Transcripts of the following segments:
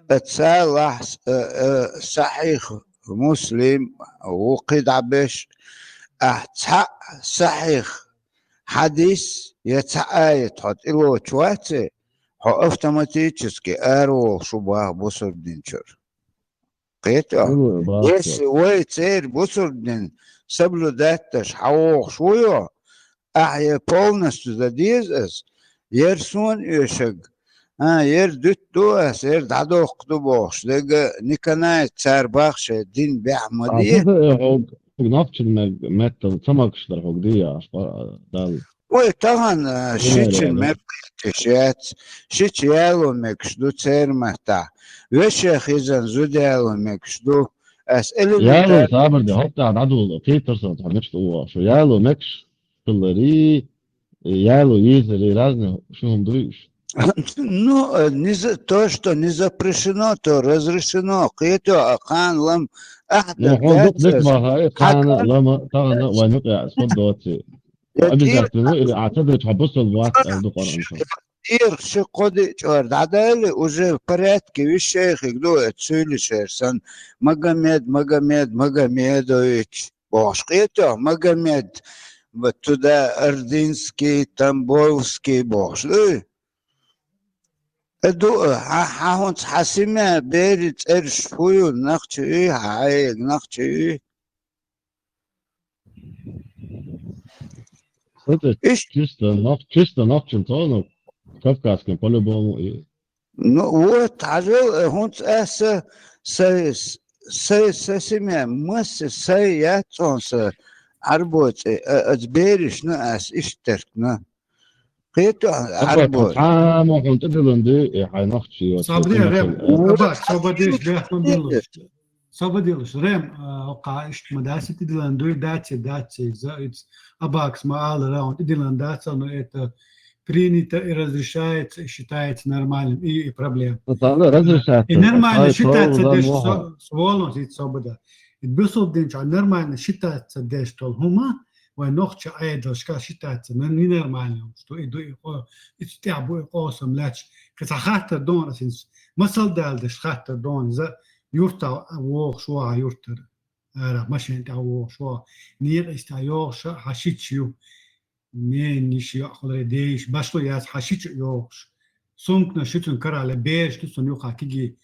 تصالح صحيح مسلم وقيد عبش أحتحق صحيح حديث يتعايد حد إلو تواتي هو автоматически أرو شبه بصر دينشر قيتو حلو يس باسكت. ويتير بصر دين سبلو داتش حوق شويو أحيا полностью задизес يرسون يشق ير دوس ير دعدوق دبوش لقى نكناي تسار باخش دين بأحمدية أعتقد حق نفس المتل سمكشتر حق دي دال وطبعا شيتشن هذا مبكتشيات شيتش يالو مكشدو تسير مهتا وشيخ إذن زود يالو مكشدو أسئلة من يالو تار صابر دي حتى عدو بيترسون تحنش تقوى شو يالو مكش تلري يالو يزري لازم شو هم دويش. ну, то, что не запрещено, то разрешено. Кето акан лам ما أحدث هو دوك ديك داتس ما هاي كان حكم لما تغنى ونقع اسفل دوتي وأبي يدير ذاك اللي اعتقد حبص الوقت او دوك انا انت يدير شقودي جورد عدالي وزي порядки вещей يقدو اتسولي شيرسن Магомедович Бошкето Магомед вот туда Ордынский Тамбовский Бош ادو هونت حاسمة بيرت ارش فيو نقشي هاي نقشي صدق ايش чисто نقش كافكاس كان по-любому и ну вот عجل هونت اس سسمة مس سياتونس عربوت اتبيرش ناس اشتركنا قيتو أبغى عربوت تفهم وكنت تدلن دي حي نقشي صابدي وتشوكنا ريم كل أباك صابديش ديحتون ديلوش صابديلوش ريم وقع إشت مداسة تدلن دوي داتي زائد أباك سمعال راوند تدلن датся, но это принято и разрешается, считается нормальным и проблем. طالع разрешаться И нормально هاي считается, طول деш واحد сволнос и свобода. И бисов денч, а нормально считается, деш тол хума, ونوخش عيد شكا شتات من نورمال что иду и стябу и косом ляч خاطر دون اساس مسل دال دش خاطر دون ز يورتا ووخ شو يورتر ماشي انت ووخ شو نير استايو شو حشيتشيو مين نيش ياخذ ديش باشلو ياس حشيتش يوخش سمكنا شتون كرا لبيش تسون يوخا كيجي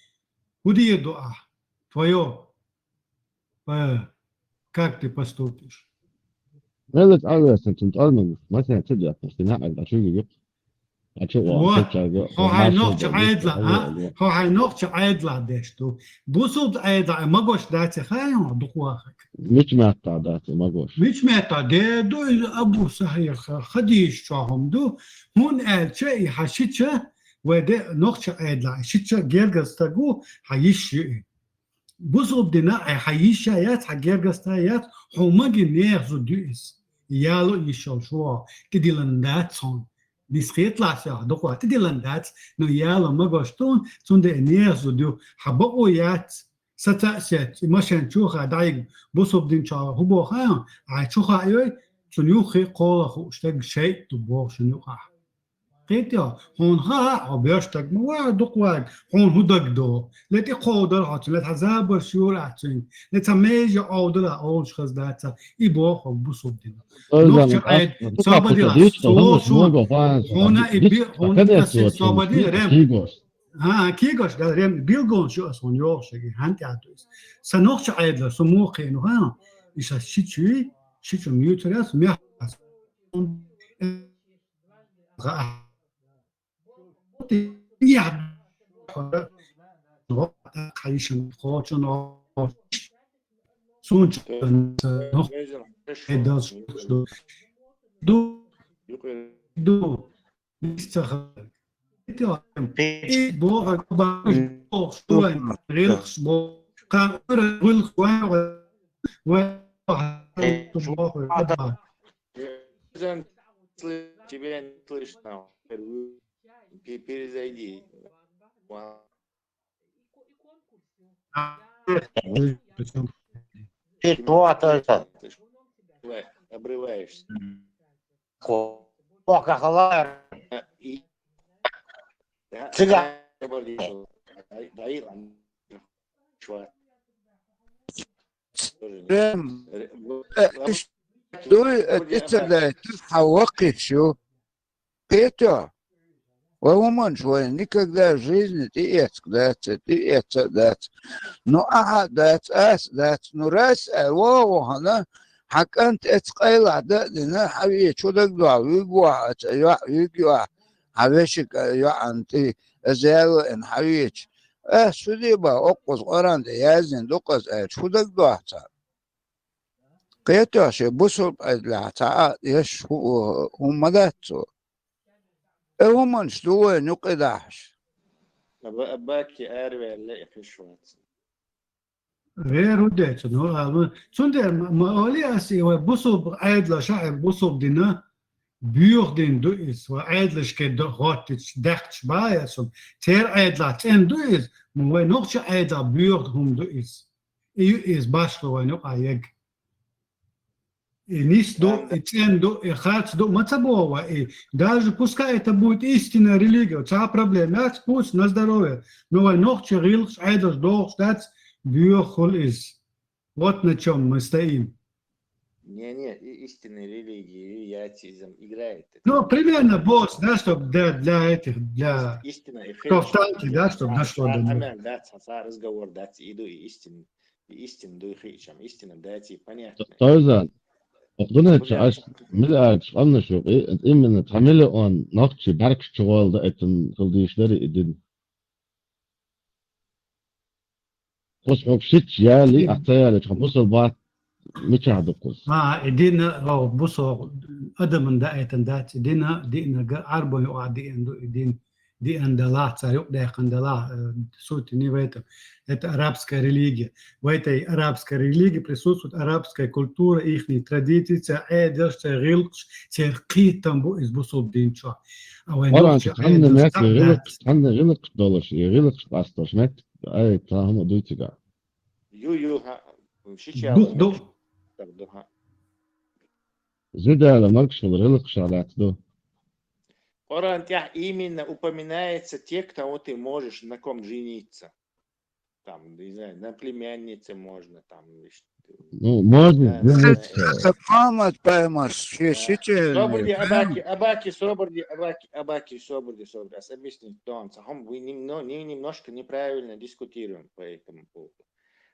ودي دعاء твое как ты поступишь. قلت أول سنة أول مثلا تبدأ في استثناء أشوف يق أشوف Вот, كيف هاي وماشي نوخش بقول عيدلا هذا هاي نوخش عيدلا دشتو بوسود عيدلا ما gosh داتي خايم دقواخك مش ما تعدات ما قوش مش متا دي دو ابو صحيح خديش شاهم دو هون قال شيء حشيتشا ودي نوخش عيدلا شيتشا جيرجس تاجو حيش بوسود دينا حيش يات حجيرجس تايات حوماجي نيرزو دويس يالو يشو شو تديلن داتسون discreet laat ja doch wat die landat no yala magoston sunde enerzo do habo oyat sata set imoshan chuha daig bosob din cha hubo kha a chuha ayoy sun yukhي qola khu shtag shay to bo shun yukha قيتيا هون ها بيشتك ما دوق واحد هون هدك دو لتي قودر هات لت حزاب شور عتين لتميج قودر اولش خزداتا يبو خو بوسوب دينا إذا دوخ من عيد أصل صابدي لا تقديش هم سو مش شون موجود فاهم هنا ديش يبي هون كده اسي سوتشين صابدي ريم كيغوش ها كيغوش قال ريم بيلغون شو اسون يوش هانتي عتوس سنوخش عيد لا سموخي انه ها ايش شيتشي شيتشو ميوترياس ميح يعني خايشن خوچن سونچ noch edas do do istach e bo ba sto en relx bo kan wil wa Тебя не слышно. Перезайди. Ты то. Обрываешься. Кока-кола. И... Цыган. بعيد عن شوية Прям, это тихо шо. Петя, Вовуман швой, никогда в жизни ты это дать. Ну, ага, дать, ну, раз, вова, она, حكنت اتقيل عددنا حبيبي شو دك دوا ويقوا يقوا حبيشك يا أنتي زيرو إن حبيبي شو دي با أقص قران دي يازن دقص شو دك دوا تا قيتوا شيء بصل لا تا يش هم داتو هم شلو نقداش أباكي أروي اللي في شوية غير وديت نو سندر ما اولي اسي وبصوب عيد شعب بصوب دينا بيوخ دين دويس وعيد لش كده هوتش دختش بايسون تير عيد لا تن دويس مو نوخش عيد بيوخ هم دويس إز باشلو ونو ايج نيس دو تن دو خات دو ما تبوا даже пускай это будет истинная религия та проблема пусть на здоровье но нохч рилш айдаш до штат бьёхол из. Вот на чем мы стоим. Не, истинной религии иатизм играет. Ну, примерно босс, да, чтобы для этих, для кто в танке, да, чтобы дошло до него. Да, разговор, да, иду и истин, до их ищем, истинным, да, понятно. Тоизан, أقدنت عش ملأش أمن شو إمن تعمله أن نقش برك شغال ده إتن خلديش دري إدين خش حب شيت يالي أحتيالي تخبص البعض مش هدقص إدينا أو بصوا أدم دا إتن دات دينا عربو يقع دي أندلات سايق ده أندلات суть не в этом. Это арабская религия. В этой арабской религии присутствует арабская культура, их традиции, церквитам из бусубдинчо. А вы عندنا مات عندنا غلق دولش غلق أصلاش مات أي تهم دوتيجا يو دو زيد على مركش غلق شغلات دو Коран именно упоминается те, кого ты можешь на ком жениться. Там, не знаю, на племяннице можно, там. Ну, можно. Память поймешь, шишите. Абаки, соборди. Объясни, мы немножко неправильно дискутируем по этому поводу.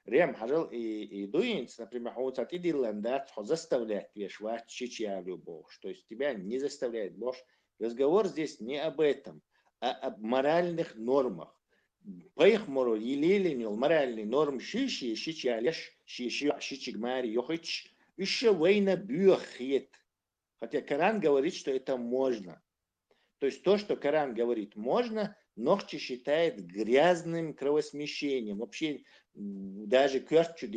Рем, хажал и дуинц, например, ты диландат, заставляет вешать чичья любовь, то есть тебя не заставляет Бог. Разговор здесь не об этом, а об моральных нормах. Поехмору елеленил моральный норм шиши, шичалеш, шичигмари, йохич, еще война бюхет. Хотя Коран говорит, что это можно. То есть то, что Коран говорит можно, Нохчи считает грязным кровосмещением. Вообще даже кёрчу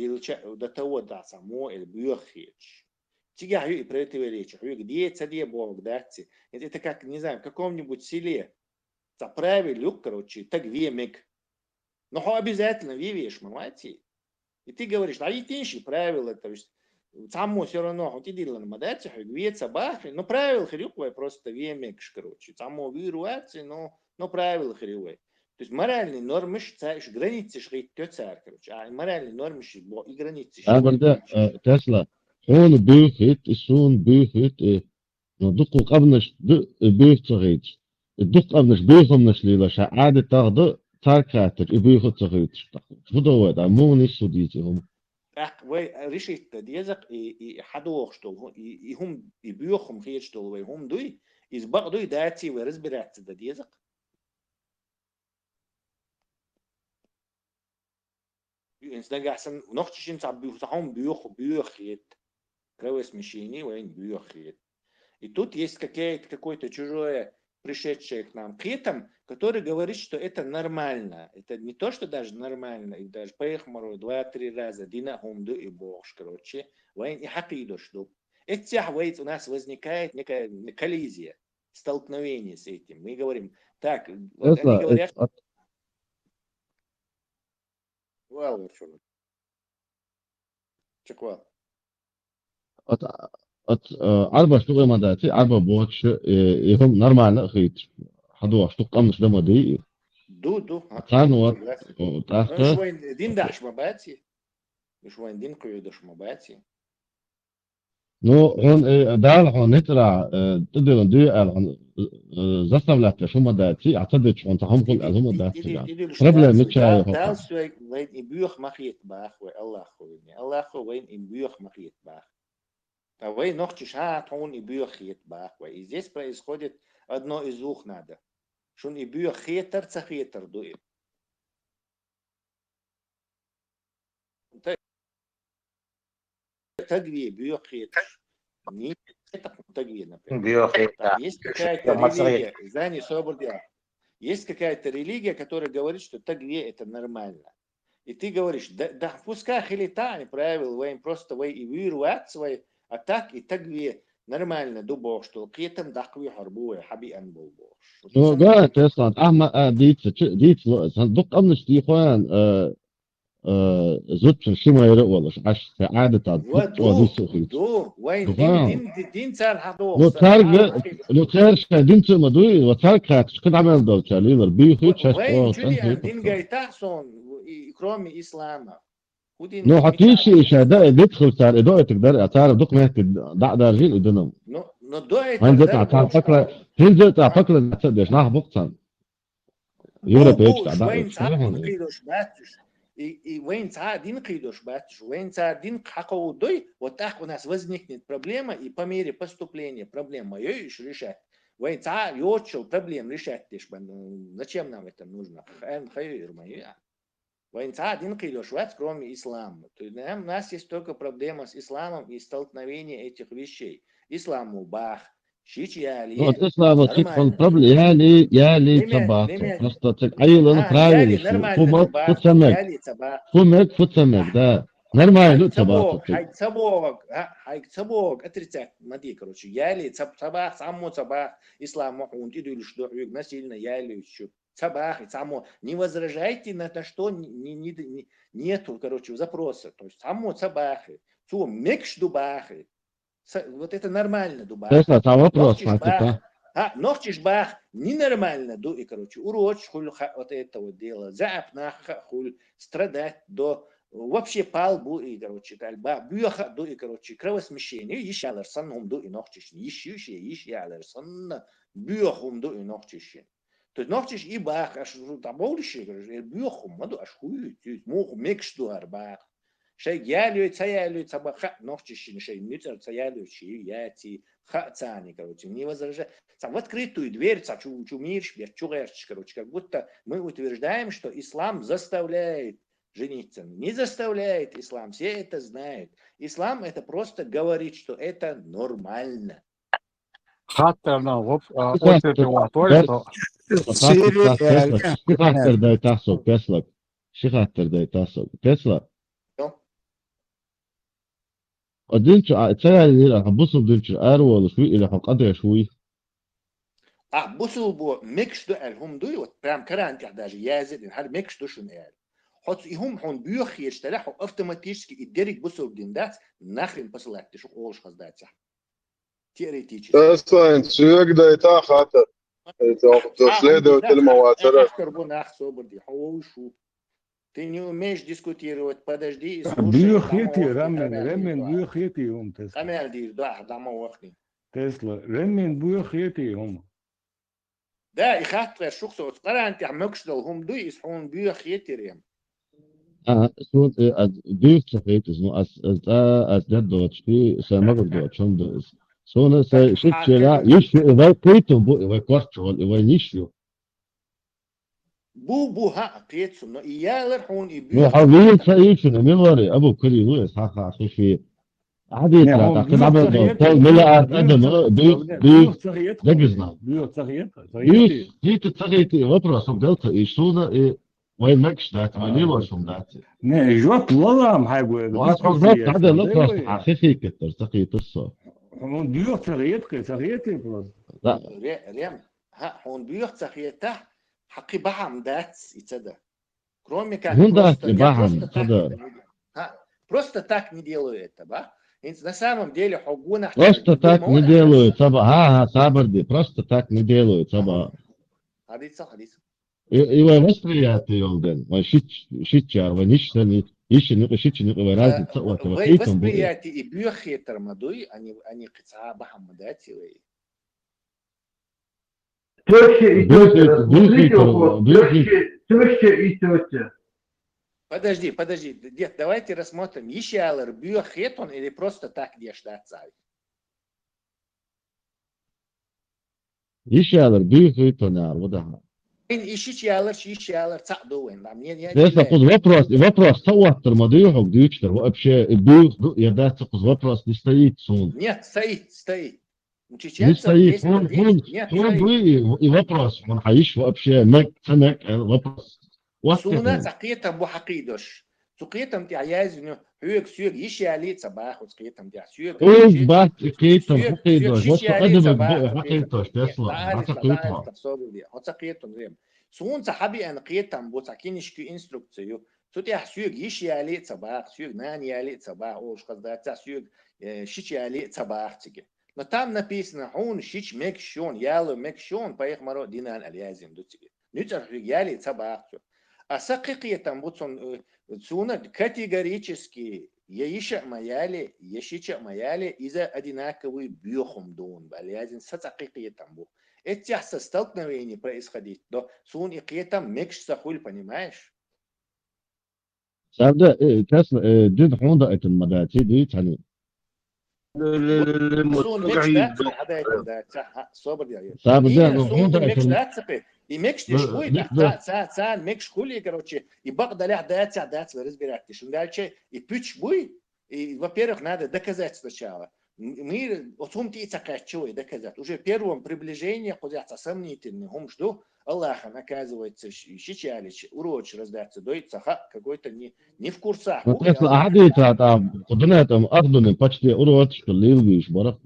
до того, да, само эль бюхет. Тига и противоречия. Где царе Бог, да? Это как, не знаю, в каком-нибудь селе. Заправили, короче, так вемик. Но обязательно вевешь, мамати. И ты говоришь, а и ты правила, то есть, само все равно, ты делал на модете, гвеца, бахри, но правила хрюквай просто вемик, короче. Само вируации, но правила хрюквай. То есть моральные нормы, границы шрит, короче, а моральные нормы и границы. Тесла. هون بيخت السون بيخت ندق قبنش بيخت صغير الدق قبنش بيخمنش ليلا شعادة تغض تاركاتر بيخت صغير فدوا ده مو نسو ديتهم وي ريشيت ديزق حدوخ شتو هم بيخم خير شتو وي هم دوي يزبق دوي داتي ورزبرات ده ديزق إنسان أحسن نختشين صعب بيخهم بيخيت кровосмещение, бьёхет. И тут есть какое-то чужое, пришедшее к нам китам, который говорит, что это нормально. Это не то, что даже нормально, и даже поехмару 2-3 раза, дина хумду и богш, короче, вайн и хакиду штук. Это у нас возникает некая коллизия, столкновение с этим. Мы говорим, так, вот они говорят... Чеквал. أربع شغل مداتي أربع بوتش يهم نورمال خيط حدوش تقام مش دم دي Ду. Цан вот. Ну, Тахта. шо дин даш мабати. Шо дин куйдаш мабати. Ну, он دال هون نترا تقدر ندي заставлять شو ما داتي اعتقد شو انت هم كل هم داتي problem نتشاي دال سوي وين يبيخ مخيط باخ والله خويني الله خو وين يبيخ مخيط باخ. А вы ночью он и бьет хит бахва. И здесь происходит одно из двух надо. Что он и бьет хитер, цахитер дует. Тагви бьет хитер. Не это тагви, например. Есть какая-то религия, знание собордя. Есть какая-то религия, которая говорит, что тагви это нормально. И ты говоришь, да пускай хилита, правил, вы просто вы и вируат свои. А так и тагви нормально дубош, что китам дахви харбуя, хаби анбулбош. Ну да, Tesla, اما ديت صندوق امن اشتيخوان زوج شو ما يرقولش عش عادة زوج ودي سوخي دو وين دين صار حدو لو تارج لو تارج دين ما دوي وتارج كده عمل دول تشاليلر بيخي تشاش وين جولي دين جاي تحسن كرومي اسلام نو حكيشي شهداء بيدخل صار إضاءة تقدر تعرف دوك ما دع دارجين قدامهم نو دوي هنزل تعرف فكرة هنزل تعرف فكرة تصدق نح بقصن يورا بيتش تعرف وين صار قيدوش باتش и وين صار دين قيدوش باتش وين صار دين حقو دوي وتاخ у нас возникнет проблема и по мере поступления проблема ее еще решать وين صار يوتشل проблем решать зачем нам это нужно وين صار دين قيدوش باتش кроме ислама то есть у нас есть только проблема с исламом и столкновение этих вещей ислам мубах Ну, Tesla вот типа проблем я ли табака просто айылын правильно футсамек да нормально табака хайк цабок отрицать смотри короче яли цабах саму цабах ислам он идут что насильно яли еще цабах и само не возражайте на то что нету короче запроса то есть саму цабахи цу мекш дубахи. Вот это нормально, дуба. Там вопрос, Нохчишбах ненормально, ду и короче, урочь хуль вот этого дела, запнах хуль страдать до вообще палбу и короче тальба бьюха ду и короче кровосмещение, еще аларсан ду и нохчиш, еще аларсан бьюхум ду и нохчиш. То есть нохчиш и бах, аж там больше, бьюхум, маду аж хуй, мух мекшту арбах. شيء يالو تيالو تبخ نوختشين شيء نيتر تيالو شيء ياتي خاتاني короче не возражай в открытую дверь чумирш берчугерч короче как будто мы утверждаем что ислам заставляет жениться не заставляет ислам все это знают ислам это просто говорит что это нормально حتى لو قلت الوطول خاطر ده تحسب تسلا شي خاطر ده تحسب تسلا دينشو تسالي لي حبوصل دينشو ارو شوي الى قدر شوي بوصل بو ميكس دو هم دو وترام كران تحتاج يازد هل ميكس دو شن قال حط هم هون بيخ يشترحوا اوتوماتيكي يدرك بوصل دين دات ناخرين بصلات شو قولش خزدات صح تيوريتيكي اصلا شو يقدر يتا خاطر تسليده المواتر اخر ناخ صبر دي هو شو Ты не умеешь дискутировать, подожди и слушай. بيوخيتي رمن بيوخيتي هم تسلا. أنا أدير ده ما وقتي. تسلا رمن بيوخيتي هم. ده يخاطر الشخص وتقرأ أنت عمكش هم دو يصحون بيوخيتي ريم. شو بيوخيتي اسمه أس جد في سمر دوت شون دوت. سونا شيء لا يشوي إذا كيتو إذا كوارتشول إذا يشوي. بو ها قيتسو نو يالر حون يبيو حبيب سايشنا ميلوري ابو كلي لويس ها في عادي ترى كده عمل طول ملا قدم بيو دجزنا بيو صغير دي تصغيتي وبرا صدلت ايشونا وين ماكش ذات مليلو شو ذات نه جوت والله ما حيقول واصل هذا لطرس حقيقي كتر سقيت الصو هون بيو صغير لا ريم ها هون بيو صغير حقي بحم داتس يتصدق кроме как просто так не делаю это ба на самом деле хогуна просто так не делают саба сабарди просто так не делают саба حديث ايوه وسطياتي يولدن وشيت يار ونشتني يشنق شيتشنق ورازي تسوى توقيتهم بو восприятие и биохетер мадуй, они قطعة بحمداتي وي. Подожди, дед, давайте рассмотрим, ищалер биохет он или просто так дешдаться. يشالر بيخيتون يار وده ищалер تعدوين. ليس قص вопрос توتر مضيوح ديوتشتر وابشي بيخ يدات قص вопрос نستيت سون Нет, стоит. نستيت هون и вопрос он حيش وابشي مك سنك вопрос Суна цакетам бу хакидош. Цукетам ти аязну хюк сюк ишали цабах цукетам ти сюк. ايه بات كيتم حقيدوش وش ادب حقيدوش تسلا حقيدوش Цакетам рем. Сун цахаби ан кетам бу цакинишки инструкцию. Тут я сюк ишали цабах сюк нани али цабах ош казда сюк шичали цабах тиге. Но там написано он шич мекшон яло мекшон поех маро динан алязим дутиге. Нюцар яли цабах. А сакикия там бутсон цуна категорически яиша маяли, яшича маяли из-за одинаковый биохум дун, балязин сакикия там бу. Эти столкновения происходит, до сун и там мекш сахуль, понимаешь? سابدا تسلا جد حوندا ات المداتي دي تاني سون مكش ذات هذا صبر يا سابدا سون حوندا مكش ات ذات и мекш не шкуй, да, мекш хули, короче, и багдалях дать, разбирайтесь. Дальше и пуч буй, и, во-первых, надо доказать сначала. Мы, вот он тебе цакачивай доказать. Уже в первом приближении, куда сомнительный, он что, Аллаха наказывается, щичалич, уроч раздаться, доится, какой-то не в курсах. تسلا عادي تعب قدناتهم اخذوا почти урод что лилвиш барах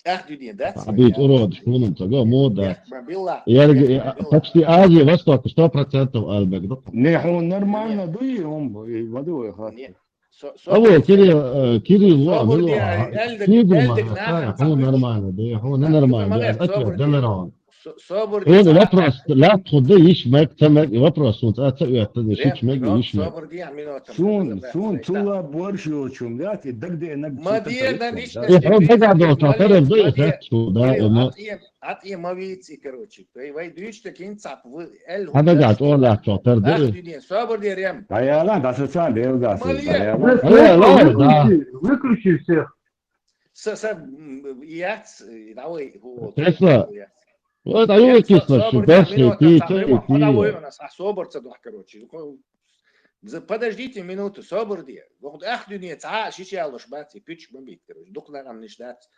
Ах, дюдин, да? عبيد урод что он تجا мода Мобила. я почти Азия Восток 100% албек نحن نرمانا دوي هم ودوي خاطر أول كيري صبر دي هو نرمانة دي هو نرمانة أكيد دلران صبر هو الوبرس لا تخديش ما تمك وبرس وانت أتسوي أتدشيش ما يجيش ما صبر دي عمينوتا سون تولا بورشو شوم ذات الدقدق انك ما دي ده نيش يحب بقعد تعترف زي فتشو ده عطيه ما بيتسي كروتشي وي دويش تكين صعب هذا قاعد تقول لا تعترف ده صبر دي ريم يا لا ده سان ده ده выключи всех. ياتس دعوي هو تسلا вот аю кисло что дальше ты صبر تصدق كروتشي подождите минуту صبر دي وقت اخدني تعا شيش يالوش باتي بيتش بمبيت كروتشي دق нам не ждать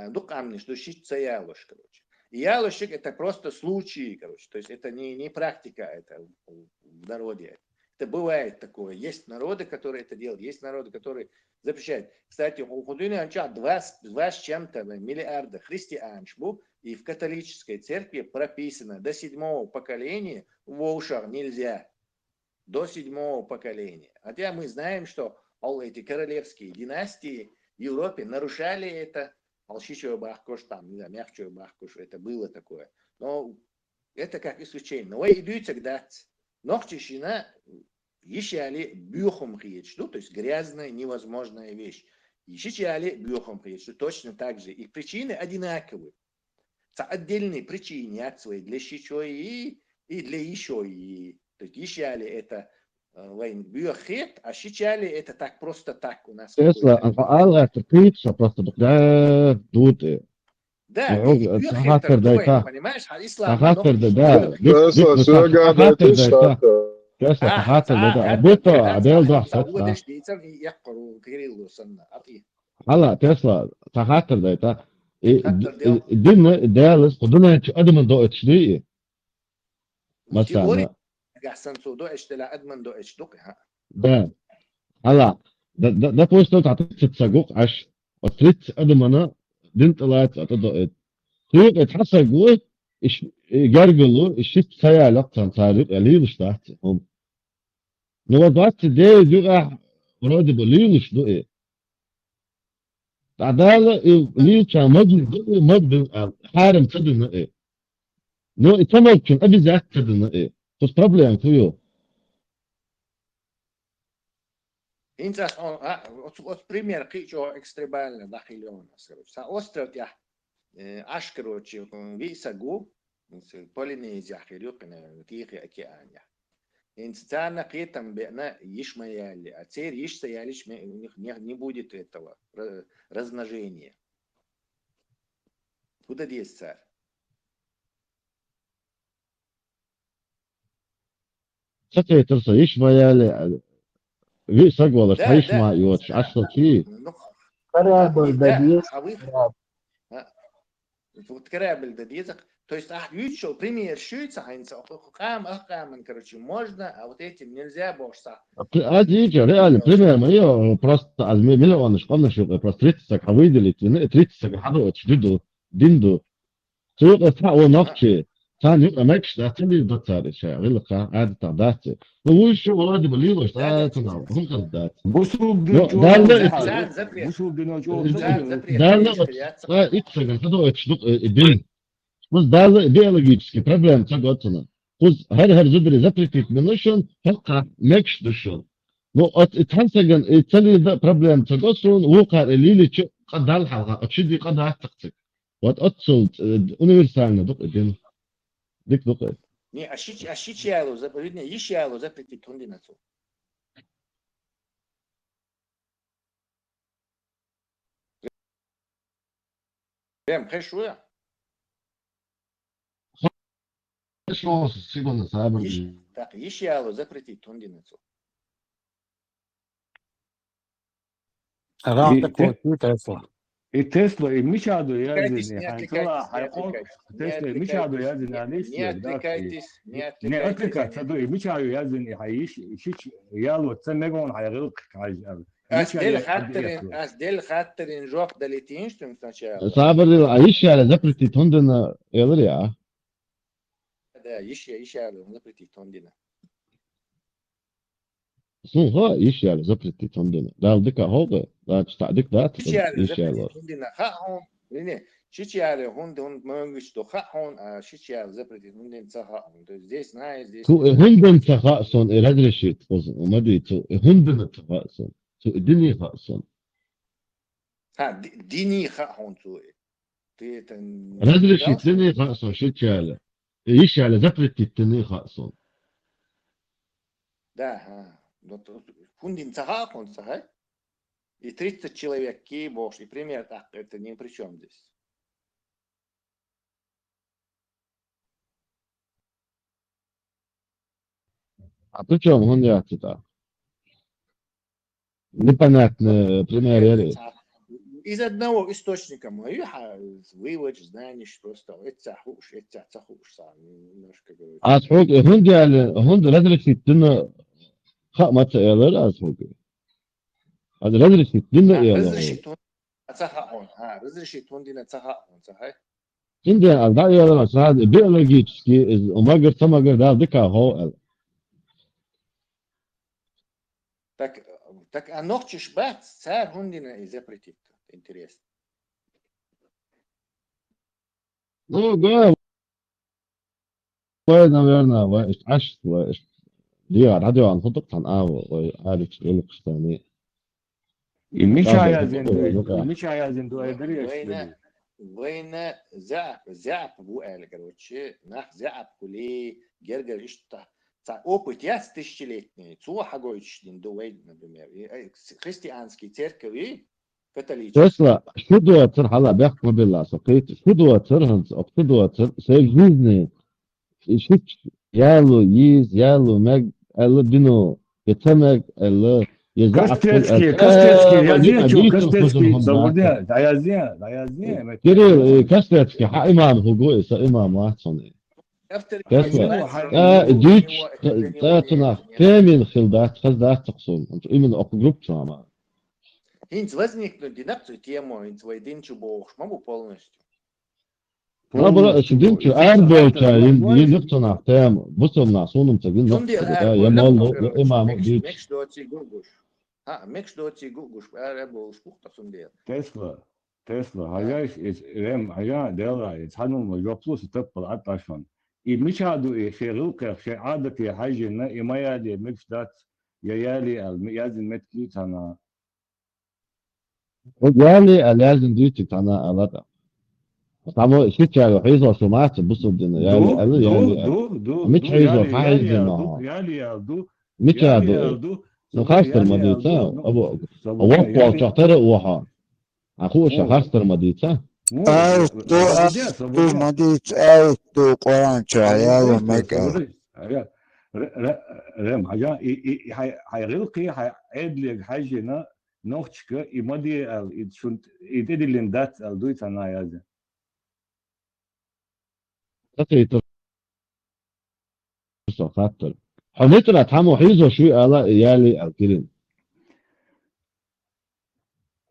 док амни, что щит яloш, короче. Ялошик это просто случаи, короче. То есть это не практика, это в народе. Это бывает такое. Есть народы, которые это делают, есть народы, которые запрещают. Кстати, у Худуни Анча 2 с чем-то миллиарда христиан, и в католической церкви прописано до 7-го поколения в ушах нельзя. До 7-го поколения. Хотя мы знаем, что эти королевские династии в Европе нарушали это. Алшичевый бахкош, там, не знаю, мягчевый бахкош, это было такое. Но это как исключение. Но идут тогда ногчищина ищали бюхом хиечду, то есть грязная, невозможная вещь. Ищали бюхом хиечду, точно так же. И причины одинаковые. Это отдельные причины свои для щичой и для еще. То есть ищали это биохет, а щичали это так просто так у нас. Тесла, а это просто да тут. Да, биохет, понимаешь, ислам. Да. Тесла, все гадает, Тесла, хатер да. Будто адел да. هلا تسلا تخاطر ده دين دالس قدنا ادمن دو اتشدي مثلا احسن سودو اشتلا ادمن دو اشدق ده هلا ده بوستو تعطيك تسقق عش وتريت ادمنا دين طلعت اتدو تريد اتحسق جوه ايش جرجلو ايش سيالك تنطالب اللي مش تحت هم نو ضغط ده جوه وراد بوليش دو ايه عدالة ليه كان مجد حارم تدنا ايه نو اتمكن ابي ذات تدنا ايه Тут проблем твою. Инцас он, вот пример, что экстремально дахилион, короче. Са остров я, аж, короче, висагу, Полинезия, хилюкна, Тихий океан. Институтно там бена ишмаяли, а теперь ишсаялиш, у них не будет этого размножения. Куда есть царь? Кстати, терса, иш маяли, ви сагвала, Да, иш да. маёт, ашта ки. Ну, Корабль да, дадесть. а вы, вот корабль дадизак. То есть, ючо, пример шуется, короче, можно, а вот этим нельзя больше. Одите, реально, пример моё, просто az миллион, школьный шук, просто 30 сак выделить, 30 сак хаду, чуду, динду. Шук, о ногче. Тан юк, амекш, да, ты до царь, ша, вилка, ад та дати. Ну, вы еще вроде бы лило, что это нам, гумка дати. Бусул Ну, дин дальше, Бусул дин дальше, итсаган, хаду, это штук, дин. بص ده بيولوجيتسكي проблем تاعتنا بص هر زبري запретить منشون حقا ماكش دشون نو اتحسجن تسلي ده проблем تاعتون وقع اللي تشو قد الحلقه تشدي قد هتقتك واتأصل универсально دوك دين ديك دوك Не, ощущало, заповедне, ищало, запретить кондинацию. Прям хэшуя. شو سيبنا صعب Так, ищало, запретить кондинацию. Раунд такой, Тесла. И Тесла, и Мичаду Не языни, отвлекайтесь, Тесла, и Мичаду языни, не отвлекайтесь, не не отвлекайтесь. أتذكر تدوي Мичаду языни, هايش شيء يالو تسمعون هايغلق كاج. Аздел хаттерин жоп долетинштум сначала. صعب عايش على запретить هندنا يا Да, ищало, запретить кондина. سو ها ايش يعني زبرتي تندنا ده ديك هو ده تستعدك ده ищало, ايش يعني запретить кондина. Хахон, не, ищало, он могут что хахон, а ищало, запретить кондин цахаон. То есть здесь знаешь, здесь. تو هندن تخاصون إرادرشيت قصن وما دي تو هندن تخاصون تو الدنيا خاصون ديني хахон توي. Ты это. إرادرشيت دنيا خاصون شيء يعني ايش يعني زبرتي الدنيا خاصون Да, кондин цахаон, цахай. И 30 человек кибош, и пример так, это ни при чем здесь. А причем он я это непонятно пример я Из одного источника мою вывод знаний, что стало. Это цахуш сам немножко говорит. а срок هند يعني هند إرادرشيت دنا خامة يلا أسمعك هذا إرادرشيت دنا يلا Разрешит он дина цахаон, цахай. هند يعني ده يلا صار بيولوجيتسكي وما قدر سما قدر ده ديك هو Так, а ногчиш бац, царь хундина и запретит. Интересно. Ну, да, наверное, عشت دي راديو عن خطط عن وعارف ايه القسطاني И Мича язин до Война зяб буэль, короче, нах зяб кули гергер ишта. Опыт я тысячелетний, цуахагойчдин до войны, например, христианские церкви, католические. Тесла, что дуатер хала бяхма билла сокит, что дуатер ханс, что дуатер сей жизни, шут ялу yiz, ялу meg, элла дино, يتمك элла Костецкий, язин, Костецкий, заводя, да язин. Кирилл, Костецкий, ха имам хугуис, имам вахсони. Тесла, дич, татна, фемин хилдат, хилдат тaqsun, именно ок групп трама. Инц возникнуть динамцию тему, инц войдинчу бог, могу полностью. Абра сидинчу арбота ينقطنا تام بصلنا صونم تجين نقطة يا مال إمام ديش مش دوتي جوجوش. مش دوتي جوجوش، أربو شبوخ تصندير. Tesla, هياش رم هيا دلها يتحنون ويوبلوس تبقى عطاشون. مش هادو شغل شيء عادة حاجة إن ما يالي مكشدات يالي الميازن متكيت أنا يالي لازم ديتي أنا ألادا طبعا شيء يعني حيزو سمعت بص الدنيا يالي مش حيزو حاجة ما مش هادو نخاستر مديتا أبو وقوة تعترق وها أخو شخاستر مديتا أوتو مديت أوتو قرآن شعيا ميكا رم حاجة هيغلقي هيعيد لك حاجة نوختك إمادي شنت إيدي لندات دويت أنا يا زين تقيت خاطر حنيتنا تحمو حيزو شوي ألا يالي الكلين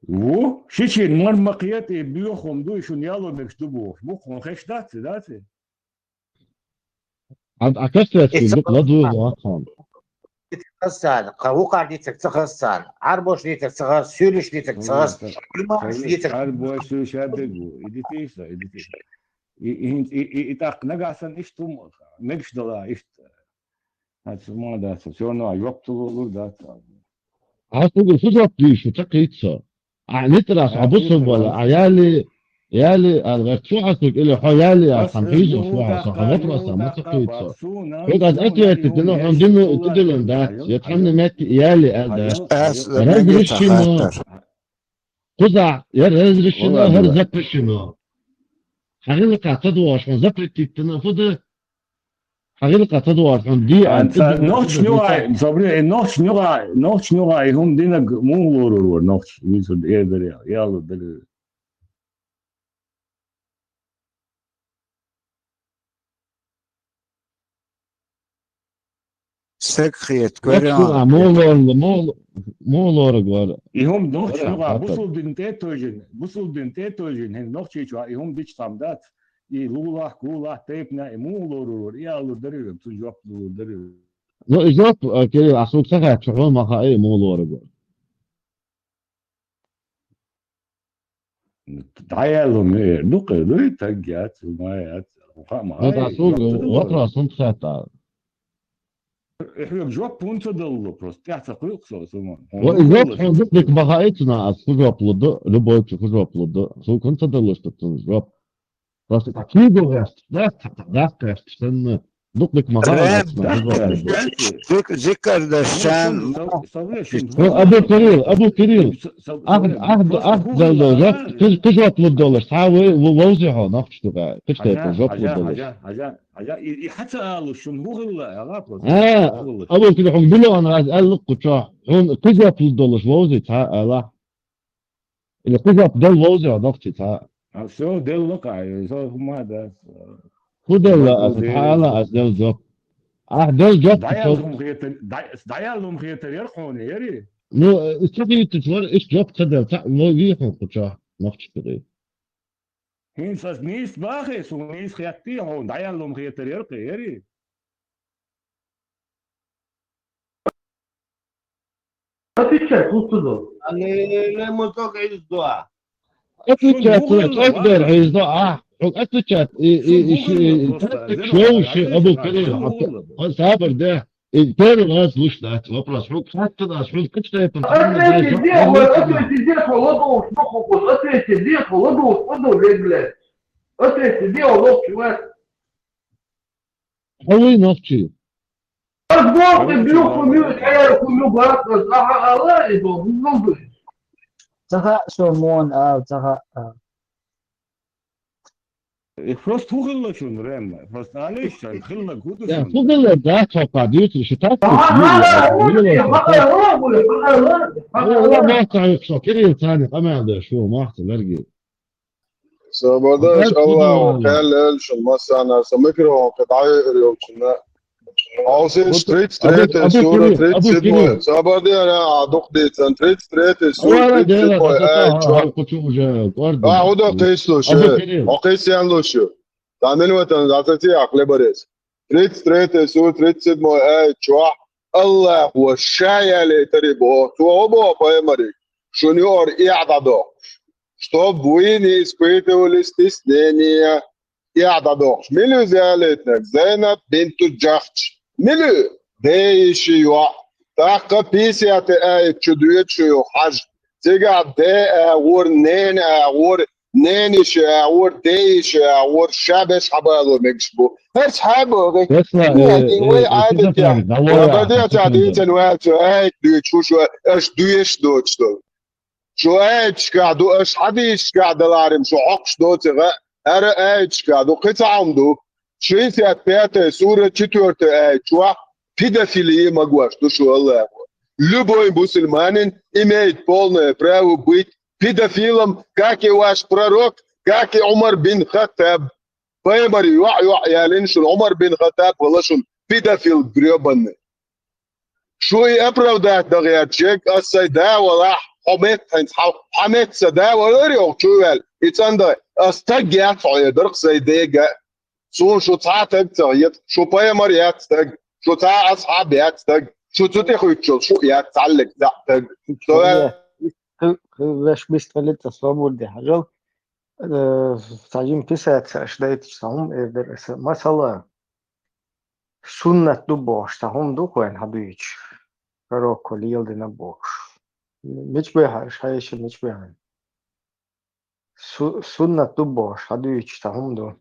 و شيء مرمقيات بيوخم دو شون يالو مكتوبو بوخم خش داتي عند أكثر في اللق لدو واقعا تخسان قوقع ديتك تخسان عربوش ديتك تخس سيرش ديتك تخس الماش ديتك عربوش سيرش هادقو إديتيسا إتاق نقاسن إشتم مكش دلا إشت هاتسما داتا شونو يوقتلو داتا عاصل الفضرة بليش وتقيتسا نتراس عبصهم ولا يالي الغتشوعة إلي حيالي الحمحيزو شوعة صح نتراسا ما تقيتسا يقعد أتوى تتنو عندما تدلون دات يتحمل مات يالي أدات رز رشنا قزع يرز رشنا هر زبرشنا حقيقة تدواش من زبرتي تنفذ حقيقة تدواش من دي نوش نوعي صبري نوش نوعي هم دينك مو ورور نوش يسود إيه دريا يلا دريا سكخيت كوريان مو لورق ولا يهم نوش نوع بوصل دنتيتوجن هن نوش يشوا يهم ديش تامدات يلولا كولا تيبنا مو لورور يلا دريا تجوب دريا لو إجاب كي عصوك سكت شغل ما خاي مو لورق ولا تعالوا نقل تجات ومايات هذا عصوك وطرة صنت خاطر إحنا جواب بونت دلو بروست تعتقد سوسمان وإذا حضرتك بهايتنا أسفجوا بلد لبوت شفجوا بلد سو كنت دلوش تتنجرب بس أكيد وغاست لا تستنى ضدك مهايتنا ذكر دشان أبو كريم أخذ زوجات كجوا بلد دولار ساوي ووزعه نفس تبع كجوا بلد دولار حتى قالوا شنو هو العلاقة أبو كده هم بيلو أنا عايز أقول لك كتشاه هون كذا بلد دولار ووزع تا لا اللي كذا بدل ووزع نفس تا شو دل لقى شو ما ده خدلا أتحالا أسدل جوب دل جوب دايالهم خيتر يرخون يري نو استطيع تتور إيش جوب تدل تا مو يخون كتشاه نفس كده هين ساس نيس باخس ونيس خياتي هون دايالهم خيتر يرقي يري اللي ملتوك عيد الدعاء أتوشات تقدر عيزة أتوشات شو أبو كريم صابر ده تاني ناس وش ده وبرس حوك حتى ناس حوك كنت تايفن حوي نفسي Saka somon saka فروست هو غلا شون ريم فروست معلش خلنا جود يا فوق ده قاعديت شو تعرف ما تعرف شو كريم ثاني كمان شو ما احتمال سبداش الله وكان شو مسانا سمكرو قطعي ريوشنا عاوزين ستريت الصورة تريت سيدمو سبدي انا ادق دي تريت الصورة تريت سيدمو عودا قيس له شيء وقيس يعني له شيء تعمل وتن ذاتي عقل بريس تريت الصورة تريت سيدمو شواح الله هو الشاي اللي تريبو تو ابو بايمري شنيور اعدادو что вы не испытывали стеснения قاعدة دوخش ملو زالتك زينب بنت الجخش ملو ديش يوح تاقا بيسيات آية شدويت شيو حج تقعد دي أغور نين أغور نينش أغور ديش أغور شابش حبالو مكشبو هرش حابو تسلا يعني وي عادت تسلا يا بديت عديت نوات هيك دويت شو اش دويش دوتش دو شو ايش قاعدو اش حديش قاعد العرم شو عقش دوت غا ارى ايش قاعدو قطعم دو شيء بيات سورة تشتورت ايش شو بيدافيلية مقواش دو شو الله любой мусульманин имеет полное право быть педофилом, как и ваш пророк, как и Умар бин Хаттаб. Поймар юалин, что Умар бин Хаттаб был что педофил гребаный. Что и оправдать дагячек, а сайда вала حميت حميت سدا وريو شوال يتصندى استجع في درق سيديجا سو شو تعتق تغيط شو بايمر ياتستج شو تاع اصحاب ياتستج شو تتخيل شو ياتعلق تعتق Veš bistvelite slobodi hažal. Sajim pisać şdayt sahum evde masala sunnet du boş sahum du koen habiç. Roko lildina boş. Miç be har şayşe miç be. Sunnet du boş habiç sahum du.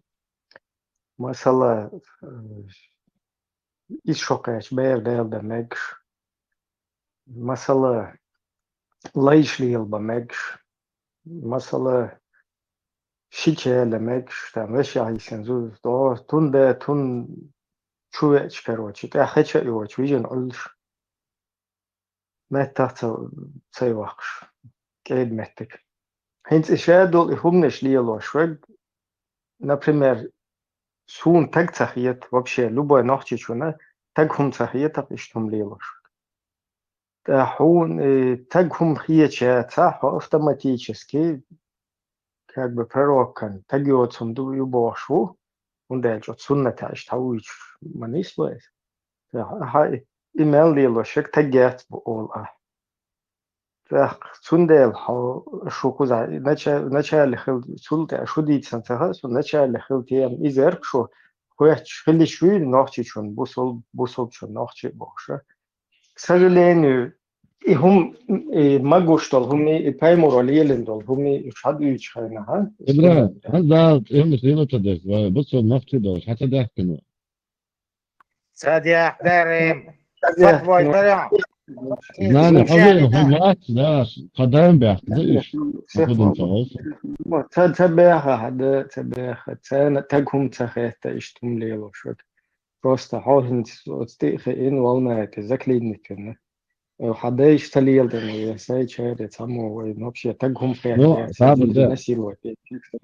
Masala iş şokaç be evde meg. Masala layışlı meg. Masala شيء там вещи زوز то тун чувеч короче я хочу его чуен ульш метаца цейвахш кейд метик хинц ишадул ихумнеш лиелошвэг например сун так цахиет вообще любой нохчичуна так хум цахиет так иштум лиелош та хун так хум хиеча цах автоматически как бы пророкан тагиот сунду юбошу und der jot sunnata ishtawich manisloes ha imel lilo shek tagat bol ah sundel ha shukuza начале хил султа шудит сантага начале хил тем изерк шо хояч хили шуй нохчи чун бусол чун нохчи боша к сожалению и هم ماغوشتول هم بايمور ليلندول هم شادويش خاينا ها إبرا هذا يوم سينو تدك بص النفط ده حتى ده كنو سادية حدارم فتوى الدرع نانا حبي هو لا قدام بيحكي ايش المفروض انت عارف تبعها هذا تبعها تاكم تخيت اشتم ليلو شو просто حاولن تستيخين والنا تذكرين كنا حدا يشتلي يلدن ساي شهر تسمو نبشي تاكم نو صعب ده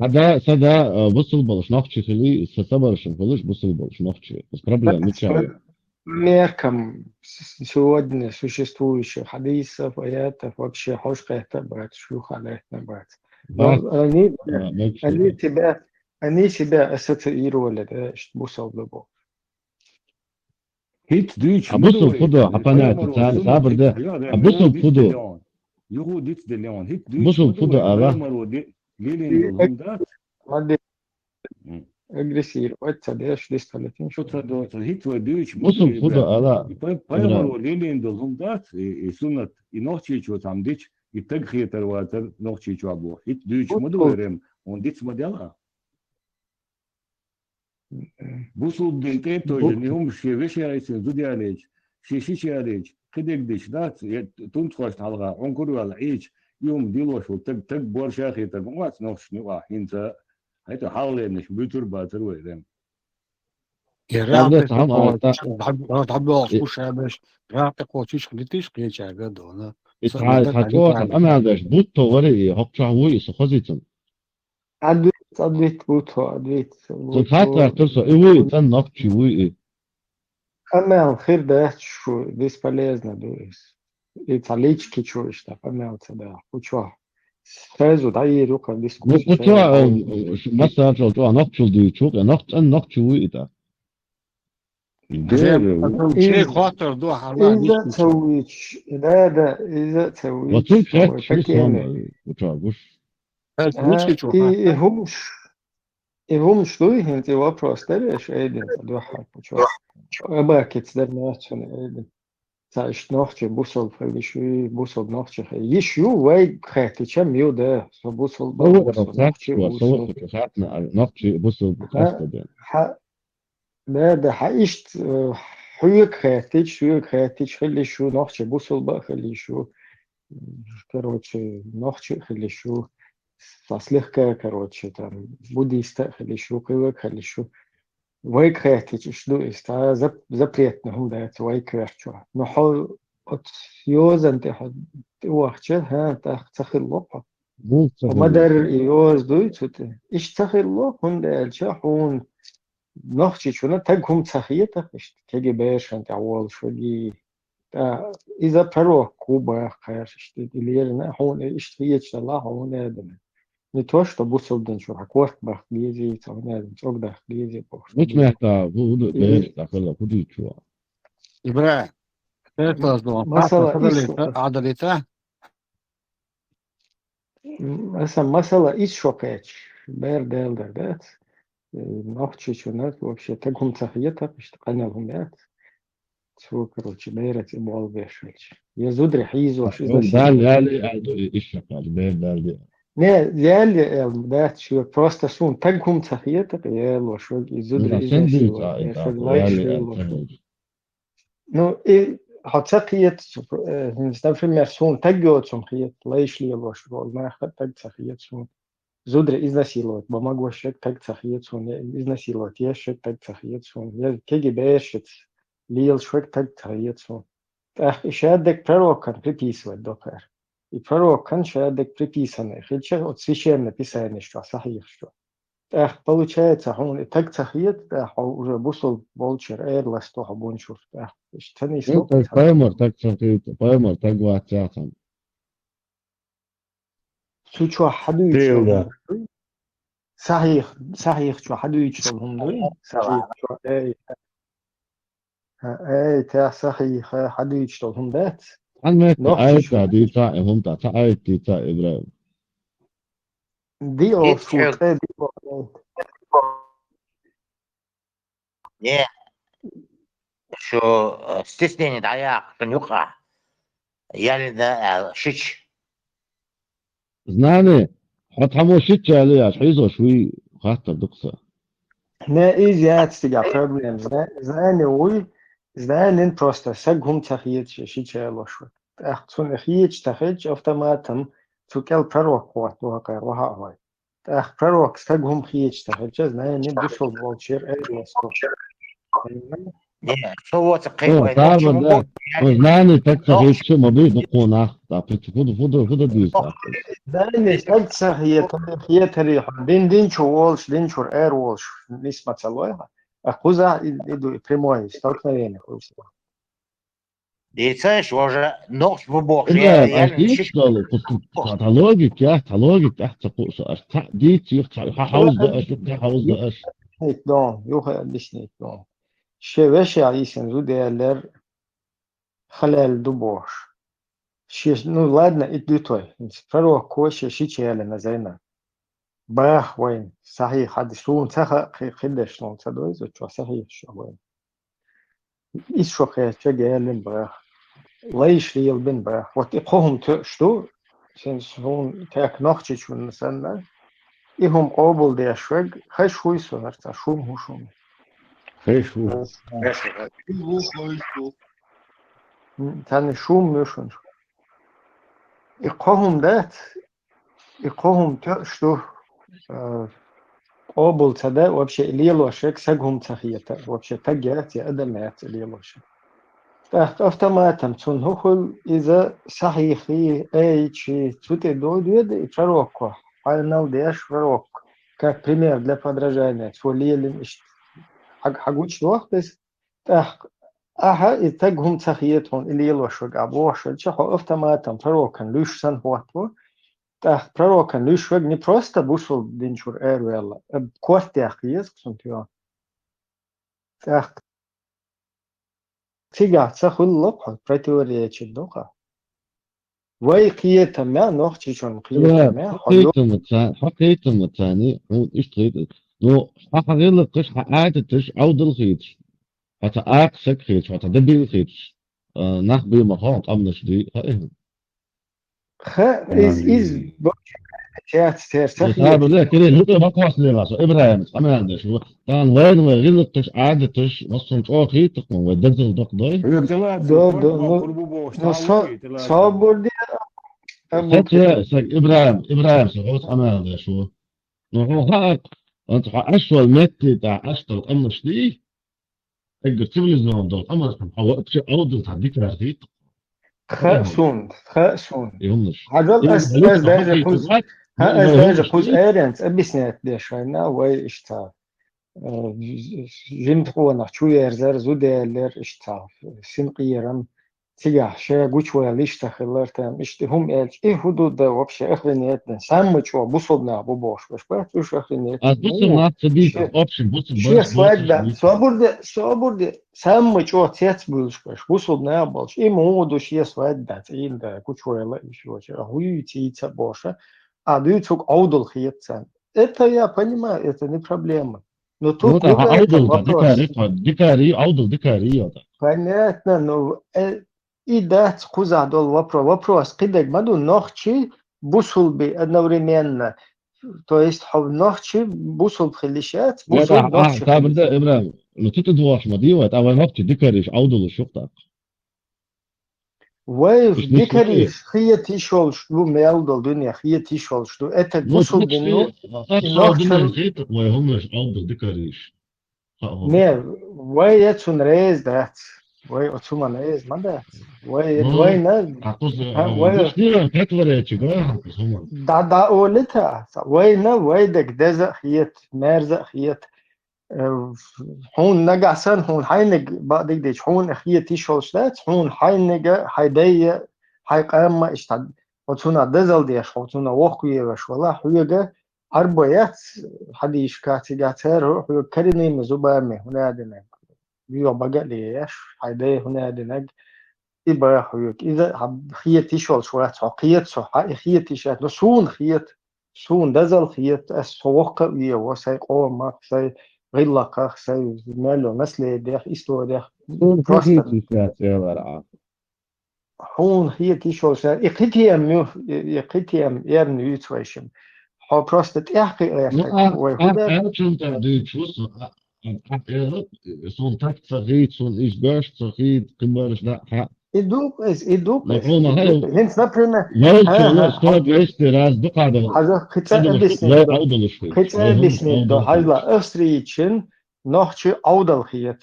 هذا سدا بصل بلش نفطي خلي ستبرش بلش بصل بلش نفطي بس проблема нечаянно меркам сегодня существующих хадисов, аятов вообще хошка это брать, шлюха это брать. Но они себя ассоциировали, да, что бусал любовь. هيت ديش بصوا الفضاء حطيناها تتعال صابر ده بصوا الفضاء يهو ديت دليون هيت ديش بصوا الفضاء أبا هذا أجريسير واتسادش ليش 30 شو تدو هيت وديش بصوا الفضاء أبا بايمرو ليلين دلهم دات سنة ينوحشي شو تعمديش يتغخي ترواتر نوحشي شو أبو هيت ديش مدورم ونديت مديلا بوصل دينتين توجن يوم شيء وش يعيشون زودي عليك شيء عليك كديك ديش دات تنتخش حلقة عنكروا على عيش يوم ديلوش وتق بورشاخي تق ما تنوش نوا هنتا هيدا حاول إنش بيتر باتر ويرم يا رابط تحب أخوش باش رابط قوتيش خليتيش قيش على دونا حتوات أنا عندش بوتو وري هقطع ويس خزيتن أديت بوتو أديت حتى ترسو إيه تن نقطي وي أما الخير ده شو бесполезно دويس إتاليчки чуешь так أما это учу сразу да и рука дискуссия مثلا تو نقطي دي شو نقطي وي ده شيء خاطر دو حلقة إذا تسويش إذا تسويش وتل كاتش وش همش И вумшлуй, инти вопрос даришь, эйдин, подвахак, почему? Абакец дар нахчен, эйдин. Цаиш нахче, бусол фалишуи, бусол нахче. Ещё вай хэтича мил, да, со бусол هو бусол нахче, خاتش وصور бусол. فتحاتنا نقشي بص ها بتأسد يعني ده حقيشت حيوك خاتيش خلي شو نحشي بوصل بقى خلي شو короче نحشي خلي شو صاصليخكا короче там буддиста خلي شو قيوك خلي شو ويك خاتيش شدو استا запретным да это вайк верчу نحو от يوزن تحد وقتها ها تخل لقا مو ومدر سهل يوز دويت إيش تخل لقا هون ده الشاحون نحكي شو تجهم تخيطة مش تجي باش أنت عوال شو دي إذا بروح كوبا خير اللي يرنا هون إيش هي الله هون هذا نتوش تبص بدن شو حكوت بخليجي تمام شو بخليجي مش بخليجي محتاج هو بيش داخل كودي شو إبراهيم تيتوس دو فاتا مثلا إيش فضليتا عدليتا مثلا إيش شو بيتش بير ديل دات نحكي شو نات вообще تجهم تخيطة مش تقنع لهم دات شو короче بيرت إبوال بيشلش يزود رحيزوش إذا دال سيلوت يالي ايش شغال بير دال Ne, diğer det şu prosta sun tagum tahiyet yelo şu izudri عشان دي iznasilo şu يالي lajshilo no hataqiyet например sun tagot sun khiyet lajshilo şu ma khat tag tahiyet sun zudri iznasilo помогло шек tag tahiyet sun iznasilo я шек tag tahiyet sun я kegi beşet lil шек tag tahiyet sun شهادك пророком приписывать допер. И пророком шهادك приписанный. Хотя от священно писание что, сахих что. Так получается, он и так сахиет, так уже бусол волчер, эрлас того бончур. Так, что не انت слопать. بايمر تاك شقيت بايمر تاك واتساقم Сучу хаду تيلا ичтол. Сахих что, хаду ичтол хумдуй. Сахих что, تا сахих хаду ичтол хумдат. عن ما Нохчи آيت что. دي تا هم تا آيت دي تا إبراهيم Ди о сут, ди о. Не, شو استثنين دعياق تنيقع يالي دا شيش знание حط حمو شيتش عليه حيزو شوي خاطر دقصة Ne izjatstiga problem. Znani просто sagum tahiyet shicha loshwa. Tsun khiyech tahij автоматом цукел пророк вот вакар вахай. Тах пророк sagum khiyech tahij знани бушол волчер эрласто. Не, شو هو تقيم تعرف نوحش مبوت ده يعني знание так نوحش شيء ما بيه بقون أخطأ فضل دي Znani tag tahiyet ريح دين شو волш دين شو эр волш نسمة целое. Акуза иду прямое столкновение. ديتاش وجه نوحش ببوخش إبراهيم يالي أكيد شيش قالوا كتالوجيك يا كتالوجيك تحت قوس أشتاق دي تيخ حوز ده أش حوز ده أش Don, yok disney don. Şeveş ya isen zu değerler halal du boş. Ну ладно, иду той. Второе коше шичели на зайна. Бах вайн. Сахих хадисун саха خدش نون садой за чё сахих шо вайн. Ис шо хэ гелен бах. Лайш лил бен бах. Вот и қохум что? Сен сон так нохчи чун санда. Ихум قابل дешвег. Хаш хуй сонарта шум хушум. خيش هو Таны шум мышун. إقاهم دات إقاهم что قابل تدا вообще ليلو شك سجهم تخيتا вообще تجات يا أدمات ليلو شك تحت автоматом تون هخل إذا صحيحي أي شيء تود دود يد فروكو فاينل ديش فروك как пример для подражания توليل حقوش وقت تحت أها إتجهم تخيتهم اللي يلوشوا عبوش الشحو автоматом فروكن لوشسن هوتو تحت пророком лишь не просто вышел динчур эрвелла, квартях есть ксунтио. Так, тига цахул лопха противоречит духа. Вай киета мя нохчичон киета мя حقيقة متاني حقيقة متاني هو إيش تريد نو حقيقة حقاتش عود الخيط حتى سك خيط حتى دبي خيط نخ بي مخاط أمنش دي خا إز بوشات صعب ترتخيت ده كده هو ما قاس لي راسه إبراهيم كمان ده شو كان وين وغلطش عادتش وصل أو خيط ودت الدقضاي هي طلعت دو سلطان دو ما نو قربوا بوش نو تعوي طلعت صابر دي أبو سك كريم سك إبراهيم سقوط أمان ده شو نو هاك أنت أشوى المتي تاع أشتر أمنش دي اقدر تبلزون دول أمر حوقت أوضل تعديك راسيت خأسون يهمش عجل إيه أس بلوك داجة حقي حوز تبعت ها أس ما داجة يهمش حوز دي أرينت أبسنات ديش هنا وي إشتا جيمت قوانا شو يرزر زودالر إشتا سنقيرم تيجا شا قوش ولا ليش تخلر تام هم إلش إيه حدود ده وبشا أخرينيتنا سامج وبصلنا بوش بس بس وش أخرينيتنا بص الناس تبيك اوبشن بص شيء باش سواق بوش ده صابر سامج وتيت بولش بس بصلنا بالش إيه مود شيء سواق ده إيه ده قوش ولا إيش وش هو يتي بوشة а дают аудал хиетсан. Это я понимаю, это не проблема. Но نوت тут в этом عودل تاع вопрос. ديكاري عودل ديكاري Понятно, но и дать кузадол вопрос. Вопрос, кидек маду нохчи бусул би одновременно. То есть нохчи бусул خليشات ودا бусул нохчи تعبر خليشات. ده ابراهيم لو تتدواش ما دي وقت اول وقت ديكاريش عودل الشقة ويف مش نسوي ديكاريش هي تيشول شدو ميلدل دنيا هي تيشول شدو اتا نوت بوصل نقصي بنو اقصى عودل نوخشل الخيط ويهمش عودل ديكاريش ne وي يتسون ريز دات وي اتسومان ريز ما دات وي نو نا عطوس وي بوش نيران كاتوري يا تشيغا هم دا اولتا وي نا وي دك دزا خيت مرزا خيت هون نجا سن هون حينج بعد ديش هون خيت تيشول شتات هون حينجا حيدي حيقام اشتد وتسونا دزل ديش وتسونا وخوي وش والله حيجا أربعة حديش كاتي جاتر هو كريني مزوبامي هنا دنا بيو بقى ليش حيدي هنا دنا إبرة حيوك إذا خيت تيشول شوات خيت صح خيت تيشات نسون خيت سون دزل خيت السوق ويا وساي قوم ساي غلقة ساي مالو نسل ديخ إستو ديخ بروستن يا ورعا هون خيت تيشول شات إقتيام يرن يتويشم هو بروستت إحقي نو إحتك ويهودا أنا كنت دي شوس سون تاك فغيت سون إيش باش تغيد كمبارش لا إدوبس نقوم هاي هنس نبرنا مالك ها لا ها ستوب ايش راس دقع ده Also Kitsa عودل الشيء Ebisnet لا do عودل الشيء Kitsa وهم مش Ebisnet do عودل الشيء Hajla Östri için nohçu audalhiyet.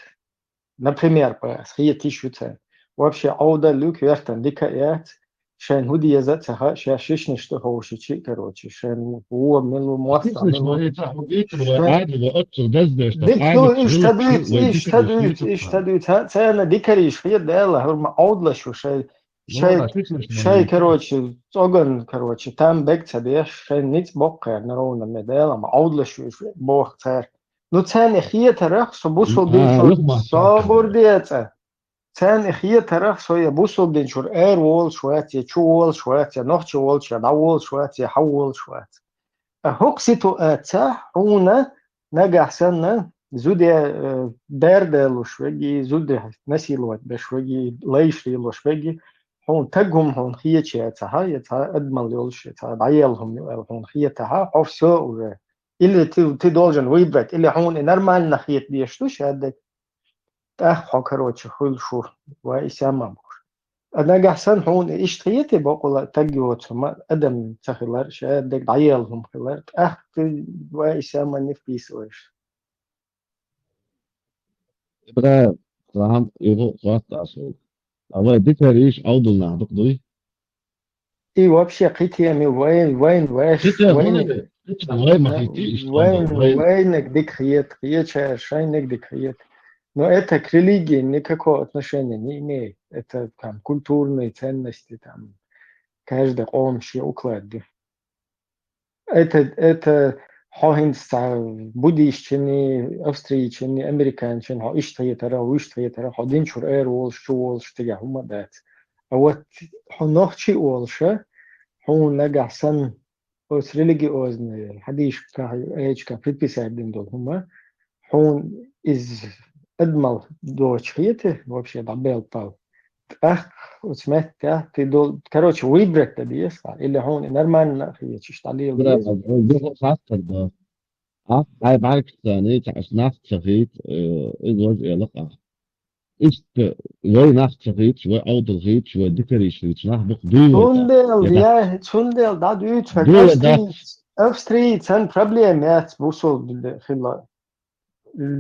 Например, هي تيشوتين вообще аудалюк вертан дикаят شان هودي يزتها شاششني هو شيء كروتشي شان هو منو موفى تسمع منو شوية صح وقيت شان وعاد وقت دزدش ديك عادة دو شغلك اشتدوت شيء ويديك الشيء اشتدوت تطلع اشتدوت انا ديكريش هي دالا هم اودلش وشي والله شي تسمع شي شوية كروتشي تsogan كروتشي تام بيك تبيش شي نيت بوكر نرونا مدالا ما اودلش بوخ تار نو تاني خيه ترخ سبوسو دين شو لقمة صابور ديتا تاني خيه ترخ سو يبوسو دين شو اير وول شوات يا شو وول شوات يا نوخ وول شوات يا وول شوات يا حول شوات هوكسيتو اتا هنا نجح سنة زودي داردل شوية زودي نسيلوت بشوية ليش لوشوية هون تجهم هون خيتش يتها يتها أدمن لولش يتها بعيالهم هون خيتها عفسو اللي تدولجن ويبرت اللي هون نرمال نخيت بيشتوش هذا حكروتش كل شو وإسامة نجح سن هون اشتريتي بقول تجوت ما أدم تخلر شادك عيالهم خلر وإسامة نفيس وش إبراهيم فهم يبغى قاطع أصول الله ديكاريش عودلنا دقضي إيه وابشي قيتي وين كنت واش وين وين كنت وين ما خيتيش عودل وين وينك ديك خيت شاينك ديك خيت но это к религии никакого отношения не имеет. Это там культурные ценности, там каждый он ши уклад. Это هاهنس بوديشتني أوستريتشني أمريكانشن ها إشتهي ترى وإشتهي ترى ها دين شور إير وولش شو وولش تجاه هم دات أوت هنوخشي وولشة هون نجح سن os religiozne hadishka ejka предписания дол هما حون из أدمل دوشخيته вообще добел пал ах وسمعت ты дол короче выбрать ده يسقى اللي هون нормально خيتش تعليل ده خاصة ده هاي بعرف ثاني تعس ناس تغيت الوضع لقى ist way nacht vergeet, way ouder geet, way dikker is iets nach boek Tundel dat uit F-Street zijn probleem met boesel خلال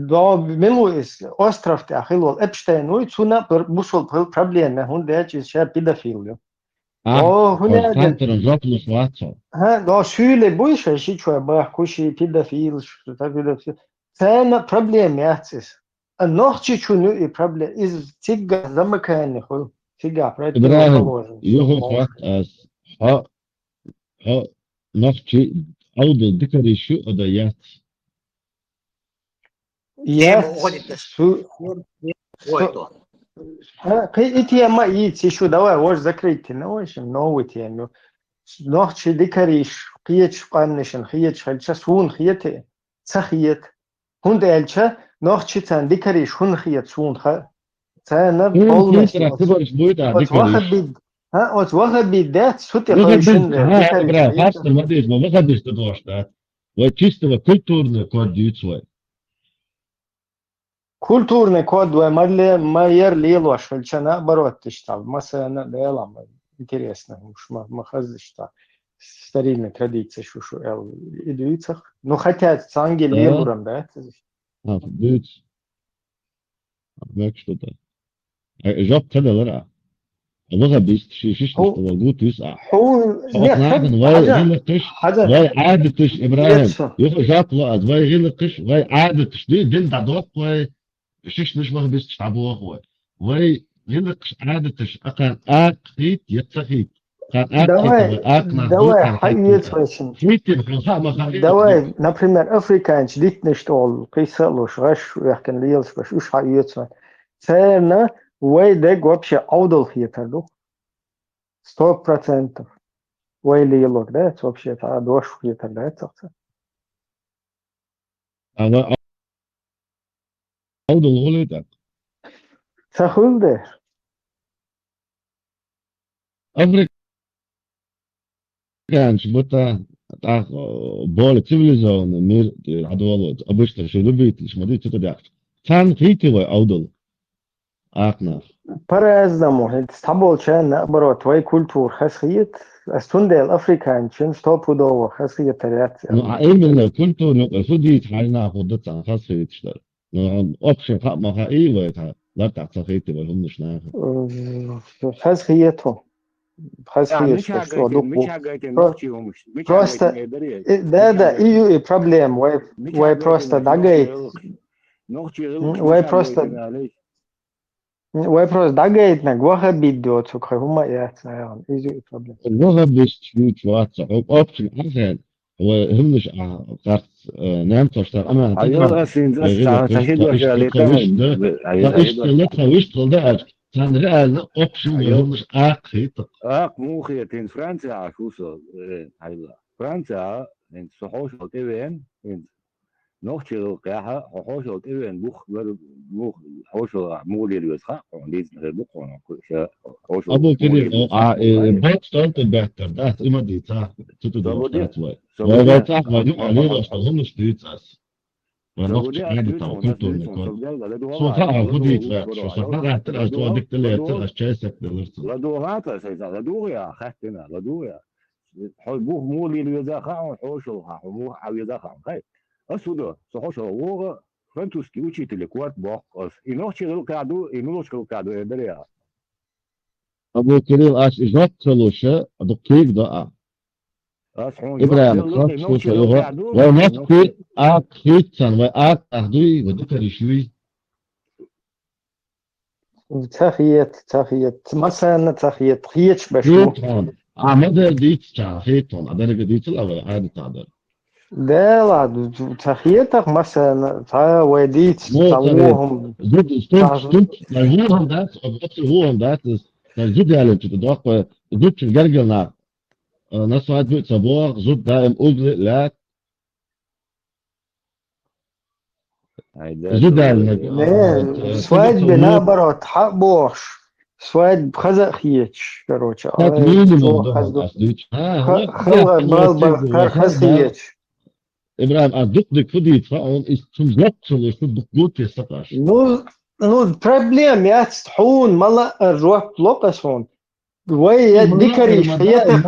da milo is ostrov te خلال Epstein nooit zo'n boesel probleem met hun dat is ja pedofiel da schule boeische shitwa ba kushi pedofiel zijn probleem met is النوع شنو البروبلم إز تيجا زمكان يخو تيجا إبراهيم يهو وقت أس ها نفسي أوضل ذكري شو أضيات كي إتي ما يتي شو دوا واش ذكريتنا واش نوت يعني نوع ذكريش قيتش قانشن خيتش هالش سون خيته سخيت هند الش noch chitan dikari shun khiyat sun kha sana olmuş ot waxa bidat suti khayshun dikari hasta madis ma waxa bist doshta wa чистого культурный код дюцвай культурный код wa madle майер лило швальча наоборот читал масана делам интересно уж махаз читал старинная традиция шушу эл идуицах но хотят санги лилурам да Dude, merkst du das? Ich hab keine Lehrer. Aber bist شيش موجود تسعة. واي عادتش إبراهيم يخرج لقط واي غلقش واي عادتش دي دين دعوة واي شيش مش ما بيست تعبوه واي غلقش عادتش أكان أكيد يتخيط Давай, например, африканец литнешь ол, писалуш, раш, яхкен лилс, ваш уж хаюцва. Цена, вай дег вообще аудал хитарду. 100%. Вай лилок, да, это вообще та дош хитар, да, это. Аудал голый так. Сахулде. Африка. كانش بتا تاع بول цивилизованный мир عدوالات обычно что любит лишь смотреть это так كان فيتي أودل أقنع по-разному стабол чен наоборот твой культур хасхиет استوندل أفريقيا чен стопудово хасхиет ряд ну именно культур ну судить حالنا خدت عن خاصية تشتغل ну أبشر خا ما خا إيه لا تعتقد وهم مش نافع хасхието просто да и проблем вы просто дагает вы просто дагает на гваха бидот хума я знаю и проблем الغرب بيستفيد واتساب أوبشن أحسن وهم مش قاعد نعم تشتغل أما أيوة كان رأى أوبشن وهم مش أخيط مو خيتين فرنسا شو صار هلا فرنسا إن صحوش تبين إن نوختي كها صحوش تبين بوخ حوش مولي الوسخة وليز بوخ حوش أبو كريم بات ستارت بيتر ده إما دي تاع تدور تاعي ولا تاع ما دي عليه أصلا مش دي تاع ونوختي عادي تاع كنتور صوتها خدي تاع شو صار ترى تو ديك ترى شايسك لا دوغاتا سيدا لا دوغيا خاتنا لا دوغيا حبوه مولي الوزاخة حوشها حبوه عويزاخة خير أسودو صحوش هو فرنسوسكي учитель квад бокс и ночи рукаду и ночи рукаду эдеря أبو كريم أش إجابة لوشة دقيق ده إبراهيم خاص هو ونفسي أكيدن وأكيد ودكري شوي تخيت مثلا تخيت خيتش بشو عمدا ديت تخيتون أدرك ديت الأول عادي تعدل ده لا تخيتك مثلا تا وديت تاوهم هوهم ده هوهم ده زود على تدوق زود الجرجل ناس واحد بيت صبوغ زود دائم أجل لا زود Не, свадьбе دائم наоборот, бош. Свадьб хаза хиеч, короче. كانت Ай, مينيموم чё ده хазда. أصليش هو Хала бал хаз хиеч. إبراهيم أدق فديت فأون zum Blockchen ist du gut ist das Ну, проблем, я стхун, мала рвак локасон. ويا ديكريش خياتك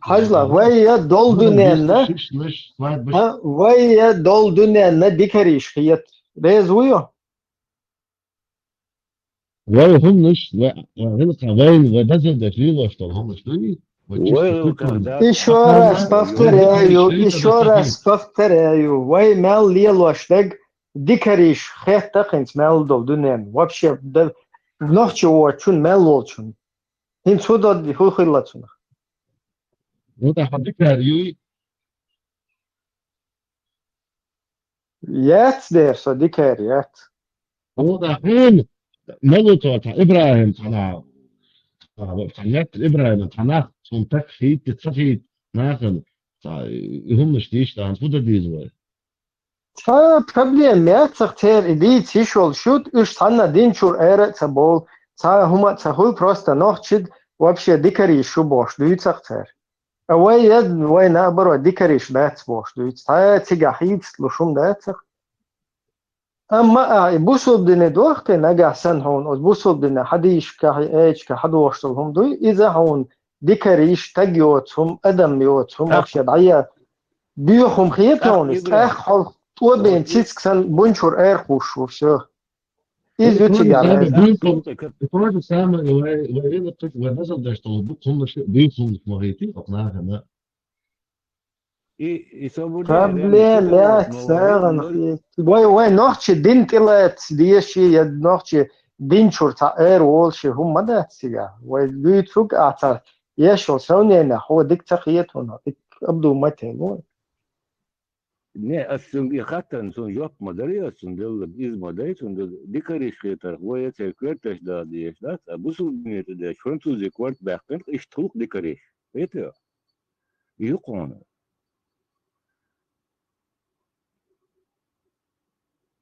حجلة ويا دول دنيانا ويا دول دنيانا ديكريش خيات ريزويو ولا هم مش وهلقى باين ودزل ده فيه واشتغل مش دني еще раз повторяю, وي مال ليلوشتك ديكريش خياتك انت مال دول دنيانا вообще نحكي وشون مال لولشون هين سودا دي هو خيلاتنا وده حدك هريوي يات دير صديق يات وده حين ملوتو تاع إبراهيم تاع تعليقات إبراهيم تاع سنتك في تتصفي ناخذ هم مش تيش تاع فودا ديزوي проблем يات سختير إدي تيشول شوت إيش تانا دينشور إيرة تبول تا هما تهول просто نحكي вообще ديكري شو باش دويت سختير ويا وين برو ديكريش دات باش دويت تا تيجا حيت لشوم دات اما بوصل دنا دوخت نجا سن هون بوصل دنا حديش كايش كحد واشتلهم دوي اذا هون ديكريش تجيوتهم ادم يوتهم اخشى بعيا بيوهم خيتون اخ تو بين تسك سن بنشور اير خوش وشو إذا تيجي كمان سامع وين الطفل ونزل ده يشتغل هم شيء بيفهم مهيتي أقنعها Проблемات ساغن وي نحكي دين تلات ديشي يد نحكي دين شرطة اير وولشي هم مدى سيجا وي تروك اعتا يشو سونينا هو ديك تقيتنا ديك ابدو متى Ne, aslında hatta son yok madalya aslında iz madalya aslında dikariş kıyıtar. Bu ya tekrar da diyecekler. Bu sunumiyeti de Fransız ekvart bakın iştuluk dikariş. Eti. Yok onu.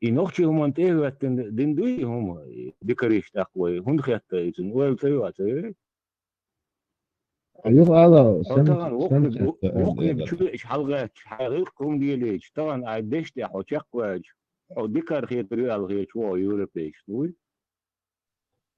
İnokçu human tehvetten dinduy hum dikariş takvay. Hun kıyıtta için. O eltayı atıyor. أيوه هذا طبعا وقت شو حلقات حقيقكم دياليش طبعا عدش تاع وشقواج او ديكار خيط ريال خيط شو يوروبيش نوي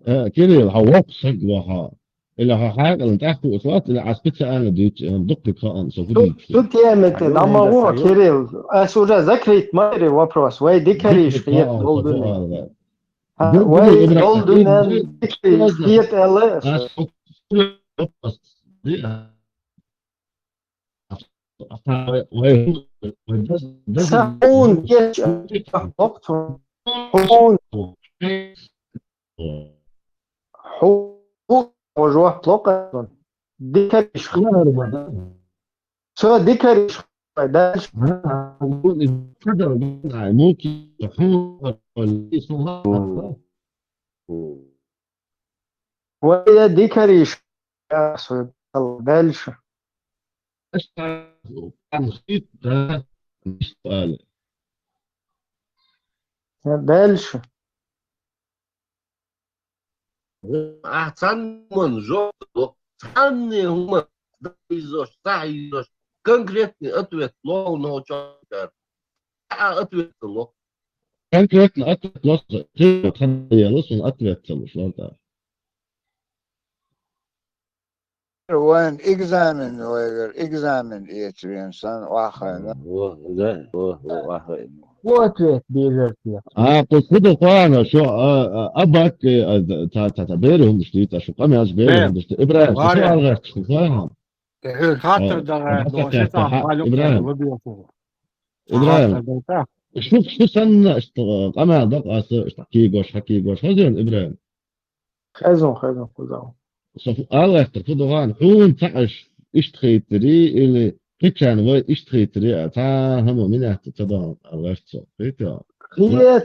كده الحواق صق وها إلا حاجة اللي تحكي أصوات اللي عسبتها أنا ديت دقة خان سوفدي Тут темete, дама во, Кирилл, аз уже закрыть мой вопрос, вай дикариш хиет долдунен. Вай долдунен хиет ЛС. ساعون يش وقت حون حقوق وجوه طلقة ديكريش سو ديكريش داش ممكن تحول ويا ديكريش دالش الخيط ده مش سؤال دالش أحسن من جوده ثاني هم دايزوش تايزوش конкретный ответ лоу чотер ответ ло конкретно ответ лос تخيل ответ مش واضح وين examine each insan واخر واتويت بيزرتي قلت كده طبعا شو ابك تعتبرهم مش تيتا شو قام يعتبرهم مش ابراهيم شو على شو فاهم خاطر ده ابراهيم شو سن قام يعضق اشتكي جوش حكي جوش هذا ابراهيم خزون الله تفضل حون تعش اشتخيتري اللي كان هو اشتخيتري تا هم من تتضام الله يفتح هي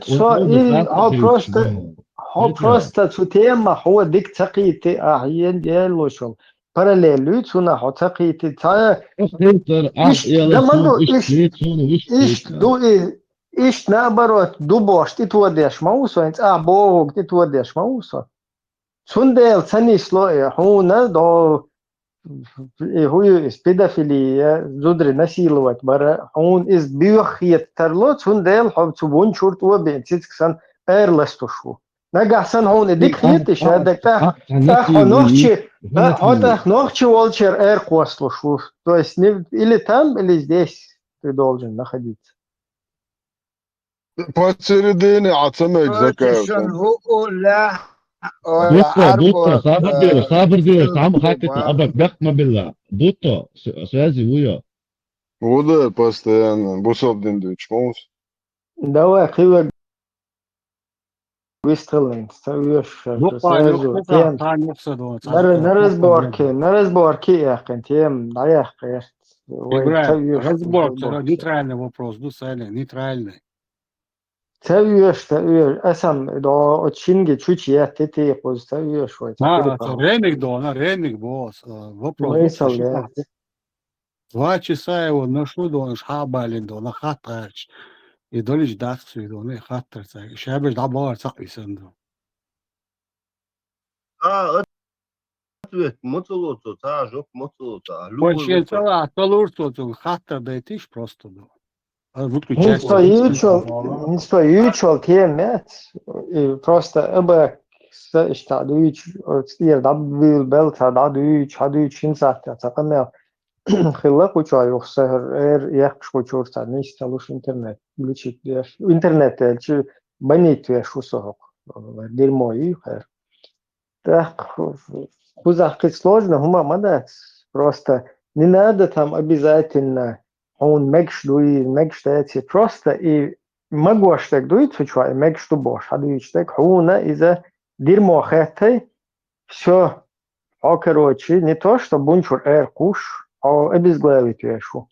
هو بروستا تو تيما هو ديك تقيتي هي ديالو شو paralelü tuna hatakiti ta Filter, da mando iş nabarot du boş ti tu deş mauso ins bo ti tu deş mauso sundel sanislo huna do huyu is pedofiliya zudri насиловать bara hun is büyükhiyet terlo sundel hob zu bunchurt u benzitsan erlastoшу nagahsan hun edik khiyet shadak ta nochchi ночи волчер кослушу то есть или там или здесь ты должен находиться посередине عتمك زكاة دوتو صابر دير تعم خاتت أبك بقمة بالله دوتو سوازي ويا وده постоянно بوصل دين شموس давай خيوة выстрелы на разборке яхен тем да яхен разборка нейтральный вопрос нейтральный Seviyor, asam da Çin'ge çuçiye tete poz seviyor şu. Ремик босс. Вопрос. 2 часа его нашло, дон шабали, дон хатач. И долич даксу, дон хатарца. Шабеш дабар сакисенду. ответ муцулуцу, жоп муцулуца. Очень цела, толурцу, хатар да и тиш просто, дон. Не стоючал темет, просто оба işte üç diğer double belt da üç insan takımı xilla kuçay yoksa yakış kuçursa ne istaluş internet bliçik diyor internette çi bani tuya şu soğuk дерьмо her так хузах сложно хума мадат просто не надо там обязательно он мэгш эти просто и могу так дует чувак мэгш бош хадуич так хуна из-за дерьмо хэтэй все короче не то что бунчур куш а обезглавить ешу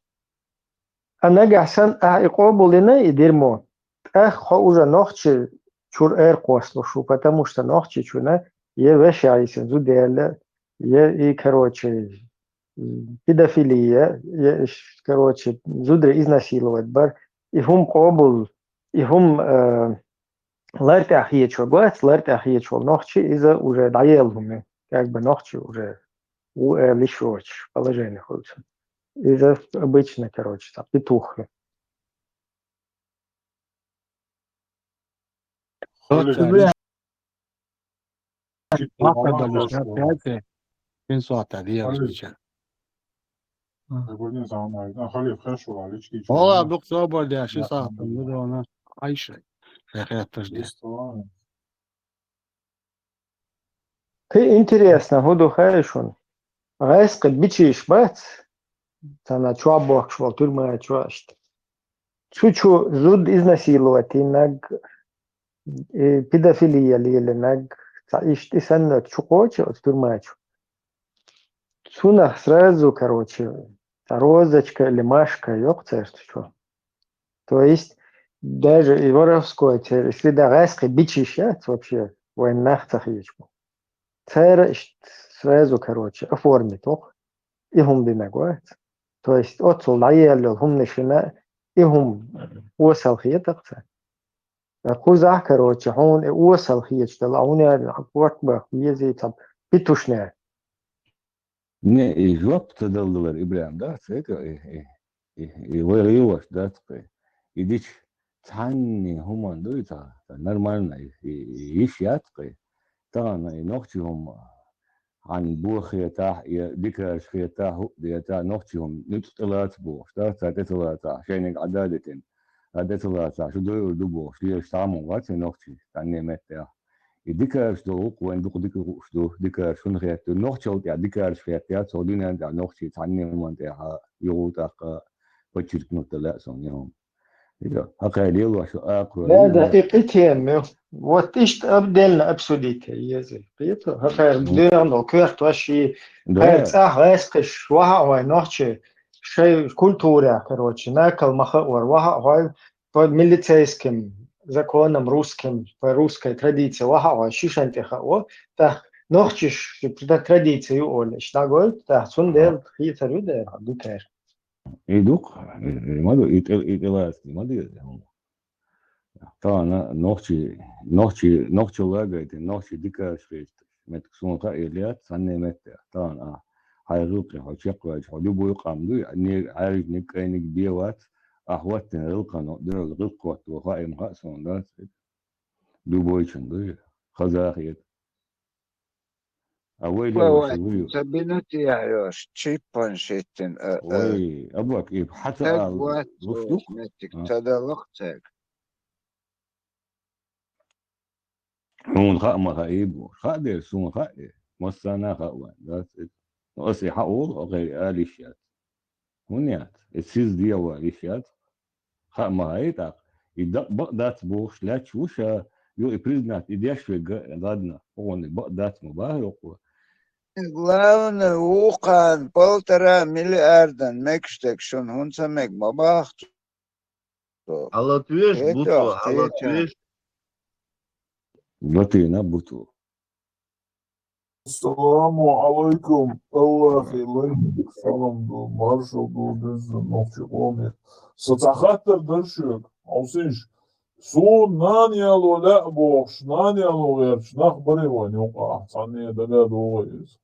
а нагасан иқобулина и дерьмо уже ночи чур кослушу потому что ночи чуна е вешайся зудела и короче педофилия, короче, зудре изнасиловать бар, и хум кобул, и хум ларт ахиечо, глаз ларт ахиечо, ночи из-за уже доел хуми, как бы ночи уже лишоч положение ходится. Из-за обычно, короче, там, петухи. والله دكتور بدي شو صار بدون اي شيء في حياة تجديد Ты интересно, ходу хайшун. Райск бичиш бац. Тана чуабок швал тюрьма чуашт. Чучу зуд изнасиловать инаг педофилия лили наг. Ишти сеннет чукочи от тюрьма чу. Цунах сразу, короче, розочка или машка, ёпцерт, что. То есть даже и воровской, если да райской бичищать вообще, военнахтах ечку. Цера сразу, короче, оформить, ох, и хум динагуать. То есть отцул лаелил, хум нишина, и хум уосал хиетахца. Кузах, короче, хун и уосал хиечта, лауня, аквартбах, ези там, петушня. Не, жоп тадалдылар Ибраим, да, это и войрыёш, да, и дичь цанни хуман дуйта, нормально, и ишьятка, тана и ногтиум عن بوخيتا ذكر خيتا ديتا نختهم نتطلعت بوخ دا تطلعت شينك عدادتين تطلعت شو دو دبو شو يستعمل وقت نختي تاني متى ذكر شو وين ذكر شو خيتا نختي يا ذكر خيتا سودينا دا نختي تاني من دا يوتا بتشرك نطلع سون يوم إذا أقل يلوى شو أقول لا دقيقتين вот ишт отдельно обсудить язык. Это хакер дерно кверт ваши эскиш ваха ночи шей культура, короче, накал махаур ваха по милицейским законам русским, по русской традиции ваха шишантиха о так نوختش بتدا تراديция ولا شتاقول تحسون ديل خيثر وده دوكر يدوق ما دو يتلاس ما دو طبعا نوختي لاجت نوختي ديكا شفيت مت سون قايلات سنه مت طبعا هاي روقي هوشق واج هدو بو يقام دو اني عارف نكاينك بيوات احوات نلقى نقدر الغلق وقائم قاسون ده دو بويشن دو خزاخيت أولي وشويو سبينتي يعيش تشيبون شيتن وي أبوك إيه حتى تقوات وفتوك متك تدلقتك هون خاء ما خايب خاء دير سون خاء مصانا خاء that's it أصي حقول غير آليشات هونيات السيز دي وآليشات خاء ما هايتاق يدق بقدات بوش لا تشوشا يو إبريزنات إدياش في غادنا هون بقدات مباهق Главное, Ухан, 1,5 миллиарда, мекштек, шон, хунца мек, бабах. Алатвеш, буту, алатвеш. لطينا بوتو السلام عليكم الله خيلين سلام دو مارشال دو دز نوفشقومي ستخطر درشق عوسيش سو نانيالو لا بوخش نانيالو غيرش نخبري وين يوقع ثانية دقا دوغيز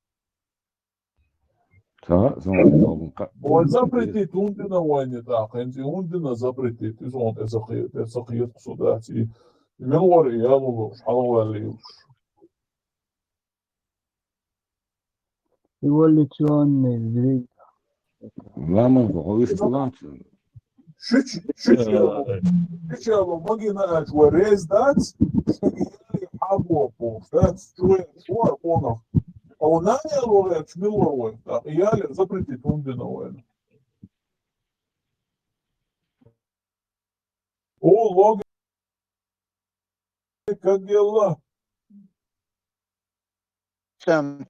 وين запретить ундина وين так انت ундина запретить изон تسخيط صداتي ملور يالو شحال والي يولي تشون زريق لا ما هو يستطيع شو يالو ماجينا اش وريز دات حابو بوف دات شو اكونه او ناني الوغير شميلور وين يالي запретить ундина وين او логи как дела Сам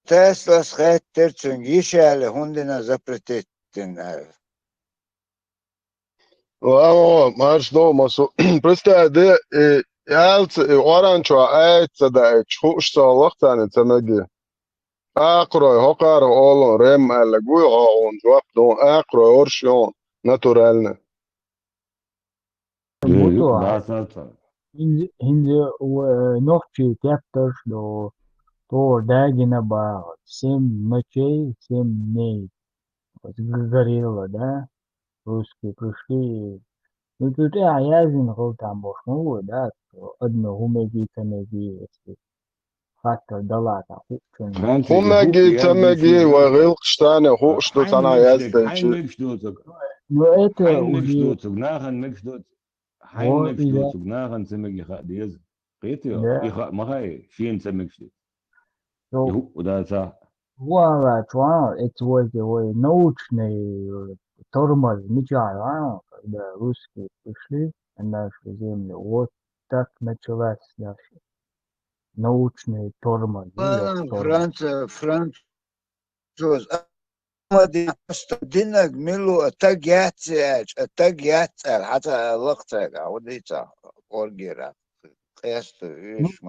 Тесла схеттер цун гишале хундина запрететтен. Wow, marš doma su. Prestēdi, jālc, orančo ēca da čušsa lohtani cemegi. Ākroj, hokāra olo, rem, ēle guja un žvap don, ākroj oršjon, naturalne. Hindi nochtje kapters door dagina ba sim ночей, sim дней. Вот говорила, да, русские пришли. Ну тут я знал там больше, ну да, одно гумеги, если фактор дала там. Гумеги, цемеги, вагилкштане, хушто тана язденчи. Но это уже... Hein mekst du nachen zimmer dies geht ja ich mache schön zimmerst du oder за Вуала, чуан, это вот научный тормоз меча, когда русские пришли на нашу землю, вот так началась наша научный тормоз. Француз. دينك ملو اتاجاتش حتى لقطك عوديتا اورجيرا قياست ايش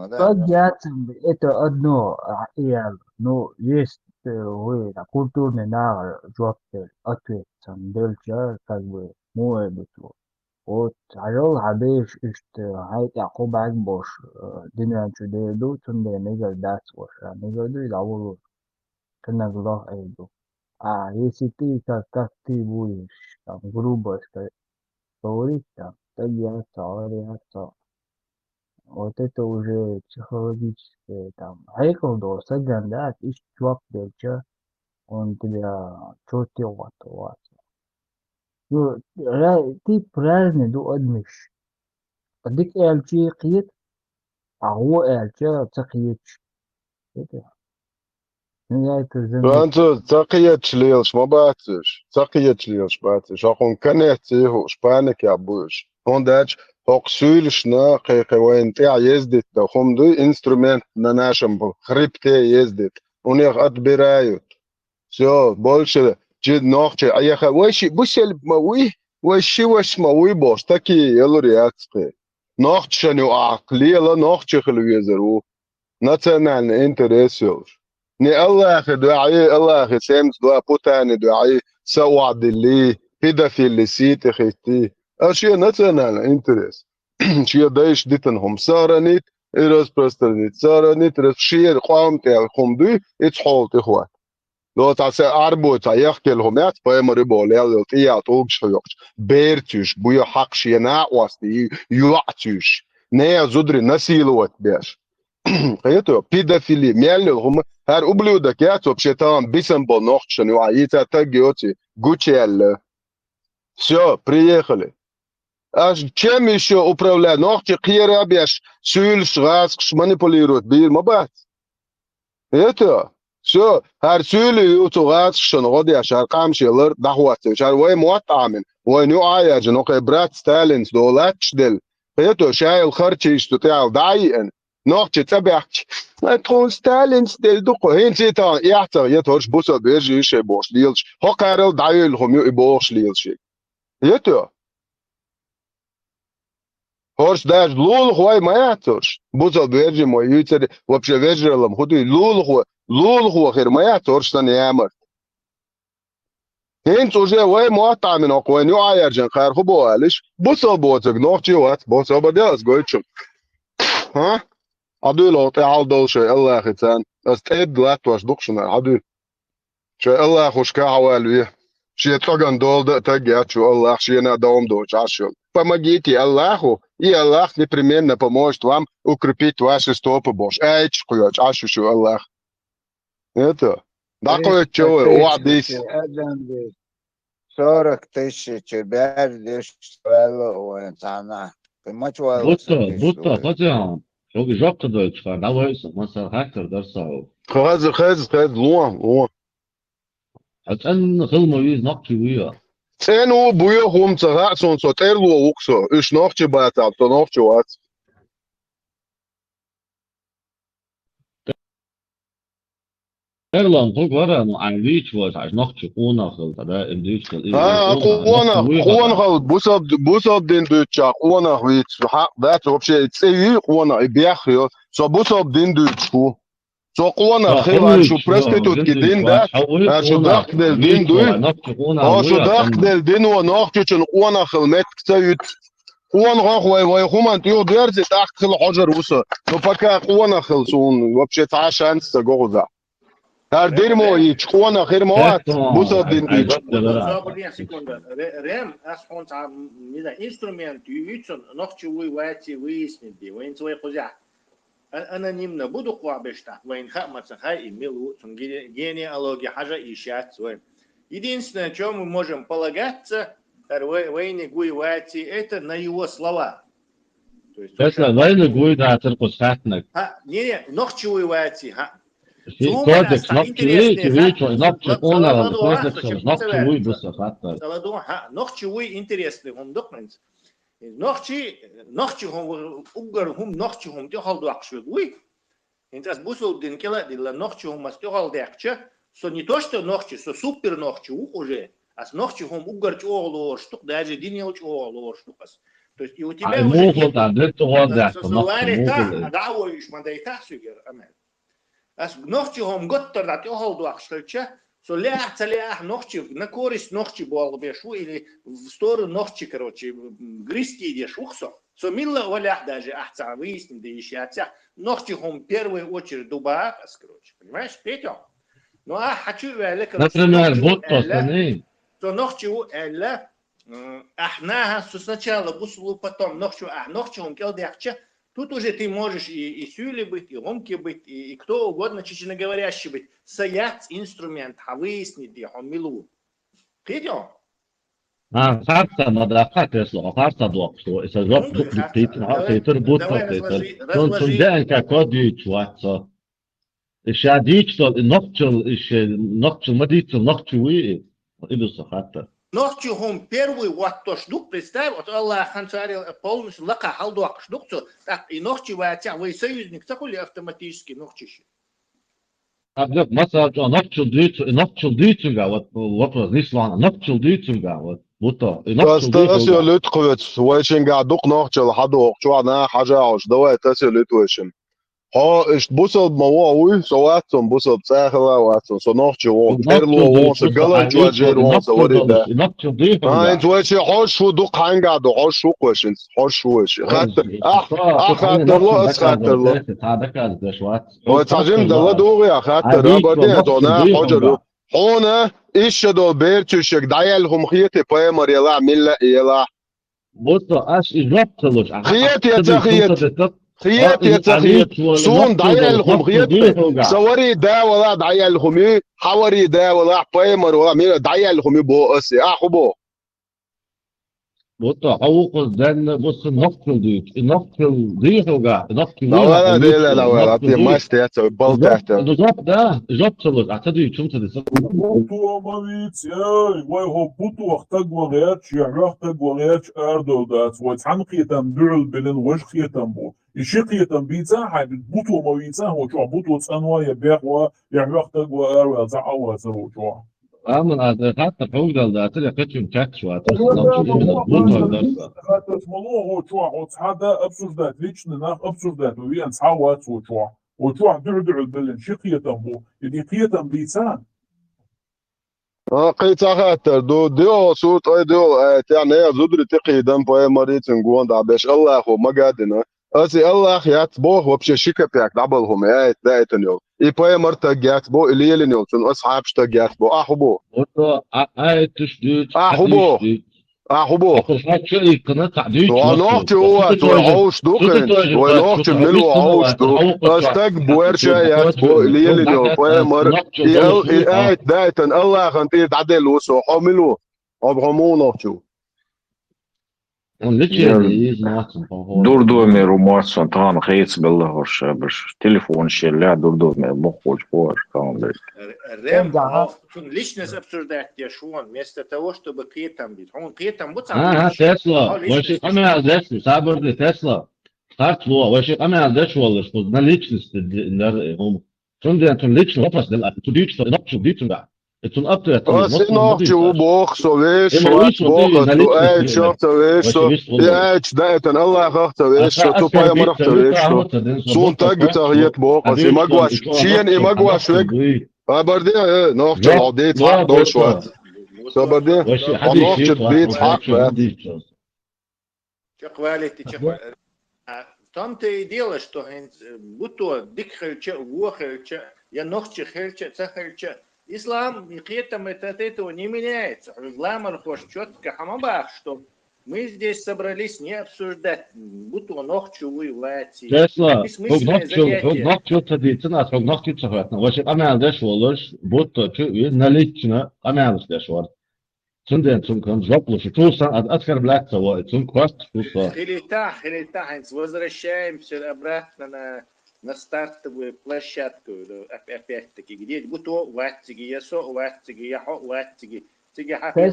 это одно, ну, есть культурный ответ, дельча, как бы, мой битву. Вот, عجل عبيش هاي يعقوب عجبوش دنيا شديدو تندي نيجر داس وش نيجر دو يدعوه كنا الله أيدو если ты как ты будешь там грубо говорить, там, реакция, вот это уже психологическое, там, айкалдо, саган, да, ищ чувак дельча, он тебя чертил вот. Ну, ты правильно адмиш. Дик эльчи قيت, а هو эльча تقيتش. Это. Franțuz, țăcăieți lielș, mă bațiș, țăcăieți lielș bațiș, acum căneți ihu, șpane chiar buș. Ondeci, hoxuliș na, că oentea ездит, da humdu instrument на нашем хребте ездит. У них отбирают. Все, больше, чуть ногче, а я хочу, бусел мауи, ваш мауи бош, такие елуриацкие. Ногче не акли, ела ногче хлюезеру. национальный интерес يلش ني الله دعائي الله سامس دعاء بوتاني دعائي سواد اللي في اللي سيت خيتي أشياء naциональный интерес شيء دايش ديتنهم سارنيت إيرس برسترنيت سارنيت رشير قام تاع خمدوي إتحولت إخوات لو تعسى أربو تعيق لهم يات بيمر بوليال تيات أوجش يوكش بيرتوش بيو حق شينا واسطي يوعتوش نيا زودري نسيلوات بيش قيتو بيدافيلي ميل هم هر ублюдок я вообще там бисембо ночью аита тагиоти гучел все приехали аж чем еще управлять ночью кира беш сюльш раск манипулирует бир мабат это все هر سюли утугат шногоди ашаркам шелер дахват шар вай муатамин вай ню аяж нокай брат сталин долатчдел это шайл харчиш тутал дайен نوعتي تبعك تقول ستالين ستيل دقو هين سيتا يحتر يتهرش بوسا بيجي يشي بوش ليلش هو قارل دايلهم يبوش ليلشي يتو هرش داش لول هواي ما يحترش بوسا بيجي ما يتر وبشي بيجرلم خدي لول هو خير ما يحترش تاني يامر هين توجي واي مواتع من اقوين يو عايرجن خير خبو قالش بوسا بوتك نوعتي وات بوسا بدياس قويتشم ها عدو لو تعال دول شيء الله ختان استعد لا توش دقشنا عدو شيء الله خوش كعوالويه شيء تقن دول تجات شو الله شيء دوم دوش عشان помогите Аллаху и Аллах непременно поможет вам укрепить ваши стопы Бож эйч куяч ашу Аллах это такое чего уадис 40 тысяч бердиш وانتانا بوتا قطعا شوقي جاقة دويتش فار نويس مثلا هاكر درسه خذ لون أتن خلما ويز نقطي ويا تنو بويا هم تغا سون سو تيرلو وكسو إيش نقطي باتا تو نقطي وات إيرلان قلت ورا إنه عن ريتش واش عش نقطي قونا خل تدا إمديش خل قونا خل بوساب دين دوتشا قونا ريتش حق ذات وبشي تسيي قونا بياخيو سو بوساب دين دوتشو سو قونا خير شو برستيتوت كدين ذات شو داخل دل دين دوي شو داخل دل دين ونقطي شن قونا خل مت كتايت قونا غاخوي وي خومان تيو ديرزي تحت خل حجر وسا نو فكا قونا خل سون وبشي تعاش أنت تقوغ هر ديرمو يتشقونا خير موات بوسا دين ديش ريم أسحون تعم نيدا إنسترومنت يوتشون نقطي وي واتي ويسندي وين توي خزع أنا نيمنا بدو قوا بشتا وين خا مثلا هاي إيميلو تون генеалогия حاجة إيشات وين единственное, чем мы можем полагаться войне гуй вати это на его слова. То есть если войне гуй да терпус хатнак не нохчи гуй вати кодекс нохчи она кодекс нохчи гуй буса хатта нохчи гуй интересный он документ نخشي هم أجر هم نخشي هم تهال داخل وي أنت أسبوسو دين كلا ديلا نخشي هم مستهال داخل سو نيتوشته نخشي سو سوبر نخشي وخوجه أس نخشي هم أجر تقول شتوك даже دينيل تقول شتوك أس то есть и у тебя уже سوالي تا دعوة إيش ما دايتا سجر أمان أس نخشي هم قطر ده تهال داخل So лях ногти на користь ногти был бешу или в сторону ногти, короче, грызти идешь ухсо. So мило валях даже ахца выясним, да еще отца. Ногти хом в первую очередь дуба, короче, понимаешь, Петя? Ну а хочу велик. Например, вот то, so ногти у элла ахнаха сначала бусулу потом ногти ногти хом кел дяхча. Тут уже ты можешь и сюли быть, и гомки быть, и кто угодно, чеченоговорящий быть. Саят инструмент, а выяснить его милу. Видел? خاصة مدرقات يصلح خاصة دوقتو إذا جبت دكتيتن عقيتر بوتا تيتر كنت جاءن كاكوديتش واتسا إيش عديتش طول نقتل مديتل نقتل ويه إذا صحاتا Ночью он первый вот то штук, представь, вот Аллах ханцарил полностью лака халдуак штук, так и ночью вы союзник, такой автоматически ночью. مثلا نقتل ديتنجا وطرز نسلان نقتل ديتنجا وطا تاسيو لتقوت ويشن قاعد دوق نقتل حدوق شو عنا حاجة عش دواء تاسيو لتويشن ها إيش بوصل موضوعي سواتهم بوصل بساخلا واتهم صنوخش وون كيرلو وون سجلا جواجير وون سوريدا انت وش حوش شو دق هنقعد حوش شو كوش انت حوش وش خاطر له خاطر له وتعجم دل دوغي خاطر ابدين تونا حجر هنا ايش دول بيرتشك دايلهم خيتي باي مريلا ملا يلا بص اش جبتلوش خيت يا خيت سون دايلهم خيت سوري دا ولا دايلهم حوري دا ولا بايمر ولا ميلا دايلهم بو اسي اخبو بص حقوق الزن بص النقل دي هوجا نقل لا ولا دي ما استيت بالتحت بالظبط ده جبتلوش اعتدي شو تدي بوتو ماميت ياي واي هو بوتو اختق وغياتش يعرفتق وغياتش اردو دات وتحنقيتم دعل بلن وشقيتم بو يشقيتم بيتزا حاجة بوتو ماميتزا هو شو بوتو تسانوا يبيعوا يعرفتق وارو زعوا زرو شو من حتى حقوق ده اعتدي قتل كاتشوا خاطر смоло هو شو هو هذا обсуждать лично нах обсуждать ويان صحوات وشو دعل بلن شقيتم بو يدي قيتم بيتزا قيتا خاطر دو صوت اي دو يعني زدر تقي دم باي مريت نقول دا باش الله هو ما قادنا اسي الله يات بو وبش شيكا بياك دبلهم اي دايتنيو اي باي مرتا جات بو اللي يلنيو تن اصحاب شتا جات بو احبو اي تشديد احبو ونوختي هو توعوش دوكن ونوختي منو عوش دو استق بورشا يات بو اللي يلنيو باي مر اي دايتن الله خنتي تعدل وسو حملو ابغمو نوختي Durdumer umarsan tamam خيس بالله ورش برش تليفون شيء durdumer مخوش بور كامل. Рэм, личность обсуждать я шон вместо того, чтобы кретам бить. Он кретам вот Tesla. Вообще أنا عايز صابر Tesla. Start lo. Вообще أنا عايز والله что на личность هم. Schon der zum личность вопрос del zu dich zu noch zu dich da. Zum Abteil. نوختي وبوخ سويش شوات بوخ تو اي شوت ويش يا دايتن الله خخت ويش تو باي مرخت ويش سون تاج تغيت بوخ سي ماغواش شين اي ماغواش ويك بردي نوختي عديت حق دول شوات سبردي نوختي بيت حق كواليتي в том-то и дело, что будто дикхельче, вохельче, я ногче хельче, цахельче. Ислам и кретам от этого не меняется. Ислам архош четко хамабах, что мы здесь собрались не обсуждать, будто ногчу воевать. Tesla, ногчу традиция, ногчу цахатна. Вообще амалдаш волош, будто налична амалдаш вар. Цунден цункан жоплуш, тусан откар блат сова, цункваст туса. Хилита, возвращаемся обратно на стартовую площадку, опять-таки, где будто ваттиги, ясо, ваттиги, яхо, ваттиги, тиги хафи,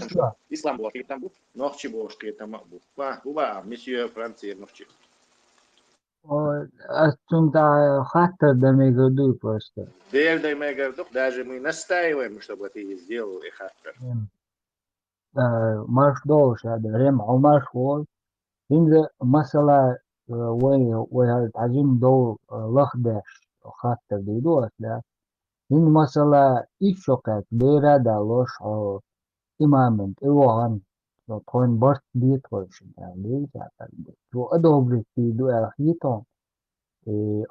ислам был, там был, ногчи бошки, там был. Уба, месье Франции, ногчи. Отсюда хатер да мегаду просто. Да мегаду, даже мы настаиваем, чтобы ты сделал и хатер. Марш долш, рем, марш вол. Инде масала وهي تعجين دو لخدش خاطر ديدو أصلا إن مثلا إيشوكات بيرا دالوش أو إمامنت إيوان لو تون برت بيت وشن يعني تو أدوبريت دو أخيتون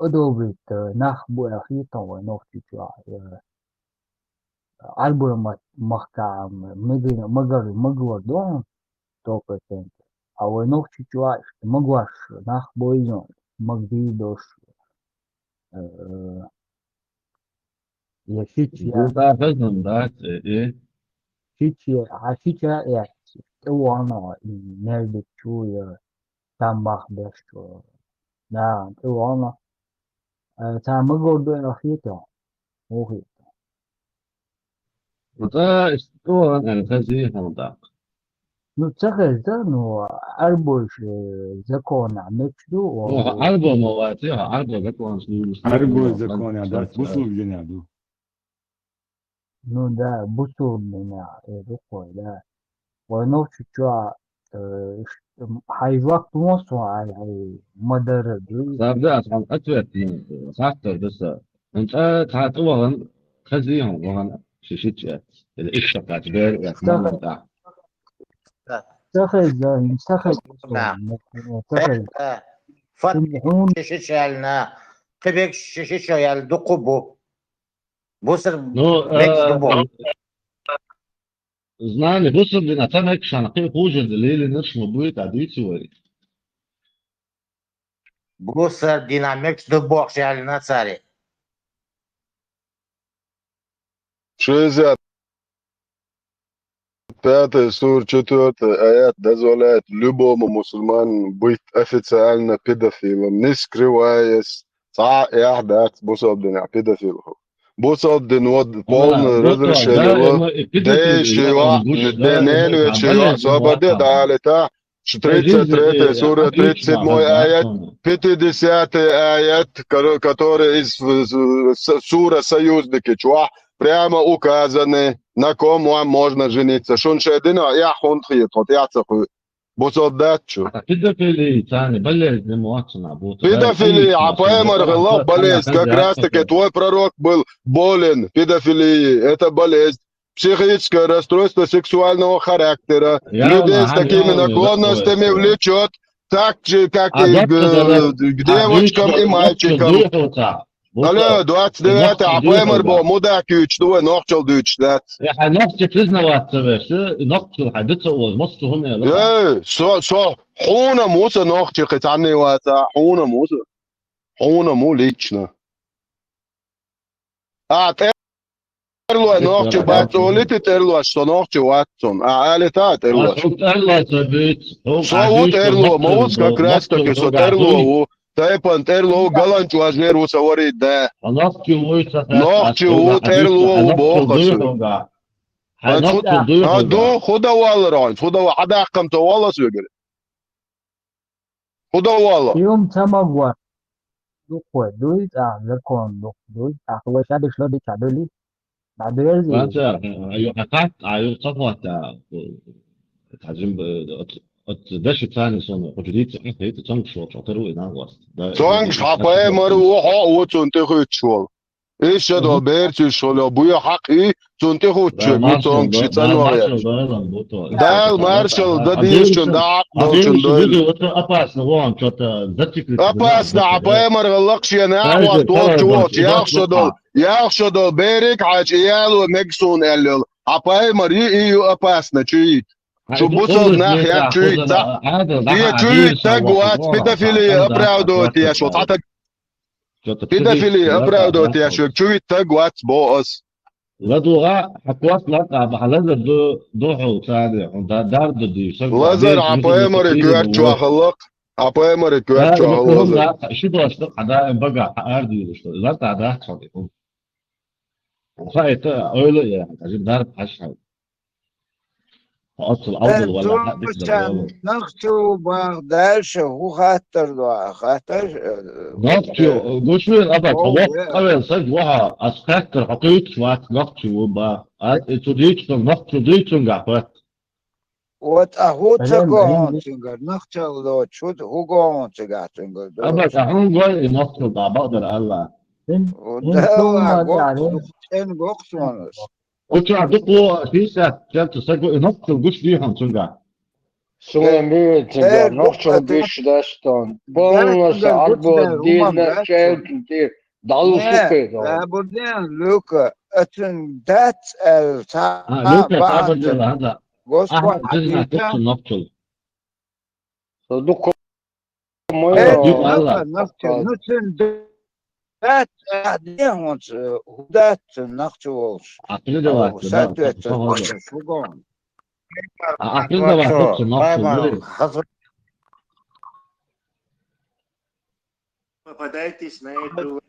أدوبريت نخبو أخيتون ونوختي شو عالبو مخكام مجور دون توقتين أو نوختي شو مجواش نخبويون مجديدوش يشيتيا فزن ده إيه شيتيا يعني وانا نرد شوية تامخ بشتو نعم وانا تامغو دو أخيتو وهي وده استوى أنا تزيه هذا نو تخيل نو أربوش زكون عمتشو أربو مواتيها أربو زكون أربو زكون عدات بوصل جنادو نو دا بوصل من يدوكو دا ونوش جوا هاي وقت موسو هاي مدر دي سابدا عن أتوت خاطر بس أنت تعرف وهن خزيهم وهن شيشتش الإيش بتاعت بير يسمعنا بتاع تخز نعم تخز فت تنحون شيشالنا قبيك شيشال يال دقبو بوسر نو ميكس دبو znanje posebno na ta nekša na kaj hože delili naš mobil tradiciju وري بوسر ديناميكس دبو شالنا صاري شيزات 5 سور 4 آيات дозволяет любому мусульманину быть официально педофилом. Не скрываясь, أحداث بوصل педофил. بوصل полное разрешение. Да, شيوع دينين وشيوع صابر ده على تا 33 سورة 37 آيات 50 آيات которые из сура союзники чуа прямо указаны на ком можно жениться. Шун шедина я хунхит вот я цаху بوصداتشو بيدافيلي ثاني بلش بمواطنة педофилия, а поэмар Allah болезнь, как раз таки твой пророк был болен педофилией, это болезнь, психическое расстройство сексуального характера, людей с такими наклонностями влечет так же, как и к девочкам и мальчикам. Алло, 29 а поэмар был мудак что нохчал дучдат. Я нохчал признавать себе, нохчал حدثه ومصر هنا. صح حونا موسى نохчал عني واتا حونا موسى حونا مو лично. ترلو نохчал باتوليت ترلو что нохчал ватсон. алета терло. Что терло, موس как раз таки что терло. Тайпан терло галанчу ажнеру савари да. Нохчу терло бохасу. هادو خدا والله راين خدا حدا قمت والله سوغر خدا والله يوم تمام دوك دويت لكون دويت أخوة شادي شلون دي شادولي بعد يرزي فانت أيوة صفوة تعزم داش ثاني صنع وجديد هي تانك شو تعتروا إنها واسط تانك حباية مرو حق وتنتخد شو إيش هذا بيرتي شو أبويا حقي تنتخد شو تانك شو تانويا ده مارشال ده ديشون ده عقدوشون ده أباس نوام شو تذكر أباس ده حباية مرغلقش ينام وقت وقت وقت ياخشو ده بيرك عاج إيالو مكسون إلل حباية مري إيو أباس نشيت شو بوصل ناحية تشويت ده هي تشويت تقوات بيدافيلي أبراودوت يا شو تعتق بيدافيلي أبراودوت يا شو تشويت تقوات بوس لا دوغا حكوات لا بحلزر دوحو ثاني دار دي لازر عبايمر كوات شو خلق عبايمر كوات شو لازر شو دوشتق عدا بقى أردي شو لا تعدا صديق فايت أولو يعني عشان دار حشها أصل أول ولا حد نختو بغداش هو خاطر نختو قشوين أبد أول صد وها أسكتر حقيقة شوات نختو با تديك نختو ديكون قفت وتأهو تقون تنقر نختو لو شود هو قون تقاتنقر أبد أهم قول نختو دا بقدر الله وده قوقتين قوقتونس وتشع دقوا فيسا كانت تسجل نقطة الجوش فيهم تنجع سلامي تنجع نقطة الجوش داشتون بولنا سعبو دينا شايل كتير دعو سوكي لابدين لوكا اتن دات لوكا تعبد هذا أحد جزنا تقص النقطة صدقوا نقطة ذات أهديهم ذات نقطوش عقل دوات ساتوت شوغون عقل دوات نقطة Попадайтесь на эту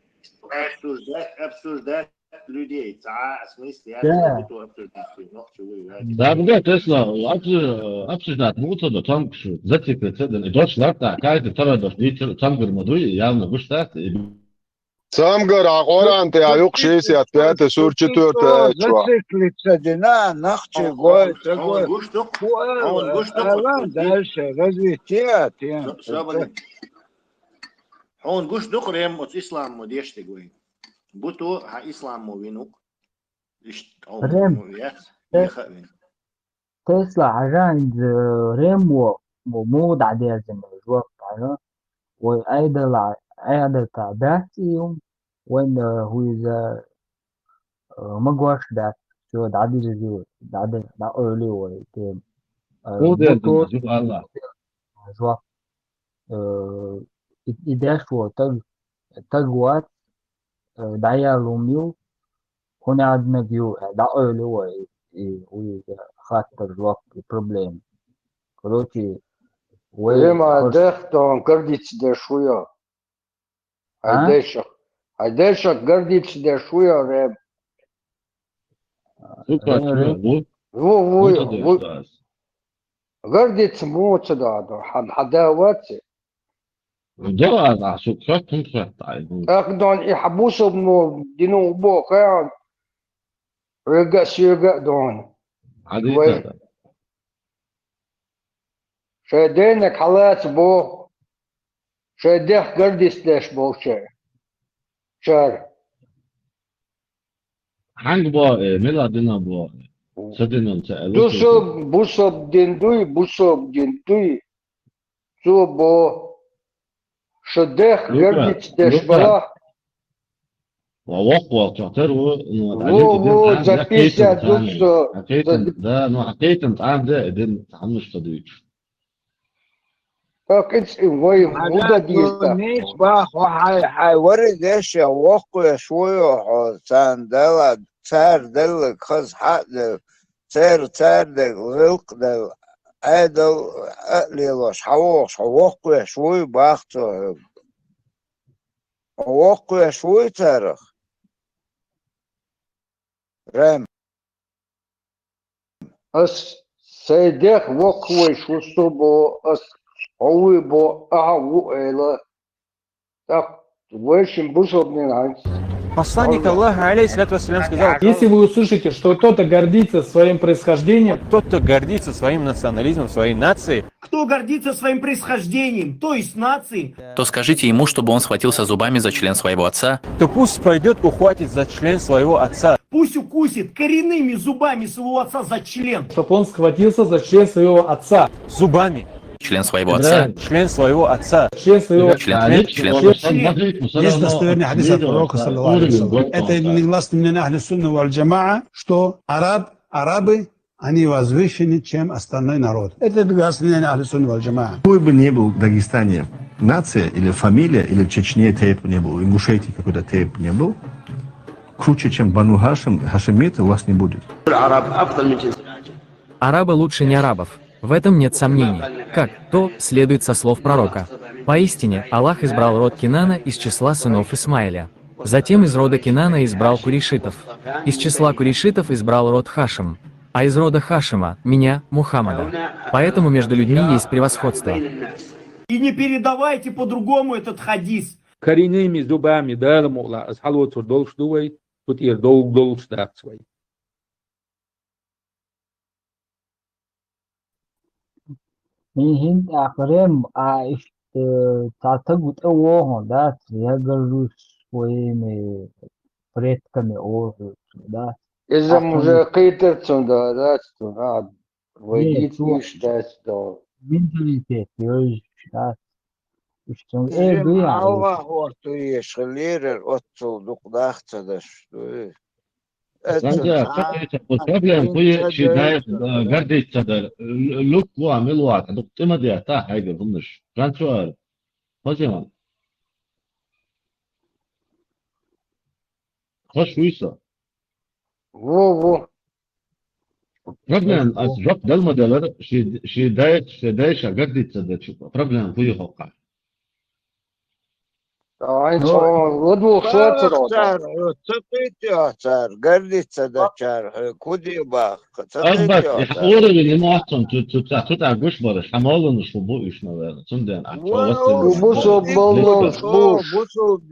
обсуждать людей. В смысле, я буду обсуждать. Да, бля, Тесла, обсуждать мута до там, затипы, это не дочь ларта, какая-то тара дошли, там гормадуи, явно гуштат, Самгар Агоран, ты аюк 65 сур 4 чувак. Зациклиться дина, нахчи гой, такой. Дальше развитие. Он гуш дук рем от ислам модешти гой. Буту ха ислам мовинук. ريم تسلا عشان ريم ومود عدير زي ما الوقت عشان وأيضا تعباتيهم وين هو إذا مقواش دات شو دعدي جزيو دعدي دعولي ويتم بوتو جوا إداش تقوات دعيا لوميو هنا عندنا فيو دعولي وإذا خاطر الوقت البروبليم كروتي Рема дехтон гордится да шуя. Айдеша гордится да шуя рем. Гордится моца да хам хадавати. ده سكر تنفع أخدون يحبوسوا بنو دينو بو كان رجع سيرجع دون عادي شدينك حالات بو شديك قرديس ليش بو شار حنگ با ملا دینا با سدینم تا بوسوب دين دوي سو بو شديك قرديس ليش بلا ووقوة تعتبروا وو زكيسة دوكسو ده نوع حقيقة تعام ده دين تعمش تدويش كنت وي ودا ديستا نيش باخ وحي ورد ايش وقوة شوية ساندلا تار دل خز حق دل تار دل غلق دل عادل أقليلوش حووش وقوة شوي باختو وقوة شوي تاريخ رام أس سيدك وقوة شو صبو أس هو بو أهو إلى так ويش بوصل من عندك Посланник Аллаха, алейхиссалату вассалям, сказал: если вы услышите, что кто-то гордится своим происхождением, кто-то гордится своим национализмом, своей нацией, кто гордится своим происхождением, то есть нацией, то скажите ему, чтобы он схватился зубами за член своего отца, то пусть пойдет ухватить за член своего отца. Пусть укусит коренными зубами своего отца за член. чтобы он схватился за член своего отца. Зубами. член своего отца, Член своего отца. Член своего Есть достоверный хадис от пророка, саллаллаху алейхи ва саллям. Это негласно мнение ахли сунна валь джамаа, что арабы, они возвышены, чем остальной народ. Это негласно мнение ахли сунна валь джамаа. Какой бы ни был в Дагестане нация или фамилия, или в Чечне тейп не был, в Ингушетии какой-то тейп не был, круче, чем Бану Хашим, хашимиты у вас не будет. Арабы лучше не арабов. В этом нет сомнений. Как то следует со слов пророка. Поистине, Аллах избрал род Кинана из числа сынов Исмаиля. Затем из рода Кинана избрал курейшитов. Из числа курейшитов избрал род Хашим. А из рода Хашима – меня, Мухаммада. Поэтому между людьми есть превосходство. И не передавайте по-другому этот хадис. Коренными зубами, да, мула, асхалуцур долш дуэй, тут ир долш дакцвай. هند آخرين عايش تعتقد أوه ده يجلس وين فريت كم أوه ده إذا مذاكرة ده ده ويديت مش ده مينتاليتيت يوش ده İşte Bizim Allah ortu yeşilir otu dukdakta da şu. Sanki problem bu şiddet gardetçadır. Luk bu amel var. Doktima diye ta haydi bunlar. Transfer. Hocam. Hoş uysa. Во. Problem az job dalmadılar. Şiddet gardetçadır. Problem bu yok. цар, гордится да чар, куди бах. Bak, orada benim aslında tutar güç var. Hamalın şu bu işine ver. Şimdi Bu sob balon, bu sob.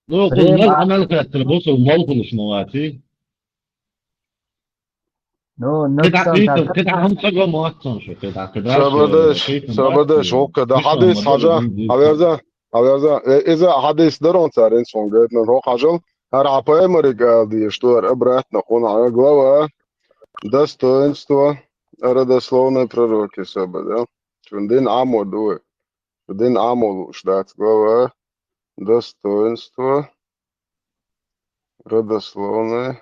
Ну, ريم والله عمل كده التلبوس والموقف مش مواتي. نو كده نفسان عقيدة تاتا كده هم خجوا مواتهم شو كده عقداش سبردش كيف سبردش مواتي هو ده مش هم حديث دول حاجة اللي هذا هذا إذا حديث درون سارين سونجت من هو حاجة هر عباية مريقا دي شتور إبرات نقول على глава достоинство родословной пророки Сабада. Чундин Амо дуэ. Чундин Амо ждать глава достоинство родословной.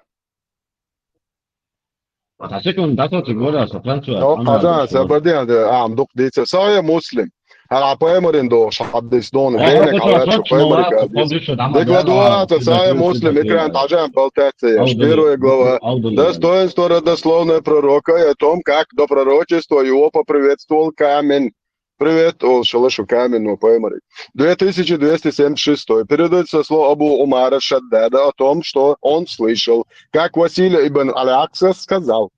هتحسكم داتو تقول سطلانتو هو أنا حاجة بشور سبدي عم دوك ديت سايا مسلم. هر عباية مرين دو حدث دون دينك كنت على شو وصلت باي مريك موات ديت. قديش عمل ديك لدوا كده سايا كده كده مسلم إكران كده تاجم بلتات я أوضل первая глава أوضل достоинство родословной пророка и о том, как до пророчества его поприветствовал камень. Приветствовал шалашу камень, ну поймали. 2276 передается слово Абу Умара Шаддада о том, что он слышал, как Василий ибн Алякса сказал.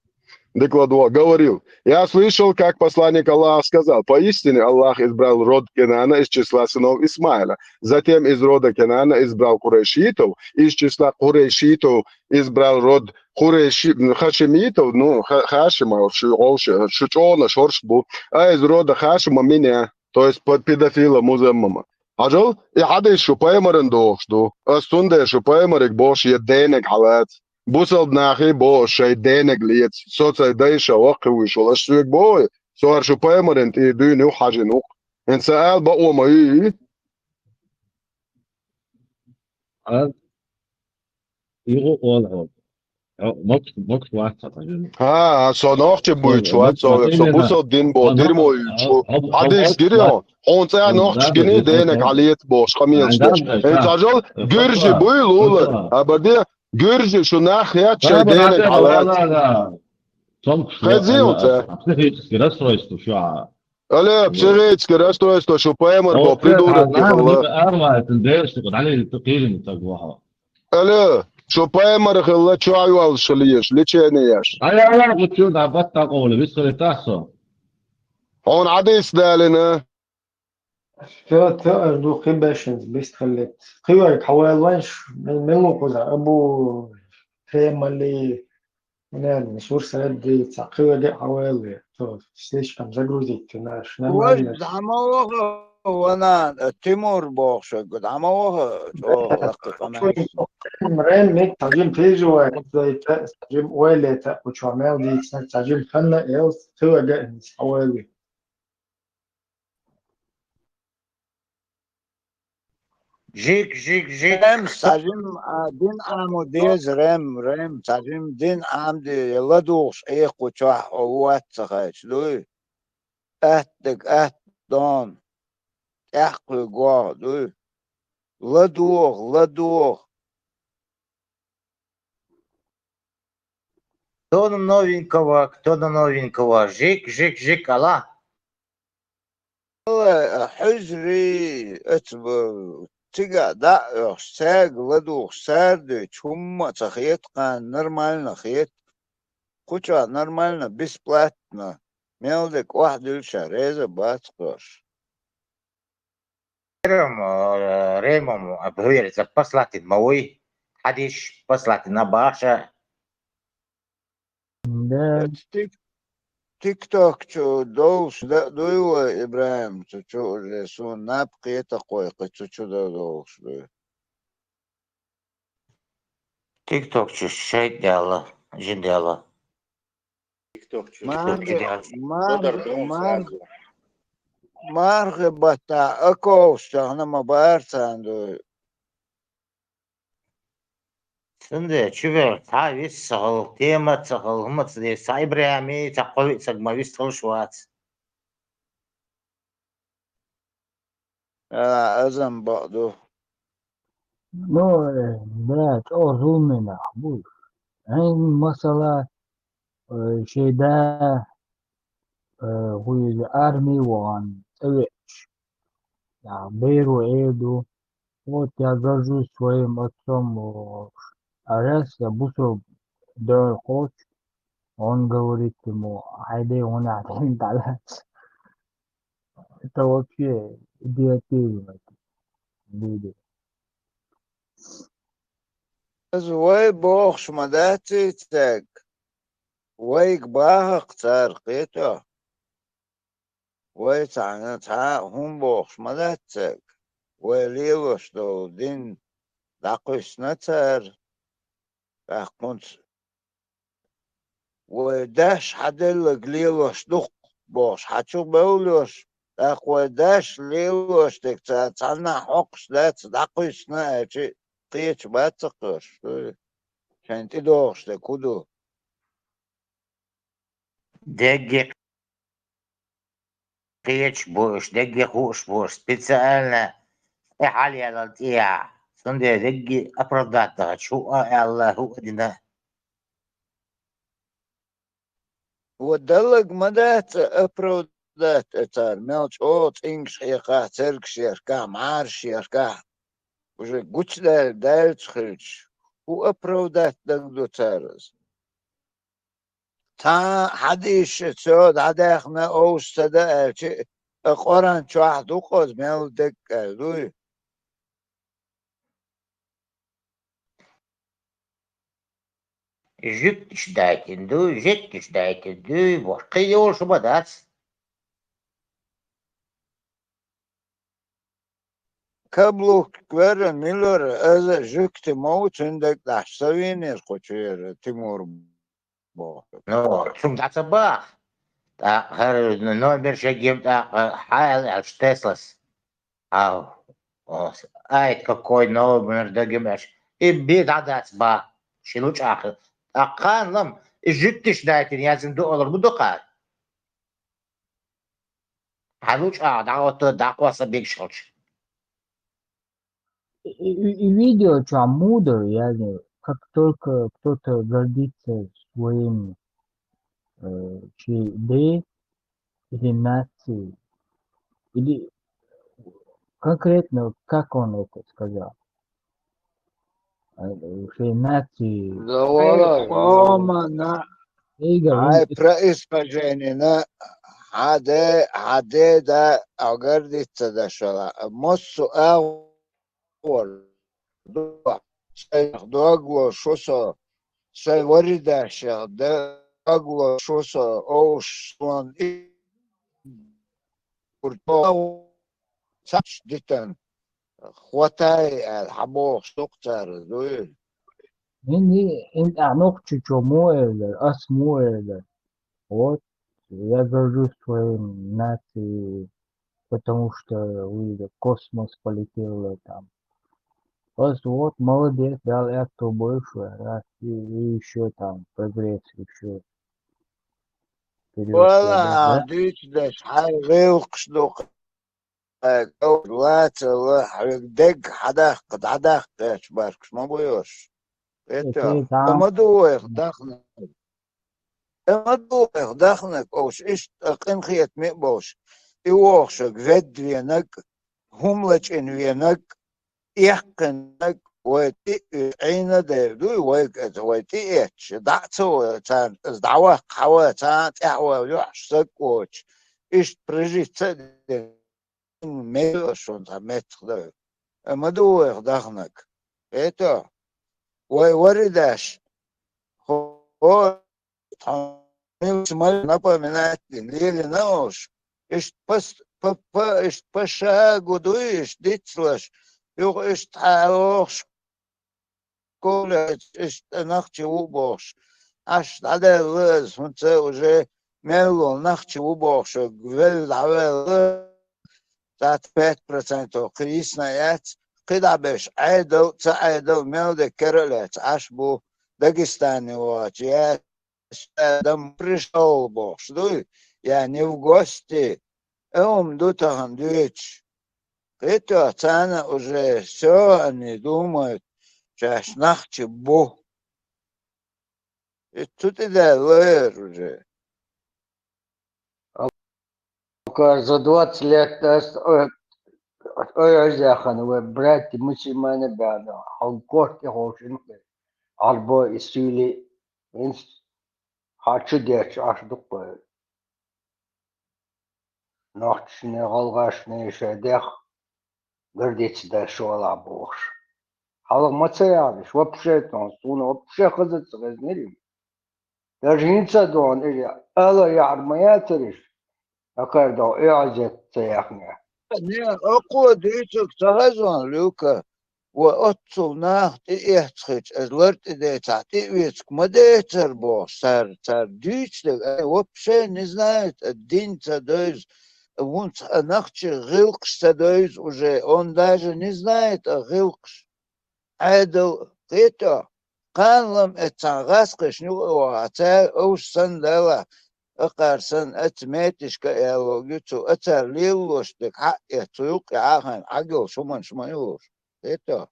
Декладуа говорил, я слышал, как посланник Аллаха сказал, поистине Аллах избрал род Кенана из числа сынов Исмаиля, затем из рода Кенана избрал курейшитов, из числа курейшитов избрал род хашемитов, ну, Хашима, Шучона, Шоршбу, а из рода Хашима меня, то есть под педофила Музаммама. Ажал, и хадис шупаймарен дохшту, а стунде шупаймарик бош еденек халат. Busel nachher bo shay denig liet so tsay deisha waqwi shol ashwek boy so ar shupaymer ent du nu haje nu en saal ba o mai يغو ولا ماكس واتساب ha so noch che buit schwarz so busel din bo dir mo scho hadis dir ja on sa noch gene denig aliet bo schamiels bo en sajol gurje boy lula aber der gurje scho nachher shay denig halat لا Tom Хазилте. психическое расстройство, что Алло, психическое расстройство, что поймар был придурок نعم было. أروع تندرس تقول عليه التقيل نتقوها Алло, что поймар было, что айвал шалиеш, лечениеш. أنا قلت شو ده بطل قولي بس اللي تحصل Он عديس دالنا. تو دو قباشنز بيست خلت قيورك حوالانش من قوزا أبو تيمالي من مشهور سنة دي تقوى دي حوالي تو ستيش كم زاجروزي تناش واش نمانيش دعموه وانا تيمور بوخش دعموه مرين ميك تجيم بيجو تجيم ويلي وشوامل دي تجيم خلنا إيوس تو أجا حوالي جيك رم ساجم دين عموديز رم ساجم دين عمدي لدوش ايه قوشاح اوات سخاش دوي اهتك دون احقي قواه دوي لدوغ Кто до новенького, жик, Алла. حجري اتبو تيجا دا ساق لدوغ ساردي чумма цахет кан нормально хет куча нормально бесплатно мелдик вахдульша реза бацкош Ремом говорится, послати мой, хадиш, послати на баша. Да, تيك توك شو دوش دويوة إبراهيم شو لسو نابقي تقوي شو دوش Тик-ток чуть дело, жидело. Тикток مارغ بطا أكوش أنا ما بارتان دو Şimdi çüver tavis sağıl, tema sağıl, hımat diye saybrami, çakkovi sagmavis çalışvat. أزم بعضو نو بلاد أظلمنا بوش عين مثلا شي دا هو الأرمي وان تبعش يعني بيرو إيدو وتيازرجو своим отцом Арес бусу дör коч он говорит ему айде он один далец это вообще идиотизм люди وي بوخش مداتي تك ويك باها قتار قيتو وي تعنتها هم بوخش مداتك وليوش دو دين داقوش نتر كنت وداش حدل قليلوش دق بوش حتشو بولوش داق داش ليلوش دك تعنا حقش دات داقوش ناچي قيش باتقش كان تدوش دكودو دقي قيش بوش دقي خوش بوش специально حاليا للطيع سندي دقي أبردات شو الله هو دينا ودلق مدات أبرودات أتار ملش أوت إنش حيقا تركش يركا معارش يركا وجه قوش دال تخرج هو أبرودات دقدو تارز تا حديش تسود عداخنا أوش تدا قران شواحد وقوز ميل دك دوي جتش دايتن دو جتش دايتن دو وقيول شو بدات كابلو كبيرن ميلر أزا جكت موت عندك داش سويني القوشير تيمور بو نو شو متاع صباح تا هر نو برشا جيم تا حال على تسلاس أو آيت كوي نو بنردا جمش إبيد عدات با شنوش آخر أقان لم جتش دايتن يازم دو أولر بدقات هلوش دعوة دعوة سبيك شلش И видео, что мудр, как только кто-то гордится своим ЧД или нацией, или конкретно, как он это сказал, что нации... قومنا هاي برئيس مجانينا عادي دا أقردي تدشلا مصو أول دوغلو شوسو شي وريدا شي دوغلو شوسو أوش وان إورتو ساش ديتن خواتاي الحبوخ شتوكتر دويل انت اعناق чучомуэлер, асмуэлер. Вот, я горжусь своим нацией, потому что вы космос полетел там. Просто вот, молодец, дал это больше, раз, и еще там прогресс, еще вперед, ولا да? عديت داش حاجة غير قشدوق قولات دق حداق داش باركش ما بيوش إيتا там, اما دوخ دخنك اوش إيش قن خيت مئبوش إيوخشك فد وينك هملج إن وينك إيحقنك ويتي عينا ديردوي ويتي إيش دعتو تان دعوة قوة تان تحوى يحشك وش إيش برجيت تدين ميوشون تمتخ دو اما دوخ دخنك إيتا ورداش هو ما напоминает или нож, ist пошагу дуешь, дитслаш, ist auch школа, ist нахчи убош, аж надо лез, он це уже мело нахчи убош, гвел давел, тат 5% криснаят, кида беш айдл, це айдл мелде керелец, аж бу Дагестане вот, дом пришел бог, что я не в гости, дутахан дюч. Это цена уже все, они думают, что нахчи бог. И тут и далее уже. За 20 лет ой, братья мусульмане бяда, халкорки хошинки, арбо исюли, хачу дерч ашдук бай. Нахчне алгашне шедех, гордец да шола бош. حالا ما تیارش вообще там سونه вообще خزت غز نریم даже не цадон или ألا يعرمياترش أكاد إعجت تيحنا أقوى ديتك تغزون لوكا وأتصل ناخت إحتخج أزلرت دي تعطي ويتك ما ديتر بو سر ديتش لك وبشي نزنايت الدين تدوز وانت ناختش غلقش تدوز уже он даже не знает о غلقش عادل قيتا قانلم اتعغاسقش نو عتا أوش سندلا أقارسن أتماتش كأيالوجيتو أترليلوش دك حق يتوق عاهن عقل شمان شمانيوش قيتا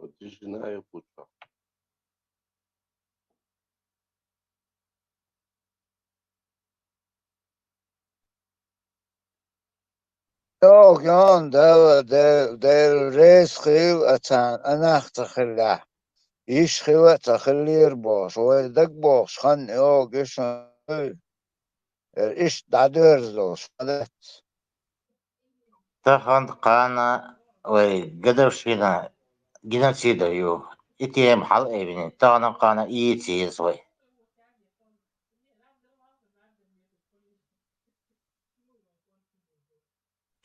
Odcinaj pucza. يان دل ريس خيل أتان أنا أختخلا إيش خيل تخلير باش ويدك باش خن إيش إيش دادرزلوش تخن قانا وقدر شينا جنا سيدا يو إتيم حل إبني تانا قانا إيتي سوي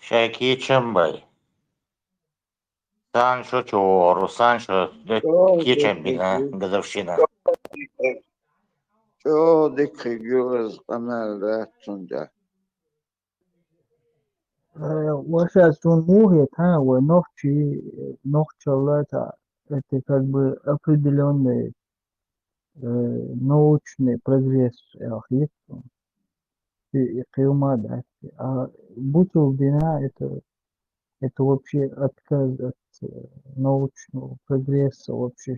شاكي چمباي سانشو چورو سانشو كيچم بينا قدر شينا شو ديك جوز أنا لا تنجح Сейчас он мухит, ногчи, это как бы определенный научный прогресс, и да. А бутылдина это вообще отказ от научного прогресса, вообще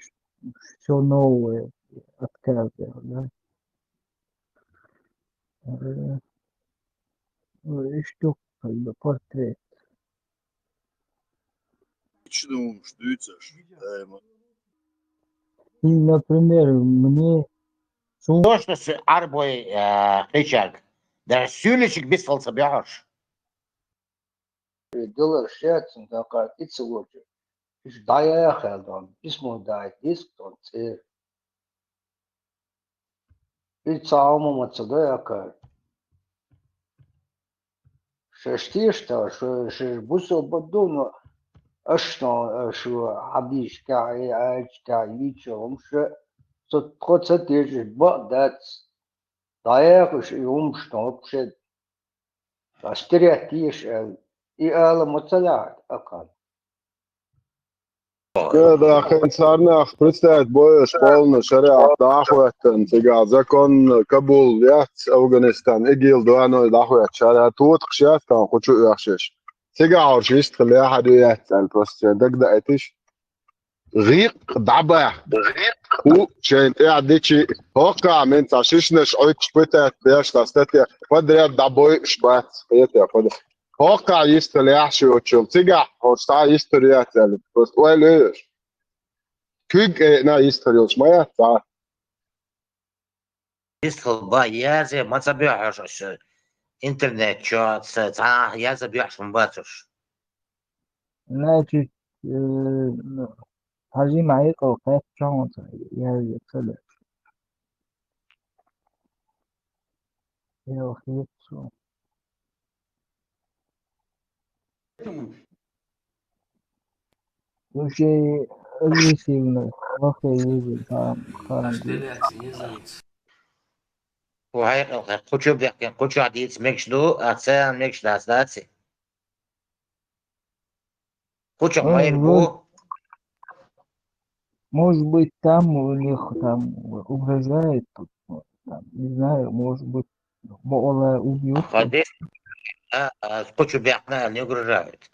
все новое отказ, да. И что, как бы портрет. И, например, мне... То, что с арбой хичак, да сюлечек бисфался бьешь. دلار شاتن دقات إتسوجي إيش دايا خالدون اسمه داي ديسكتون تير إتساومو متصدايا كار ششتيشتا شش بوسو بدونو أشتون شو عبيش كاي عاج كاي يجوم شو ستخوت ستيجي بقدات دايا يوم شتون بشد أشتريتيش إيالا متسلعت أقل كده أخي صارنا представить больше полно шариат дахуэттен тига закон Кабул яц Афганистан игил дуано дахуэт шариат тут خشيات كان خشوع يخشش تيجا عرشيست خلي أحد يحتل بس دقدق إتش غيق دعبة هو شين قاعد ديشي هوكا من تعشيشنش عيد شبتت بيش تستطيع فدري دعبوي شبات بيتي فدري هوكا يستل يحشي وتشوف تيجا هوشتا يستريات يعني بس ويلش كيك نا يستريوش ما يحتاج بيسخل با يازي ما تبيعش интернет, чат, я забьешь бачуш. Значит, هذه معي قوقات شانطة يا يتسلع يا أخي شو وشي أجلسي من أخي يجي خارن وهاي قوتشو بيحكي قوتشو عديت ميكشدو أتسان ميكش داسداتي قوتشو ما يربو может быть там у них там угрожает там, не знаю, может быть Бола убьют. Ходишь, قوتشو بيحكي не угрожают.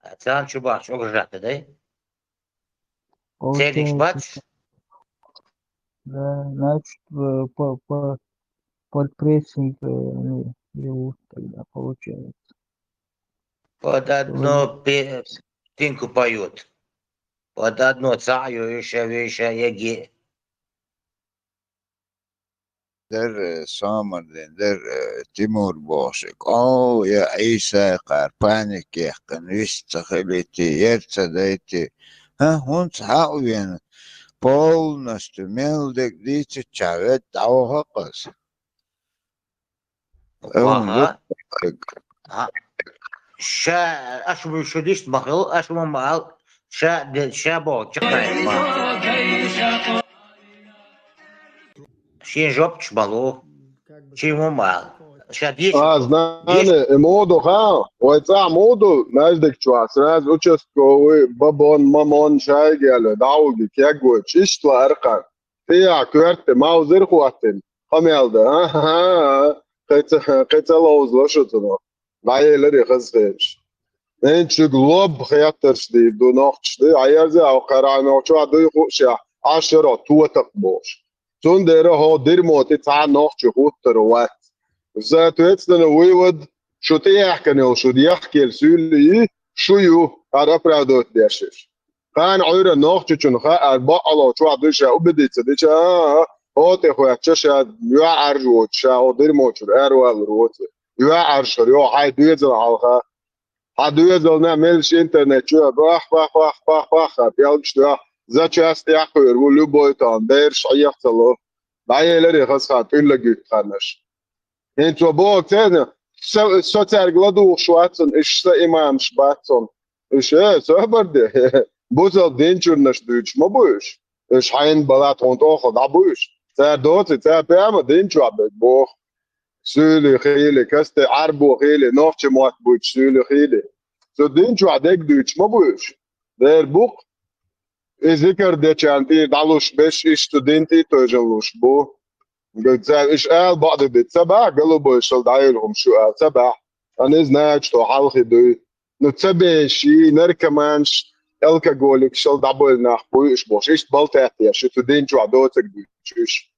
أتسان شو باش угрожают, да? Целик бач? Да, значит, под прессинг живут тогда, получается. Под одно Тинку поют. Под одну цаю еще яги. در سامردین در تیمور باشک یا عیسی قرپانک یخکن ویست خلیتی یرچه دیتی هونس حاوین پول نستو میلدک دیچه چاوید داو حقس Ага. Ща, аж вы еще дишь махал, аж мы мал. Ща бог, чахнает мал. Щин жоп чмалу. Чему мал. Ща дишь. знане, моду ха, ойца моду, наздек чуас, раз участковый, бабон, мамон, шайгеле, дауги, кегуч, иштва аркан. Тия, кверте, маузер хуатин. Хамелда, قيت لوز لشتنا بعيلري خزخيش انت غلوب خياتر شدي دو نوخش دي عيازي او قرانو شو دو يخوشا 10 توتق بوش تون ديره هو دير موتي تاع نوخش خوتر وات زات ويتسنا ويود شو تيحكني شو يحكي السولي شو يو ارابرادوت ديشش كان عير نوخش شنو خا اربع الله شو ديشا وبديت ديشا هوتي خويا تشا يا عرجو تشا ودير موتر اروال روت يا عرشر يو هاي ديزل على هادوزل نعملش انترنت شو باخ بيالش ده زاتشاست ياخير ولو بويتان ديرش عيختلو بايلري خاصات الا جيت خانش انتو بوك تاني سوتر غلادو شواتن ايش امام شباتن ايش سوبرد بوزل دينجرنش دوش ما بوش ايش حين بلات هونت اخذ ابوش تا دوت تا بيام دينجر بوخ سولي خيلي كست عربو خيلي نوفش موات بوش سولي خيلي سو دينجو عدك دوش ما بوش دير بوك ذكر دي چانتي دالوش بش اشتودنتي توجلوش بو قلت ايش قال بعض دي سبع قالوا بوش دايلهم شو قال سبع انا زناج تو حلقي دو نتسبع شي نركمانش الكا قولك شل دابل ناخبوش بوش ايش بلتاتي شو دينجو عدوتك دوش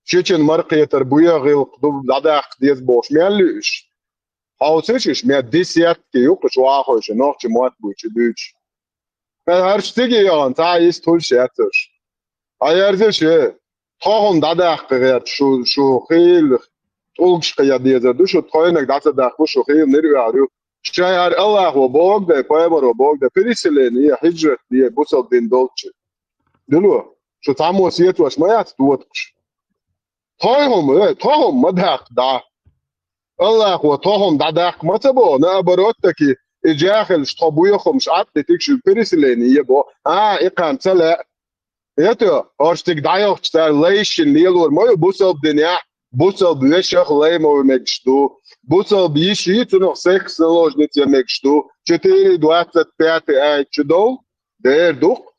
شيتشن مرقية تربوية غير قدوب داداق ديز بوش ميالوش هاوسيش ميا ديسيات كي يوقش واخوش نوخش موات بوش دوش هرش تيجي يان تعيس طول شاتش ايارزش تاهم داداق غير شو خيل طولش قيا ديزر دوش تاينك داداق شو خيل نرو عرو شاير الله وبوغ ده بايبر وبوغ ده فريسلين هي هجرة دي بوصل دين دولتش دلو شو تعمو سيت واش ما يات دوتش تاهم مدهق دا الله وتاهم داداق ما تبو نابروتكي اجاخل شطبويا خمش عطي تكشف فريسلين يبو اقام تلا يتو ارشتك دايوخ تار ليش الليلور ما يبوصل الدنيا بوصل بيشخ ليمو مكشتو بوصل بيشي تنو سكس لوج نتيا مكشتو 4-25 اي تشدو دير دوق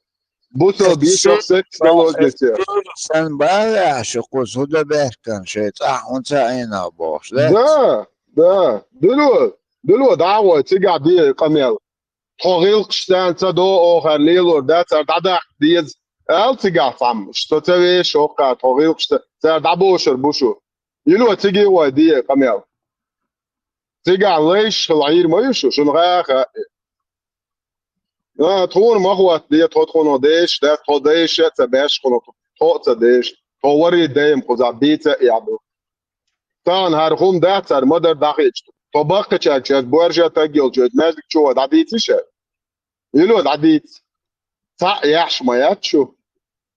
بوصل بيشخ سكس لوج نتيا sen bana aşık da berkan şey onca ayna boş ده دلو دعوة تقع دي قميل طغيل قشتان تدو اخر ليلور ده تردع ديز تقع فمش تتوي شوقع طغيل قشتان تردعبوشر بوشو يلو تقي ودي قميل تقع ليش العير ما يشو شنو غاخ تون ما هو دي تدخل ديش ده تديش تباش خلط تديش توري دايم خذ بيتا يعبو تان هرخوم ده تر مدر دقيقة طبق چاچ بورجا تاجيل جد مازك شو دعديت شو يلو دعديت تا يحش ما ياتشو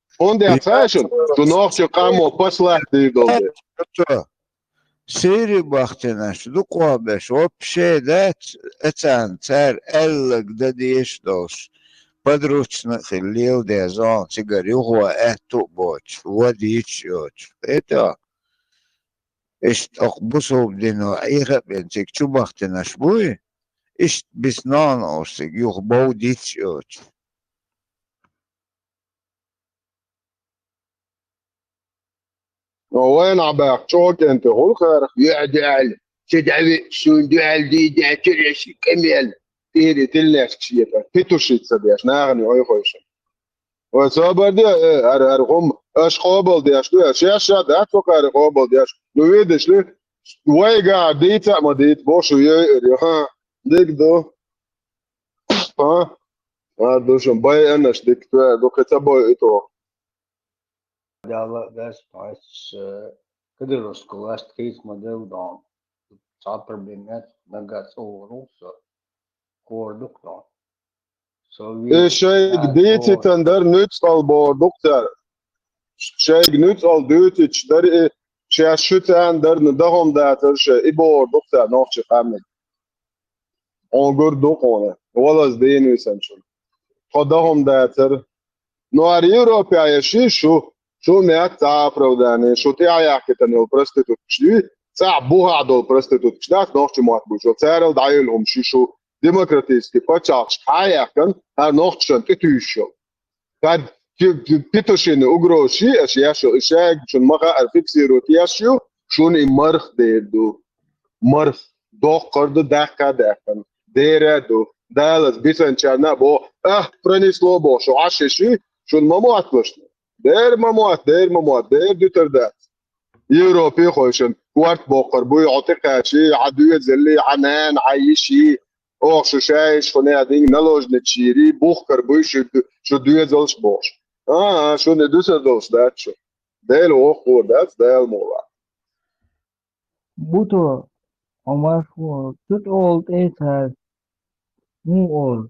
فوندي اتاشن تو نوخش قامو بسلا دي دولدي سيري باختناش دو قوابش وبشي دات اتان تار الك داديش دوش подручно خليل ديزان سيجاري هو اتو بوش وديش يوش это ist auch Bushof den ihre wenn sich zu machten na spui ist bis non aus ich bau dit church وين عباك شوك انت هو خير يا دعال تدعي شو دعال دي دعترش كمل تيري تلناش شيء تتوشيت سديش ناغني اي خوش وصابر دي ارغم اش قابل دي اشتو شاشه ده تو قار قابل دي لو ويدش لي ويغا ديتا ما ديت بوشو ها ديك دو ها دوشم باي أنا شديك تو دو كتابو إتو Dela despais Kadiros kolast keis model dan sapperbinet nagats orusa korduk dan. So we شيء جديد تندر نوتس البو دكتور شيء نوتس al دوتش در شيء شتان در ندهم داتر شيء إبو دكتور نوش خامن أنقر دكونه ولا زدين وسنشون خدهم داتر نوار Европе يشي شو ميك تعرف داني شو تعيا كتني البرستيتوت شدي صعبوها عدو البرستيتوت شداك نوش موات بوشو تعرف دايلهم شو demokratiski počāks kājākan ar nohčan titūšo. Kad pitošini ugroši, es jāšo išēg, šun maha ar fiksīrot jāšo, šun I marh dēdu. Marh doqardu dēkan. Dēredu. Dēlas bisančāna bo, pranis lobo šo ašeši, šun mamuat vašni. Dēr mamuat, dēr düterdēt. Европи خوشن كوارت بوقر بوي عطيقاشي عدوية زلي عنان عايشي Och så sägs från äding nalož nečiri buhkar buj što duje zolš boš. Što ne dusa zolš dačo. Del okur dac del mola. Buto amash tut old eter mu old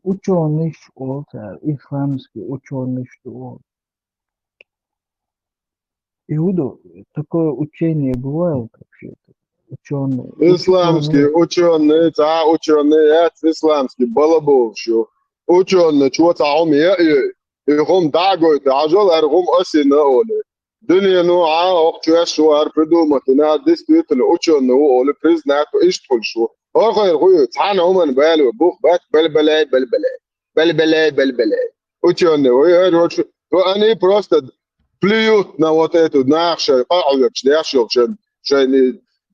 ученый oltar исламский ученый что Иуду такое учение бывает вообще-то. Исламский ученый, исламский балабол шо. Ученый, чего تعهم يهم دعوة تعجل أرهم أسنا أولي. دنيا نوعا أقتوا شو أربدو متنا ديسبيت الأوشنا أولي بريزنات وإيش تقول شو. أخير خوي تعنا هم بالو بوخ بات بلبلاي. أوشنا ويا شو وأنا بروستد بليوت نواتيتو ناخشة قاعدة شداشو شن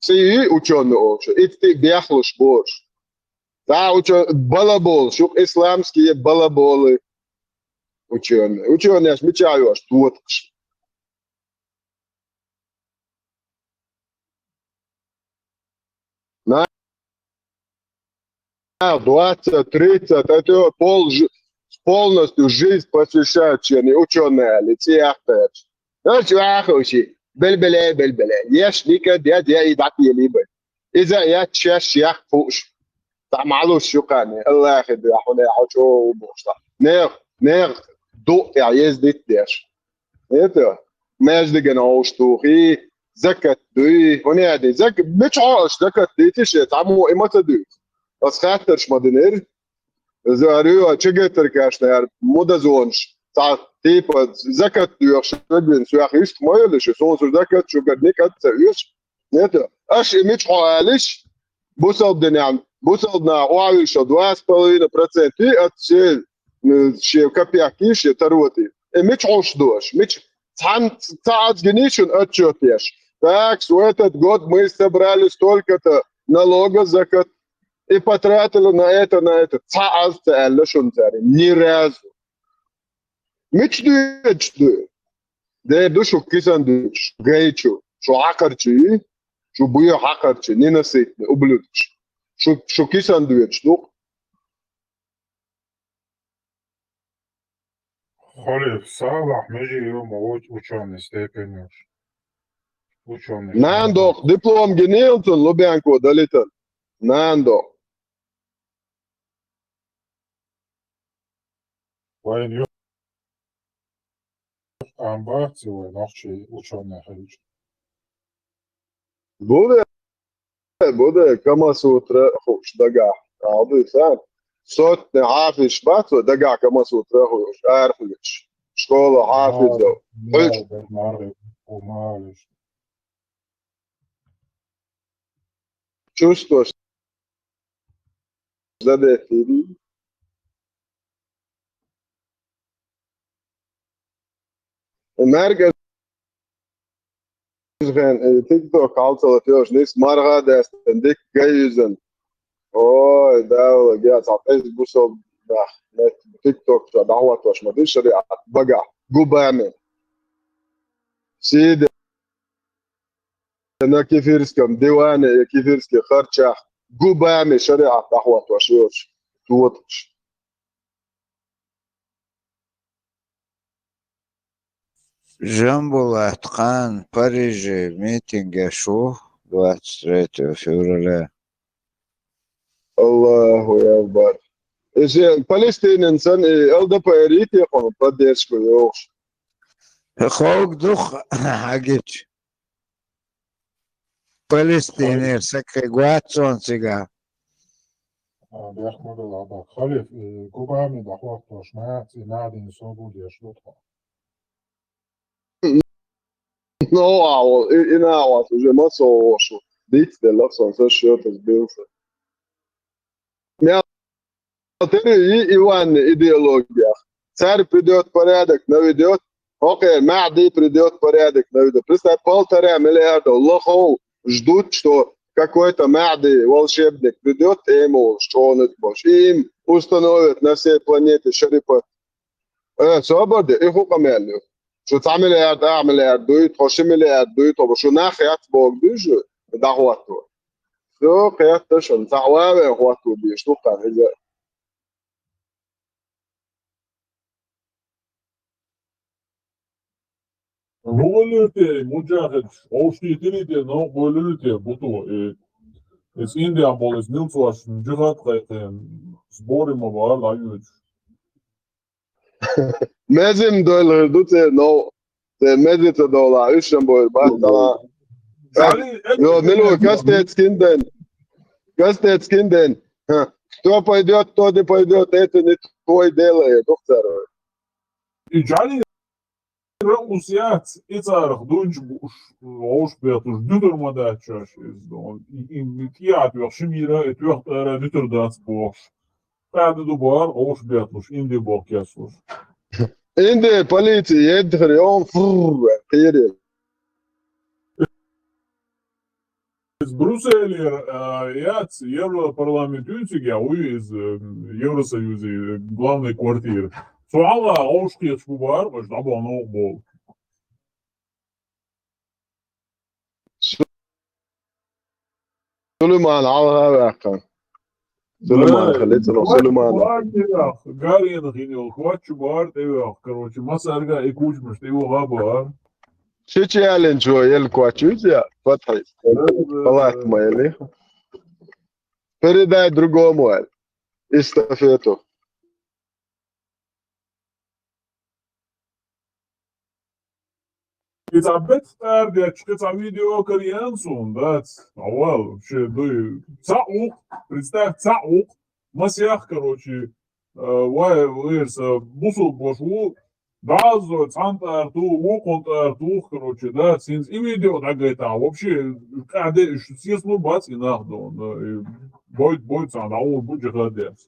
سي ученый очень. И бяхлош больше. Да, балабол, шук исламские балаболы. Ученые смечаешь тут. На 20-30, это полностью жизнь посвящают ученые, лицеях. بلبلة ياش ليك دياد يا يدعك يليبل إذا يا تشاش ياخ فوش تعملوش شو كان الله ياخد يا حوالي حوشو بوشتا نير دو يعيز ديت ديش إيه ماش دي جنوش توخي زكاة دوي هوني هادي مش عاش زكاة ديتش تعمو إما تدوي بس خاطرش مدينير زاريو تشجتر كاشنير مودا زونش Типа zakat diyor şöyle söylüyor moylu şu son zakat şu kadar söylüyor. Ne diyor? Aş imaj haliş bu sabdan bu sabdan oavi şu 2.5% at şey kapiyaki şey taroti. Imaj hoş doş. Imaj tan taat genişun atçotiş. Так, в этот год мы собрали столько-то налога закат и потратили на это. Таат цаль шунтари. Ни разу. مش دو ده دو شو كيسان دوش جايتشو شو عقرتشي شو بيو عقرتشي نينسيت اوبلوتش شو كيسان دوش دو Халил, Салах, межи йому ученый степень. Ученый. Нандох, диплом генеалтон, Лубянко, далитон. Нандох. Вайн yok. Амбарцы, ночи ученые ходят. Буде Кама Сутра خوش دقا عضي ثان صوت حافظ باتو دقا كما سوترا خوش عارفش شكولا حافظ حج чувствуешь задетили مركز van TikTok altijd veel niks maar gaat dat een dik geuzen. Oh, daar gaat op Facebook zo met TikTok zo دعوة واش ما فيش شريعة بقى قبامة. سيد أنا كيفيرسكم ديوانة كيفيرسكي خرجة قبامة شريعة دعوة واش توتش. Джамбулат Хан, Париже, митинг шо 23 февраля. Allahu Akbar. Palestina insan LDP يقوم بديش بيوش. خوك دوخ حاجتش. Palestina سكي واتسون سيجا. بيحمد الله خالف كوبا من دحوة توشمات نادي نصابو ديشلوتها. No, ina awas уже масо шо. Дить де лаксон со шётас бился. Тери Иван идеология. Царь придет, порядок наведет. Окей, Махди придет, порядок наведет. Представь, 1,5 миллиарда лохов ждут, что какой-то Махди, волшебник, придет и ему, что он это может. И им установят на всей планете шарипат. صابر إيه كمان شو تعمل يا أعمل يا دوي تخشم يا دوي طب شو ناخيات بوجدوش دعوته شو قيادة شو تعوامه قوته بيش توقع هذا Rollte Mujahid, aufstehende no rollte buto es India bolis nilswas jihad збори мова лают. مازم دول دوت نو مازم تدول عيشن بول بعد لو ملو кастет скинден кто пойдет тот и пойдет это не твой дело доктор и жали Русият ицарх дунч ош бетуш дудер мадачаш и митиат вшмира и твертара дутер бош بعد دوبار ош бетуш инди бокясуш инди полиция يدخل يوم فر خير из Брюсселя яц Европарламент үтиге уй из Евросоюза главной квартиры. Суала оушкет шубар, баш дабо но бол. سليمان على هذا سليمان خليته سليمان Гарин хинил хват шубар тевах, короче, масарга и кучмаш его габар. شو تشالنج هو يلكواتشوز يا فتحي طلعت مايلي передай другому эстафету Кицабет старде, чкица видео кориансун, да, авал, вообще, да, цаук, представь, цаук, масях, короче, вайерс, бусул бошу, дазо, цанта арту, воконта арту, короче, да, синс, и видео, да, говорит, а вообще, когда, съесло бац, и нахдон, бойт цан, а он будет жахадец.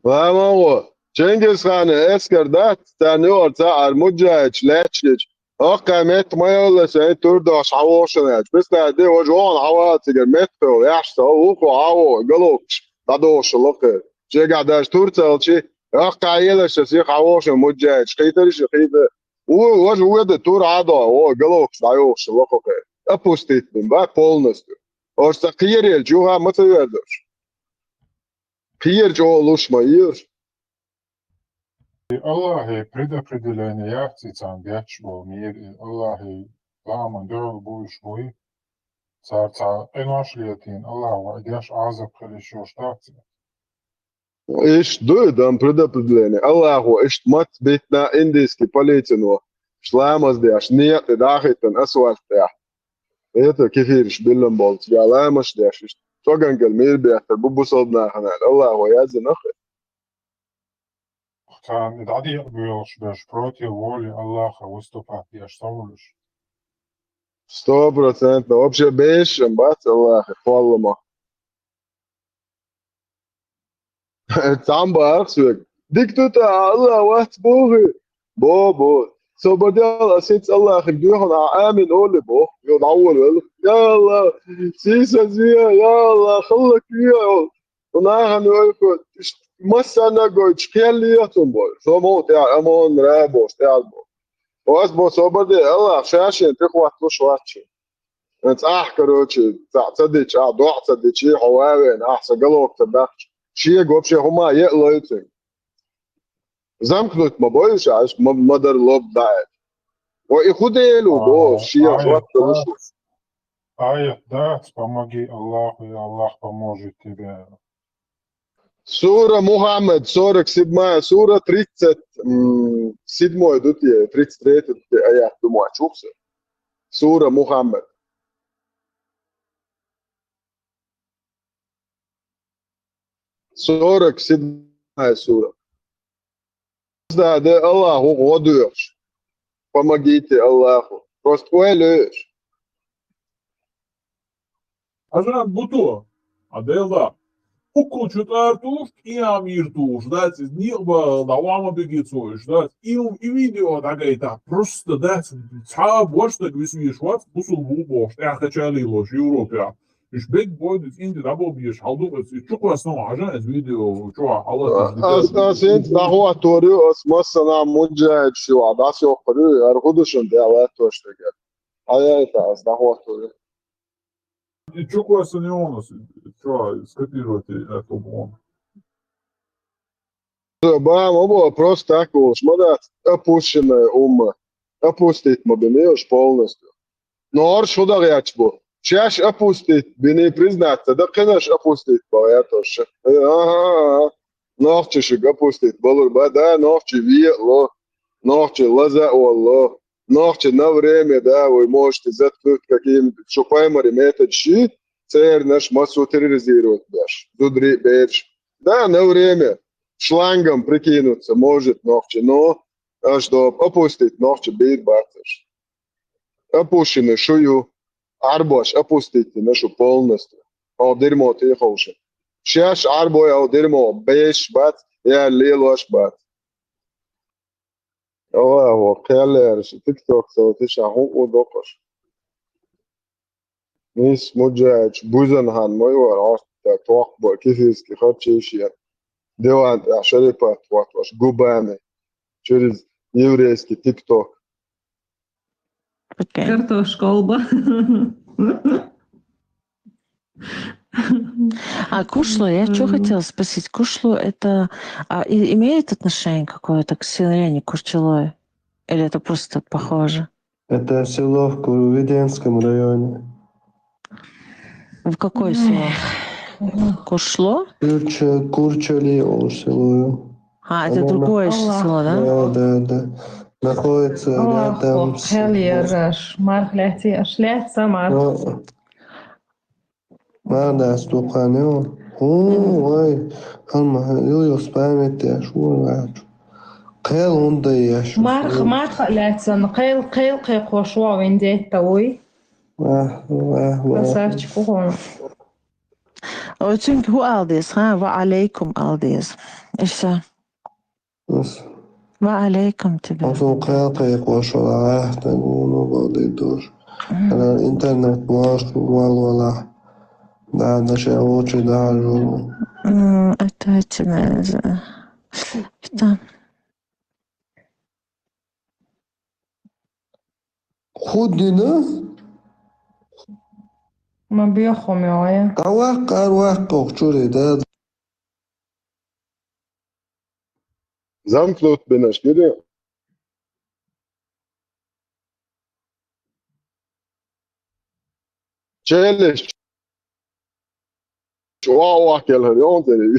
Вамао, Чингис хан эскердат, танёр, цаар, муджач, лечич, قامت ما يلا سنة تردش عواشنات بس ده وجوان عواتيجر متو يحشتا وقو عو قلوكش تدوش لقر شي قاعداش تورتل شي قايلش سيخ عواشن مجاج قيترش قيت وج وده تور عدا هو قلوكش عوش لقر ابوستيت من بقى полностью остакирел جوها متوردش قير جو لوش ما يش Аллахи предопределение яхтицам бячбо мир Аллахи ламан дёр буш буй царца эношлиятин Аллаху адяш азаб халишо штатцы. ايش دام предопределение Аллаху ايش مات بيتنا индийский полетину شلامز دي عش نيت داخلتن اسوال تاع это كيفيرش بلن بولت يا لا مش داش توغن قال مير بيحتر بوبو صدنا خنا الله يازن اخي Kan dadi još baš protiv volje Allaha ustupati, ja što voliš? 100%, вообще бешен, бац, Аллах, хвала ма. Там бахсвек. Диктута Allah wat boge. Bo. So بدل اسيت الله يخليهم عامل اول بو يدور يا الله سيسا زيا يا الله خلك يا ونحن نقول مسنا قلت كلياتهم بول سموت يا امون رابوس تعبوا واسبو صبدي الله شاشين تخوات مش واتشي انت كروتشي تصدق ضوع تصدق شي حوالين احسن قالوك تبخش شي قوبشي هما يقلوتين زمكنت ما بولش عش مدر لوب دايت и худейлу, до, шия, жват, Аят, да, помоги Аллаху, и Аллах поможет тебе. Сура Мухаммед, 47 сура, 37 дутие, 33 аят, думаю, чуксы. Сура Мухаммед. Сорок седьмая сура. Да, Аллаху годуешь. Помогите Аллаху. Просто уэлешь. Ажан Буто, Адела, Ukkuču tārtuši, ijām ir tūši, dāc, nība davāma begīcojuši, dāc, i video tagay tā, просто, dāc, cā boštag visu iešvats, pusul būbošt, ēhtačēlīloši Eiropā. Viņš beg boidis indi dabobieši halduvats, čukvas nav ažānes video, čuvā halatiši. As int dahuaturi, as masana mudžēd šivā, das jau kuri, ar hudušan dēlētoši tagad. Ajā, as dahuaturi. Чуквас не у нас, что скопировать эту бомбу. Бам, оба просто так уж, смотрят, опущенная ума, опустить мы бимеешь полностью. Но арш ударять бы, чаш опустить, бини признаться, да конечно опустить, это же. Нахчишек опустить, болур да, нахчи виело, нахчи лаза оло. Ночью на время, да, вы можете заткнуть каким-то шупаймари метод щи, цель наш массу терроризировать даже. Дудри, бедж. Да, на время шлангом прикинуться может ночью, но чтобы опустить ночью, бит бацаш. Опущенный шую, арбош опустите нашу полностью. Дерьмо ты хочешь. Сейчас арбой, дерьмо, бейш бац, я лилош бац. هو قال تيك توك صوتيش هو ودوقش نيس مجاج بوزن هان مايور عاست توق با كيفيس كي خدشيش يعني دوان عشري بات واتواش губами через еврейский тик ток. Картошка колба. А кушло, я что хотела спросить? Кушло это имеет отношение какое-то к селе Курчелое? Или это просто похоже? Это село в Курвиденском районе. В какое село? Кушло? Курчали село. Это другое село, да? Да. Находится рядом с... Мада стуканео. Ой, алма, Ильёс памяти, шо гач. Қел ондай яш. Марх лятсан, қел қошуа вендетта ой. Красавчик он. Очень هو алдис, وعليكم алдис. إيش وعليكم тебе. أصلا قل قوشوا تقولوا بعضيدوش. على الإنترنت ماش والله. Да, ще очі даже. Это. خودنا ما بيخم يا قواق قوشوري ده Замкнут bin ich, gell? Challenge. Wow, aquela ontem.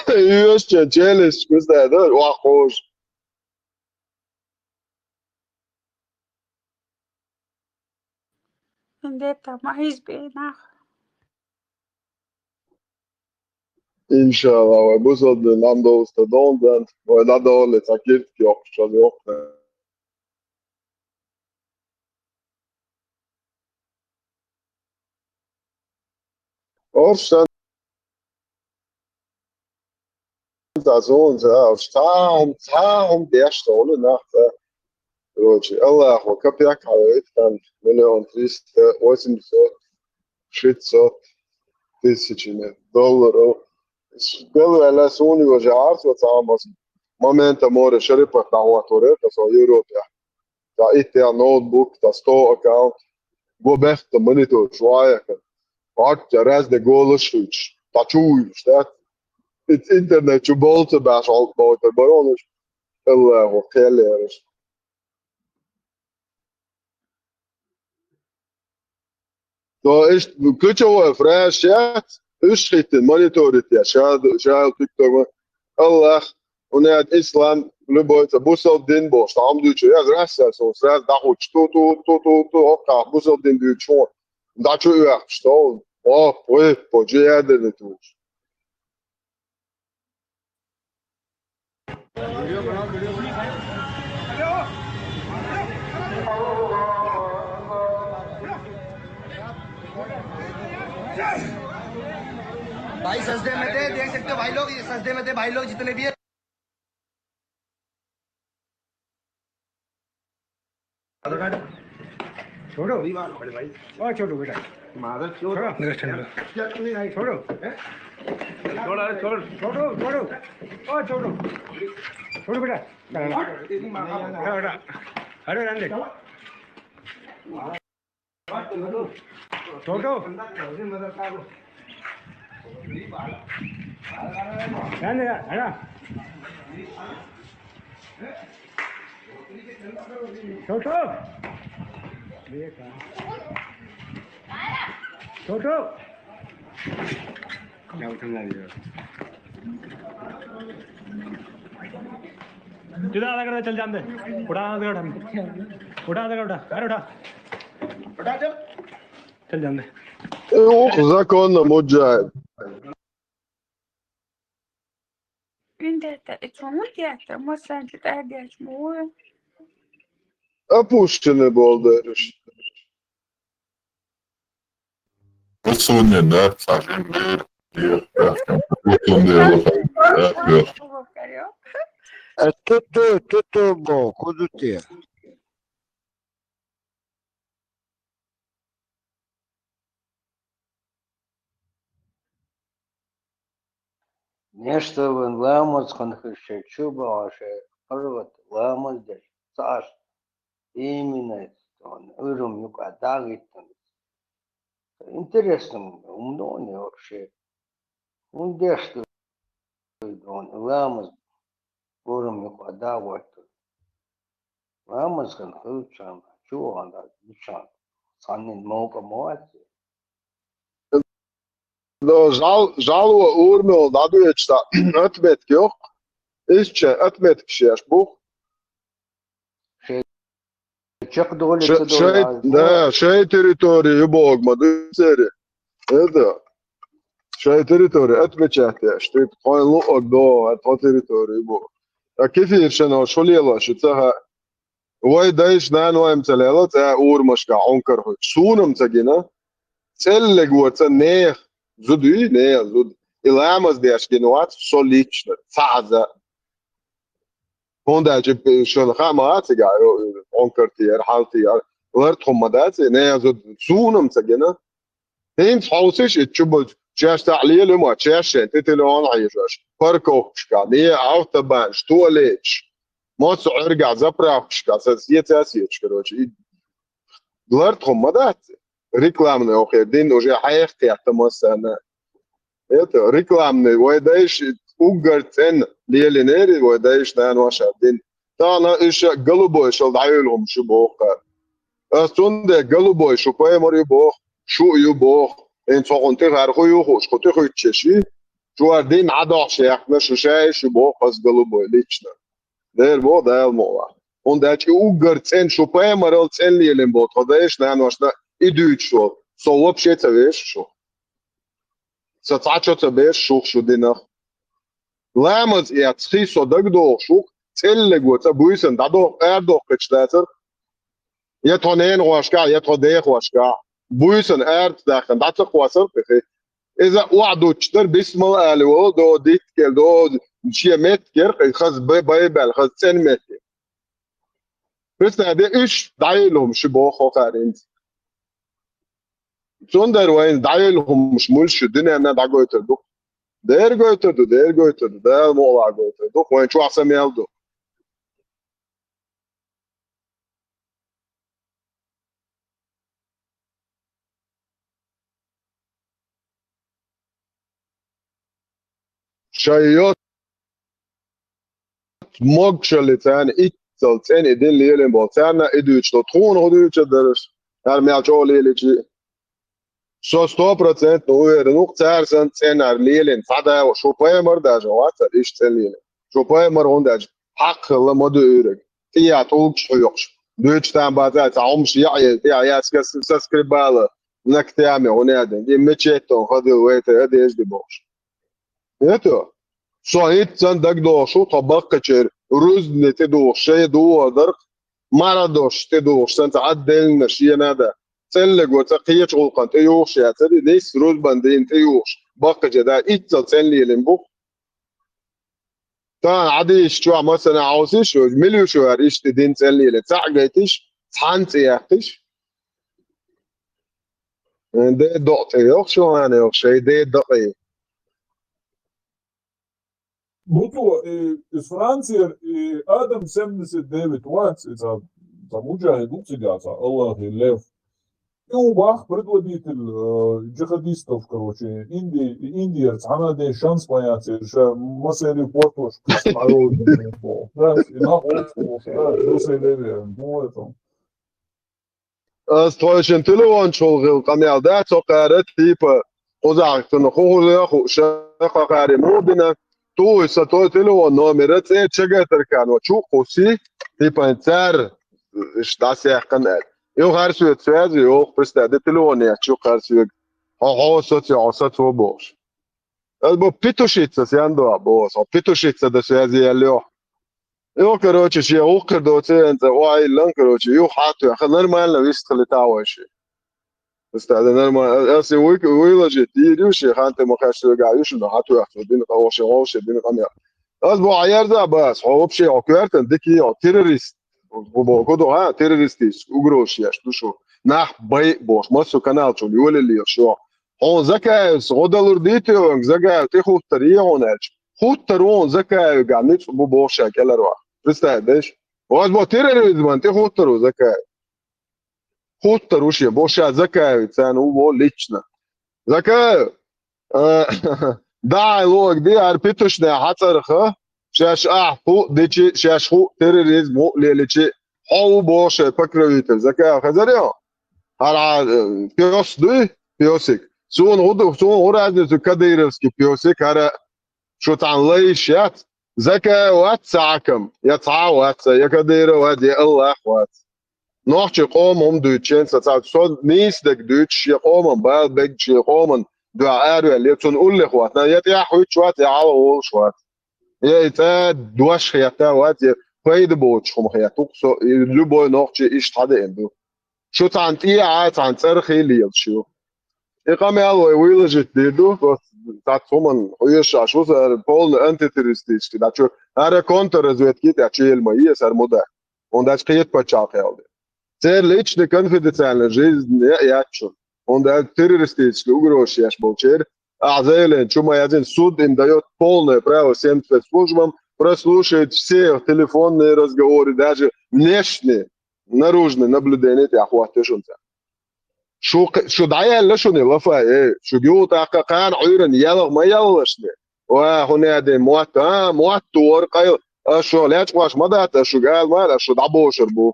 Już cię challenge, kurde, no, łachosz. Vendetta, mais bena. Inshallah, bu sollte nam dosta dondan, o da dole takir yok, şöyle yok. Orşan da so und so, Tahum der Stole nach Roche. Allah, o kapıya kalıyor, milyon 380 тысячами долларов. Белая Sony уже арсо цамас. Момента море шерипа тауаторе, та со Европа. Та итя ноутбук, та 100 аккаунт. Го бехта монитор швая. Art раз de голошуч. Та чуешь, да? Het internet je bolte baas al boter barones. الله خير يا رجل. تو ايش كتشوا فراشات ايش خيت المونيتور يا شاد تيك توك الله وناد اسلام لبوت بوسل دين بوش عم دوتش يا غراسا سو سراس داخل تو اوكا بوسل دين دوتشون داتشو يا شتول او بوي بوجي هذا نتوش भाई सजदे में थे, देख सकते हो भाई लोग, ये सजदे में थे भाई लोग जितने भी है। छोड़ो बड़े भाई और छोड़ो बेटा मादर छोड़ो छोड़ो छोड़ो छोड़ो छोड़ो छोड़ो और छोड़ो छोड़ो बेटा अरे रहने छोड़ो रहने है ना छोटो छोटो क्या उठना दिया जुदा आधा कर चल जाते उठा आधा कर उठा आधा कर उठा अरे उठा चल जाते ذا كنا مجاهد انت تموت يا مثلا تتأدي شموع опущенный был дальше. Сегодня, да, совсем Tutto poco, tutti. Нечто вон ламос ханхише чубаше парват ламос деш цаш именно он урум юка дагитан. Интересно, умно не вообще. Он дешто он ламос урум юка дагват. Ламос ханхичан чуанда дишан. Санин мока моати. Da žalo urmil daduječta atmetki yok. İşçe atmetki bu. Şey teritoriju bogmadı seri. Это. Şey teritoriju atmečati, što je koin luok do, to teritoriju bog. A kifir šeno šolijelo šitaha. Voj daiš nanojem celela, te urmaška onkar hoć. Sunam cagina. Celle guarca neh. Zudui, né? Zud. Ilamas deš genuat solično, caza. Onda je šel hamat ga, onkartier, haltier. Vart homadat, ne zud sunam cagina. Hem hausish itchubul جاش تعليل ما جاش انت تلون عيجاش فركوشكا ني autobahn stolech ما تعرق زبراكشكا سياسيتش كروش دلارت خمدات ريكلامنا اوخي دين وجا حيختي احتماسنا это рекламный ويدايش угартен ليلينيري ويدايش نان واشادين تانا ايش قلبوي شل دعيلهم شو بوخر استون ده قلبوي شو باي مري بوخ شو يبوخ ان صغنتي غرقو يوخوش كنتي خوتشي شو اردين عدا شيخنا شو شاي شو بوخ بس قلبوي ليچنا دير بو ده الموضوع und der угартен شو باي مرل تن ليلين بوت خدايش نان واشنا идут شو so вообще вещь شو ساتعچو تبيش شوخ شو دينا لامز يا تخي صدق دو شوخ تلغو تبويسن دادو اردو قچلاتر يا تونين واشكا يا توديخ واشكا بويسن ارد داخل داتو قواسر بخي اذا وعدو تشتر باسم الالو دو ديتكل دو شي متر خاص باي بال خاص 10 متر بس هذا ايش دايلهم شبوخو قارين Zonder وين دايلهم مش مولش الدنيا انا دا قويت دو دير قويت دو ده موضوع قويت دو وين شو احسن يالدو شايوت مقشل ثاني إتصل ثاني دين ليلين بوتانا إدوش تطون هدوش درس هرمي شغل ليجي شو 100% نوير نوق تارسن ثاني ليلين فدا وشو بايمر دا جوات إيش ثاني شو بايمر هونداج حق الله ما دورك يا طوق شيوخ دوش تام بعد تعمش يا سكريبالا نكتامي ونادي دي متشيتون خدوا ويت هذا إيش دي بوش يتو صحيت صندق دوشو طبق كتير روز نتدوش شيء دو درق مردوش تدوش سنت عدل نشي نادا تلق وتقية غلقان تيوش يا تدي ديس روز بندين تيوش بق جدا إتصل تنلي لنبو تا عادي شو مثلا عاوزي شو مليو شو هريش تدين تنلي لتعجيتش تحنت يحتش ده دقتي يوخ شو يعني يوخ شيء ده دقي Bruto, iz Francije Adam 79 Вац, это муджахид Уцигаса, Аллах и Лев. И Убах, предводитель джихадистов, короче, индиец, она де шанс понятия, что масери портош, народный, да, и на Олдского, да, Руселеве, ну это. استويشن تلوان شغل قميع ده تقارت تيبا وزعك تنخوه ليخو شاقا قاري مودنا تو ستو تلوان نوميرت ايه تشاقا تركان وشو قوسي تيبا انتار اشتاسي احقن يو خارسو يتفاز يو بستعد تلوان يحشو خارسو عوصت عوصت وبوش البو بيتوشيتسا سياندو بوس او بيتوشيتسا ده سيازي الليو يو كروتشي شي او كردوتي انت واي لان كروتشي يو حاتو يا اخي نورمال لو يستخلي تاوشي استعد نورمال اسي ويلا جدي يوشي خانت ما خاش قاعد نو حاتو يا اخي دين قوشي غوشي دين قميا اسبو عيار ده بس هو بشي او كارتن ديكي او تيروريست وبو كودو ها تيروريستيش وغروشي اش شو نح باي بوش ماسو канал شو يقول اللي شو هو زكا غدلور ديتو زكا تخو تريونالش خطرون زكا قاعد نتبو بوشا كلا روح представляешь возьмо терроризм ты хутору закай хуторуши боша закай цан уво лично закай да лог دي اربيتوشنا حصرخه شاش احفو ديشي شاشخو терроризм ليليشي هو بوشا فكرويت закай خزريو على بيوس دي بيوسك سون غدو سون غراز كديرسكي بيوسك على شو تعن ليشات زكا واتسعكم يتعاوات يكدير وادي الله وات نوحش قوم دوتشين ستعد صد نيسدك دوتش يقوم بعد بيج يقوم دعاء اللي تنقول لي اخواتنا يتيا حوت شوات يعاو شوات يتا دوش يتا وات فايد بوتش خم خياتوك سو لبو نوحش ايش تحدى اندو شو تعنتي عات عن ترخي لي شو إقامة الله ويلجت ديدو تاتومن ويش عشوز بول أنتي تيرستيش كده شو هذا كونتر زويت كيت أشيل المية صار مده ونداش قيت بتشاق هذا صار ليش نكونفيدنسال جيز ياتشو ونداش تيرستيش لوجروش ياش بولشير أعزائي شو ما يزين سود إن دايت полное право всем спецслужбам прослушать все телефонные разговоры, даже внешние, наружные наблюдения этих охватывающихся. شو دعيا لشوني وفا ايه شو جيوت كان عيرن يلا ما يلشني وهنا دي موات ورقه شو لاش واش مدات شو قال ما شو دعبو شربو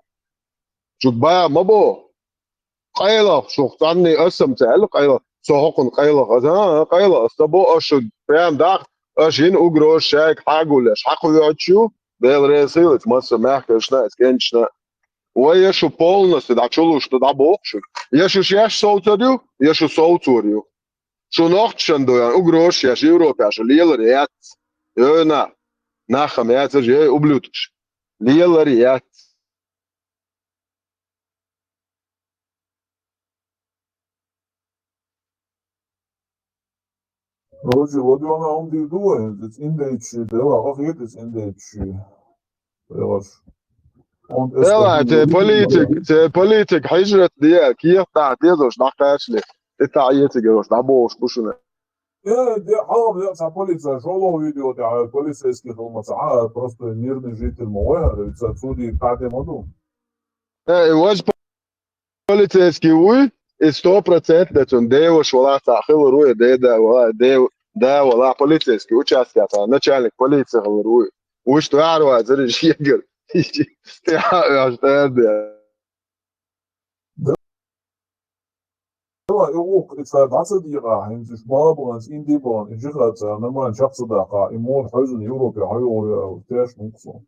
شو با مبو قيله شو ثاني اسم تعال قيله سوقن قيله هذا قيله استبو شو فهم داخ اشين اوغروش شاك حاجولش حقو يعشو بالرسيل ما سمعك شنا كنشنا ويشو полностью да чулу что да бокшу ешу шеш соуторю ешу соуторю шо нохчен до угрош яш европа шо лелер ят ёна нахам ят же ублютш лелер ят Короче, вот она он дидует, это индейчи, да, ах, это индейчи. لا بوليتيك حجرة دي كيف تعتيزوش نحكاشلي التعييتي جروش نعبوش بوشنا دي حرام يقصع полиция шоло видео تاع полицейских المساعات просто мирный житель Моэра отсюда пятый моду واش полицейский уй и 100% да он девош вала тахил руи да вала полицейский участок начальник полиции говорит وش تعرف هذا الشيء يا أستاذ ook, het staat dat ze die rahen, dus Babylons in die baan, in Jigrat, maar een schapse dagen, in mooi huizen in Europa, heel thuis nog zo.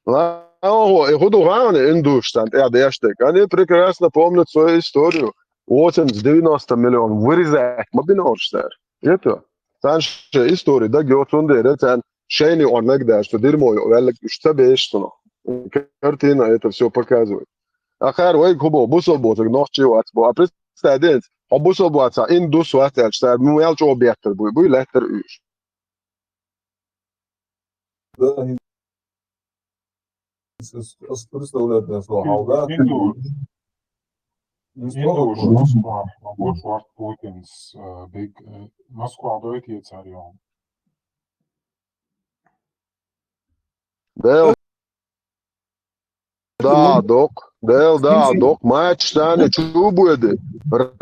لا هو ياخدوا غانا اندوشتان اعداشتك انا بريكراسنا بومنت سو استوريو ووتنز 90 مليون ورزاك ما بينورشتار يتو تانش استوري دا جوتون دير تان شيني اونك داش تدير مو قال لك اشتبهشتنا كارتينا это все показывает اخر وين كوبو بوسو بوتك نوتشي وات بو ابرستادنت بوسو بواتsa indus وات اشتار مو يالچو بيتر بو لتر ايش Als представляет слово Халда. Indus Moskva, Bošvart Putin's big Moskva doitiet arjom. Del da dok maç tane çubuğuydu.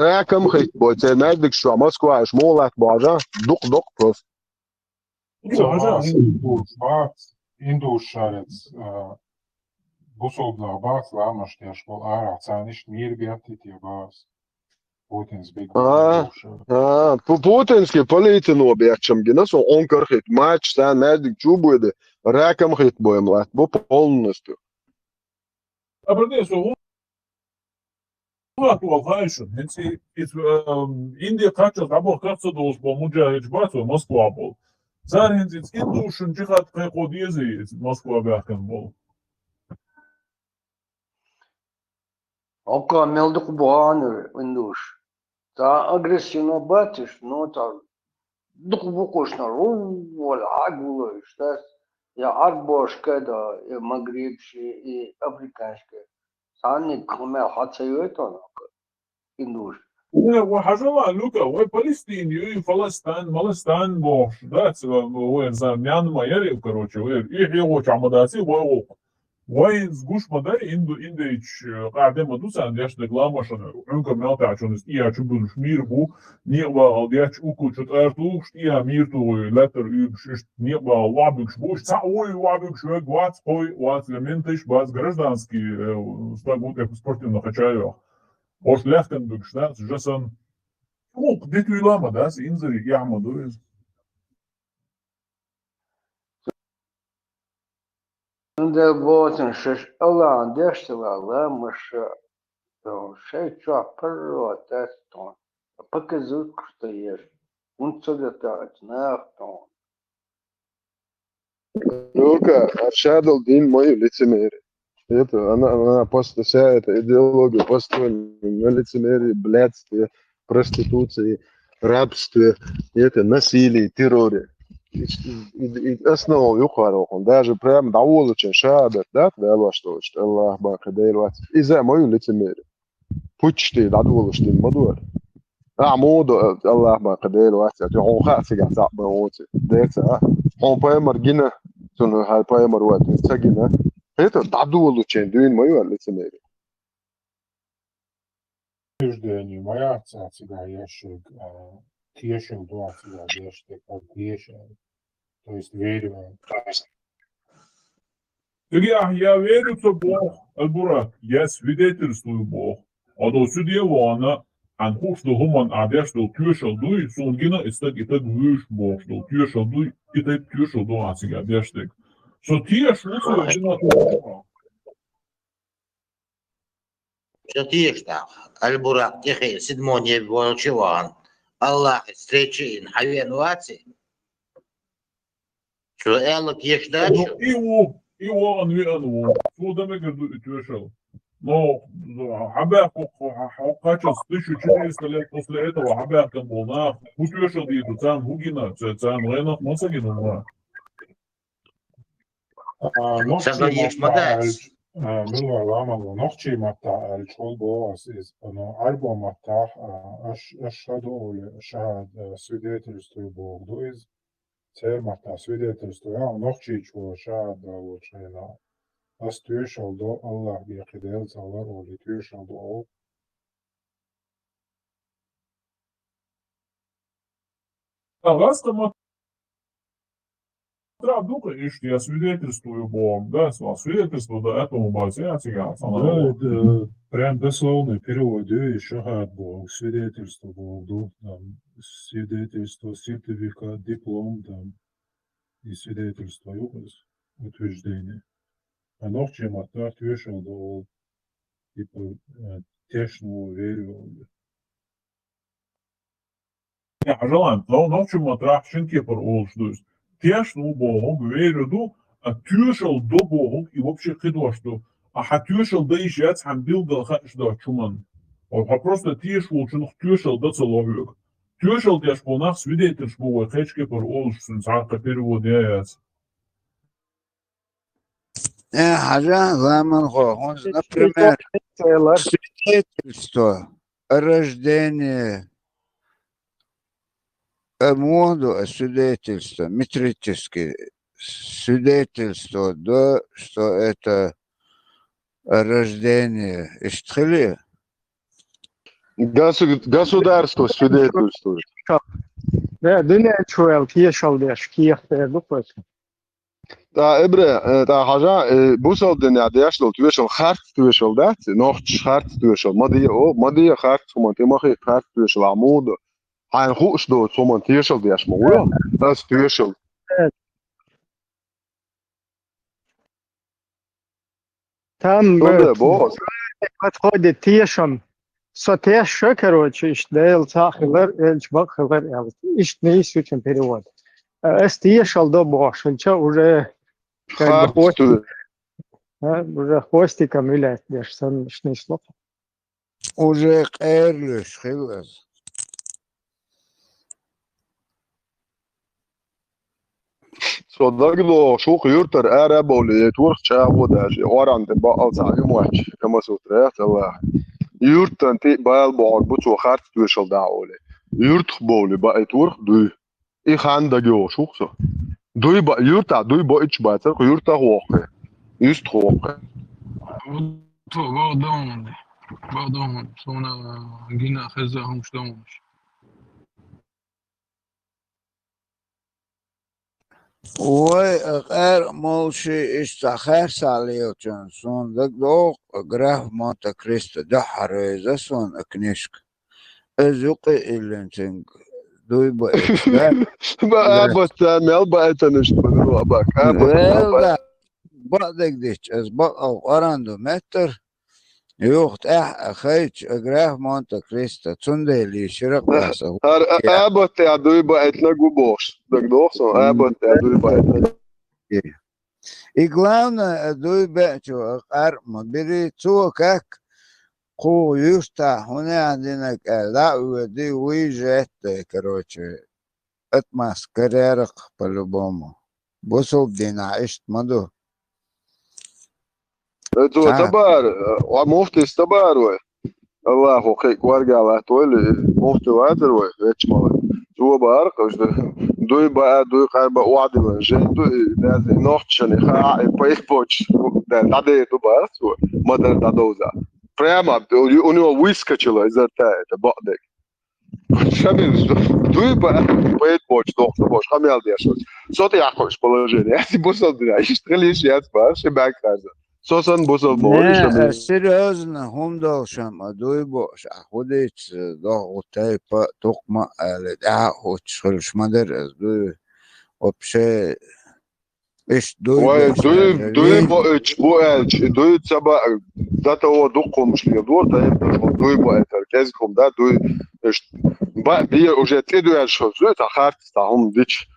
Rakam hit bu temelde şu Moskva şmolat baja dok prost. Indus šarec Busobla bāc lāmašķieši vēl ārā cēnišķi mīri bija attītie bāc. Putins bija Putinski polīti nobiečam, gina so onkar hit mač tane mēdik čubuğuydu. Rakam hit bojem lēt, bu polnosti. Aprendiz, aktuāli haišana. Indija kačas abos katsados po muģājiņš bāco Moskvā bol. Zārīnzīts indūšana čihāt kod iezījis Moskvā bēkan bol. Oka melduk boğanır indūš. Tā agresīna bātiš, no tā duk bukošana rūvola agulojš, tas, ja arboška da, ja magribši, i afrikanška. Sāni khamel hatsayotana indūš. وحاجة لوكا وفلسطين فلسطين бош, да, وين за Мьянма яри, короче, их его чамадasi وين سقوش مداري إنديش قاعدة مدوسة عنديش دقلامشان عنك مالتاعشون إيا شبوش ميربو نيقبا عنديش أوكو شتارتوش إيا ميرتو لاتر يبشش نيقبا وابكش بوش تعوي وابكش وات قوي وات لمنتش باز гражданский стагут спортивно хачаю Ош Лехтенберг, да, جسن فوق ديتو يلاما ده ينزل يعمل Unda botin šiš alan deštilā lēmuši šeit šo paroteston. Pakazut kustaieš. Un ceļotāts nēfton. Лука, Аршадл Дин мою лицемерие. Это она просто вся эта идеология построена на лицемерии, блядстве, проституции, рабстве, это насилии, терроре. И основу юхарохун, даже прям доволочен шабет, да, да, что Аллах бакадейлват. И за мою лицемерие. Пучти, доволочен мадуар. موضوع الله ما قدير واسع هو خاص قاعد صعب موتي ديتا هو بايمر جينا تنو هاي بايمر وقت نسجنا هيدا دعدو له تشندين ما يوال لسنيري Pirmdienu jāatcīgā iešķirg tieši un doācīgā iešķirg ar tieši, to есть верю. Я верю в Бог, Албурак, я свидетельствую Бог. А до судьевана Анхук, что гуман адеш, что тюшел дуй, сунгина, и так выш Бог, что тюшел дуй, и так тюшел дуацик адеш так. Что тиеш, лучше один от Бога. Что тиеш так, Албурак, тихий, седьмой волчеван, Аллах, встречи, хавен ваци. Что элок еш дачу? Его, анву, суда мегерду и тюшел. Но Хабер качал 1400 лет после этого Хабер kan был на Хутюшел диту, цан Хугина, цан Ленов, Мосагина. Milvā lāmalu nohčīmatā ar čolbos iz arbomatā šādu šād свидетельствую Богу из церматā свидетельствую nohčīčo šādu šajā as tieši do Allah bija kidēl caur oli tieši do Rastama Духа, и что я свидетельствую Богом, да, свидетельство до этого базя, Да, это прям дословный перевод, еще Бог, свидетельство Богу, там, свидетельство, сертификат, диплом, там, и свидетельство, утверждение. А ног чем отдать вышел до, типа, тешного верю. Ja, žēlēm, nav trākšana, kā par olšdus. Tieši no Богу, верю, а тюшел до Богу, и вообще хидошду. А хатюшел да еще яц хамбил да хашда чуман. А просто тиеш волчинух тюшел да целовик. Тюшел тяж полнах свидетель шбуа, хэчке par олшдус, сака перевод яц. Хажа, Ламан Хо, например, свидетельство о рождении, моду свидетельство, метрические свидетельство, да, что это рождение Иштхили. Государство свидетельствует. Да, дыня чуэл, киешал деш, киехте, дупас. Да, Эбре, да, хажа, бусал дыня дешл, твешел харт, твешел, да, нох харт, твешел, мадия харт, сумантимахи харт, твешел, амуду. Ein Hochstoß, wo man Tierschel der Schmur, das Tierschel. Там подходит Тиршам, сотеша, короче, иштдейл цахилер, эльчбахилер, иштней сучен перевод. Эс Тиршал до Бошенча уже уже хвостиком виляет, я сам не слов. Уже эрлюш, хилас. صدقلو شو خيورتر أرابولي تورخ شاغوداش واران تبقى تعلم وحش كما سوتريات الله يورتن تي بايل بعض بتو خارت توشل دعولي يورتخ بولي بقى تورخ دوي إيه خان دجو شو خسو دوي بقى يورتا دوي بقى إيش باتر يورتا واقع يست واقع تو بعضهم صونا جينا خزهم شلونش Ой, молчи, истахер салиотен, сон, док, граф Монте-Кристо, да хареза сон, книжка. Эзуки илентинг, дуйба да? Абат, мел баэтен ишбану абак. Велда, бадек дич, аз бак аранду метр, يوخت خيج أجراه مونte كريستا تندلي شرق راسه. أبوت يعدوي بقتنا جوبوش. دكتور أبوت يعدوي بقتنا. И главное, дуй бечу, арма, бери цу как ку юста, хуне одинак, да, уйди, уезжает, короче, от маскарерок по-любому. Бусул дина, ишт маду. تو تبار ومفتي استبار الله خيك وارجع له تقول مفتي وادر ويتش مال تو بارق دوي بقى دوي قرب وعد من جاي دوي ده نوختشن خا بايك بوتش ده ده تو بارق ما ده دوزا прямо у него выскочило из рта это бадек шамил دوي بقى بايك بوتش доктор бош хамел дешос что ты ахош положение я тебе посмотрю что лишь я спас и бакказа Сосан босал не, серьезно, хумдалшам, адуйбош, а ходить до утей по токма, да, хочешь мадер, вообще, иш дуйбош. Дуйбош, дуй цаба, да того духом шли, дуйбош, кезком, да, дуй, бия уже следует, что это харт, там дичь,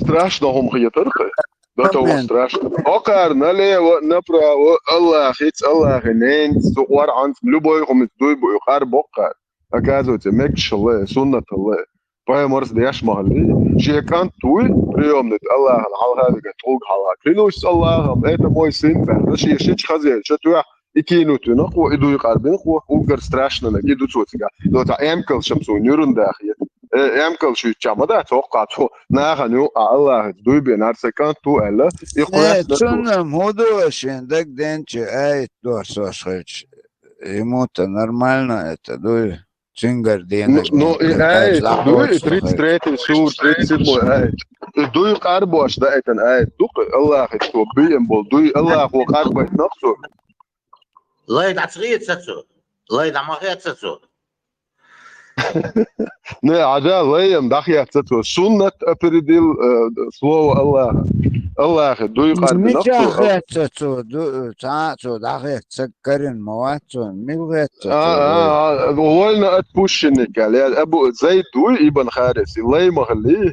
страшно хом хиятарка. Да того страшно. Окар налево, направо, Аллах, Аллах, нен, суар ант, любой хом дуйбо, хар бокар. Оказывается, мекшале, суннат Аллах. Поэморс дяш махали. Шекан туй, приемный Аллах, алхадика, туг халак. Клянусь Аллахом, это мой сын, да шиш хазель, что ты икинуту, нахуй, иду и карбин, угар страшно, иду цуцика. Но та эмкал шамсу, нюрундах, эмкал шу чамада, тока, то, наханю, Аллах, дуйбе, нарсекан ту, элла, и хуяс. Цунна мудошин, так денче, эй, дорсошич, ему-то нормально это, дуй. Цингарди. Ну, эй, 33-й суд, 37-й, эй. دوی قرباش ده ایتن آیت دوق الله خیتو بیم بول دوی الله خو قربایت نقصو لا يدعسغيت ستسو لا يدعمغيت ستسو نه عجال ويم دخيت ستو سنة أبرديل سلو الله دوی قرب مش نقصو أخيت ستو تعاتو دخيت سكرين مواتو ملغيت ستو ولنا أتبوشنك على أبو زيد دوي ابن خارس الله مخليه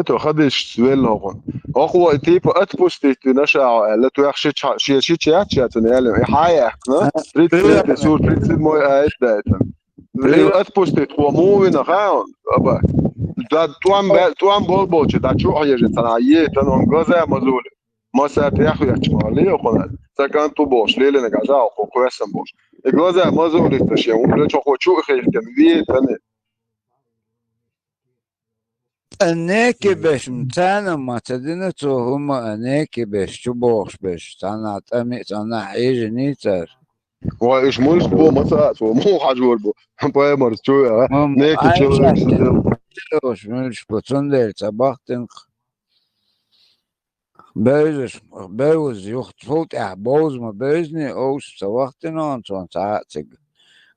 تو خدش سويل هون أخو تيب أتبوستيت نشاع لا تيخش شي تنعلم حياة ريت سور ريت موي آيت دايتن أتبوستيت هو مو نخاون أبا دا توام بول دا شو حاجة تنعيه تنون غزة مزول ما ساتيخ يحتمالي وخنا سكان تو بوش ليلة نجازا أخو كويسن بوش غزة مزول تشي ولا شو خير كم تاني أنيكي بش متانا ما تدينتو هما أنيكي بش شو بوش بش تانا تامي تانا حيجي نيتر وايش مش بو مساس مو حجور بو بايمر شو نيكي عايش مش بتندر تبختن بوز يخت فوت أحبوز ما بوزني أوش تبختن أنتون تعاتق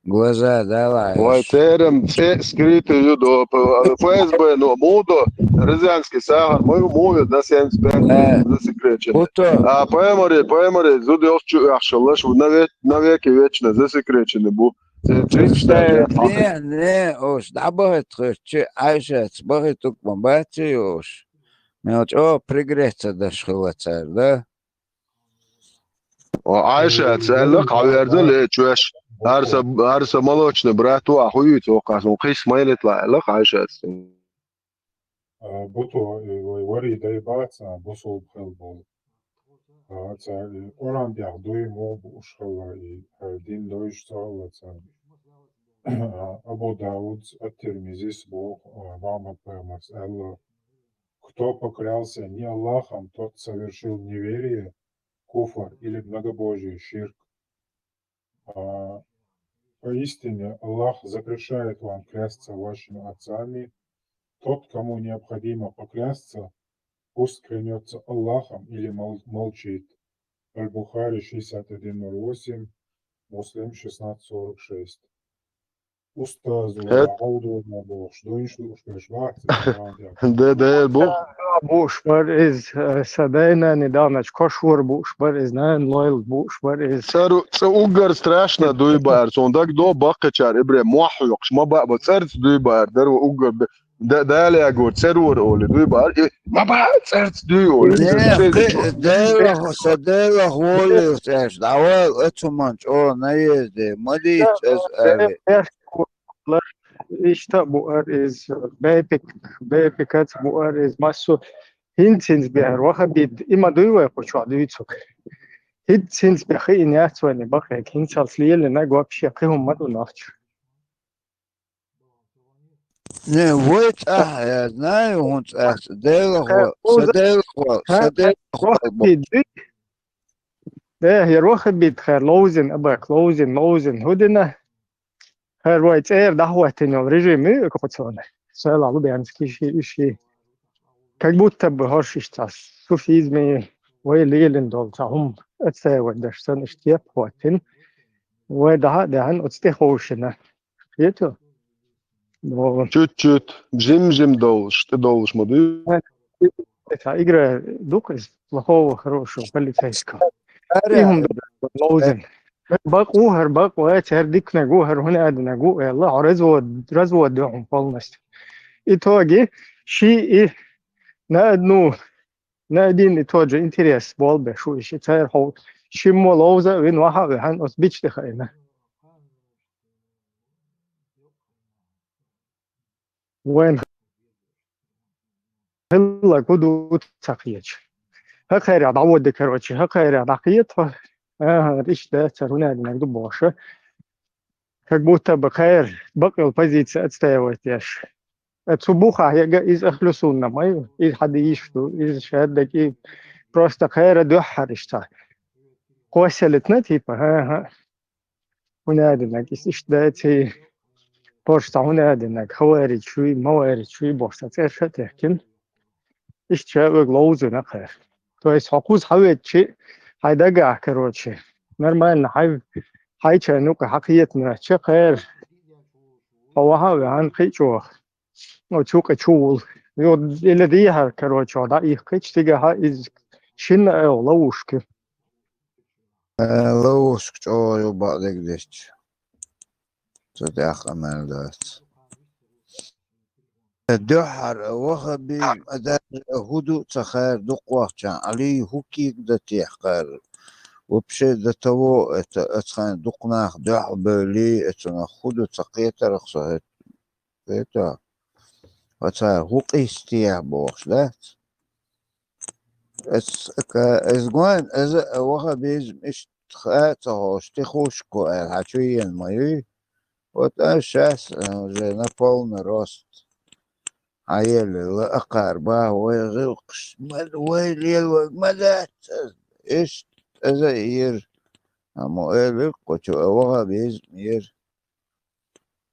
глаза давай. Ой, терем скрыто юдо. ФСБ, но мудо, Рязанский сахар, мой мовит, да, 75 засекречено. А поэмори, зуди овчу ахшалаш, навеки вечно засекречено бу. Не, ош, да бахет хрче, айшец, бахет тук мабати, ош. Мелч, о, пригреться дошхила царь, да? Айшец, элек, авердел, чуэш. هرسه مالوچنه براتو اخوی تو قاسم قيس ما يطلع لك عايشه بوتو وري داي باتا بوسو بخلبول اوران ديار دوي مو بوشخلا دين دويش تاولا ابو داود الترمذي сбох мама пэмас элла кто поклялся не Аллахом, тот совершил неверие, куфр или многобожие, ширк. Поистине Аллах запрещает вам клясться вашими отцами. Тот, кому необходимо поклясться, пусть клянется Аллахом или молчит. Аль-Бухари 61:08, Муслим 16:46. Устазу Ауду на Бог, что еще ده بو Bushbar is Sadena Nidanach Koshwar Bushbar is Nan Loyal Bushbar is угар страшно дуйбар сондак до бакчар ибре мохлокш ما بقى بتصرت дуйбар در угар ده لا يقول تسرور اول дуйбар ما بقى تصرت دويول ده صدق هو ايش دعوة اتمنش او نيزدي مديت İşte buar is bepikat buar is maso hinsins biar wahabid ima duwa kochwa duitsuk hinsins bi khin yatswani bakhe hinsals liyel na gwapshi qihum madu nachch не вот я знаю он صدق ده يروح بيت خير لوزن اباك لوزن هدنا هر وايت اير دعوة تنو رجيمي كوتسونه سؤال على بيانسكي شيء как будто бы horšiš tas sufizmi vai lielin dol tahum atsewa dersan ishtiap hotin vai da han utste hoshina yeto no чуть-чуть бжим долж ты долж моды это игра дукас плохого хорошего полицейского فيهم لوزن بق واتر ديكنا جوهر هنا ادنا جو الله رزو دعم فالنست itogi شيء نادنو نادين توجه انتريس بول بشو إيش تاير هو شيمو لوزا وين واحد عن أسبيتش تخيلنا وين هلا كودو تسقيج هخير يا دعوة دكروتشي هخير يا دقيت ريش ده ترونا نقدو بوشه كبوتا بخير بقي البزيت أتستويت ياش تصبوخها هي إذ أخلصونا ما إذ حد يشتو إذ شهادك إيه просто خير دوحر إشتا قوسلتنا تيبا ها هنا دنك إشتاتي بورشتا هنا دنك خوارج شوي موارد شوي بورشتا تيرشا تحكم еще лоузы на хэр. То есть хакуз хавечи хайдага, короче. Нормально, хай ну-ка хакиетна, че хэр. Павахаве ан хичо. Ну, чука чул. Или дия, короче, да, их хич тига из шин ловушки. لوش جو بعد قديش تدعخ أمل دات الدحر وخبي أدار هدوء تخير دقوة كان علي هوكي قدتي حقار وبشي دتو اتخان دقناخ دح بلي اتنا خدو تقيت رخصة بيتا وتا هوكي استيع بوش دات ازغوان از وخبيز مش تخاته تخوش كو الحشوية المايو وتا شاس زي نابولن روست عيل أقاربه ويغلقش ويلي مدات إيش إذا يير أما إير قتو أوها بيز يير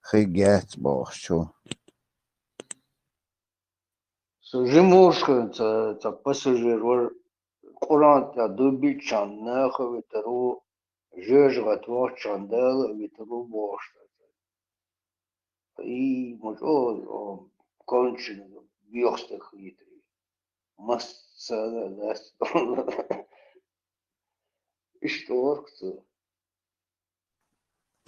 خيجات بوشو Сужимушка, це пасажир, курант, дубі чан, вітру, жежга, твох чандел, вітру бошта. І, може, кончено, бьохстах вітрі. Масса, да, і що, хто?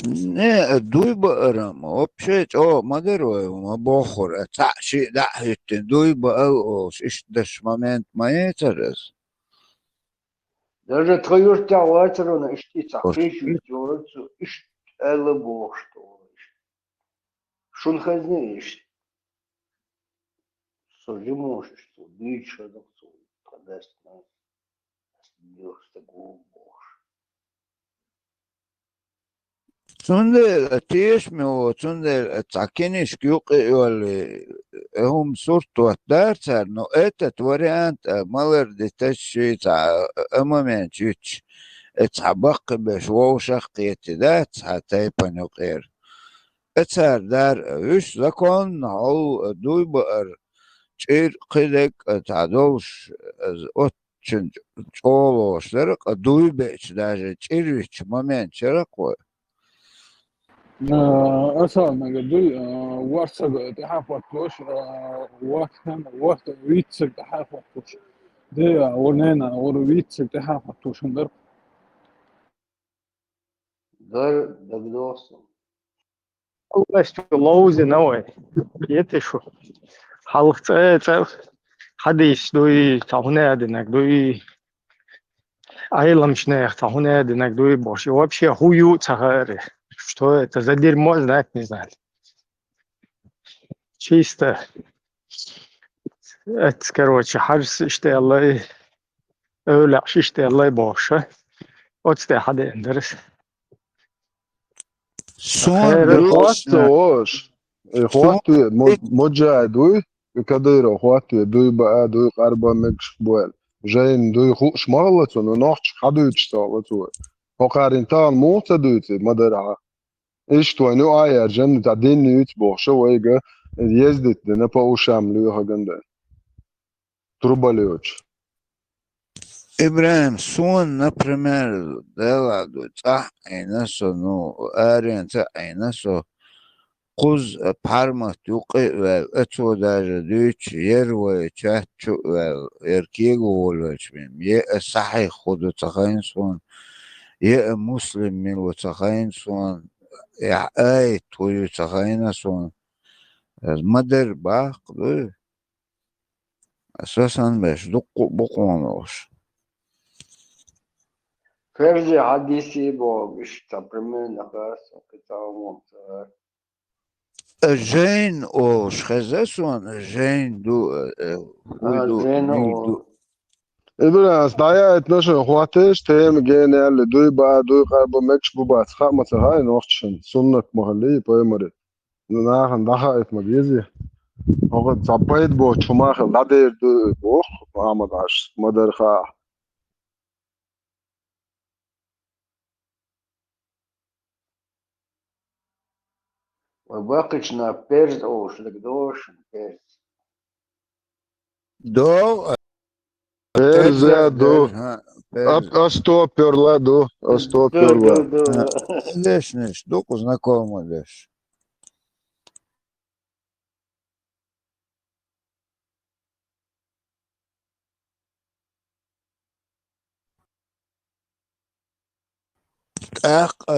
не дуй баарам вообще ما دروا ما بخور تعشي دحيت دوي بأوش إيش دش момент ما يترس Даже твою тяватеру, ишти цахричу, тёрцу, иш эле бошто. Шун хазниш, сожимош, что бича, да кто, кадест нас, бьёшь губ бош. تندر تيش مو تندر تاكينيش كيوق يولي هم صورتو دارتر نو اتت وريانت مالر دي تشي تا امامين تشيش اتحبق بش ووشق يتدات حتى يبنوقير اتسار دار وش لكون هو دوي بقر چير قيدك تعدوش اتشن چولوش درق دوي بيش داجة چيروش مامين چرق أصلا قدوي واتساب تحافظ توش وقت ويتسك تحافظ توش دي ورنينا ويتسك تحافظ توش ندر Дар дагдосом. Лоузы лоузы новые. Это что? Халк حديث دوي تاهونه دينك دوي айламшнех тахуне динак дуй боши вообще хую цахаре. Что это за дерьмо, знать не знаю. Чисто. Это, короче, حرس اشتغل öyle اشتغل باشه. أتستي حدا يندرس. سون إخواتي مجا دوي كدير إخواتي دوي بقى دوي قربا مكش بوال جاين دوي خوش مغلطون ونحش حدو يتشتغلتوا وقارين تال موتا دويتي مدرعة إيش توانو آيا جنة تعدين يتبوح شو إيجا يزدت نبا وشام ليوها جندان تربا ليوش إبراهيم سون например делают айнасо ну аренца айнасо قوز пармат юқи أتو даже дүйч ервой чатчу эркегу волвачмим е صحيح خودو تخين سون е مسلم ملو تخين سون يا أي تويو تخين سون المدر باق دو أساسا باش دقو بقوانوش Каждый حديثي بوش تبرمين نفس كتاوم جين او شخزسون جين دو ويدو زين ميدو إبراهيم استعيا 12 إخواتيش تيم جين اللي دوي بقى دوي قربا مكش بوبات خا مثلا هاي نوختشن سنة محلي بويمري ناخن دخلت مجيزي هو صبيت بو شماخ لدير دوي بوخ محمد عش مدر خا وباقيش نا بيرز اوش لقدوش بيرز دو Перзя до. Остопер ладу. Остопер ладу. ليش دوكو знакомо лишь.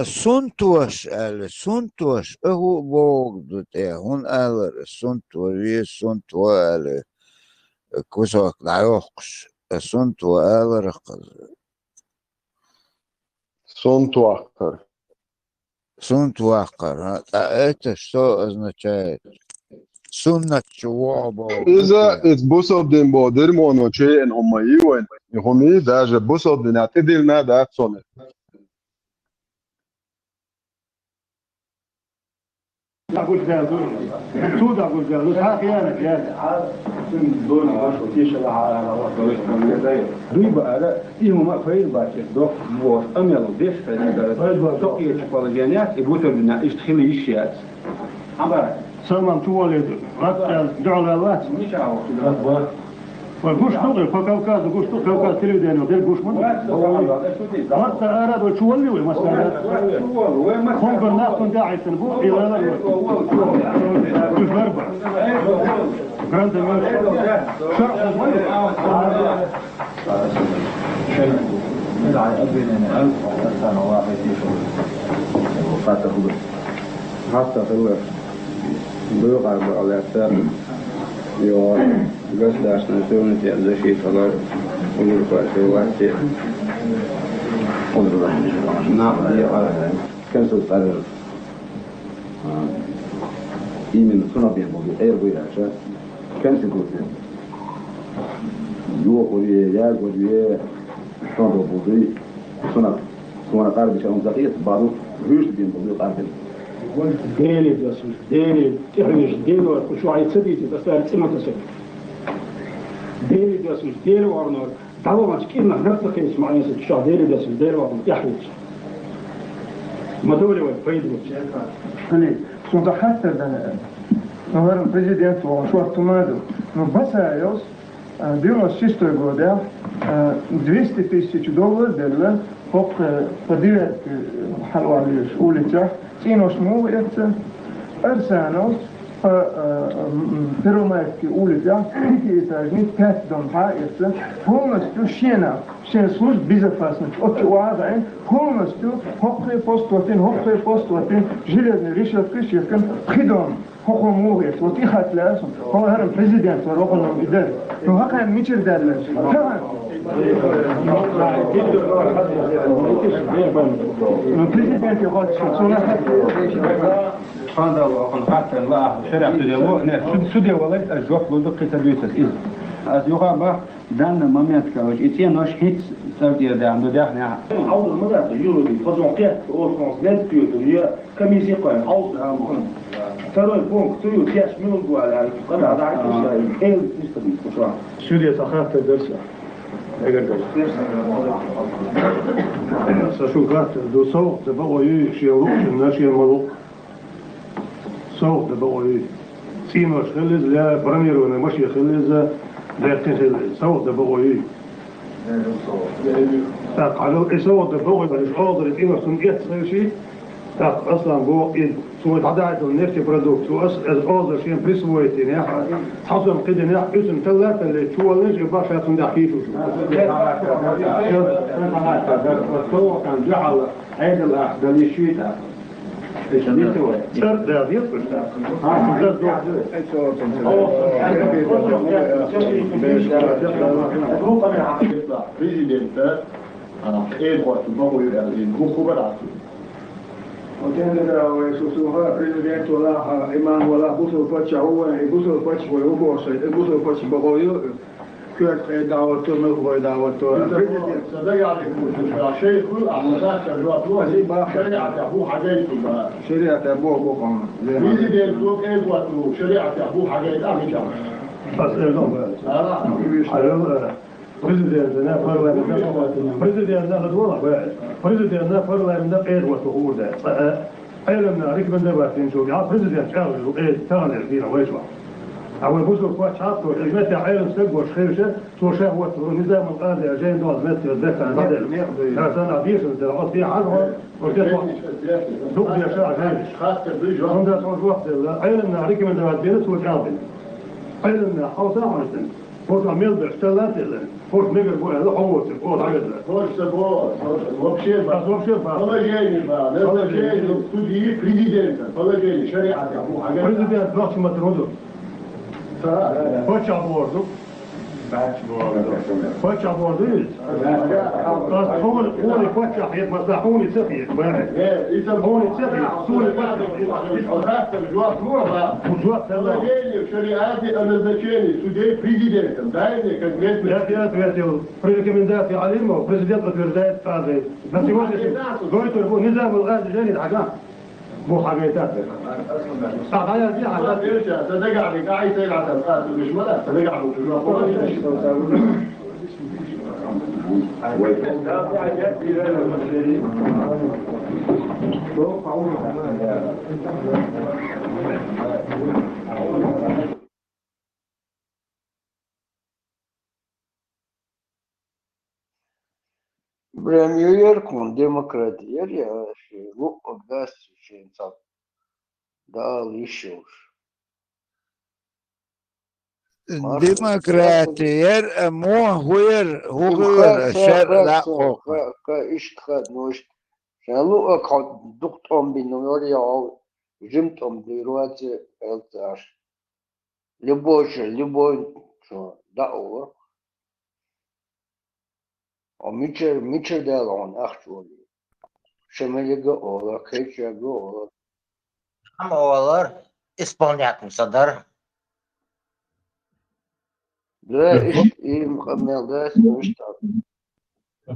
Сунтуаш, هو بوغدو هون ألر سنتوى ألر كوسوك دعيوقش سنتوى ألر Сунтуахкар. Это что означает? Суннат чувоба. إذا بوصل دين بودر مونوشي إن هم يوين هم даже بوصل دين أتدل نادا صنع. أقول ذا سود أقول ذا ها خيانة دويبا على إيمو ما فايل باكر دوك بوش أميلو ديش فايل دوك يتفالجانيات يبوتر بنا يشتخلي يشيات عبارة سلمان توالد رات دعوا للوات مش عاوز وقوش نقل فكوكاز وقوش كوكاز تلفزيون ودير قوش من مرت أراد وتشولي ومسألة خنبر ناقن داعي تنبو إلى لا كل ضربة كانت شرح مدعي أبننا 1000 سنة واحد يشعر وقات خبر حتى خلف بيقع بالأسفل يو قصداش نسونتي على شيء خلاص أمور فاشل واسع أمور نعم يا كنسل قرر إيمن صنع بين موضوع غير ويراشة كنسل قلت يو قولي يا قولي صنع موضوع صنع قارب شيء زقيق بعضه هوش بين موضوع قارب ديلي بسوس ديلي تحرش ديلو شو عايز تديتي تسأل سمع تسأل ديلي بسوس ديلي وارنور دعوة ما تكلم نفس الكيس مع ناس تشاف ديلي بسوس ديلي وارنور يحرش ما دولي وين فايدة خلي سون تحت ده نهار البريزيدنت وشو تومادو но басаёс било шестой года $200,000 دلله فوق فضيلة حلوة улица Синош мовится, Арсенос, Первомайский улица, пятиэтажный, 5 дом хаится, полностью шена служб безопасности, от Уазайн, полностью хокрый постуатин, железный решетка, ширкан, придом, хокомовец, вот их отлясом, он президент, вороханом идет, но хакай мичер дарлес, президент يقول هذا حتى الله شرع سوديا والله الجوف لودو كتابيت إذ از يوغا دان مومنت كاوش إتي نوش هيت سوديا دان دو داخنا عاود المرة يورو دي فازونقيت أو فرنسا بيوتو كميسي قايم عاود مهم ترى البنك تيو تياش منو قال على قال هذا عايز ايه تستبي سوريا سخافة درسة سشوفات دو صوت تبغي شيء الناس يمروا صوت تبغي سينوش خلز لا برامير ولا ماشي خلز لا تخل صوت تبغي على صوت تبغي مش قادر يتم سمعت شيء أصلاً بو سويت عدد النفط برودكت وأصل شيء بريسويت يعني حصل قيد نح اسم ثلاثة اللي شو اللي يبغى شيء تندح فيه شو كان جعل هذا الأحد اللي شويته إيش بيسوي؟ شرط ده بيفرش بريزيدنت إيه وقت بقول يعني مخبرات وكان ويسوسوها بريزيدنت ولا إمام ولا بوسو فتش هو بوسو فتش وهو بوسو فتش بقوله كيف دعوته ما دعوته بريزيدنت صدق عليك شيء كل أحداث الرئاسة شريعة أبوه حاجات شريعة أبوه بقى بريزيدنت لو كيف وقته شريعة أبوه حاجات أمي كمان بس لا بريزيدنت أنا فرلا إير وتقول ده أيلمنا ركب دباتين شو يا بريزيدنت قال إيه ثاني فينا ويشوا أول بوزو كواتش حاطه المتى عيل سجوا شخيرشة تو شهوة نظام القاضي جاي دوز متى الدفع هذا لا سنة بيش الدراسات فيها عرض وجت دوق يا شاعر هاي خاطر بيجوا هم ده صوت وقت عيل نعريك من دوات بينت وتعاون عيل حوصا عشان فوت عميل باشتغلت فوت ميجر بو هذا حوص فوت عقد فوت سبوت وبشير بس وبشير بس والله جاي بقى والله جاي تودي بريزيدنت والله جاي شريعة ابو حاجه بريزيدنت راح ما تردوا Faccia a bordo. Faccia a bordo هوني faccia حيط مساحوني سخيت واحد هوني سخيت سوني faccia وجوات سلا شريعاتي أنا ذكيني سودي بريزيدنت دايني كجميت يا بريكومنداتي عليهم وبريزيدنت بتردات فاضي بس قلت نظام الغاز جاني الحاجات مو حاجات صح هيا دي حاجات صدق عليك عايز تلعب القاس مش ملا صدق عليك بريمير كون ديمقراطية يا شيء وقف داس شيء صار دال يشوش ديمقراطية مو هوير شر لا فوق كإيش خد نوش شالو أكاد دكتور بينوريا أو جمتهم ديروات التاش لبوش شو داور وميتشر دالون أخشولي شمالي جولا كيتشا جولا أما أولر إسبانيا مصدر لا إيش مقبل ده إيش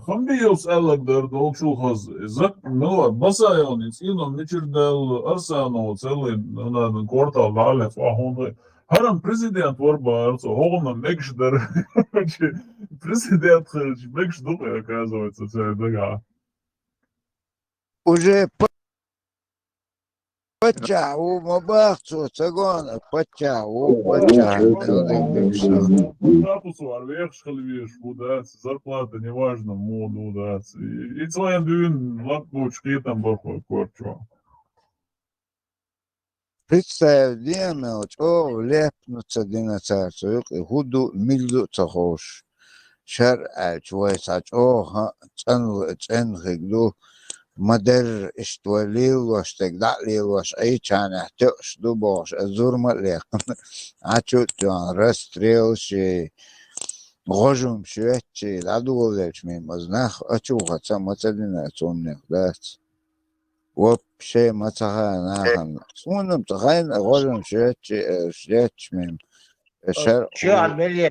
خمبي يسألك در دول شو خز إذا نو بس يعني إنه ميتشر دال أرسانو تسلي أنا كورتا بعلى فاهم هرم بريزيدنت وربا هو ما ميكش در بريزيدنت خرج ميكش دقيقة كذا وتسأل уже почему мабахцу цагон почему статусу арвеш хальвеш удас зарплата неважно моду удас и твоя дюн латбучки там бахо корчо представление о лепнуться динацарцу худу милду цахош شرع شويساج ها تنغلو مدر اشتوليل واشتك دعليل واش اي كان احتقش دوباش الزور مليق عشو تان رستريل شي غجم شويتشي العدو ليش مين مزنخ اشو غتسا متدنا تونيخ دات وبشي متخا ناخن سونم تخين غجم شويتش مين شو عملية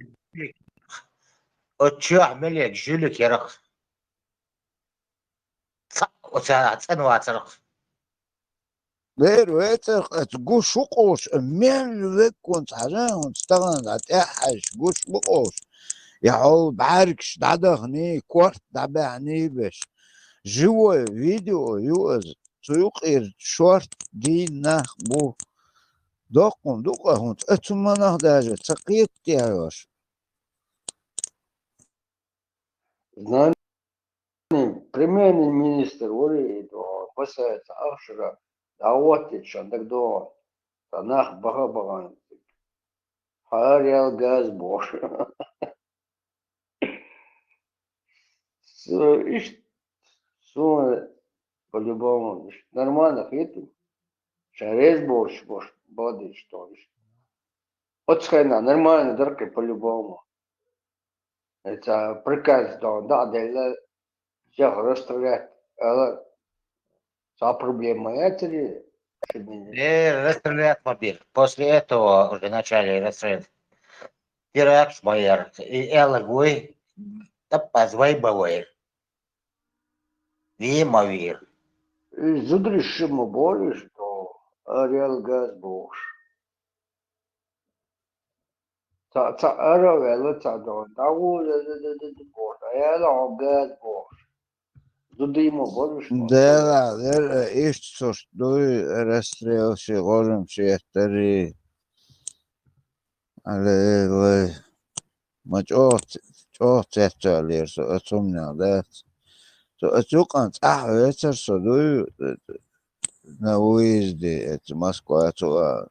شو عملية جلك يا رخ غير ويتر تقول شقوش مين لكون تحجان تستغنى عن احش قوش بقوش يحول بعركش دعدغني كورت دعبعني بش جوا فيديو يوز تيقير شورت دي نخ بو دوقا هونت اتما نهداجة تقيت تيهاش Знание премьер-министр говорит, касается Ахшира, а вот и что, так до, танах бага-баган, харял газ бош. Ишь, суне, по-любому, нормально хиту, шарез бош, боди, что ишь. Вот схайна, нормально, дорогой, по-любому. Это приказ, да, да, я расстрелять, а проблема это ли? Расстрелять мобиль. После этого уже начали расстрелять. Теракт майор. И Элагуй, да позвай бавай. Вимовир. И задришимо боли, что Ариал газ бош. Та аравела та дон, да бош, Ариал газ бош. Задимо боли, что? Да, иsto što расстрел se gožem se tari على ما جوت تالير سو أتومنا ذات سو أتوقع أحويتر صدوي نويز دي ات موسكو أتوا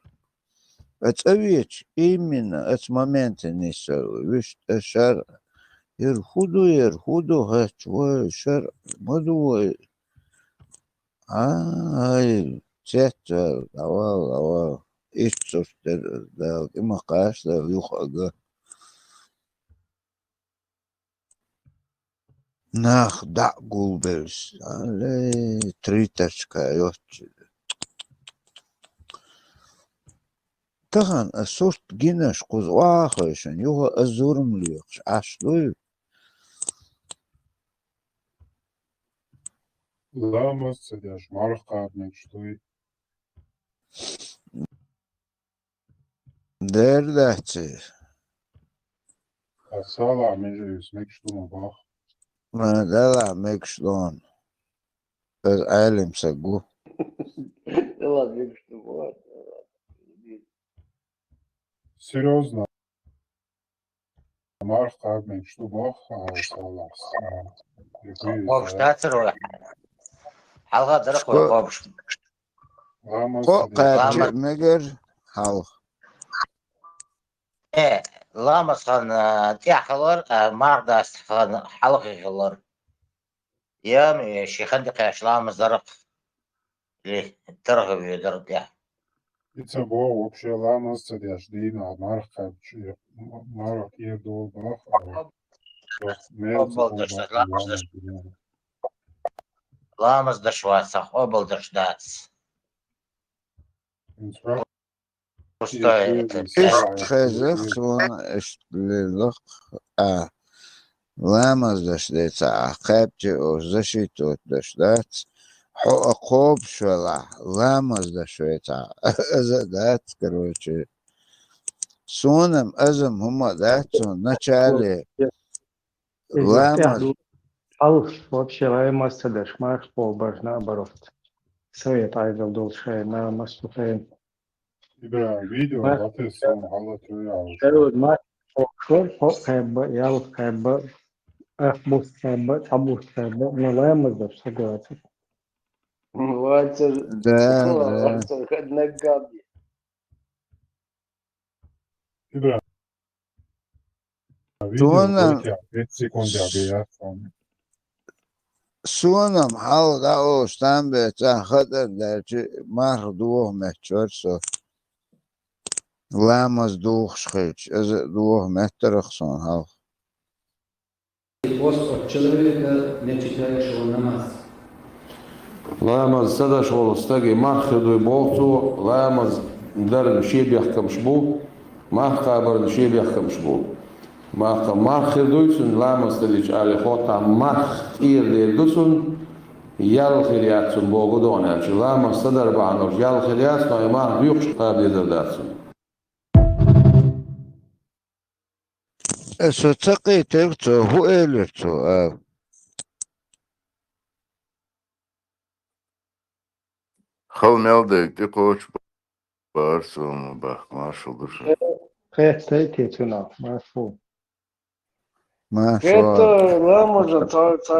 أتأويش إيمنا ات مومنت نيسو ويش الشر يرخدو هاتشوي شر مدو هاي تيتر أوال إيش ده إما قاش ده يخرج ناخ دع جوبلز على تريتشكا يوتش كان الصوت جيناش قوز واخشن يوها أزورم ليوش عشلوي لا مصدش مرقب نشتوي دير داتي الصلاة من جيس نشتو مباخ ما دلع ميك شلون بس عالم سقو يلا بيك شنو سيروزنا مرقب نشتو باخ الصلاة قوبش تاثر ولا حلقة درق ولا قوبش لا قو قابش مصدش مجر حال ايه لا مثلا تيحلر ماردا استخدام حلقة خلر يا شيخ عندك اشلام الزرق ليه ترغب يدرب يا يتسبوا وبشي لا مصدش دينا مرقب مرق يدول باخ ميل قبل تقول دش باخ لا مصدش لا مصدش واسع قبل دش داس إشت خزخ سون إشت للخ لامز دش ديت عقابتي أو زشي توت دش دات حقوق شولا لامز دش ديت أزدات كروتشي سونم أزم هما ذاتون نشالي لامز Алыс вообще раймасты даш марш пол башна барофт. Совет айдал долшай на мастухай. إبراهيم فيديو باتسون على تويا Шерود марш шор хобба ял хобба ахбус хобба табус хобба но лаймас даш согласен. واتر да واتر خد نقابي إبراهيم فيديو سونم بوتيا 5 سكوند بيات سونم حال دا اوستان بيتا خدر درجي مار دوه متشورسو لامز دوخ شخيج از دوه مترخصون هاو От человека не читаешь его намаз. لامز سدش والستاجي ما خدوا بوقته لامز در شيء بيحكم شبو ما قابل شيء بيحكم شبو ما خدويسن لامز تليش على خطا ما خير ليردوسن يال خلياتسن بوغدون يعني لامز تدر بعنور يال خلياتسن ما بيخش قابل يدرداتسن اسو تقي تلتو هو إلتو خل ميلدك تقوش بارسون بخ مارشل دوشا خير سيتي تنا مرفوع. ما это ламуза та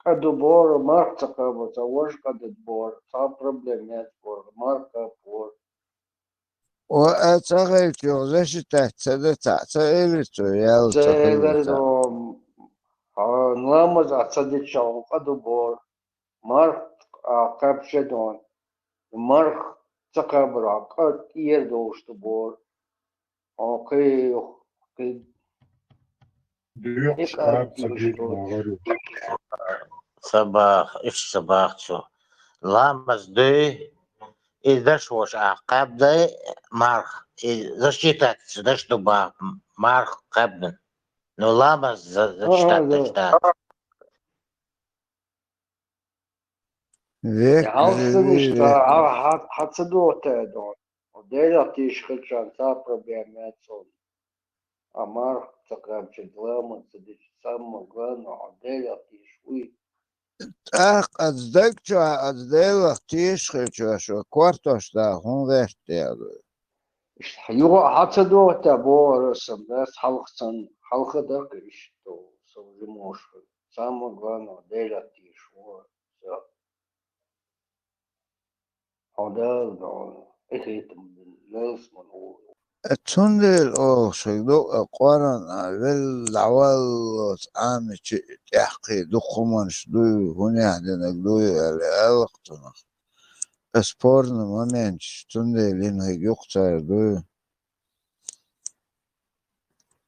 кадубор марта кабата вож кадубор та проблемет бор марка бор وأتغير كيوزش تحتد تحت إلتو يال تخيلتا زيغردو ламуза цадичал кадубор марк капшедон марк цакабра кат ердошту бор окей بيخش قاب صديق مغرب صباح ايش صباح شو لامز دي إذا شوش عقاب ده مارخ إذا شيتك دش دبا مارخ قبل نو لامز زشتك دشتك Век حتصدوته دون وديلا تيشخل شان تا проблемات صول أمار تقرب شدلام تدش سام غن وديلا تيشوي أصدق أصدق تيش خيشوا شو كورتوش دا هون وشتيادو يروح حتصدوا تابو رسم ناس حلقة دقيش تو سوجموش سامو غانا ديلا تيشوا هذا دون إخيت من ناس من هو تندل أو شيء قارن بالعوالات عام تحقي دخمنش دو هنا عندنا دو الألقتنا سبورن منش تندل إنه يقطع دو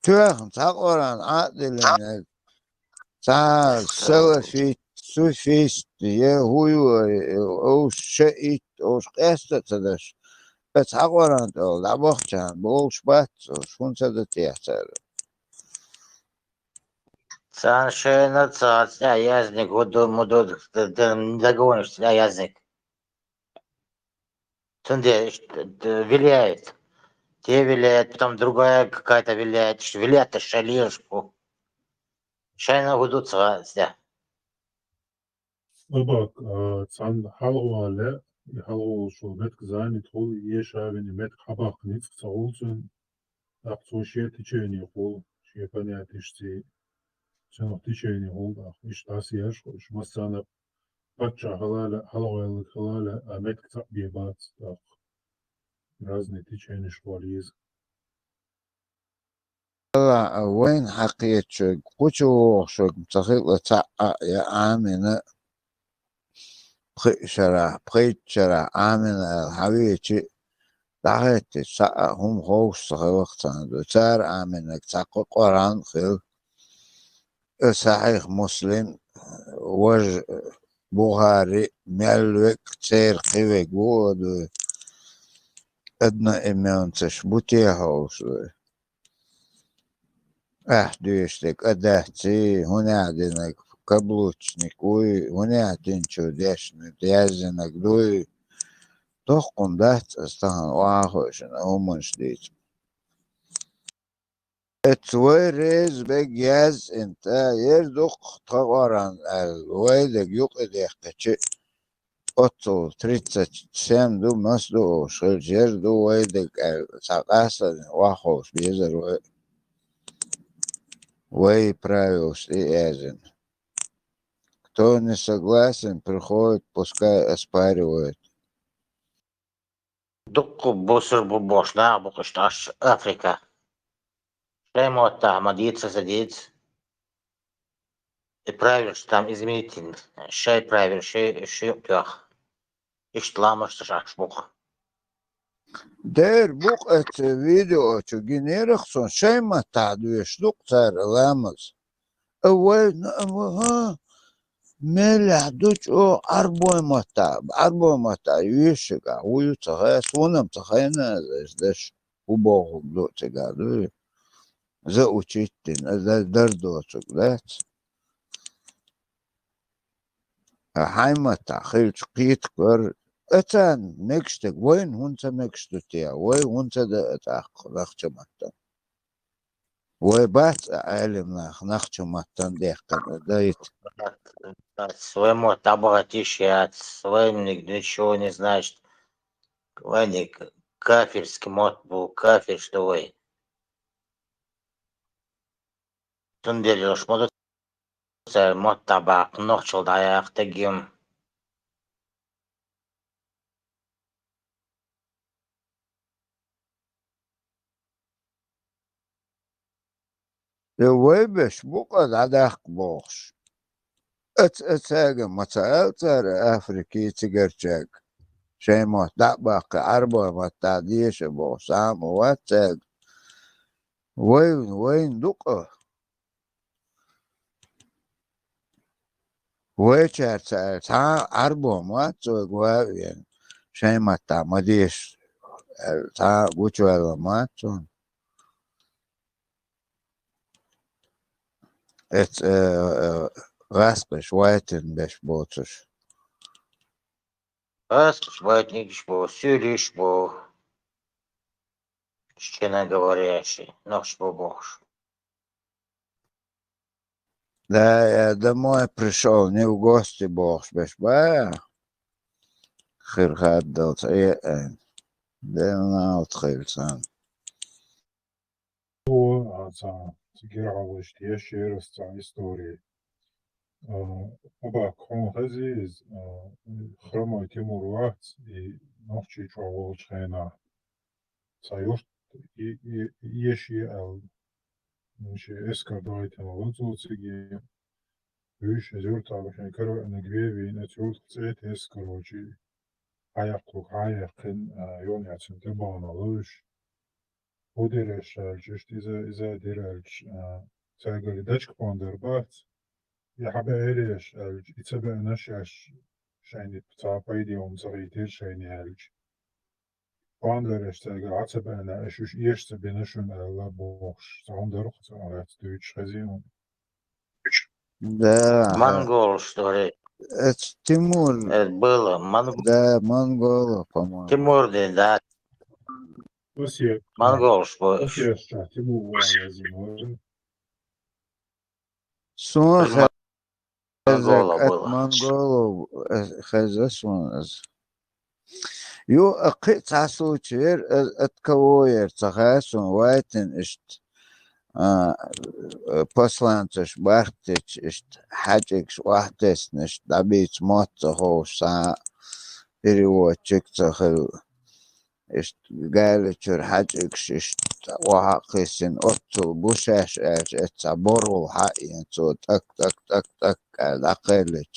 تواخن تقارن عادل إنه تا سوى في سوى فيست هو أو شيء أو قصة تدش بس حقارن تو لباخشان بولش بات شون تدت يحتاج Совершенно язник, мудод, не догонишь, язник. Тунде виляет. Те виляет, потом другая какая-то виляет. Виляет, ты шалишь. Шайна гудут сразу. Bak, sen halvale, halvale şu met kızani tol yeşavini met kabak nit sağolsun. Aksoşiyet içeni hol, şefani işte sen o içeni hol da iş tasiyer hoş masana patça halvale met kısa bir bat da razne içeni şvaliz. والله وين حقيت شوق قوشو شوق متخيل تاع يا آمنة بخيت شرع آمنة حبيبتي دعيت ساعة هم خوش صغير وقت عنده تار آمنة تاق قرآن خير صحيح مسلم وج بخاري ملوك تير خيوك بود ادنا إمام تشبوتي هوش دوشتك أدهتي هنا عدنك كبلوتشنك وي هنا عدنشو ديشنك ديازنك دوي تحكم دهت استهان واخوشن أومن شديد اتويرز بجاز انت يردق تغارن الويدك يقدح كتش أطو تريتة سام دو مسدو شغل يردو ويدك ساقاسة واخوش بيزر Way правился и Эзен. Кто не согласен, приходит, пускай оспаривает. دق بوسر بوشنا بقشتاش أفريقيا. شيء موتا مديت سديت. правильно, что там изменить. Шей правильно, шей пях. Иштламаш шашбух. Der Buch et Video zu generation schema تعدو شلوقتر لامز أول ها ملح دوش أو أربع متا يشجع ويتخيس ونم تخينا دش وباخو بلو تقالو زا وشيتين زا دردو تقلات حيمتا خيل شقيت كور أتان مكشتك وين هونتا مكشتوتيا وين هونتا دا أتاق نخشو متا وين بات علم نخشو متا ديقا دايت Своему табагатишьят, своим ничего не значит. Ваня кафирский мод был, кафир что вы. Тундериш мод мод табак, ночил даяк тагим. وين بش بقى داداق بوش أتاقا متى أتار أفريقي تقرشاق شيء ما باقي أربع ما تعديش بوسام واتاق وين دقة وين شار تا أربع ما تقوى يعني شيء ما تعمديش تا بوشوا ما تون ات غاسبش وايتن بش بوتش Раз, ватник, что, сюриш, что, говорящий, нож что бог. Да, я домой пришел, не в гости бог беш, ба. Хирхат дался, دلنا وتخيلسان تجرعوش تيشير استعى истории. Оба кон хазиз хромо тимур вахт и ночи чавол чхена. Сайош и еши ал ночи эскардайт лозуциги Виш зюртабашен каро нагвеви натюрт цвет эс короче. Аяклук аяқын ёнятсен тебаналыш. Удереш алчышт иза дералч цагали дачк пандербат. Я habe erеш alch itsebe nashаш шайнит цапайди умзаритер шайни alch. Пандереш цагал ацебе на эшуш ешсе бенешун алла бохш. Саундер хцалат дүйч хазион. Да. Монгол, что ли? Это Тимур. Это было. Да, монголы, по-моему. Тимур, да. Монгол, что? Сон Монгола от было. монголов хазасун. Ю акит асучер от кого цахасун вайтен ишт посланцеш бахтеч ишт хаджекш вахтес ништ дабиц мотца хоса переводчик цахал ишт галечер хаджекш ишт вахакисин отцу бушаш эца борул хаин цо так дакелеч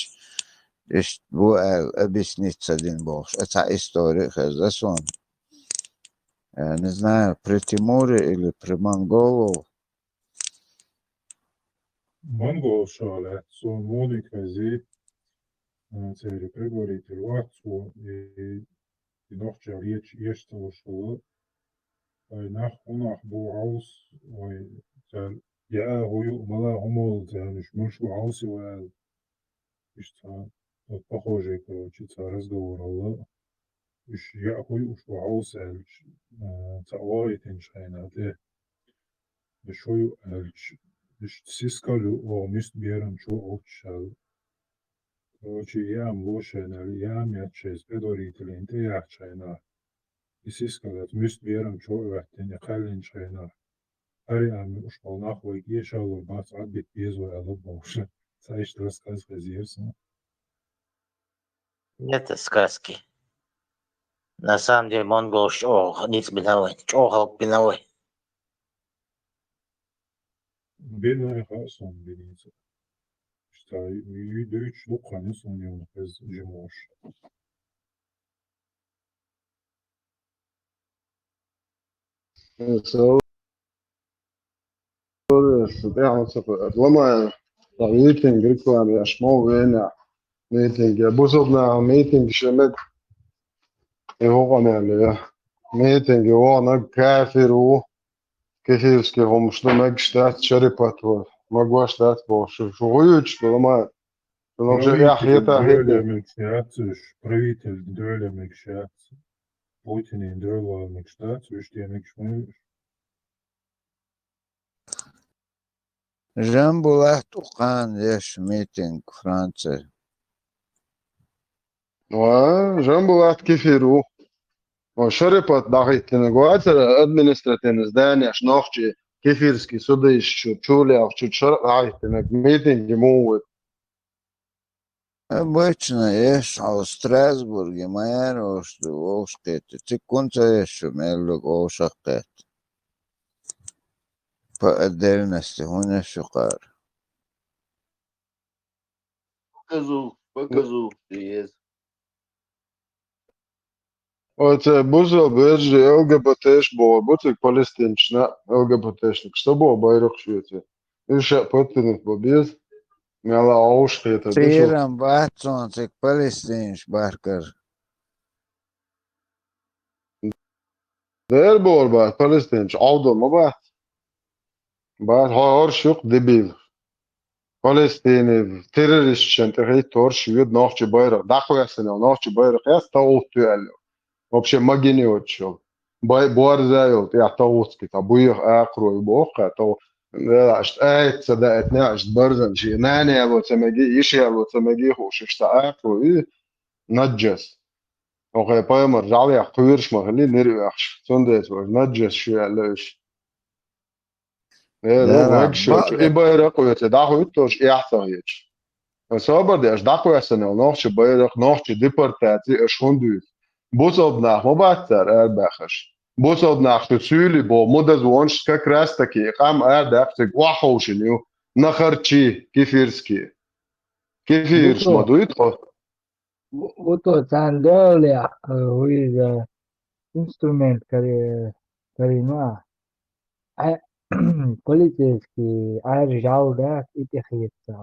ишт буэл объясниться один бог. Это история хазасун. Не знаю, при Тимуре или при монголов. Монгол шале, сон моник вези, цели преговоритель ватсу и нохча речь ешто шо, ай нах унах бу аус, ай цел я хую мала хумол цел мушу ауси вал, ишта вот похожий, короче, разговор алла, иш я хую ушу аус эльч, цавай теншайна те, шою эльч. Сискалю о мист берам чо отшал. Короче, ям лошена, ям ячез, предварителен, те ячайна. И сискалят мист берам чо вахтен, якален чайна. Ари ами ушпал нахуй, ешалур бац, адбит безвой алубовша. Цаишь рассказ хазирсна. Это сказки. На самом деле, монгол шо, ниц биновой, чо халк биновой. Бедная хасон бедница. Что и дают шлуп ханис у него без жемош. لما meeting reklam ja smo vena meeting ja buzobna meeting shemek هو يعني meeting وانا كافر و كيفيرسكي هم شنو ماكشتات شربت وماكواشتات شو غيوش لما я хета правитель дёля мекшats, Путин дёля мекшtats, виште мекшмуш. Жамбулах туқан еш митинг Франции. جنبوات كيفيرو وشربت دقيقتين قواتر ادمنستراتين здания شنوخشي كيفيرسكي سوديش شولي او شرب دقيقتين ميتинг موت Обычно ешь в Страсбурге, моя рожда, волшкет. Ты конца ешь, мелюк, волшкет. По отдельности, он не шукар. Показу, есть. Вот бузо бежи ЛГБТш было, бутик палестинчна ЛГБТшник. Что было байрак швеции? Иша подтянут побез. Мяла аушки это. Тирам бацон, цик палестинч, баркар. Дэр бол бат палестинч. Аудо ма бат. Бат хоор шук дебил. Палестини террористчен тахит тор швед нахчи байрак. Дахуясына нахчи байрак. Я стал туэлю. Вообще магинеот шел. Буарзайот, я таутски, табуих акрой бока, то اشت ايت صدقتني اشت برزن شي ناني ابو تمجي يشي ابو تمجي خوش اشت اكرو نجس أوكي بايمر جالي أخويرش مخلي نري أخش سندس ونجس شو علىش إيه لا لو لا هكشوش بالك إبايرق ويتداخل يتوش إحصائيش صابر دي أشداخل يسنو نوخش بايرق نوخش ديبورتاتي أشهندو بوصل ناخ مباشر أرباخش بوصل ناخ تسولي بو مدز وانش كراستكي قام أرداخش وحوشنيو نخرتشي كيفيرسكي كيفيرش بوتو مدويتو بوتو تاندوليا هو instrument kari noa policeski arjau da iti khitsa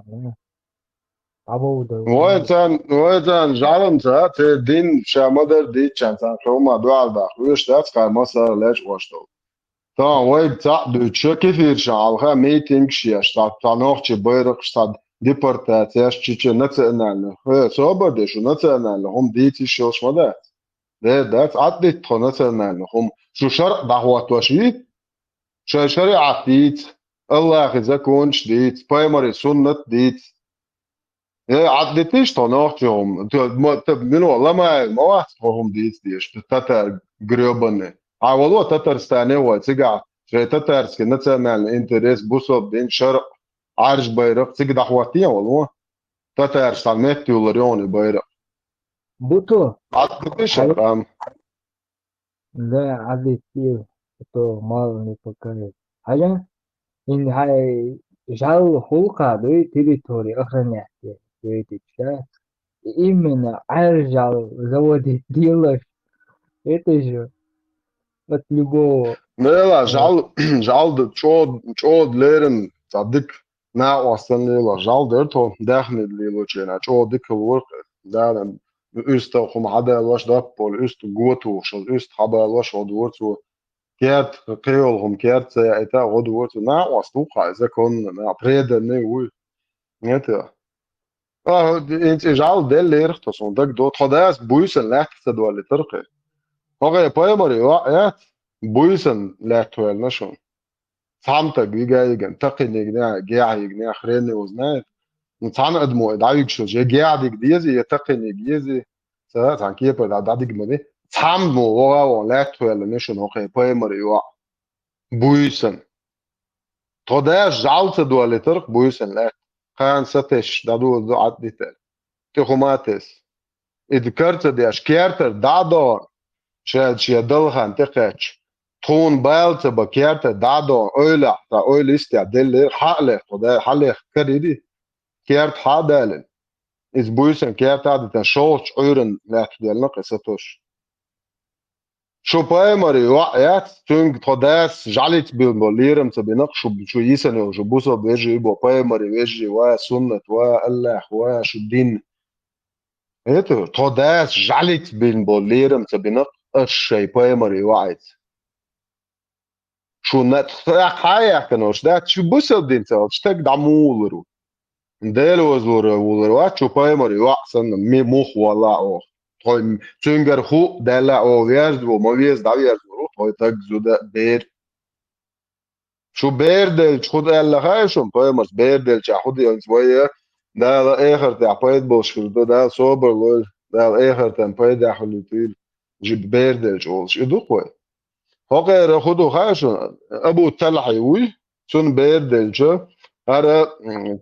abo do وایتان جالم تا ته دین شامدر دی چند تا شما دو الباخ ویش دات کار مسا لش واشتو تا وای تا دو چکی فیر شال ها میتینگ شیش تا noch چه بیرق شتاد دیپورتاتیاش چی چه نتنال ها صوبر دشو نتنال هم دیتی شوش مده ده دات عدی تو نتنال هم شو شرع دعوت وشی شو شرع دیت الله خزکونش دیت پایماری سنت دیت عدتنيش طناخهم منو والله ما واحد هم ديش تتر جريبني والله تتر ستاني وتقع شيء تتر سكنتنا الانتريس بوصل دين شرق عارش بيرق تقدر حواتيا والله تتر سالمتي ولريوني بيرق buto عدتنيش فاهم da adi tir to mal ni pakare haja in hai jau hulka do territory akhranya ke именно аржал заводит делаешь это же от любого لا جال ده چود ليرن صدق نا وصلن ليلا جال درتو داخل ليلو چينا چود ديك الورق دارن üst خم عدا واش دابول üst غوتو شل üst حبا واش ودورتو كيرت قيولهم كيرت ايتا ودورتو نا وستوقع اذا كون نا بريدر ني وي نيتا انت جال دل ليرت صندوق دو خداس بويسن لا تدولي ترقي هوغي بايمري وقعت بويسن لا توال نشون فهمتك بيجا يجن تقني جنا جاع يجنا خريني وزنات نتعن ادمو ادعيك شو جي قاعد ديزي يتقني ديزي سا تان كيف دا دادك مدي فهمو وغا لا توال نشون هوغي بايمري وق بويسن توداش جالت دولي ترق بويسن لا خان ستش دادو دو عدتل تخوماتس ادكرت دي اشكيرتر دادو شي دلخان تقش تون بالت بكيرت دادو öyle da öyle işte deli hale da hale kadidi kert hadalen is buysen kert adet şoç ören lat delna qisatosh شو بايمري وقعت تونج توداس جعلت بموليرم تبينق شو يسني وشو بوسو بيجي بو بايمري بيجي وا سنة وا الله وا شو الدين هيتو توداس جعلت بموليرم تبينق الشي بايمري وقعت شو نت حاجة كانوش ده شو بوسو الدين تاو شتك دعمولرو ديلوز ولروات شو بايمري وقسن مي موخ ولا او توي تونجر خو دلا او ويرد وما ويز دا ويرد توي تاك زودا بير شو بيردل خد الا خايشون بايمرز بيردل خد يعني شويه ده اخر تاع بايد بوش ده سوبر لول ده اخر تاع بايد حلوتيل جيب بيردل شولش ادو كوي هو غير خدو خايشون ابو تلحي وي سون بيردل هذا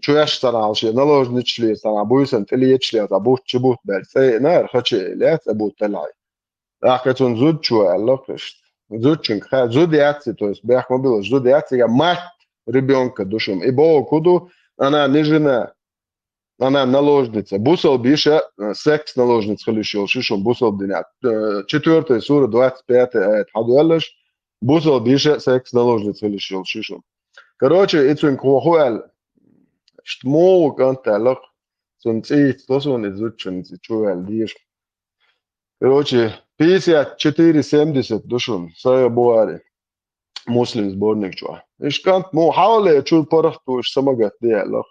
شو يشتغل على شيء نلوج نتشلي سنا بويسن تلي يتشلي ابو تشبوت بل نار خشي لا ابو تلعي اخكتون زود شو علاقش زود شنك زود ياتي توس بيخ مبيل زود ياتي ما ريبيونك دوشم ابو كودو انا نجنا انا наложница бусал бише секс наложница خليشو شو бусал دينات 4 сура 25 аят حدوالش бусал бише секс наложница خليشو شو короче ицун кохуэл штмо кант алак сунцит тосун изучен зичуэл диш короче 5470 душун сая буари муслим сборник чуа ишкант мо حاول чул порахту самагат диалак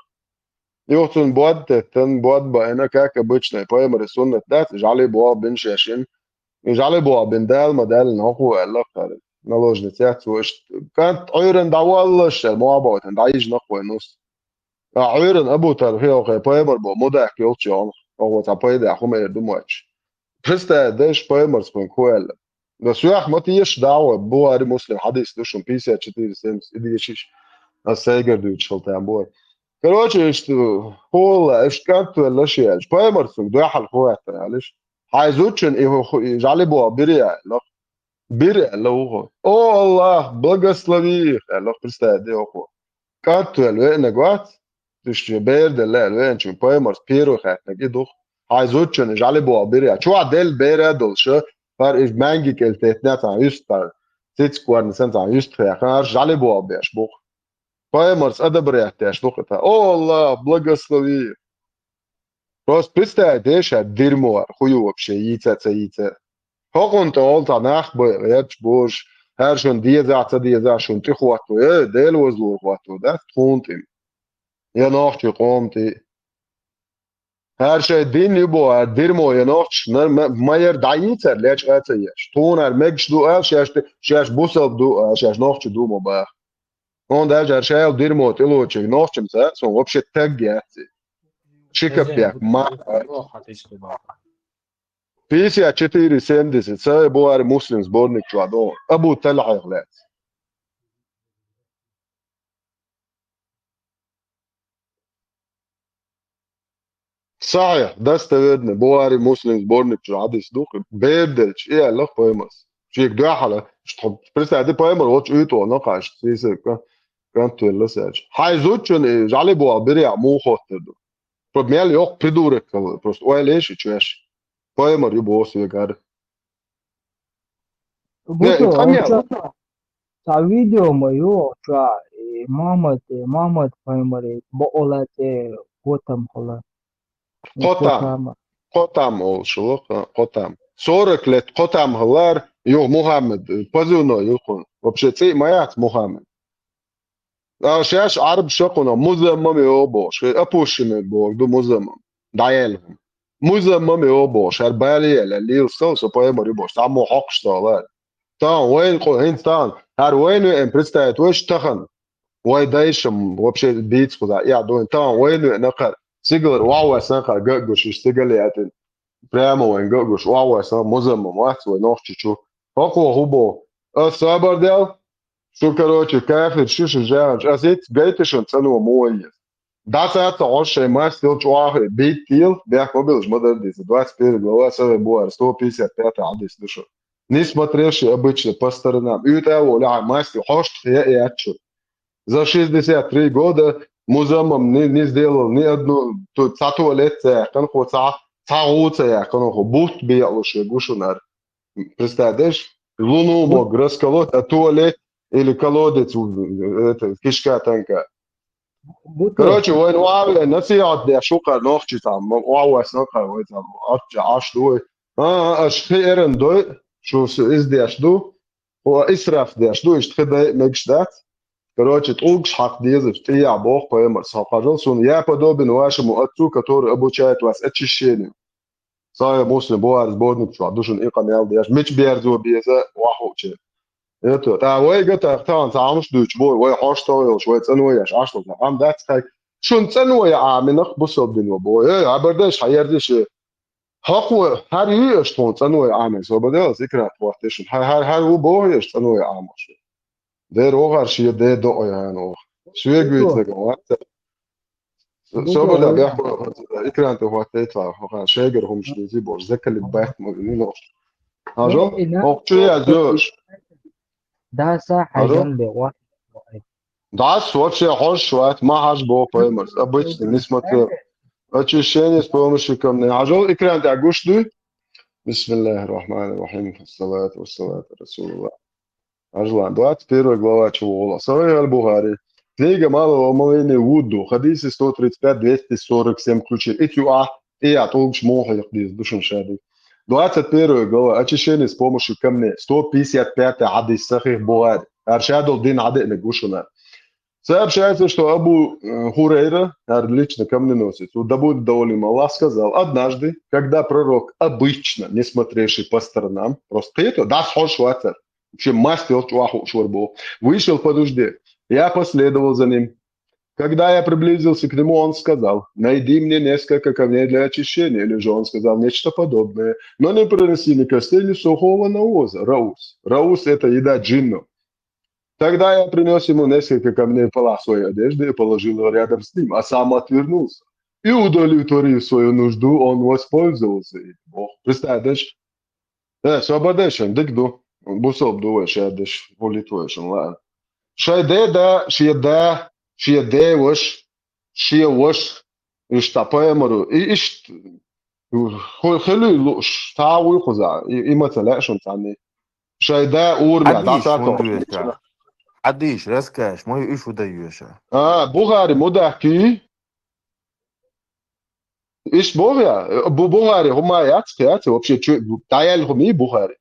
يوتن بود تن بود با انا كاك بوچنا بايمر سنة دات جعلي بوا بن شاشين جعلي بوا بن دال مدال نهو الله خير نلوج نتاعت وش كانت عيرن داولش الموابوت دايج نقوى نص عيرن ابو ترخي او بايمر بو مدح كيوتش او تا بايد اخو ما يدو ماتش Представляешь, поймар спон хуэля. Да суях матиеш дава, буари муслим хадис душун 54-70, идишиш, а сейгардуич шалтан буар. Короче, что хола, эшкарту лашиаш, поймар спон дуахал хуэта, алиш. Хайзучен и жалибо бирия, бирия лоухо. О, Аллах, благослови их, Аллах, представь, деохо. Карту элвена гуат, تش بيرد لا الوين شو بايمرز بيرو خاتنا كده عايزوتشن جالي بو بيريا شو عدل بيرا دول شو فار إج مانجي كالتيتنا تاع يستر تيتس كوارن سنة تاع يستر خار جالي بو بيش بوخ بايمرز أدبر يحتاج بوخ أو الله благослови просто представь дерьмо хую вообще яйца هاكون تقول تناخ بيرش بوش هرشون ديزا شون تخواتو ديل وزلو خواتو ده تخونتين يا ناختي قومتي her şey din libo dirmo ya noch mayer daiter lech atayes toner megst du şaş busal du şaş noch du mo ba on da her şey dirmo teloche nochim sa son вообще так яти чикапяк ма 54-70 це буар муслим зборник чуадо абу талай глед صحيح достоверно буари муслим зборник чуадис дух бедч и аллах поемас чик дахала что представь ты поемар вот уйто но каш сисе канто лосач хайзучун жали бо бери му хотеду проблем yok придурок просто ой леши чуеш поемар юбо свегар Буто, та видео моё, ча, Мамад поймари, боолате, котам хола. Котам oluşu, Котам. 40 лет Котам хылар, yok Muhammed, позывно yok. Вообще цей маят Muhammed. А сейчас араб шакуна музаммам йобо, ше апушиме бо, ду музаммам. Даелхum. Музаммам йобо, шарбали лил со поемар йобо, само хак шталар. Там وين هندستان هر وين ان представит وش تخن وای دایشم вообще بیت خدا یا دون там وين نقر سيجر واو سنقر گگوش سيجلياتن прямо وين گگوش واو سن مزم مات ونوخچو هاكو هوبو الصبر ديل شو короче кафе شوش جاج ازيت جايتشن цену موي да саат оше мастил чуах бит тил бях мобилж модер 21 глава саве буар 155 адис душу не смотревший обычно по сторонам. И того, мастер, хошт, я отчет. За 63 года музамам не сделал ни одну туалет, канхо цауца, канхо бут биялуши гушунар. Представляешь? Луну мог расколоть, а туалет или колодец, это кишка танка. Короче, وين وعلى نسيات دي شوكا نوختي تام وعواس نوكا وين تام عاش دوي اشخيرن دوي شو издеш ду هو اسراف دеш ду иштхеда мегштат короче толкш хак дезев ты я бог поэмар сахажал сон я подобен вашему отцу который обучает вас очищению сая муслим буар сборник что душен икамел деш мич берзу беза вахуче это та вой гата тан самш дуч бой вой хашто швой ценуяш ашло ам дат так шун ценуя аминах бусобдин бой абердеш хайердеш هاكو هر يش تون تنوي عامل سو بدل ذكرى وقتش هر هو بوهش تنوي عامل ده روغر شي ده دو يعني شو يقول لك وقت سو بدل بيحكوا ذكرى انت وقت يطلع شاجر هم مش يجيبوا ذكر اللي بايت مؤمنين هاجو وقت يا زوج ده صح هيجن بوقت ده صوت شي خوش وقت ما هاش بو بايمرز обычно несмотря очищение с помощью камней. Ажал экран так гушту. Бисмиллахир рахманир рахим. Ассалату вассалату расулуллах. Ажлан 21 глава чего? Сахих аль-Бухари. Книга малого омовения Вуду. Хадисы 135-247 ключей. Итюа. Я толкш моха яхдис. Душан шади. 21 глава. Очищение с помощью камней. 155 хадис Сахих Бухари. Аршадул дин адык гушуна. Сам считается, что Абу Хурейра, лично камненосец, у Давуда Даулима Аллах сказал, однажды, когда пророк обычно, не смотревший по сторонам, просто это, да, вообще мастер чуаху шурбу, вышел по нужде, я последовал за ним. Когда я приблизился к нему, он сказал: найди мне несколько камней для очищения. Или же он сказал нечто подобное. Но не приноси ни костей, ни сухого навоза. Раус. Раус – это еда джинну. Тогда я принес ему несколько камней в полах своей одежды и положил его рядом с ним, а сам отвернулся. И, удовлетворив свою нужду, он воспользовался им. Бог, представляешь? Свободешен, дикду. Бусоб дуешь, я деш волитвоешен, ладно. Шайдеда, шиеде вош, шиевош, иштапаемару, ишт, хелю луш, тауи хуза, и мацалешен тани. Шайде урмя, Hadis датато. unduyesha. Hadis, raskash, moju ish udayesha. Бугари, мудахки. Иш Бога, Бугари, хума яцкаяц, вообще, даял хуми Бугари.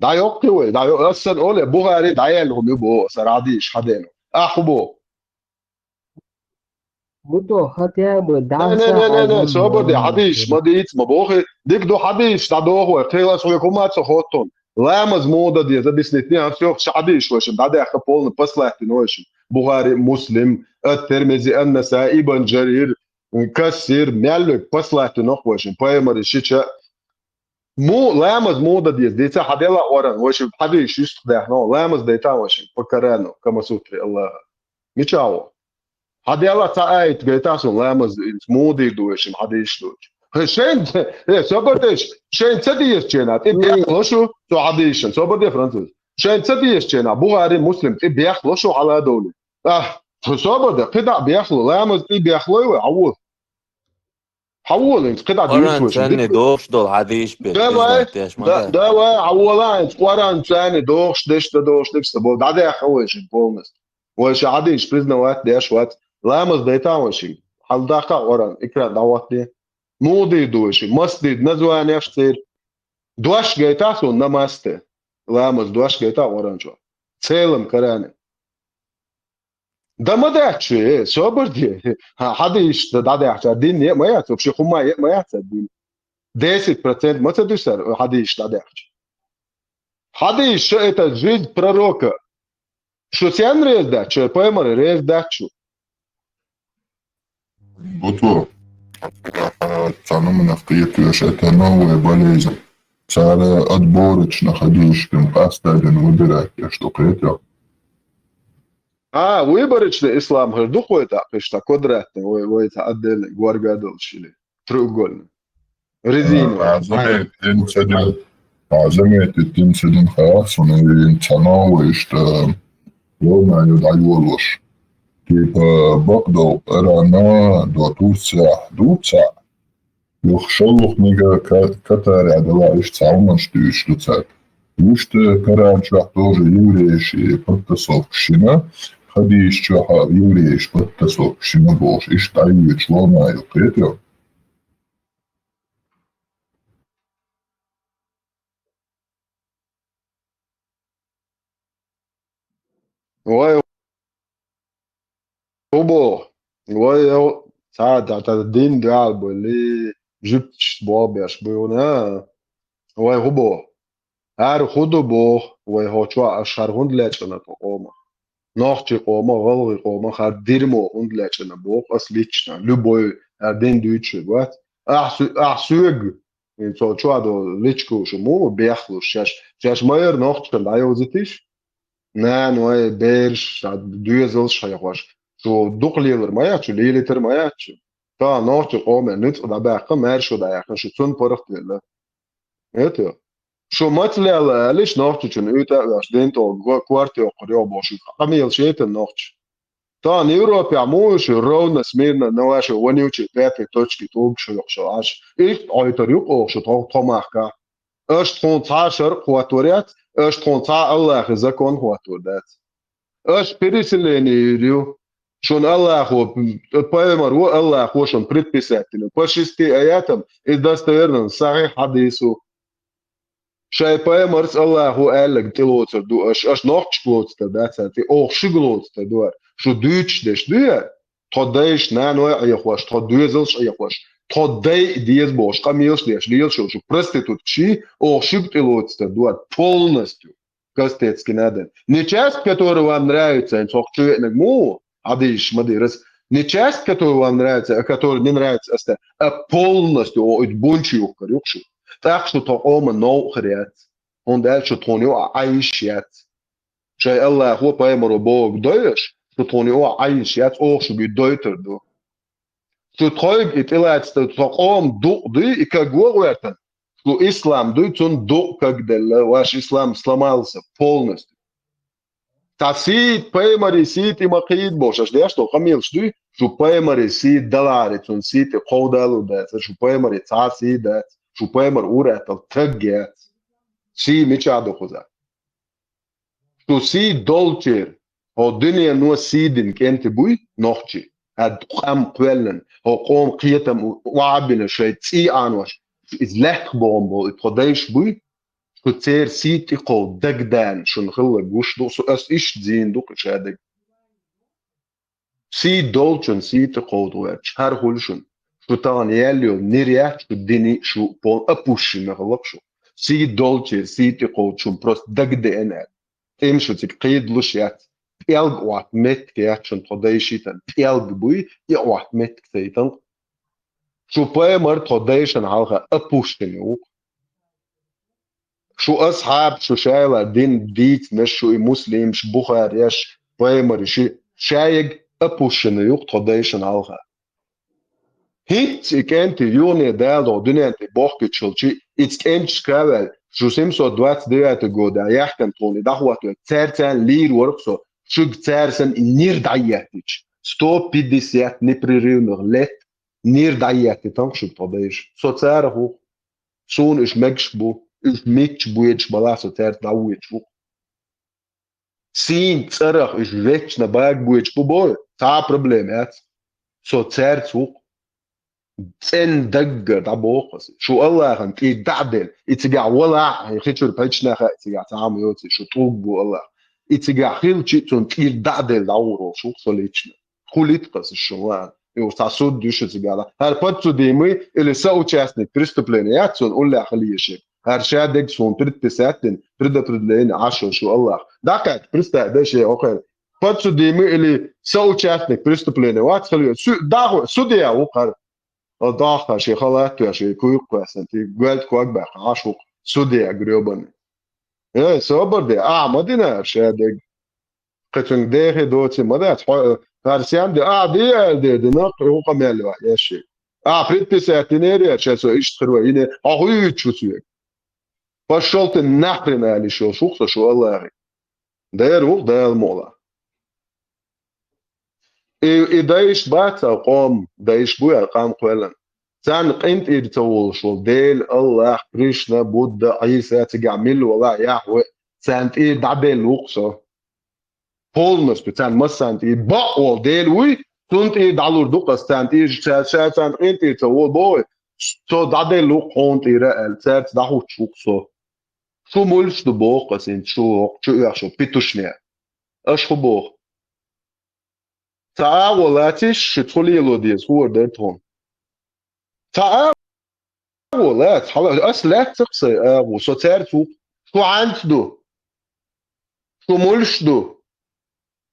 Дайок кивой, дайок, асан оле, Бугари, даял хуми бо, сарадиш, хадено. Ахбо. Buto хотя бы Не, dansa свободи, хадиш, мадиц, мабохи, дикду хадиш, тадоху, тхилас хуякумаца хотон. Ламаз мода ди, забиснитни, а все, хадиш, вошим, дадяха полный, послахти, ношим. Бугари, Муслим, الترمذي النسائي ابن جرير كثير مالك послать нахвашим поэмары шича му ламаз мода диз деца хадела оран вошим хадиш шистда но ламаз дейта вошим покарано камасутри Аллах мичао хадела таайт гейтасун ламаз моди дуешим хадиш душ шен сободеш шен цадиес чена ти бяхлошу то хадишен сободе француз шен цадиес чена бугари муслим ти бяхлошу ала доли صوبه قطع بياخلوا لا مز بياخلوا عوض حول انت قطع Oran ديش senne dosh dol hadish be. ده عوضان قران ثاني دوش دش دوش دش بو ده ده خوش بولنس وش عاديش بريزنا وقت داش وقت لا مز ديتا وشي حل دقه قران اكرا دعوت دي مودي دوش مسجد نزوان يفسر دوش جيتا سو نماسته لا مز دوش جيتا قران شو целым коране Да мадачи, соборди. Хадиш, да дача, дин не моя, вообще хума моя дин. 10% мацадусар хадиш да дача. Хадиш это жизнь пророка. Что сен рез дача, поэмар рез дачу. Buto, цанумна вкиетуеш, это новая болезнь. Цара отборочно ходишь, поставлен выбирать, что это. выборочный ислам, духой это, что квадратный, ой, это отдельный, гваргадол шили, треугольный. Резиновый. عزمت التنسلين خلاص ونتناوش وما يدعيولوش كيف بقدر أرانا دوتسع يخشلوخ نيجا كتاري عدلا إش تعونش تيش دوتسع وشت كران شوح тоже евреи подтасовщина ходишь чоха евреи подтасовщина бош иш таю члона юкетё Ой, Hubo, ой, ta din galbo li jupch bobiash buna. Ой, Hubo. Hudo bo, ой, hochwa ashar hundlechna to oma. Нохчи oma, волги oma, хар дерьмо hundlechna бог, отлично. Любой один дючи, вот. Ахсуг. In so chwa do lichko shmo bechlo shash mayer nochtchen da yozitish. نه نوع برش دوی زل شایخوش شو دقلیلر مایه شو لیلیتر مایه شو تا نوچ قومه نت دا باقی مر شو دا یخن شو تون پرخت لیله ایتو شو مطلع لیش نوچ چون ایتا واش دینتو کوارتی اقریو باشی قمیل شیت نوچ تا نیوروپی عموش رون سمیرنا نواش ونیوچی پیتی توچکی توگ شو یخشو آش ایت آیتریوک اوشو تا محکا اش تون تا شرق قواتوریت اش تونتا الله زكون هو تودات اش переселение يريو شون الله هو поэмар هو الله هو شون предписатель по 6 аятам из достоверным صحيح حديثу شاي поэмар الله هو قالك تلوت دو اش نوخش بلوت دات تي او شغلوت دو شو دوتش دش دو تودايش نانو يخوش تودوزلش يخوش توداي ديز бош камилш деш лилш шо проститутчи о шиптилотство дуат полностью кастецкий надо не часть которая вам нравится он сохчует му Адиш, мадирас. Не часть, которую вам нравится, а которая не нравится, а полностью бунчи укорюкшу. Так что то ома ноухрят. Он дальше тоню аишят. Шай Аллах хо паймару Бог доеш, что тоню аишят, ох, что гидойтер до. Что троиг и тилать, что ом дух ды, и как говорят, что ислам ды, он дух как дела, ваш ислам сломался полностью. Тасит паймари сит и макид боша, что хамил что شو بايمر سيد دلارت ون سيت قودالو دات شو بايمر تاسي دات شو بايمر اورات التجات سي ميشادو خوزا شو سي دولتير هو دنيا نو سيدن كنت بوي نوختي اد قام قولن هو قوم قيتم وعبنا شي تي انوش از لخ بومبو توديش بوي شو تير سيتي قو دغدان شو نخلق وش دو سو اس ايش زين دوك شادك سي دولشن سي تقودوا شهر هولشن شو تان ياليو نيريات شو ديني شو بون ابوشي مغلقشو سي دولشي سي تقود شو بروست دغدي انا تمشو تقيد لشيات بيلق وات مت كياتشن توديشيتن بيلق بوي يوات مت كتيتن شو بايمر توديشن هالغا ابوشتنيو شو اصحاب شو شايلا دين ديت مش شو مسلم شو بخاريش بايمر شي شايق أبوشن يوق توديشن علها. هيت إكنت يوني دالو دنيا أنت بوحكي تشلشي إتكنت شكاول شو سيمسو دوات ديات جودا يحكم توني دعوة تسرتن لير ورقصو شو تسرسن نير دعياتش ستو بيديسيات نبريريو نغلت نير دعياتي تنقشو توديش سو تسارهو سون إش مكشبو إش ميكشبو يتش بلاسو تسرت دعويتشو Sim, tsarach is već na bag buič poboj. Ta problem je. So cercu sen dagger da boqas. Shu Allah kan ti da'del. Itiga wala khichur pachna kha itiga taam yoti shu tubu Allah. Itiga khilchi tun ti da'del dawro shu solichna. Khulit qas shwan. Yo tasud dush itiga. Har patsu dimi ili sa участник преступления он уlla khaliyesh. هرشادك سون بريت ساتن بريدا بريدلين عشو شو الله داكت بريستا داشي اوكي باتسو ديمي اللي سو تشاتنك بريستوبلين وات خلي سو داغو سوديا وقر داخل شي خلات يا شي كوي قسنتي قلت كوك باخ عشو سوديا غريوبن ايه صبر دي مدينه هرشادك قتن ديخي دوتي مدات هرسيان دي دي نق هو قمال يا شي بريت ساتنيري شاسو ايش تخروينه اهو تشوتيك Пошел ты нахрен, Али, шо шухса, шо Аллахи. Да рух, да алмола. И даиш бата قوم даиш буя قام قولا. سان قنت إرتول شو ديل الله كريشنا بودا عيسى تجعمل ولا يحوى سانت إيه دعبل وقصة. بولنس بتان ما سانت إيه بقول ديل وي سانت إيه دعلور دقة سانت إيه سانت قنت إرتول بوي. سو دعبل وقونت إيه رأل سانت دعوت شوقصة. شو مولش دو بوق قسين شو يحشو بيتوشنيا اش خو بوق تعاولاتش شتولي لوديز هو ديرتهم تعاولات حلا اسلات تقصي وصو تعرفوا شو عنده شو مولش دو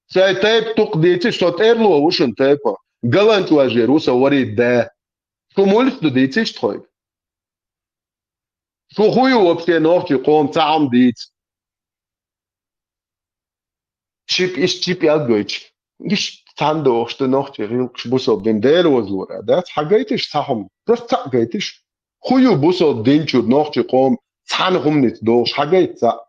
ساي تايب تقديتي شو تيرلو وشن تايبا قلنت واجيروسا وريد دا شو مولش دو ديتيش تخوي شو هو وبكي نوختي قوم تعم ديت شيب يالجويتش إيش تاندو أخت نوختي ريلكش بوسو بندير وزورا ده حاجيتش تاهم بس تاجيتش هو بوسو دينشو نوختي قوم تانهم نتدوش حاجيت تا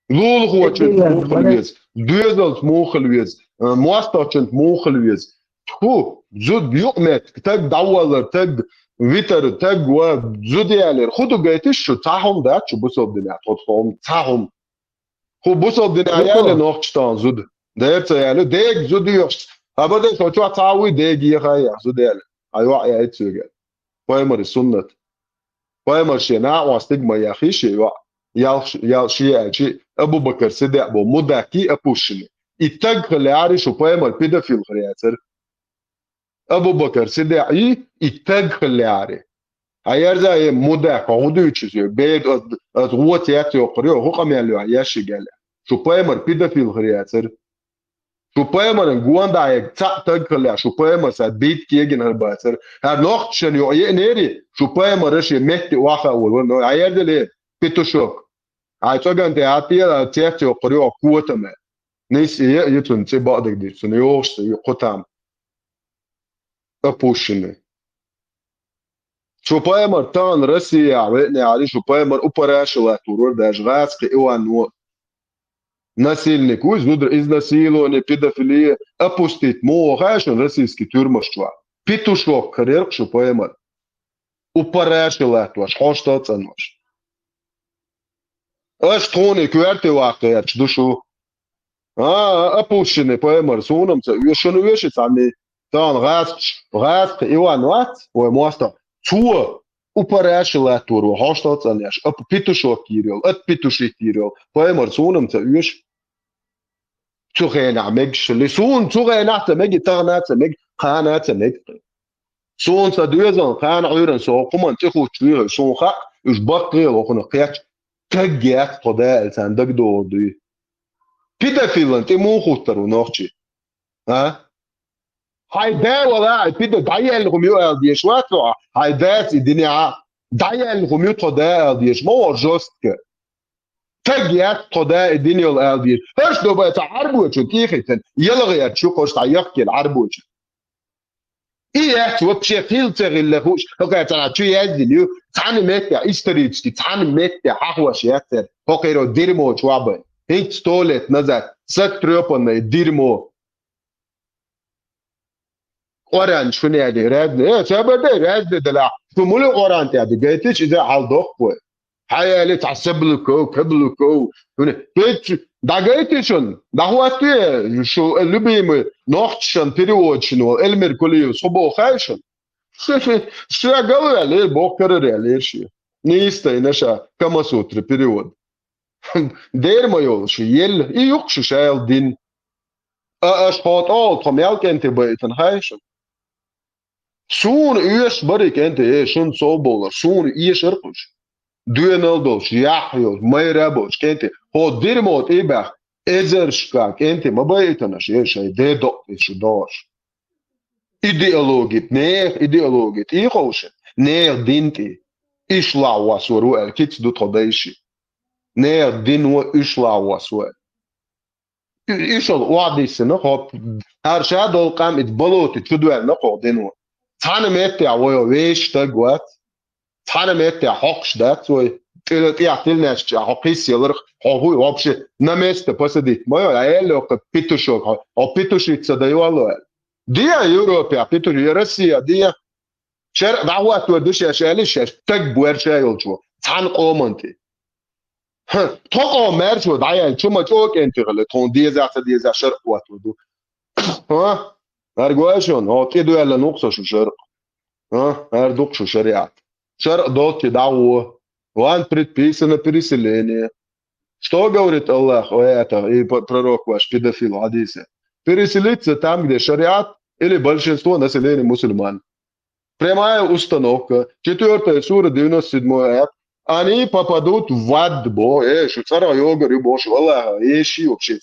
لول هو تشنت موخلويز دوزلت موخلويز مواستوتشنت موخلويز هو زود بيومت تاج داولر تاج ويتر تاج وزوديالر خدوا جايتش شو تاهم ده شو بوسو الدنيا تطفهم تاهم هو بوسو الدنيا ياله نوختشتان زود ده ياله ديك زوديوش أبدا شو تعوي ديك يخايا زوديالر أيوة يا إتسوجل بايمر السنة بايمر شينا واستجما يا أخي شيء يال شيء أبو بكر صدق أبو مدكي أبوشني يتاج اللي شو بايمر بيدافيل خرياتر أبو بكر صدق يتاج اللي هيرجع مدة قعدوا يشوفوا بيد قوة ياتي وقريه هو كم يلو عياش جاله شو بايمر بيدا في الخرياتر Şu paymarın guandayık tak kılya şu paymarsa bit kiegin herbasır. Her noktuşan yo neri şu paymarı şey mehdi waka ol. No ayerdele pituşok. Ay çogan te atiya tiyafti okuru okuatame. Neyse yutun te bağdık diyorsun. Yoksa yokutam. Apuşunu. Şu payamar tan Rusya ve ne ali şu payamar operasyonlar turur da jgaski iwan no насильник узнудр изнасилование, педофилия, опустить мохашен российский тюрьмаштва. Петушок карьер что поймал. Опerasyonlar tuaş, hoştatsan var. Аж тони кверти вахтаяч душу. Опущенный поймал, сонамца, юшен уешицами. Тан газ, Иван Ват, ой, моста. Цуа operasyonlar turur, hoştatsan yaş. Петушок кирил, петушик кирил. Поймал, сонамца, юш. تغينا عمج لسون تغينا عتمج تغنا عتمج خان عتمج سون صدوزن خان عيرن سو قمن تخو تشويه سون خا اش بقري وخنا قياش تجيات قدال سندق دوردي بيتا فيلن تي مو خوتر ونوخشي ها هاي دا ولا بيتا دايل غميو دي شواتو هاي دات الدنيا دايل غميو قدال دي مو جوست تجيات قضاء الدنيا والآخرة. هرش دوبا تعربوش كيفتن يلغي شو قصة يحكي العربوش. إيه وبشي خيل تغير لهوش. هكذا ترى شو يزيليو تعاني متى إستريتش تعاني متى حقوش يأثر. هكذا ديرمو شوابن. هيك ستولت نزات ستريبون ديرمو. قران شو نادي راد. إيه سبب راد دلا. شو ملو قران تادي جيتش إذا حال ضخوه. حيالي تعسبلكو كبلكو بيت داغيتشن دهواتي شو اللي بيم نوختشن بيريودشن المير كوليو صبو خايشن شو قالوا عليه بوكر عليه شيء نيستا نشا كما سوتر بيريود دير ما يولش يل يوقش شايل دين اشخاط طميالك انت بيتن خايشن سون ايش بريك انت ايه شون صوبول سون ايش ارقش Duenaldos, Yahyo, Mayrabos, Kente, ho dirmot ibach, ezerska, Kente, mabaitanas, jesai, dedok, és dos. Ideologit, neer ideologit, iroše, neer dinti, islawa soru el, kits du trodeishi. Neer dinwa islawa soru. Ishal wadisi, no hop, har shadol kam it boloti, chuduel, no ho dinwa. Tane mette a woyo vesh tagwat, تحنا مت حقش ده توي تلناش حقيس يلر هو вообще на место посадить моё аэло питушок питушит садаю دي Европа питуши Россия دي شر دعوات ودش اشالش تك بورشايل شو تحن قومنتي تقو مرشو دايل شو ما توك انت غلط تون دي زا شرق واتودو ها ارجواشون هو تدو يلا نقص شو شرق ها اردوق شو شريعه شرق دوت دعوة وان предписано переселение. Что говорит Аллах о этом и пророк ваш педофил в хадисе? Переселиться там, где шариат или большинство населения мусульман. Прямая установка. 4 сура 97 аят. Они попадут в ад, что царя я говорю, Боже, Аллах, ещи вообще.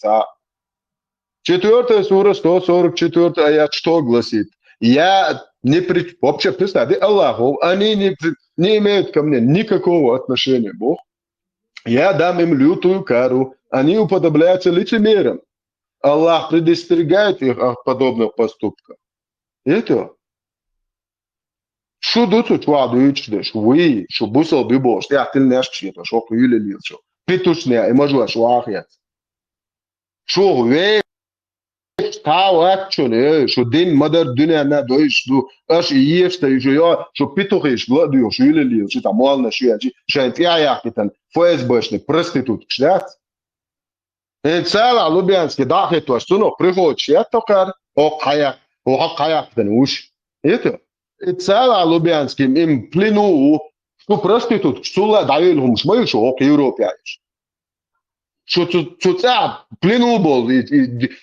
4 сура 144 аят что гласит? Я не вообще представьте, Аллаху, они не имеют ко мне никакого отношения, Бог. Я дам им лютую кару, они уподобляются лицемерам. Аллах предостерегает их от подобных поступков. Это что тут чувствуют, что вы, что бусал бы Бог, что я ты не ошибся, что хуили лился, петушня, и можу ашвахят. Что вы Tawakçone şu din madar dünyana doyuşdu aş yefte jo şu pitohiş gladu şu ileli şu tamalna şu yaci şant yayakitan ФСБшник проститут шляц цела Лубянский дахет то что но приходит я токар о каяктан уж это цела Лубянский им плену что проститут что давилهم шмой что ок европеяш что цуца плену был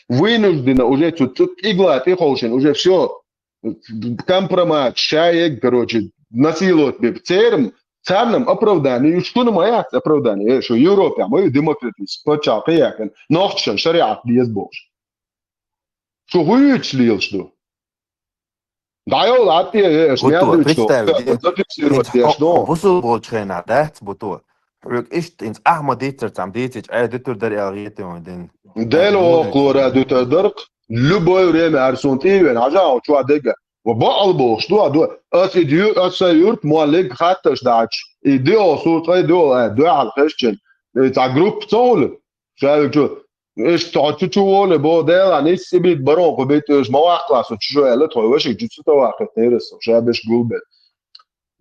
вынужденно уже тут игла ты хочешь уже все компромат чаек короче насилуют царным оправдание что на моя оправдание что Европа мы демократический почал якен нохчен шариат без бож Что вычлил, что? Да, я латте, Бутуа, смятаю, что представь, зафиксировать, инц что? бусул болчена, да, бутуа. Ишт инц ахма дитер там дитич, дитер дари алгиты дин. Дело клора дутадырк, любое время арсунтивен, ажа чуа дега. وبقلبه شو دو اس ديو اس يورت مالك خاطش داش ايديو صوت ايديو على الخشن تاع جروب تول شايف شو ايش تعطي شو ولا بو ده يعني سيبي برون قبيت ايش ما واقع كلاس شو قال له واش جيت تو واقع تيرس شابش جوبل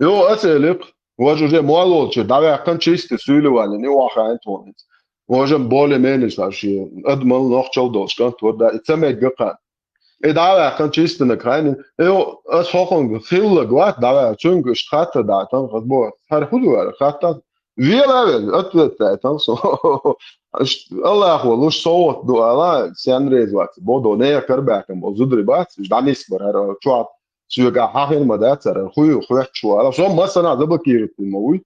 يو اسالك واجو جي مالو شو دابا كان تشيست سولو ولا ني واقع انت واجم بول مانج شي ادمن نوخ تشو دوش كان تو ده تسمى جقان daar kan chisten de kleine yo as hochen gefille gwat da chung gestratte da dann was bo har hudu gaat dat weer level atlet dan so Allah هو لوش صوت دو ala sandrez wat bodo ne karba kan bo zudri bat danis bar har chuat suga hahin madat sar khuyu khuyat chu ala so masana da bakir mowi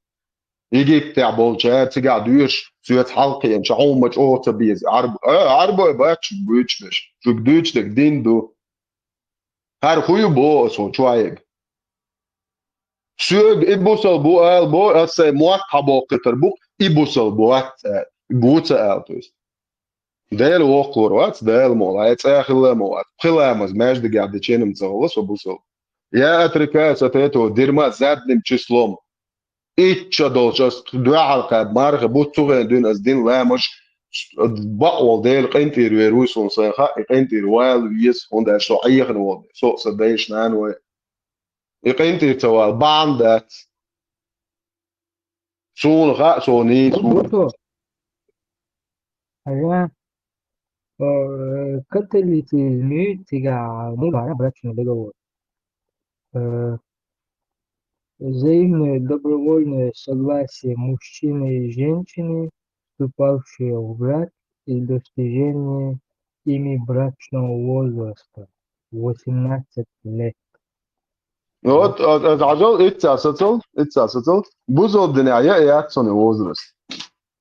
يجي تاع بولجات تقعد دوش سويت حلقي ان شاء الله مش اوت بيز عربو باتش بوتش شو دوتش دك دين دو هر خوي بو سو شوايق سوق ابوسل بو ال بو اس موات حبو قطر بو ابوسل بوات بوتا التوس ديل وقور وات ديل مولايت اخر موات خلامز ماش دي قاعد تشينم تزولس وبوسل يا اتركا ستيتو ديرما زاد نم تشلوم إيش دولشة دعاء القاب مارخ بوتوغ دون از دين لا مش بقول ديل قنتي رويروس ونصيخة قنتي روال ويس هون ده شو أي خنوع سو صدقش نان و قنتي توال باندات سون خا سوني بوتو أيوة католицизме сега много брачно договор. Взаимное добровольное согласие мужчины и женщины, вступавшие в брак, и достижение ими брачного возраста 18 лет. Вот عجل اتساسل بوزول دنيا ياتسون وزرس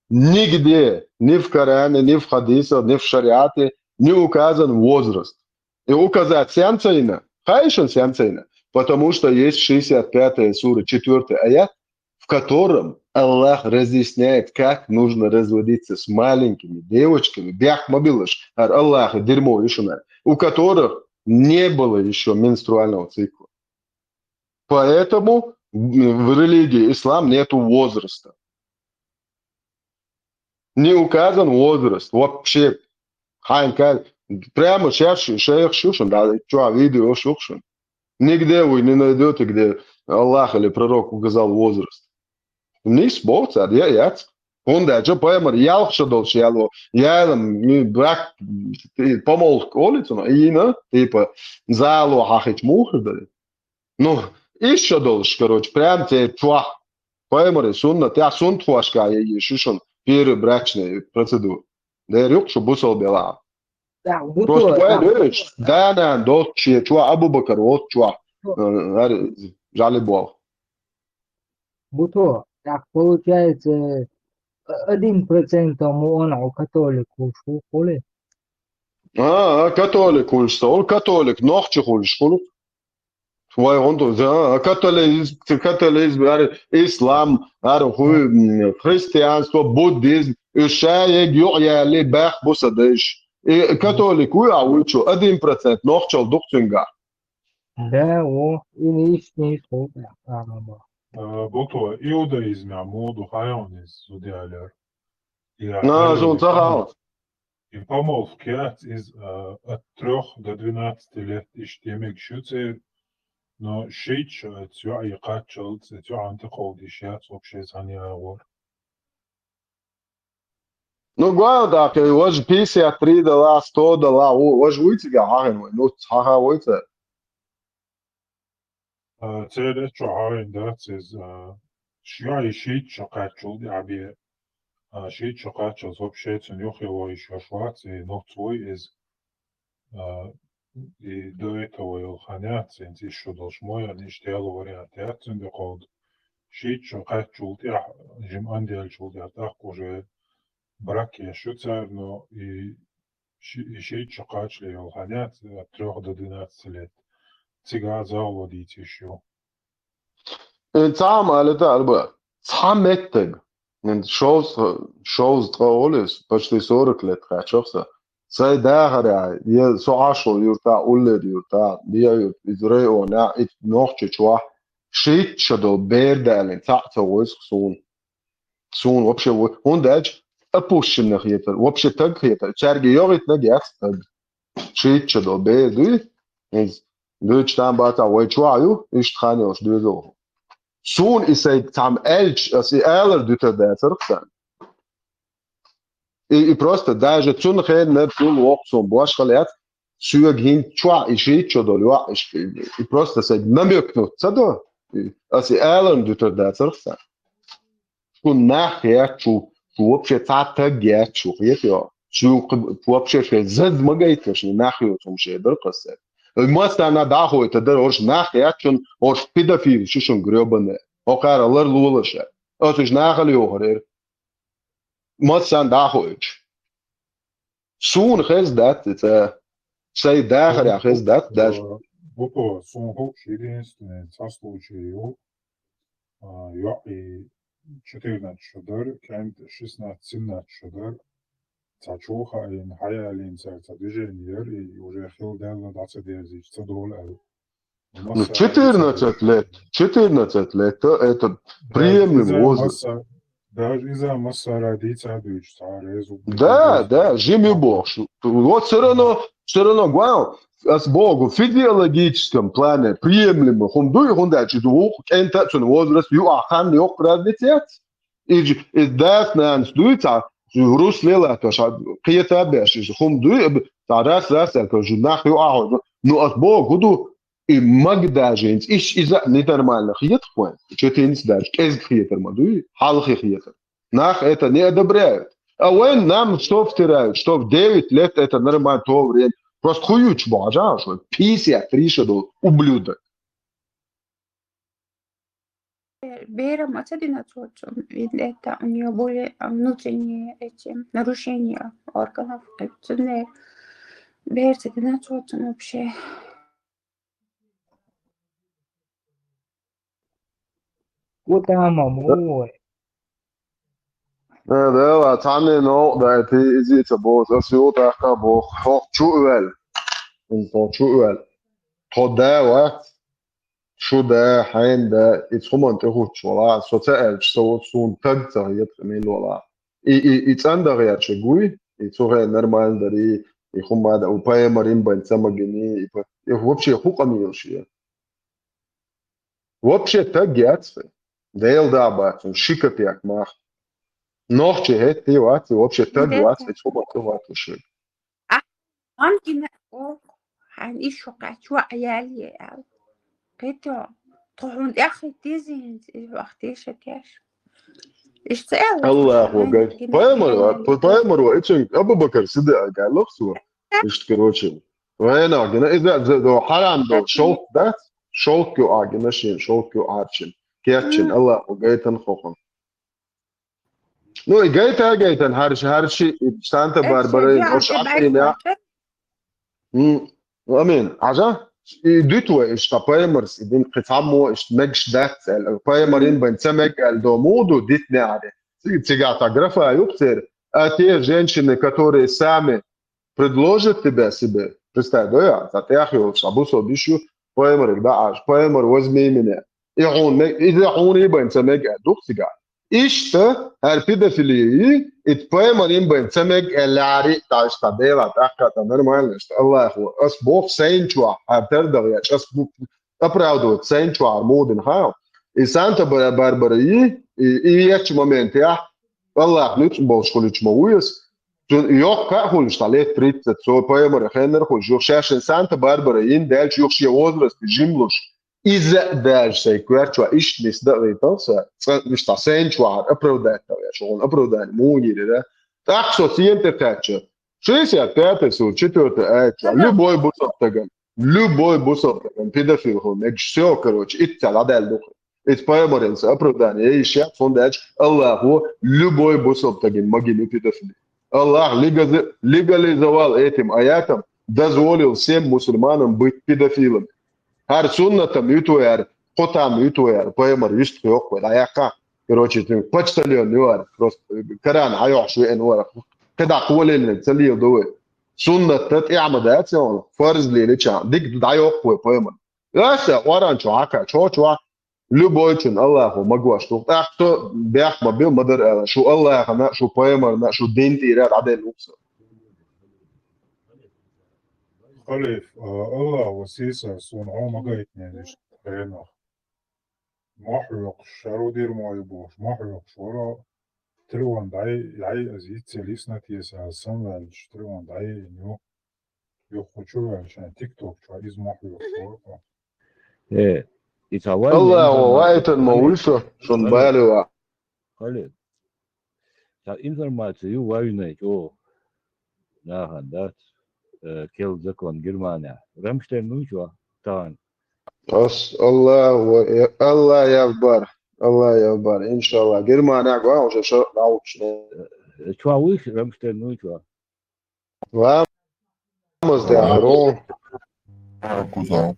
нигде ни в Коране, ни в хадисе, ни в шариате не указан возраст. И указать сянцейна, хайшен сянцейна, потому что есть 65-я сура, 4-й аят, в котором Аллах разъясняет, как нужно разводиться с маленькими девочками, бях мобилыш, Аллах, дерьмо ишуна, у которых не было еще менструального цикла. Поэтому в религии ислам нету возраста. Не указан возраст вообще. Хайнка прямо сейчас шейх шушен, да, что видео шушен. Нигде вы не найдете, где Аллах или пророк указал возраст. Nis boca, ja. Un da pojama jalkša dolčelo, mi brak pomol kolicu, no ina, tipa zalo haheć muhrdali. Ну, еще долж, короче, прям те чуа. Поймали сунна, те сун твашка и шишон перебрачные процедуры. Да рюк, что бусал бела. Просто поедешь, да, на дочь, чуа, Абу Бакр, вот чуа. Жали Бог. Буто, так получается 1% он католику школе. Католик ульста, он католик, нохче ульшкулу. Вай он да, католизм, ислам, христианство, буддизм, шаек юяли бах бусадеш. И католик уяучу 1% нохчал духтинга. Да, о, и не Бутуа, иудаизм, моду хайонис, зудиалер. Зон захал. И помолвки от 3 до 12 лет иштемек шуцер, но шейч цю айкачал, цю антиковдишят, вообще заниагор. Ну, главное, так, вож 53 дала, 100 дала, вож уйти гахен, ну, хаха уйти. Цере чуаин, да, цез шья и шейч чакачал, аби шейч чакачал, вообще ценюх его еще швац, и ног свой из и до этого илханя, центи еще должмой, они штело вариант, я ценди код шейч чакачал, я жим андиал чул, я так уже браки шуцар, но и شيء شقاش لي الحاجات تروح ضدنا سلت تيجا زاو دي تشو Tam alle da, aber tam metteg. En shows trouwens, pas die zorglet gaat zo. Zij dagen daar, die zo asho jurta ulle jurta, die Israël ona it nog tjwa. Shit shado beerdalen taat was zo'n вообще он дальше опущенных это вообще так это чарги йогит на гяс shit shado beerdu is Deutsch там бата way чваю иш тханош дузо. Soon is het tam elch, als je eerder doet dat terug zijn. I просто даже toen geen net toen ook zo'n boos geleerd, zuig hin twa is iets dolo is. I просто zeg namelijk nog zado. Als je eerder doet dat terug zijn. Toen nachher tu вообще тата гячу, это tu вообще зад магайт, что нахуй там ще доркосе. Моста на даху это дорож nachher schon or pedofil, schon gröbene. Elkaar aller lullen. Als is nagel Mat zijn dagelijks. Zo'n is dat, het zij dagelijks is dat. Бопо, сон хоп единственный со случаев, я и 14 шадар, кент 16-17 шадар, цачоха и хаялин царца движение, и уже хилдел 20 цадол. 14 лет, это приемлемый возраст. Даже из-за масса родиться дочь, Да, жми Бог. Вот все равно, главное, с Богом в физиологическом плане приемлемо. Он дальше дух, кентацию возраст, юахан, юх приоритет. И даст нам стуется, рус лела, то что какие-то обещания. Он дует, раз, это же нахуй ахуй. Но от Бога и магдажинс иш из ненормально хиет хуэн. Что ты не знаешь? Эз хиетер мадуи, халхи хиетер. Нах это не одобряют. А when нам что втирают, что в 9 лет это нормально то время. Просто хуюч бажа, что 53 шадо ублюдок. Бера Мацадина это у нее более внутренние эти нарушения органов. Бера вообще. Куда мамой? Det var tanne nå, da jeg til til på, så så der kan på fortuel. En fortuel. På det var så det hende i trommel til hot så så til så tag til jeg med lola. I tsandar jeg til gui, i så er normal der i kommer der og på marin på samagini i вообще хуками ще. Вообще так яц. Дейл да ба, шикат як мах. Nog het die wat вообще так wat het voor wat is. ممكن هنعيش شو عيالي قطع طحون اخي تزين وقت ايش كاش اشتغل الله وقال بايمر واتشن ابو بكر صدق قال له صور ايش كروتشن وانا قلنا اذا حرام دو شوك يو اجنا شين شوك يو ارشن كيتشن الله وقال تنخوخن Ну и гайтан харши станта барбара ош афина. Амин. Ажа и дутва ишта паймерс идин qitamo ish megshdat al paymerin ben samek al домоду дитне аде. Цигата графа юктер, а те женщины, которые сами предложат тебя себе. Представь, да я, затяхил шабусо бишу паймер да аж паймер возьми меня. И он يبقى سمك دوك سيجار. İşte her pedofili itpaymarin ben semek elari taşta deva takata normal işte Allahu as bof senchua after da ya as apravdo senchua modin ha i santa barbari i yaç moment ya Allah nüt boş kuluç mawis yok ka hol stalet trit so paymar khaner hol jo shashin santa barbari in delch yok şey odras jimloş إذا دار شيء كوارتوا إيش نسدق يتوصل مش تاسين شوار أبرودات يا شغل أبرودات مو يريده تأخذ سينت كاتشة شو يصير كاتشة شتوت أكشة لبوي بوسط تجن بيدفيل هون إجسيو كروش إتلا دال دخل إتبايمرنس أبرودات إيش يا فندج الله هو لبوي بوسط تجن ماجي بيدفيل Аллах легализовал этим аятом, дозволил всем мусульманам быть педофилами. Хар суннатам ютуяр, хотам ютуяр, поэмар юст хёк, аяка. Короче, почтальон юар, просто Коран аяш вен вар. Когда قولين تليه دوي سنة تتعمدات يوم فرض لي ليشان ديك دايوق поэмар. Ласа оран чуака, чуа любой чин Аллаху магуаш ту. Ахто бях мабил мадар шо Аллах на шо поэмар на шо динти рад аден укса. خليف الله وسيسا سون عوما قايتني ليش تخينا محرق شارو دير ما يبوش محرق شورا تلوان دعي أزيد سليسنا تيسا سنوالش تلوان دعي نيو يخوشو عشان تيك توك شو عايز محرق شورا ايه يتعوال الله ووايت المويسة شون بالي خليل информацию важно что на да кел закон Германия Рамштейн ну что там الله يكبر الله يكبر إن شاء الله Германия قوي وش شو ناوش что выше Рамштейн ну что vamos de arroz acusado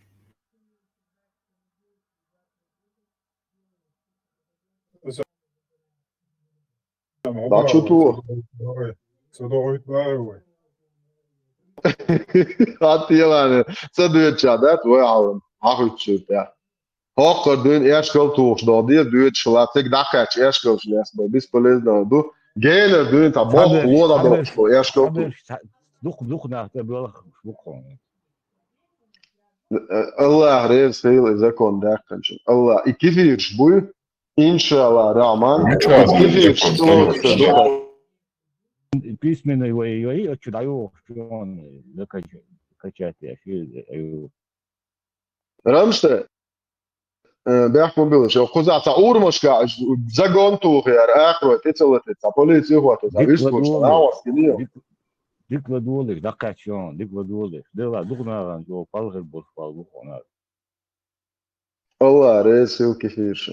da chutu صدقت باوي Hat yani sadece çadat ve alın. Ahıççı ya. Hakka dün eşkal tuğuşda diye düğüt şılatık dakaç eşkal şılasında. Biz polizden du. Gene dün tabak loda da şu eşkal tuğuş. Duh nahta böyle bu konu. Allah rezil zakon dakkanç. Allah iki fiir bu. İnşallah Rahman. İki fiir şılatık. Письменно его и чудаю, что он качать я Рамште بيحكوا بيقولوا شو خذ عور مش قاعد زقونتو غير اخر تتصلت البوليس هو تزاويش عاوز كده ديك ودولك دقاتشون ديك ودولك دلا دغنا جو بالغ بالفال هنا الله راسي كيفيش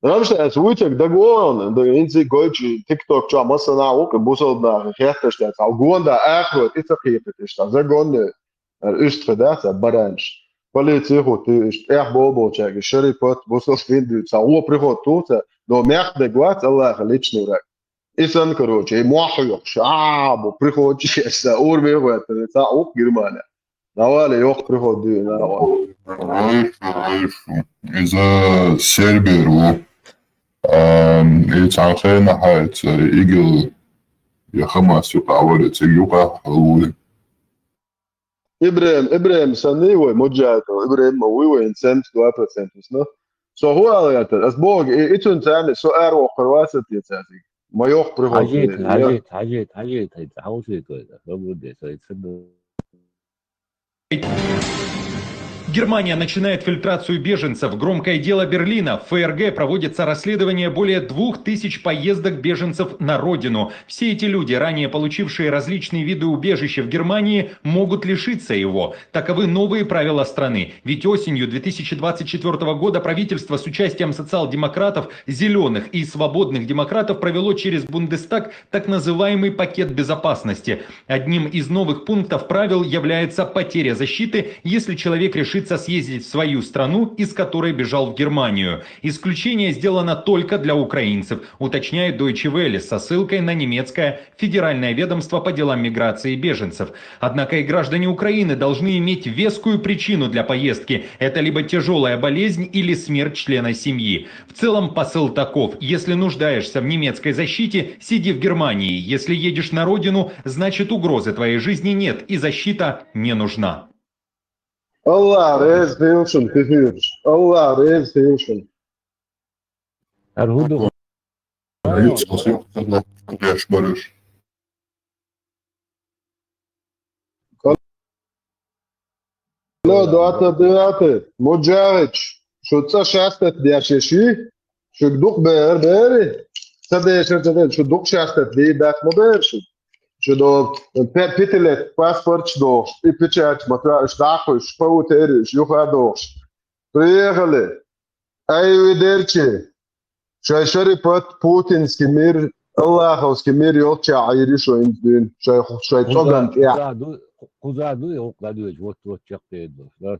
Ramste aswutek dagwon de inzi goichi TikTok cha masana ok busol da herstellt au gonda akro itsakhit ist da gonde ist verdacht baranch полиция хот ist bobo chag shari pot busol findu sa o prihot тут но мягко гват Allah личный враг исан короче мохю шаб приход чеса урбе гват sa ok Германия давали yok приход إذا سيربر يتعن خينا حيات إيجل يخمس يقعود يقع حلول إبراهيم سنيوي مجاهد إبراهيم مويوي إنسان 2% no så هو يعني أسبوع إيتون تاني سو أرو خرواسة يتاسي ما يخبره حاجات هيتحوشي كده لابد يتصدق Германия начинает фильтрацию беженцев. Громкое дело Берлина. В ФРГ проводится расследование более 2000 поездок беженцев на родину. Все эти люди, ранее получившие различные виды убежища в Германии, могут лишиться его. Таковы новые правила страны. Ведь осенью 2024 года правительство с участием социал-демократов, зеленых и свободных демократов провело через Бундестаг так называемый пакет безопасности. Одним из новых пунктов правил является потеря защиты, если человек решит съездить в свою страну, из которой бежал в Германию. Исключение сделано только для украинцев, уточняет Deutsche Welle со ссылкой на немецкое федеральное ведомство по делам миграции и беженцев. Однако и граждане Украины должны иметь вескую причину для поездки. Это либо тяжелая болезнь или смерть члена семьи. В целом посыл таков: если нуждаешься в немецкой защите, сиди в Германии. Если едешь на родину, значит угрозы твоей жизни нет и защита не нужна. Allah razı olsun kızıyoruz. Allah razı olsun. Arhudu. לא, דעת, מוג'ארץ' שוצא שסטת דיאששי, שגדוק בארי, שדוק שסטת דידת מודרשי. Что петелет паспорт что и печать смотря штаху шпаутери юхадош приехали айвидерчи шайшари под путинский мир الله خوسكي ميري اوتشا عيري شو اندين شوي توغن يا Кузаду его кладешь, вот чахтает, да,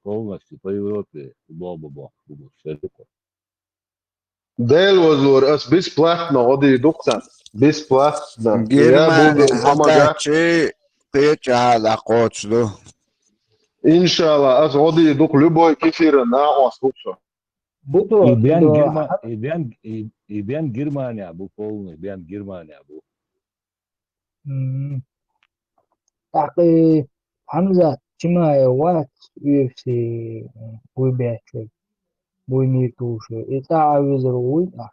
полностью по Европе, бла-бла-бла, все такое. ديل وزور اس بيس بلاتنا غادي دوكسان بيس بلاتنا يا Germania بوغن حماجا hadachi pecha da koçlu. ان شاء الله اس غادي دوك لوبوي كيفير نا واسوكسو Buto, Ibn Германия был полный, Ibn Германия был. Taki Hamza Chimaya Wat UFC Wibetri Winitush. It's a wizard winner.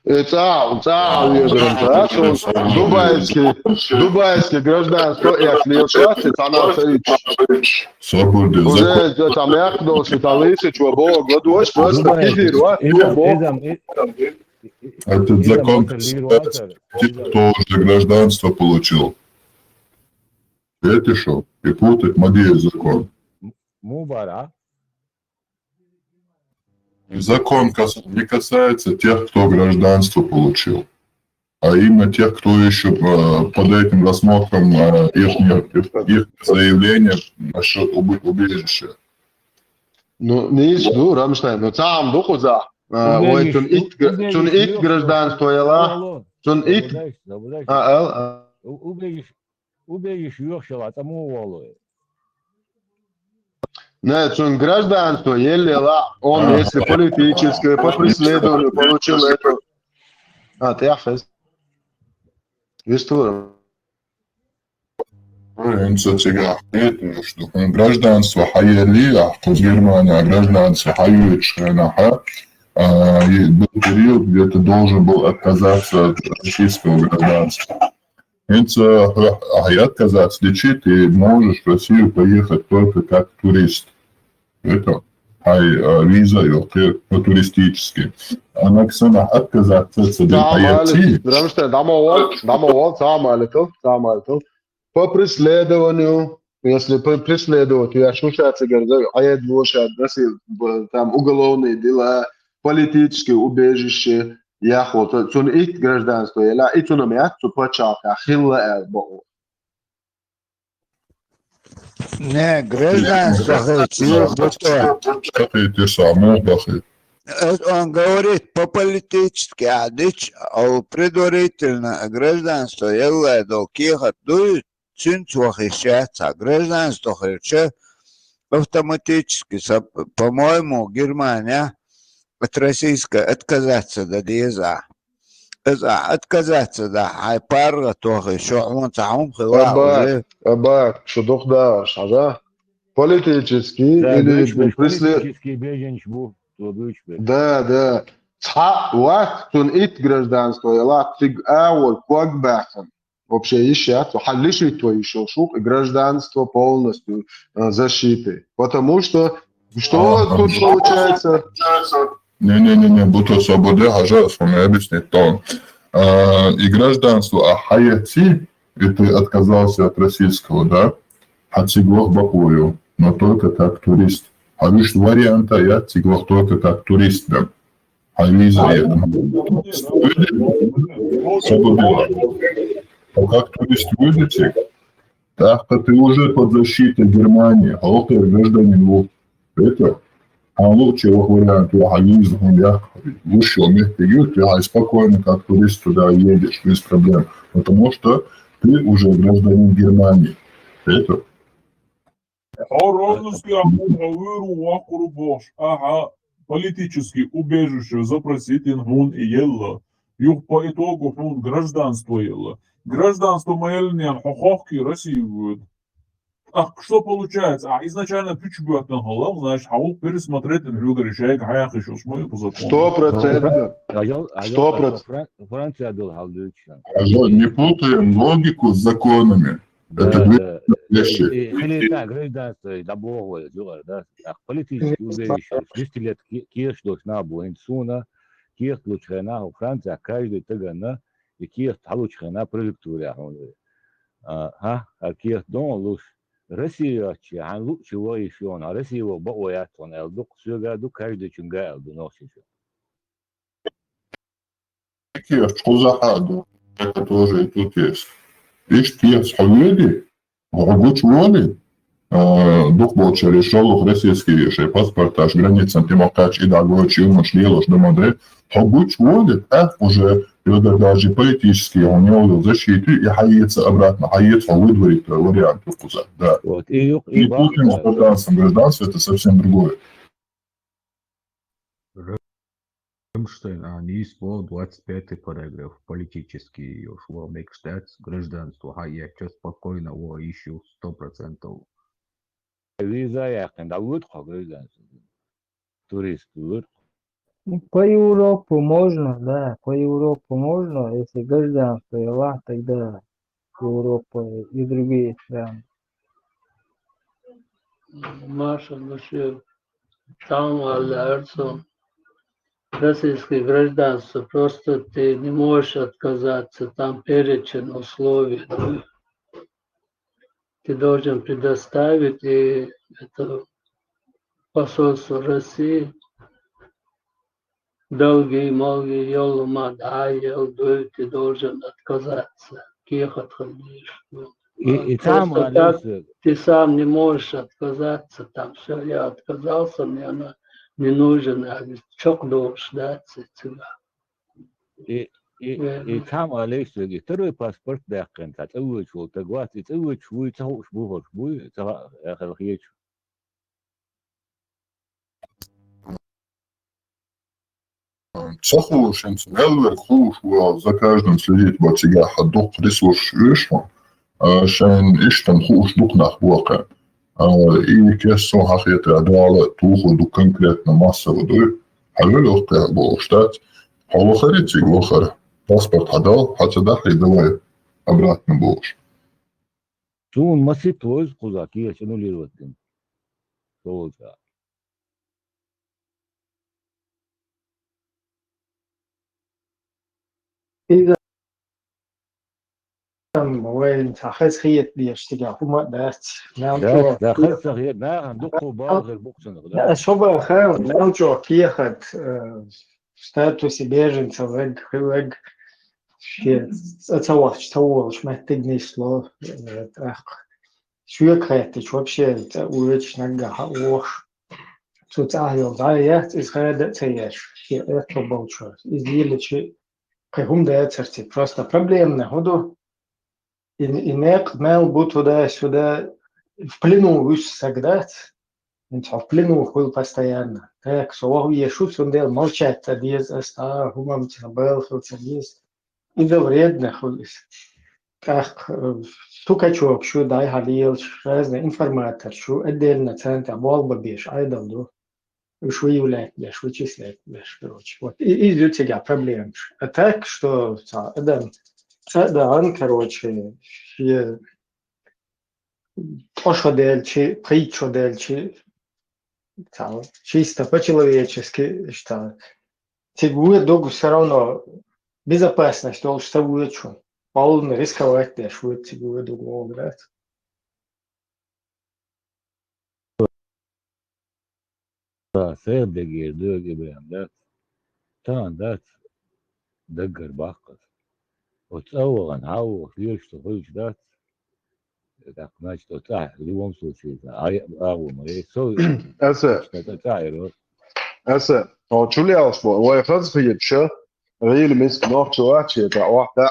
Цаа везерен дубайский гражданство и отслеживается Танасович. Уже там якнулся Талысич, Бог, гладуешь, просто кизирует, Этот закон касается тех, кто уже гражданство получил. Это что? И путать могли закон. Мубара. Закон не касается тех, кто гражданство получил, а именно тех, кто еще под этим рассмотром их заявления насчет убежища. Ну, не Рамштайн, но там духуза. Ой, тун ит гражданство ела. Тун ит. Убежище ёхшел, а тому волой. Нет, он гражданство ела. Он, если политическое, по преследованию получил это. Ты афес. Вестура. Это что гражданство Хайелия, Германия, гражданство Хайюичхенаха, был период, где ты должен был отказаться от российского гражданства. Это отказаться лечить, ты можешь в Россию поехать только как турист. Это виза туристическая. Она, кстати, отказаться от поехать. По преследованию, если преследовать, я шушаться, говорю, там уголовные дела, политические убежища, я хочу, цун ит гражданство, я и цун меня, цун почалка, хилла элбо. Не, гражданство хочу, Ты сам, он говорит по-политически, а предварительно гражданство еле до кихат дует, цинцуах ищется, гражданство хочу автоматически, по-моему, Германия от российской отказаться до деза. Отказаться, да, а пара тоже еще он там хилал. Абак, что дохдаш, да? Политический или политический беженец был. Да. Вак тун ит гражданство, ела тиг авол квакбахен. Вообще ищет, халиши твои шушук и гражданство полностью защиты. Потому что тут получается? Не, будто свобода, пожалуйста, мне объяснить то. И гражданство, а Хаяти, и ты отказался от российского, да? Хатиглох Бакую, но только как турист. А видишь, варианта я Тиглох только как турист, да? А виза это. Свобода. А как турист выйдете, так-то ты уже под защитой Германии, а вот ты гражданин, это. А лучше вариант, я вышел вместе я спокойно как турист туда едешь без проблем, потому что ты уже гражданин Германии. Это. Политически убежище запросить ингун и елла. Юг по итогу фун гражданство елла. Гражданство маэльнян хохохки России будет. А что получается? А изначально пичбует на голову, значит, хау пересмотреть инглюга решает, хаяк еще смою по закону. 100%. Франция был халдючан. Не путаем логику с законами. Это две вещи. Гражданство, да богу, да. Политически убежище. 200 лет кирш должна была инсуна, кирш лучшена, Франция каждый тагана, и кирш лучшена прожектуре. А кирш дон лучше. Россия, عن لوك شوي شلون Россия وبقويات on eldo سوغا دو каждый чунга eldo носит. كيف تخوزا حادو тоже и тут есть. Ишь, киес хаведи, вагуч воли, дух больше решил российские шей паспорта, границам демократии, да, говорит, умыш лелош домоде, вагуч воли, уже даже политические у него защиты и хаится обратно, хаится выдворить вариант вкуса, да. Вот, и Путин с гражданством, это совсем другое. Рамштайн, они исполнили 25-й параграф, политический условный штат, гражданство, а я сейчас спокойно его ищу 100%. Виза яхен, да вот гражданство. Турист, вот. По Европу можно, да, по Европу можно, если гражданство ела, тогда Европа и другие страны. Маша, вообще, там Алярцу, российское гражданство, просто ты не можешь отказаться, там перечень условий. Ты должен предоставить, и это посольство России, долгие, молгие, елумад, ты должен отказаться, ехать ходишь. И там, так, ты сам не можешь отказаться, там все, я отказался, мне она не нужен, а чок должен дать тебя. И там, Алексей Сергеевич, второй паспорт даккен, так выучил, так вот, и выучил, и того шбугор, будет, это речь. Цахуш, инцидент, хуш, за каждым следить вот тебя ходок ресурс вешал, عشان اشتم خوش دوقنا واقع إيه كيسو حقيقة عدالة توخو دو كونكريتنا ماسة ودو حلو لوقع بوشتات حلو خريتي وخر باسبورت عدال حتى داخل دواي أبرات نبوش شون مسي توز قزاكية شنو اللي الوقتين توزا إذا وين تأخذ خيط بيشتغل هم دات ده خلص خيط ده دقوا باغ البوكسن لا شو بخير نرجع كيخد статусе беженца вег это محتاج نسلو شو كريتش вообще это уж нага уж тут ахил да я из хеда тяж это больше изделие кайхум да это просто проблемно ходу и нек мел будь туда-сюда в плену вы сагдать в плену был постоянно так что я шут он дел молчать диез аста хумам был диез и да вредно ходишь как тукачок шо дай халил разный информатор шо отдельно центр болба беш айдалду шо являет шо числит короче вот и идет тебя проблем а так что да он короче то дельчи притчу дельчи чисто по-человечески что тебе долго все равно безопасность то что вычу полный рисковать дашь вот тебе долго играть سير دقيق دوغي بيعملات تان دات دقر باقص وتأوغن عاوغ ليش تخيش دات داك ماش تتاح اليوم سوسي أغو مري سو تتايرو أسا هو تشولياس بو هو يخلص في يتشا غير مسك نوع تشواتشي تا واحدة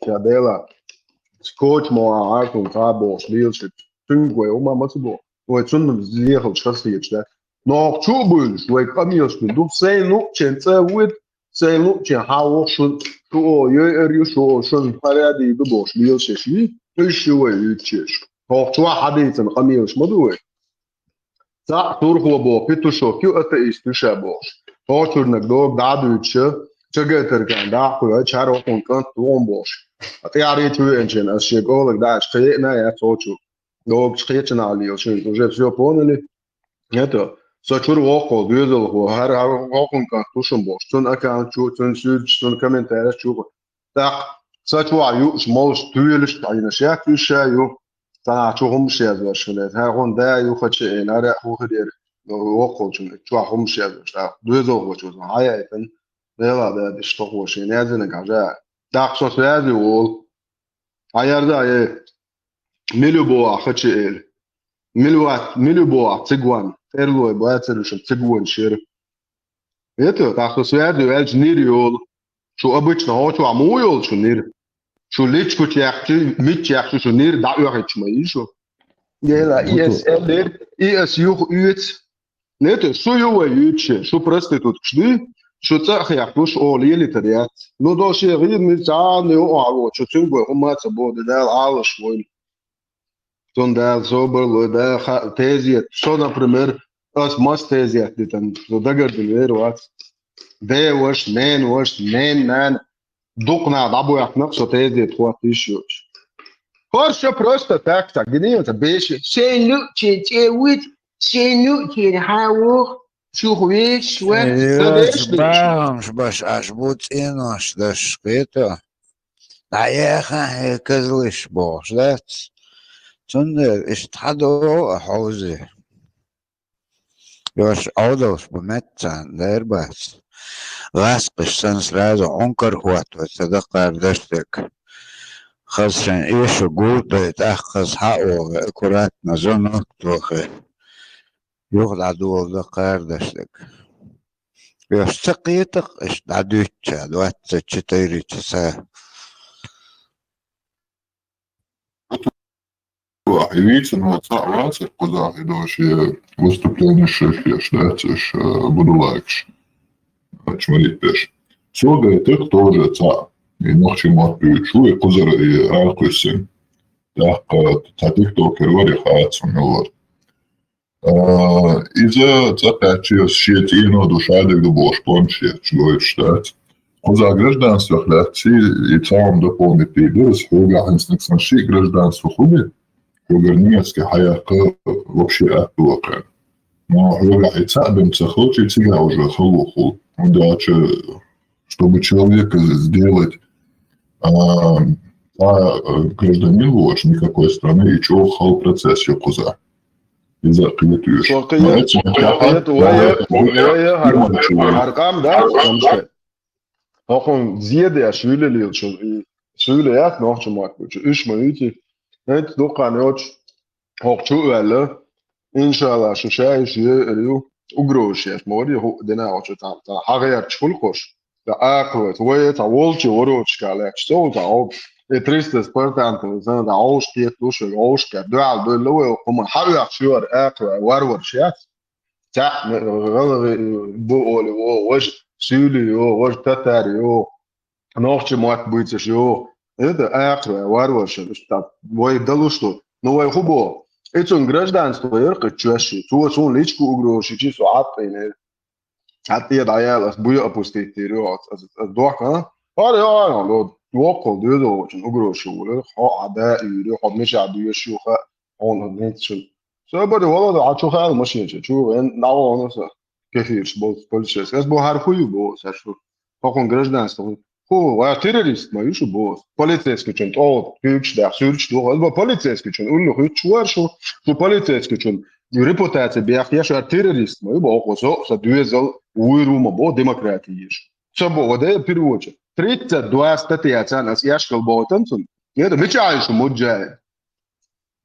كابيلا سكوت مو عارفون كابوس ليلش تنقوي وما متبو هو تسنم زيخل تخلص في يتشا نوع تشوبولش ويقاميوش من دو سينو تشنتاويد سينو تشنحاو شن تو يريو شو شن فرادي ببوش ليلش شي إيشوي يتشيش هو تشوا حديثا قاميوش مدوي تا تورخو بو بيتوشو كيو أتيس تشابوش هو تورنك دوغ دادو يتشا تجاتر كان داخل شارو كون كان تومبوش أتياري توي إنجن أشيكولك داش خيئنا يا توشو دوغ خيئتنا عليه شن توجد سيو بونلي يتا سأشور واقع جزء هو هر واقع كان توشنبوش تون أكان شو تون سود تون كمنتارس شو تا سأشوا عيوش مالش تويلش تعينا شاك يشايو تا شو هم شيء وشلت هاون دا يخشى نارا هو خدير واقع شو هم شيء تا جزء هو شو هاي أيضا Ela da işte hoşe ne yazını kaja. Daqso söyledi ol. Ayarda ay milu boğa xaçı el. Milu boğa tiguan. Erlo boğa tırışım tiguan şer. Это daqso söyledi el nir yol. Şu обычно hoçu amu yol şu nir. Şu liçku çyakçı mit çyakçı şu nir da öğretmeyi şu. Ela ISLR IS yuh üç. Nete şu yuva yüçe şu prostitut kşdi. Şu tsakh yakpuş o lilitariyat. No do şey gid mi ta ne o avo şu tüngo o matsa bo de dal alış voy. Ton dal soberlo da teziyet. Şu например as mas teziyet ditan. Do da gördün ver wat. De wash men nan. Dukna da bu yaknak şu teziyet wat işiyor. Хорошо просто так, гниется беши. Сеню чечевит, сеню чехау, чухвич, швет, Разбавим баш аж будь инош да шкето. Да яха козлыш бош, да? Цунде иштадо хаузе. Ёш аудос буметтан дербас. Ласкыш сан сразу онкар хватывает, да кардештек. خاصة إيش قوته يتأخذ حقه أكوراتنا زنق توخي يخضع دول ده قاردشتك يستقيتك إيش دعدوتشا دواتة چتيري تسا Видите, на отца куда идущие выступления шефи, штатиш, буду лайкш. Чмарит пеш. Все говорит, тоже отца. И ночи мать чует, кузер и ракуси. Так, тиктокер вари хатсу милор. Из-за запячи щит и на душа до бош планшет, чует штат. За гражданство хляци и цам дополнит пидерс, хуга хинсник смаши гражданство хуби. Хуга немецкий хаяка вообще атуака. Но хуга хайца бемцахот и тебя уже халуху. Удача, чтобы человека сделать гражданин воч никакой страны и чего хал процесс куза. Из-за клетуешь. Аркам да, Хохон зиеде шүле лил шүле яат нохч мак буч. Үш минути. Нет доканоч хохчу эле. Иншалlah şu şey riu ugroş ya. Mori dena oç tam ta hagayar çul koş. Da akvet ve ta volchi oroç kala. Stol da o tristes portanto zan da oş ki tuş oş ka dual do lo kuma hawa şuar akva warwar şat. Ta bu oli o waj sülü o waj tatar yo. Ногче мать быть jo. Это аква warwar şat. Vay dalu что. Ну вай хубо. Это гражданство ерка чаще. Туo личку угроши чи со атне. Атия даял as буя опустить тиро as дока. Ара я ло دوقل ديدو وچن угроши уле. Ха ада юри хоб меш адуя шуха он нетшн. Собади вала да ачо хал машинче. Чу ен наво оноса. Кефирш бол полицейский. Аз бо хархую бо сашу. Покон гражданство. Ху, ва террорист ма юшу бо. Полицейский чен то күч да сүрч до. Аз бо полицейский чен улу хүч чуаршу. Шу полицейский чен репутация бях яша террорист ма бо окосо са дуезал уйрума бо демократиеш. Собо воде переводчик. 32 статья нас яшкал ботанцун. Это мечаешь муджай.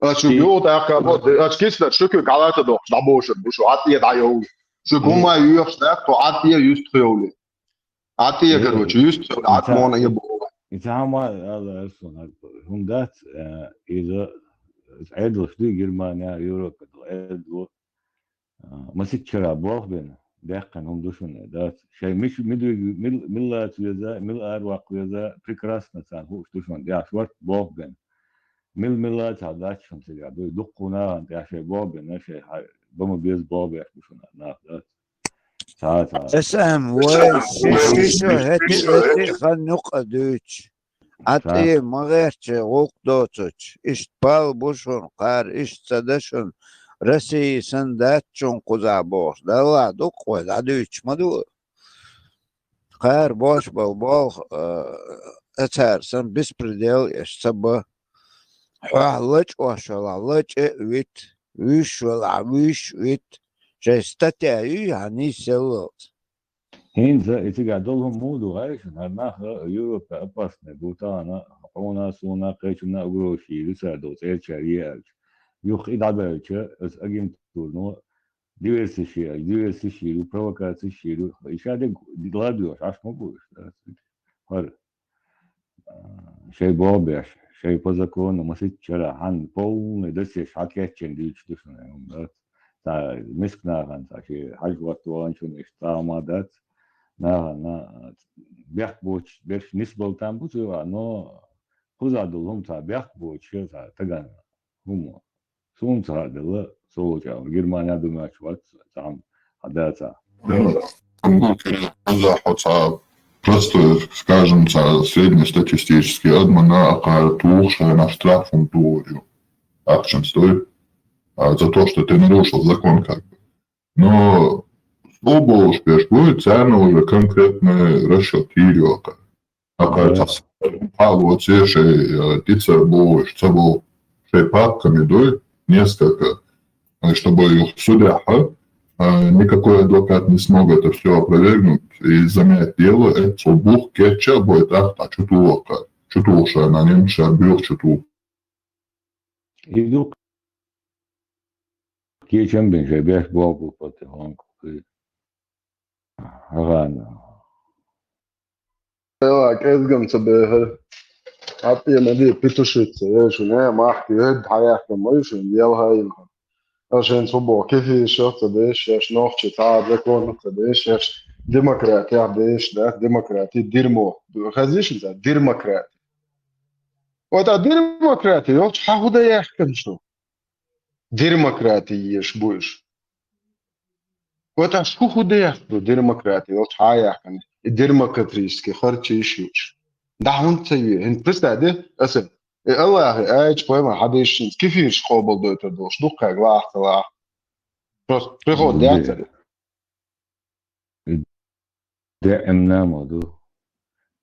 А что бьет так вот, а скисла штуки галата до, да больше, бушу, а ты даёл. Что гума юх штат, то а ты юст хёли. А ты, короче, юст от мона ебо. يتعامل هذا اصلا هم ذات اذا عدل في جرمانيا يوروب عدل مسك شراب واخ بين دقن هم دوشون ذات شيء مش ملات ويزا مل ارواق ويزا прекрасно сам هو دوشون يا شوت واخ بين ملات هذا شون تيجا دقونا يا شيء واخ بين شيء بما بيز باب يا دوشون ذات ساعات اسم وشيشو هتي خنق دوتش عطي مغيرتش غوق دوتش اشت بال بوشون قار اشت سدشون رسي سنداتشون قزا بوش دلا دوق ودا دوتش مدو قار بوش بالبال اتار سن بسبرديل اش سبا حوالج وشوالج ويت ويش ولا ويش ويت شاي статья يعني سلوت Hinza iti gadolhum modu aishin harnaha Europa apasne butana ona suna qechuna ugroshi risado elchariya yuq idabelcha as agim turno diversi shiru provokации shiru ishade gladios ash mogush har shay bobesh shay по закону масит чара хан полный досеш хакетчен дичдушна да та мискнаган та ши хажватуан чун истамадат на бяхбоч берш нисболтан бузуа но хузадулум та бяхбоч та таган хумо сунца дела соуча Германия думач вот там адата Захоца просто, скажем, среднестатистический адмана акартуша на штрафунтурию. Акшен стоит за то, что ты нарушил закон как бы. Но оба уж будет цена уже конкретно расчет ирёка. Акартуша вот шей тица был, что был шей папками дой несколько, чтобы их судья никакой адвокат не смог это все опровергнуть и замять дело, это бух кетча будет так, чутуша на немче отбил чуту. Иду кечем бен жебеш богу потихоньку. Рано. كأزجم تبه عطي مدي بيتوشيت إيش نه ما أحكي هاد حياة ما إيش يلا هاي عشان صبوا كيف يشوف تبيش إيش نوخش تعب لكون تبيش إيش ديمقراطية بيش ده ديمقراطي ديرمو خزيش إنت ديمقراطي وده ديمقراطي يوش حاول يحكم شو ديمقراطي إيش بوش وده شو خده يحكم ديمقراطي يوش حيحكم ديمقراطيسكي خرج يشوش ده هون تسوي هن بس ده أصل الله أيش بقى ما حدا يشين كيف يشقبل ده تدوش دوكا غلاح بس بيخود ده دائما مودو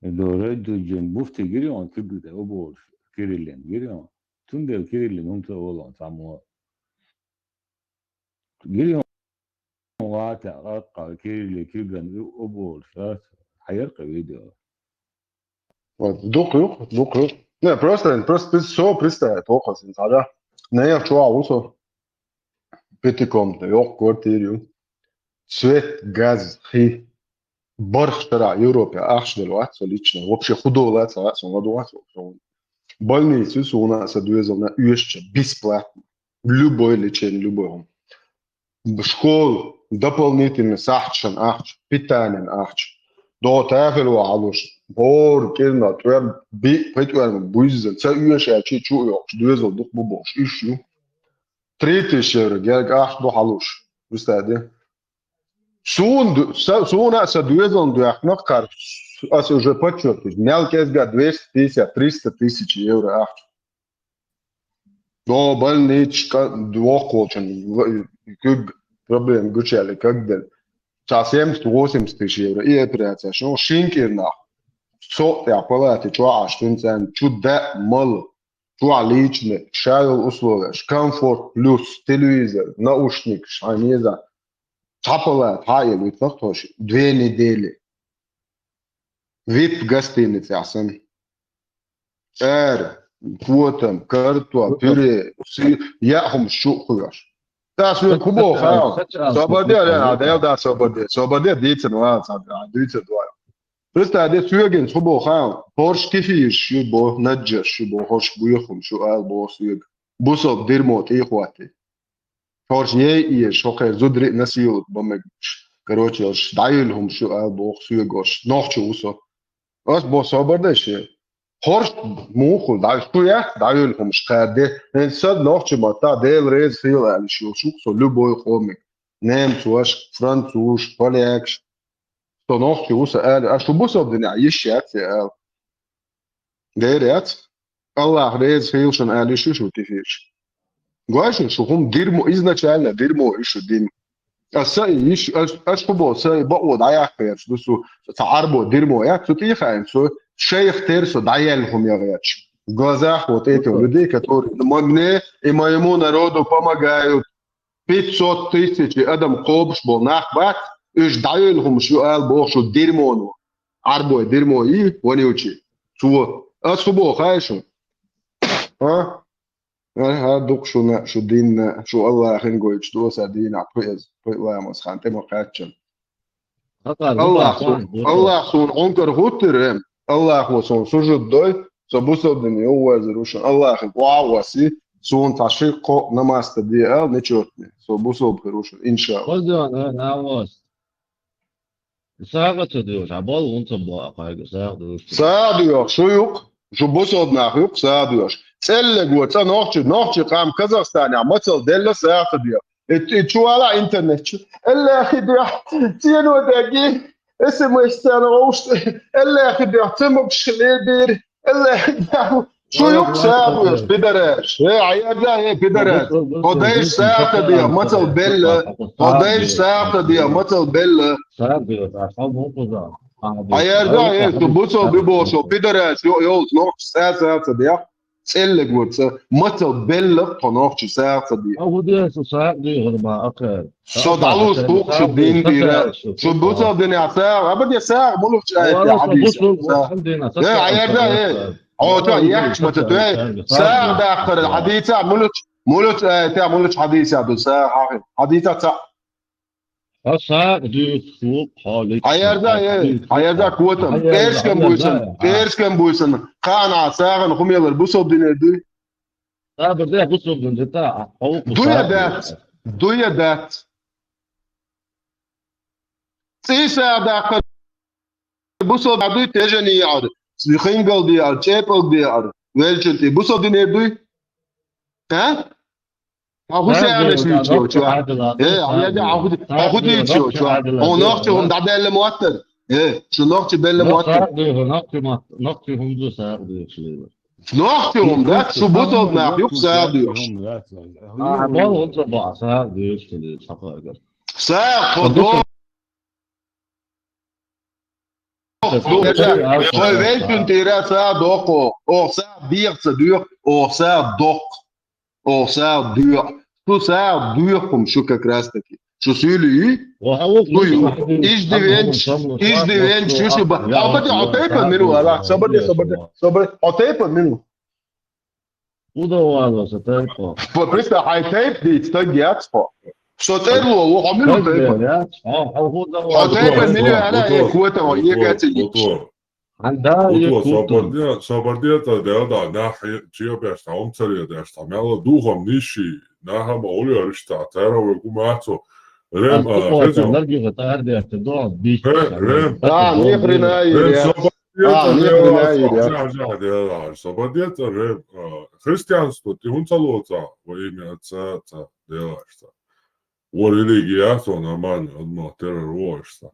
دوره دو جن بوفت گیریان که بوده او بول کریلین گیریان تون دل کریلین هم تو اولان تامو گیریان وقت عقا کریلی کریلین او بول شات حير قوي ده دوك не просто все представляет охо сен сада не я чуа усо петиком да yok квартиру свет газ хи бархтара Европе ахш дلوقتي лично вообще худо лаца со ладуацо больницы у нас одуезовна уезжа бесплатно любое лечение любое школу дополнительно сахчан ахч питание ахч до тафел وعلوش بور كلمة توير بي بيتوير بويزن سأيوه شيء شو يوش دوزل دوك ببوش إيشيو تريتي شير جالك أخ دو حلوش بستادي سون أسا دوزل دو أخنقر أسا уже подчеркнуть мелкий изгад 250-300 тысяч евро أخ до больничка двухколчен كب проблем гучали как дел 70-80 тысяч евро и операция что шинкерна صوت يا بلاتي شو عشتين سنة شو ده مال شو عليشنا شايل أسلوبه كمفورت بلوس تلفزيون ناушник شانيزا تابلات هاي اللي تفتحش 2 недели VIP гостиница عشان كوتم كارتوا بيري ياهم شو خلاص تاسو كوبو خاو صبادي لا ده صبادي ديت نوع ديت دوا Представляете, сюрген шубо хаан, порш кефир шубо наджер шубо хош буйхум шу ал бо сюрг. Бусов дермот и хвати. Порш не и шохе зудри насил бомег. Короче, аж дайлхум шу ал бо сюргош. Нохчу усо. Ас бо собардеше. Порш муху дайлхум шкаде. Эн сад нохчу мата дел рез фил ал шу со любой хомик. Немцуаш, француз, поляк. То нохчи уса али, а что бусов дня ещет я дерет Allah рез хилшан али шушу тифиш глашен шухум дирмо изначально дирмо ишу дим асай иш ашбо сай бо даяк перш дусу تعربو дирмо як тут ихаем со шейх терсо даялхум ягач в глазах вот этих людей которые мне и моему народу помогают 500 тысяч адам кобш был нахбат إيش دايلهم شو قال بوخ شو ديرمونو عربو ديرمو إيه ونيوتشي شو أصبو خايشو ها هادوك شو دين شو الله خين قوي شو سادين عطيز الله مسخان تمو قاتشن الله خون عنكر هوتر الله خو صون سجود دوي سبوسو دنيا وزروشن الله خين واواسي سون تشيقو نماست دي نيشوتني سبوسو بخروشن إن شاء الله قصدي أنا واس ساعة تدوش عبال وانت بقى ساعة دوش ساعة شو يوك شو بوسو ناخيوك ساعة سألك وتا نوختي قام كازاخستان عمتل دلة ساعة دي شو على انترنت الا اخي دي تينو داقي اسمه استانا روشت الا اخي دي تمك شليبير الا اخي شو يوك ساعة بدراش ايه عياد لا ايه بدراش قديش ساعة دي متل بيلا قديش ساعة دي متل بيلا عياد لا ايه تبوسو بيبوسو بدراش يولز نوخ ساعة دي سألك وتا متل بيلا قنوخ ساعة دي أو دي ساعة دي غربا أكل شو دعوز فوق شو دين دي شو بوسو دنيا ساعة أبدا ساعة ملوش ولا حديث ايه عياد لا ايه تو يحكي متى ساعة داخل الحديثة ملوش حديثة دو ساعة حديثة ساعة ساعة دي فوق حالك عياردا كوتم بيرش كم بويسن قانا ساعة نخم يلا البوسو بدين دي بدي بوسو بدين تا دو يا دات ساعة داخل البوسو بعدو تجني يعد سخينجل دي على تشيبل دي على ويلشنتي بوسو دي دي ها أخو ساعة شو إيه عيادة أخو دي شو هو نقطة هم دعدا اللي موتر إيه شو نقطة بيل موتر نقطة هم دو ساعة دي نقطة هم ده شو بوسو بناخيوك ساعة دي عبال هم سبع ساعة دي ساعة خدوه Welken tira sa doko, or sa bier se dur, or sa dok, or sa dur. Tu sa dur comme shuka krastaki. Je suis lui. إيش دي شو بقى. أبدي عطيبا منه هلا. صبري عطيبا منه. وده هذا ستيبا. فبريستا هاي تيب دي تستجي أكسبا. صوتين هو عمله تيبا. عطيبا منه أنا يكوته وهي كاتي. Sabardija dela naha čija bešta omcarija dešta mela duhom niši naha ma olio rišta terove gumaco rem Sabardija rem hristijanstvo ti huncaloca во имя Отца dela šta u religija to normalno odmah terorista.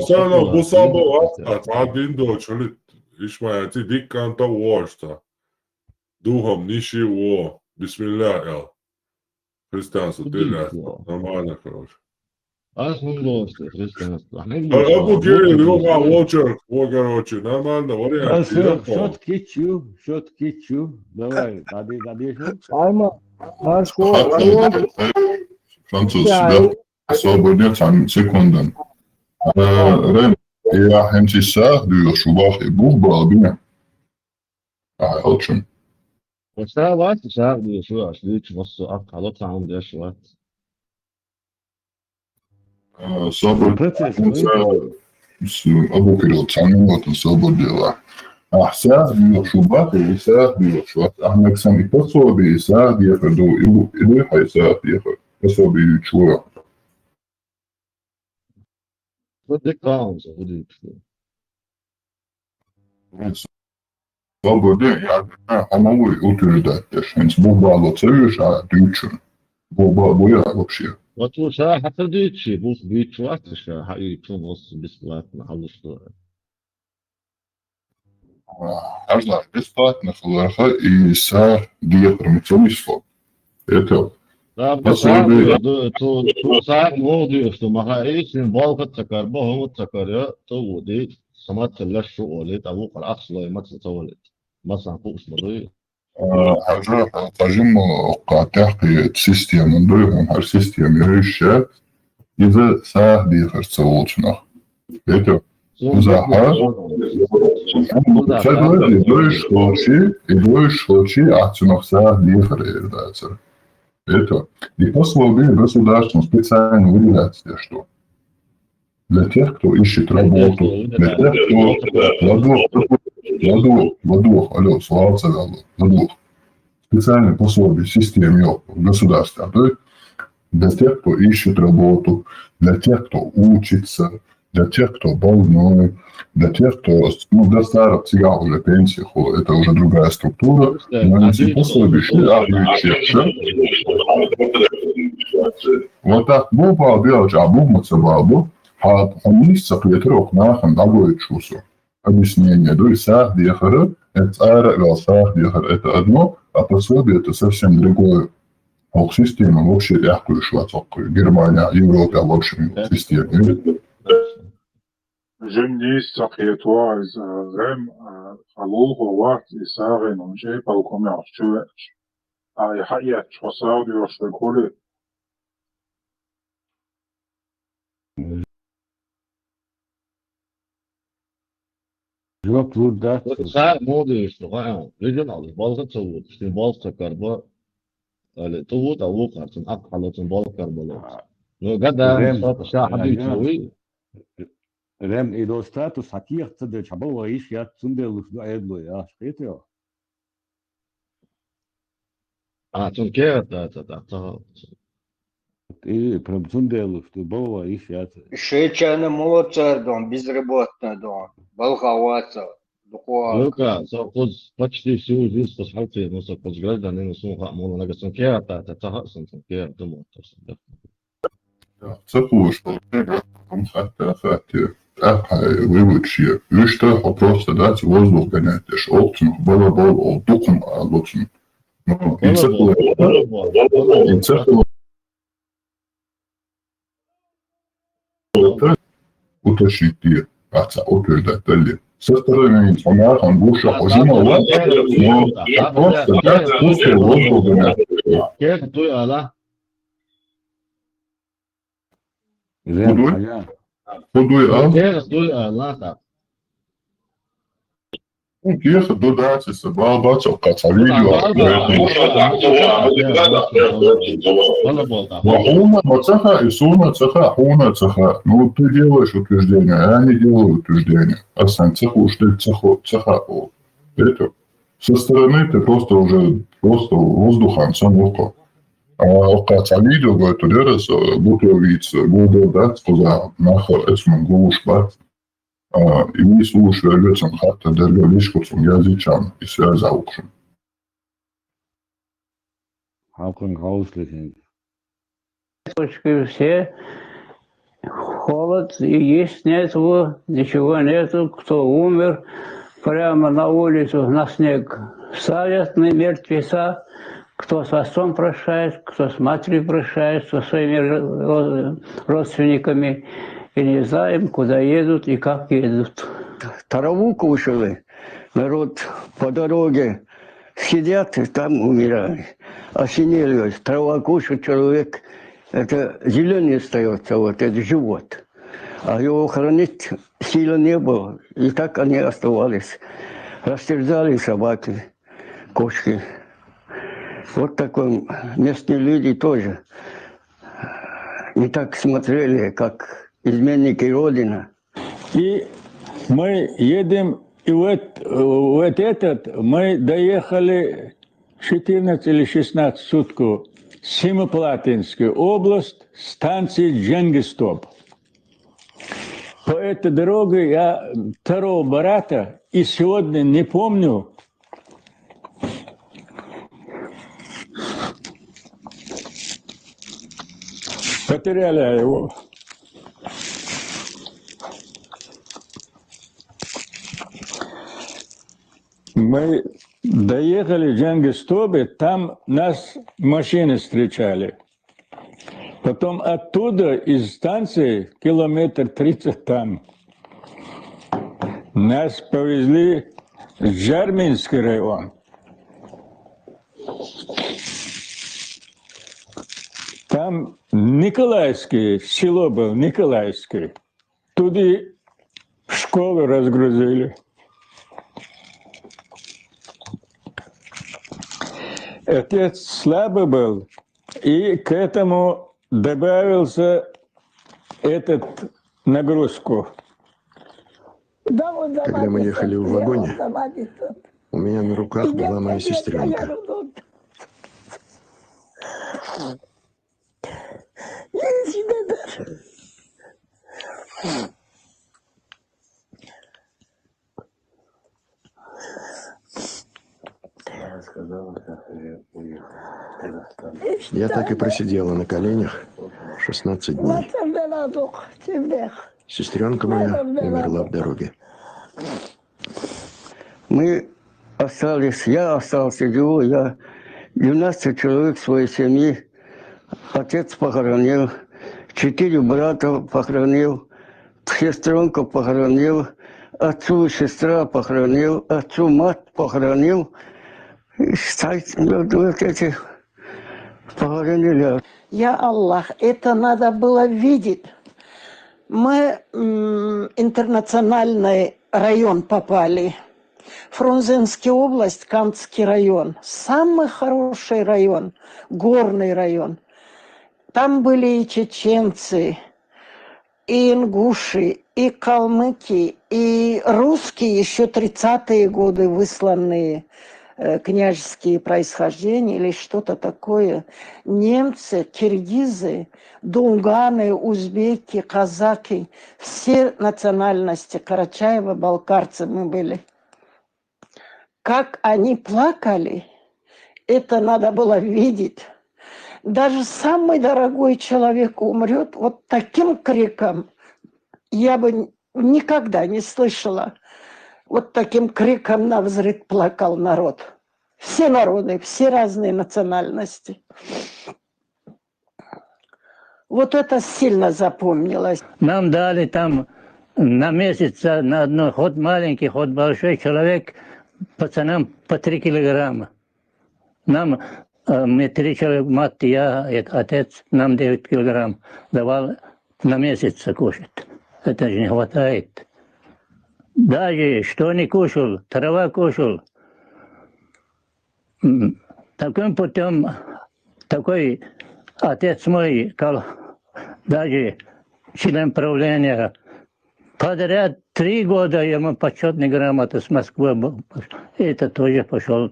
Sana bu sabah adin doçalit işmayeti dikkanta uğraşta. Duhom nişi o Bismillah ya. Hristiyansı diller normalno kroz. Abu Kiril yoga watcher, короче, нормально, вариант. Shot kitchu. Давай, дади. Ayma. Marsko. Francuz, svobodnija sekundan. Rem, ja hemci sahdu još u vahe buhba, bine. Hoćem. وساعات دي شو عشان تبص علاقة عم دي شوات Abu Kiril tanımladım sabırdılar. Ahsa diyor şubat ise diyor şubat. Ahmet sen ipaso bir ise diye ferdo ilu haysa diye ipaso bir çuğa. بدك قاوم بدك Sabırdı yani ama bu otorite. Şimdi bu bağlı ya düşün. Bu ya вообще. وتو ساعة حتى ديتشي بوس بيتش واتش حقيقي تون وص بسبات محل الصورة Her zaman besplatna halaka i sa dijepromičalištvo. Eto. تو ساعة موضوع شو ما هاي اسم بالك تكر بهم تكر يا تو دي سمعت لش شو وليت أبوك العكس لا ما تتولد مثلا فوق اسمه حاجة قاجم قاطع سيستم ندويهم هر سيستم يهشة إذا ساه دي خرصوتنا بيتو مزاحة يدوش خوشي أعتنق ساه دي خرير داتر بيتو и пословие государством специально выделяется, что для тех, кто ищет работу, для тех, кто алло, слава ладох, специальные пословия системе в государстве, для тех, кто ищет работу, для тех, кто учится, для тех, кто больной, для тех, кто до старого цыгана уже пенсии, это уже другая структура, но эти пословия вот так был делать, а был мацабалу, а он не соповетрок нахам дабой чусу. Объяснение, да и сах дехара, это сах дехара, это одно, а пословие это совсем другое. Ох, система вообще легкую швацокую. Германия, Европа, в общем, система. Жемнис сахетуа из рем халуго ват и сарен он же полкомер чувеч. А я хаят чвасаудио швекули. Yok burada. Sen modu işte ha. Region aldı. Balga çavur. İşte balga karba. Öyle tuğut avuk artın. Ak halatın balga karbalı. No gada şah hadis çoğu. Rem edostatus hakiyat da çaba iş ya tsundelus da edlo ya. Şketiyor. Türkiye da. И прям тsundelus da bova iş ya. Шечаны молодцы, дом, безработный, дом, Волховаться, Духуа. Luka, соқоз почти всю жизнь посмотрел, но соқоз гражданин сунха мола на гасункея та тахасын сункея думал. Цепуш, выводчие. И что просто дать воздух гонять, аж окцин, балабол, духом, алоцин. И цепуш. Уточнить отца утверждать со стороны информации больше хожимого, но просто дать после воздуха. Как ты ала? Подуй ала. Как ты ала? كيف دودات السبابة توقع فيديو وحونا متخا إسونا تخا حونا تخا ну ты делаешь утверждение, а я не делаю утверждение. Асан цеху, что цеха это со стороны ты просто воздухом сам око. А око видео говорит, удерется, бутылица, буду дать, куда нахер этому глушбать. И мы слушаем лицом хата дергалишку zum язычам и связь заукшим. Халкин grauslich. Все холод, и есть нету, ничего нету, кто умер, прямо на улицу на снег ставят на мертвеца, кто с отцом прощает, кто с матерью прощает, со своими родственниками. И не знаем, куда едут и как едут. Траву кушали, народ по дороге сидят и там умирают. Осенилось, трава кушает человек, это зеленый остается, вот это живот. А его хранить силы не было, и так они оставались. Растерзали собаки, кошки. Вот такой местные люди тоже не так смотрели, как изменники Родина. И мы едем, и вот этот мы доехали 14 или 16 суток в Семиплатинскую область, станции Дженгистоп. По этой дороге я второго брата, и сегодня не помню, потеряли его. Мы доехали в Дженгистопе, там нас машины встречали. Потом оттуда, из станции, километр 30 там, нас повезли в Джарминский район. Там Николаевское село было, Николаевское. Туда школу разгрузили. Отец слабый был, и к этому добавился этот нагрузку. Когда мы ехали в вагоне, у меня на руках была моя сестренка. Я так и просидела на коленях 16 дней. Сестренка моя умерла в дороге. Мы остались, я остался живу, я 12 человек своей семьи. Отец похоронил, 4 брата похоронил, сестренку похоронил, отцу и сестра похоронил, отцу мать похоронил. И вот эти похоронили. Я Аллах, это надо было видеть. Мы в интернациональный район попали. Фрунзенская область, Кантский район. Самый хороший район, горный район. Там были и чеченцы, и ингуши, и калмыки, и русские еще 30-е годы высланные, княжеские происхождения или что-то такое. Немцы, киргизы, дунганы, узбеки, казаки, все национальности, Карачаева, балкарцы мы были. Как они плакали, это надо было видеть. Даже самый дорогой человек умрет вот таким криком. Я бы никогда не слышала. Вот таким криком навзрыд плакал народ. Все народы, все разные национальности. Вот это сильно запомнилось. Нам дали там на месяц, на одно, хоть маленький, хоть большой человек, пацанам по 3 килограмма. Нам, мы 3 человека, мать, я, отец, нам 9 килограмм давал на месяц кушать. Это же не хватает. Даже что не кушал, трава кушал. Таким путем, такой отец мой, даже член правления, подряд 3 года ему почетной грамоты с Москвы был. Это тоже пошел,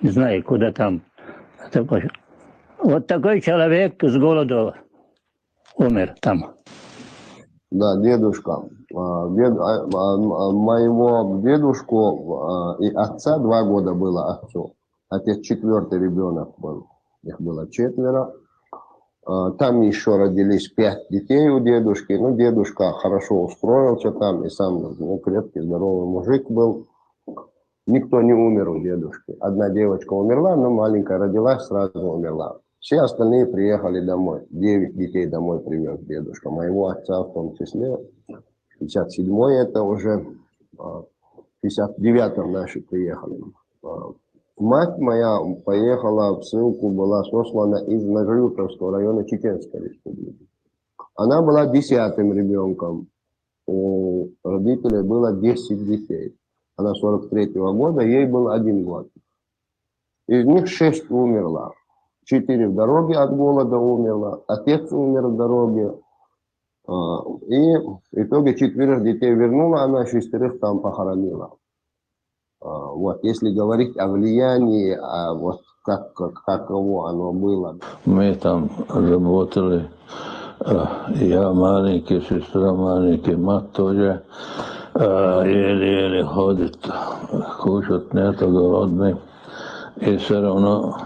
не знаю, куда там. Вот такой человек с голоду умер там. Да, дедушка. Моего дедушку и отца 2 года было отцу. Отец 4-й ребенок был. Их было 4. Там еще родились 5 детей у дедушки. Ну, дедушка хорошо устроился там и сам крепкий, здоровый мужик был. Никто не умер у дедушки. Одна девочка умерла, но маленькая родилась, сразу умерла. Все остальные приехали домой. 9 детей домой привез дедушка. Моего отца в том числе. 57-й это уже. В 59-м наши приехали. Мать моя поехала в ссылку, была сослана из Нажрютовского района Чеченской республики. Она была 10-м ребенком. У родителей было 10 детей. Она 43-го года, ей был 1 год. Из них 6 умерло. 4 в дороге от голода умерло, отец умер в дороге. И в итоге 4 детей вернула, она 6 там похоронила. Вот, если говорить о влиянии, вот каково оно было. Мы там работали, я маленький, сестра маленький, мать тоже еле-еле ходит, кушать нету, голодный. И все равно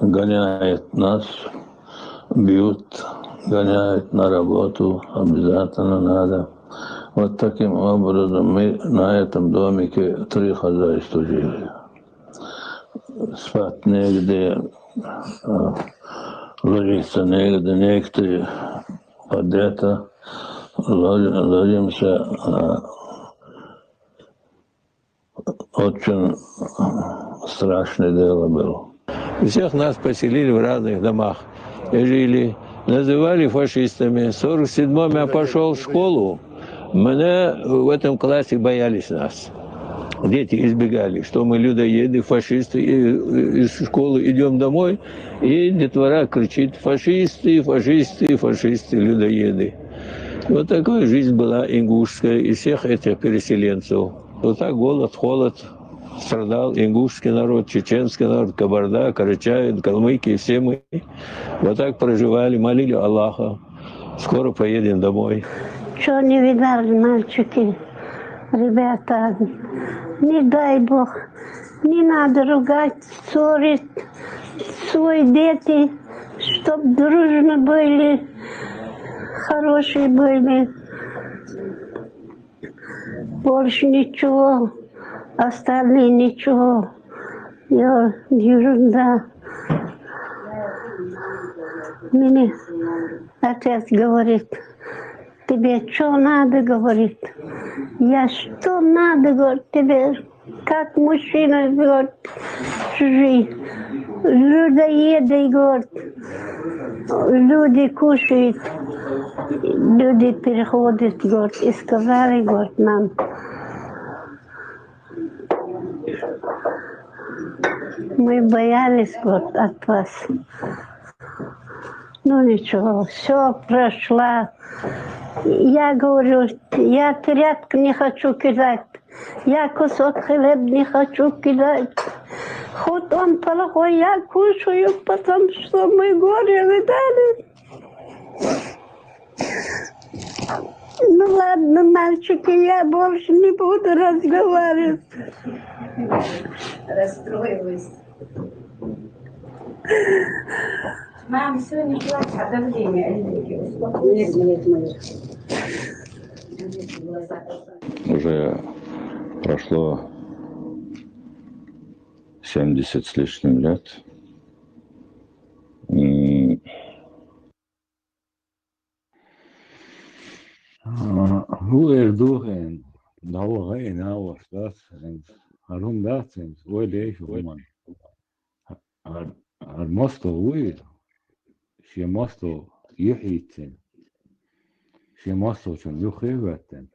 гоняет нас, бьют, гоняют на работу, обязательно надо. Вот таким образом мы на этом домике 3 хозяйства жили. Спать негде, ложиться негде, некоторые одето, ложимся. Очень страшное дело было. Всех нас поселили в разных домах. И жили. Называли фашистами. В 47-м я пошел в школу. Меня в этом классе боялись нас. Дети избегали, что мы людоеды, фашисты. И из школы идем домой, и детвора кричит: фашисты, фашисты, фашисты, людоеды. Вот такая жизнь была ингушская из всех этих переселенцев. Вот так голод, холод страдал ингушский народ, чеченский народ, Кабарда, Карачаев, калмыки, все мы. Вот так проживали, молили Аллаха. Скоро поедем домой. Что не видали, мальчики, ребята, не дай Бог, не надо ругать, ссорить свои дети, чтоб дружно были, хорошие были. Больше ничего, остальные ничего. Ерунда. Мне отец говорит: тебе что надо, говорит. Я что надо, говорит, тебе, как мужчина, говорит, жить. Людоеды, говорит, люди кушают, люди переходят, говорит, и сказали, говорит, нам. Мы боялись, говорит, от вас. Ну ничего, все прошло. Я говорю, я тряпку не хочу кидать, я кусок хлеба не хочу кидать. Хоть он плохой, я кушаю, потому что мы горе видали. Ну ладно, мальчики, я больше не буду разговаривать. Расстроилась. Мам, все, не плачь, подожди, Уже прошло 70 с лишним лет. Hoe doorheen, nou heen, nou was dat. En waarom dat? En hoe deze man. الماستو وير شي ماستو يحيتن شي ماستو شن يخيبتن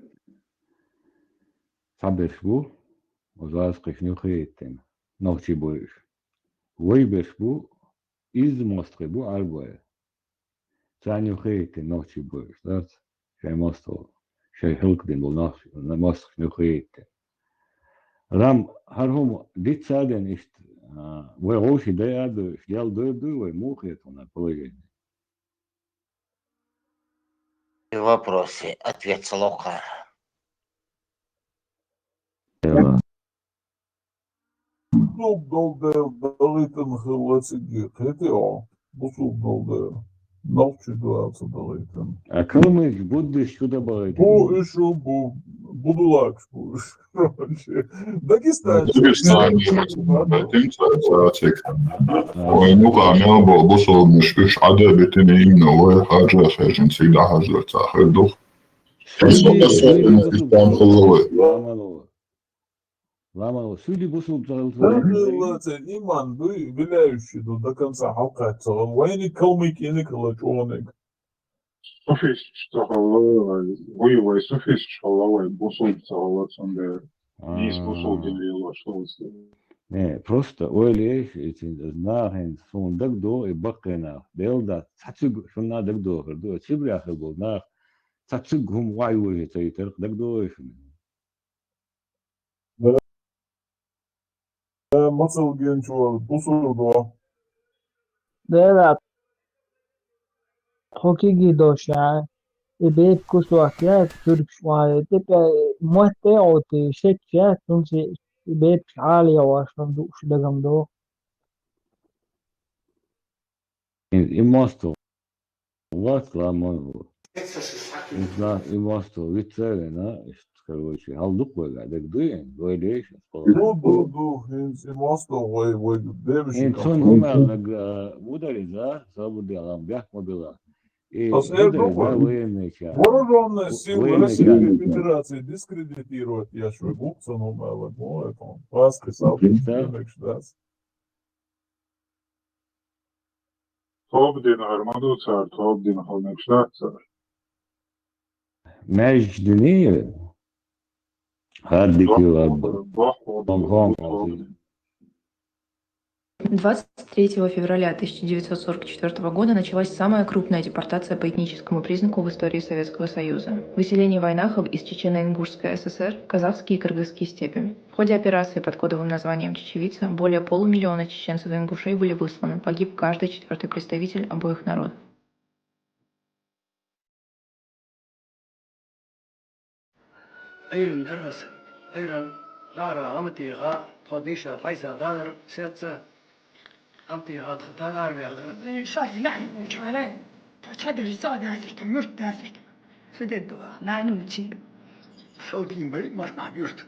صبرشبو وزاسقش نخيتن نوتي بويش ويبشبو إز ماستقبو عربوية ثاني يخيتن نوتي بويش ذات شي ماستو شي حلقدن بالناخش ماستقش نخيتن رام هرهم ديت سادن إشت Вы лучше дойду, я дойду, и мухи это на положение. Вопросы. Ответ Слоха. Busub dolder daliten geletsige. Het ja. Busub dolder. Nog situatie daliten. А кроме будешь сюда болеть? Bu işu bu. Budulak bu. Дагестан. ونوقع بصل مش عدا بتنين وحاجة خارجين سيدا حاجة تاخر دوخ Ламало, судьи бусул иман виляющий до конца халка. Войны калмыки не калачоник. Софис чтахаллы, воевай Софис чтахаллы, бусул цалацанды, не бусул делила, что вы. Не, просто ойлеш, эти нахен сон дагдо и бакена, делда цацуг шуна дагдо, до чибряхы был нах цацуг гум вайвой это и так дагдо. Масыл генчуал бусул ده حقيقي دوشة بيت كسواتيات ترك شوية تبقى مهتعوتي شكشات تنسي بيت عالية واشن دوش دقم دو Имасто, вот ламон. Имасто, вицелена, короче, халдук так дуем, ойлеш. Ду, имасто, ой, девишь. Инсон умер, ударит, да, свободы аламбях мобила. Вооруженные силы Российской Федерации дискредитируют Яшвы Губцину, Паски, Саутинский, توب هرمدو صار توب دين هالنشلات صار مجدني هاديك يلعب بوح طنخان 23 февраля 1944 года началась самая крупная депортация по этническому признаку в истории Советского Союза. Выселение войнахов из Чечено-Ингушской ССР, казахские и кыргызские степи. В ходе операции под кодовым названием «Чечевица» более полумиллиона чеченцев и ингушей были высланы. Погиб каждый четвертый представитель обоих народов. أمتي هاد خطار بيا شاي نحن شوالين تشدر الزاد هذيك يرت هذيك سددوا نحن نمشي صوتي بري ما اسمع يرت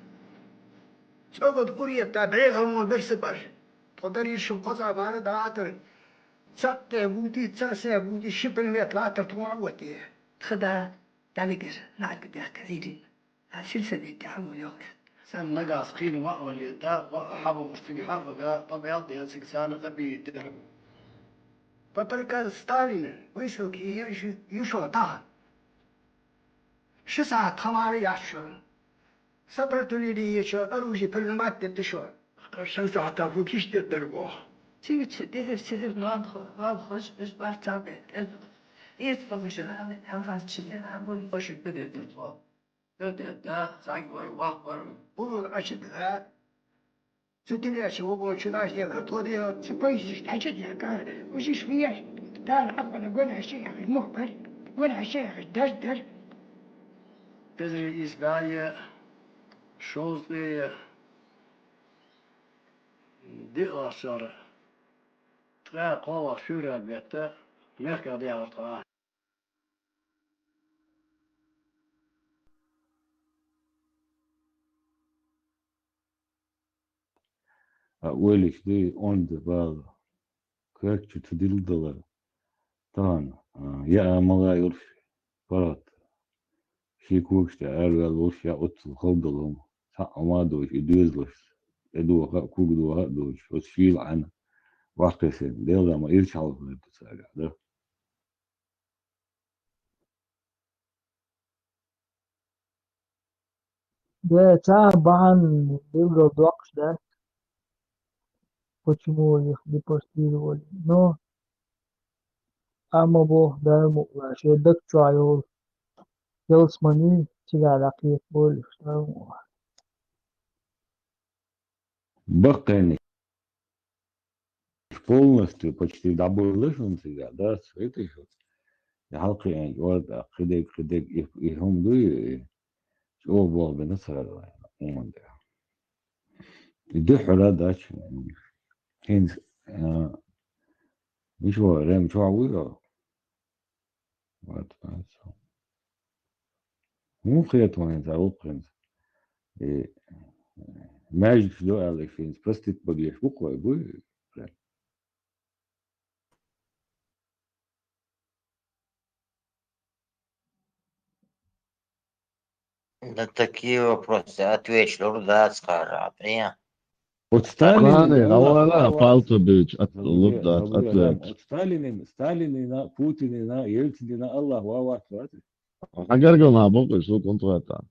شغل قرية تابعيهم بس بر تقدري شو قصة بعد دعاتر سات بودي تساسة بودي شبل ميت لاتر توعوتي خدا تالجر نعك ده كثيرين سلسلة تعمل يوم سام نقاس قيل مأولي دا حبو مستقي حبقا طبيعتي سكسانة ثبيت فبركة ستالين ويسوكي يشو طاهن شسعة خماري عشر صبرت لي يشو أروجي بالمات تشو شسعة تفوكيش تدربوه تيجي تشديه السيدر نادخل مش بارتابت يتبقى مش هذا هم فاتشين هم بوش بدأت تطلع ده زعيم واقبر بقول أشد ذا سدني أشوفه بوش ناس يغطوني تبيش تحجج كان وش فيه تعال حبنا قلنا الشيخ المخبر قلنا الشيخ الدردر تدري إسبانيا شوطي دقة صار ترى قوة شورى بيتا مركز على طعام أولش دي عند بعض كرتش تدل دولار طبعا يا ملا يرش فرات شي كوكش تعال والوش يا أطل خلدلهم حق ما دوش يدوزلش يدو كوك دو دوش وتشيل عن واقسين ديلا ما يرشعوا في التساقع ده ده طبعا بيبقى دوقش ده почему их депортировали. Но Бог дай ему шедок чаял. Елсмани тебя ракет более что. бакани полностью почти добылышь он себя, да, с этой же حلقي ورد خديك يهم دوي شو بول بنصر ومن ده يدح ولا داش هين مش هو رام شو عويله مو خيط وين زعوق خنز ماجد شلو على فين بستيت بقيش بقوي بوي На такие вопросы отвечу, да, скажу, приятно. от Сталина أولا فالتوبيتش أتلت от Сталина, Путина, Ельцина, الله واو حجرجلنا بقى شو كنت وقتها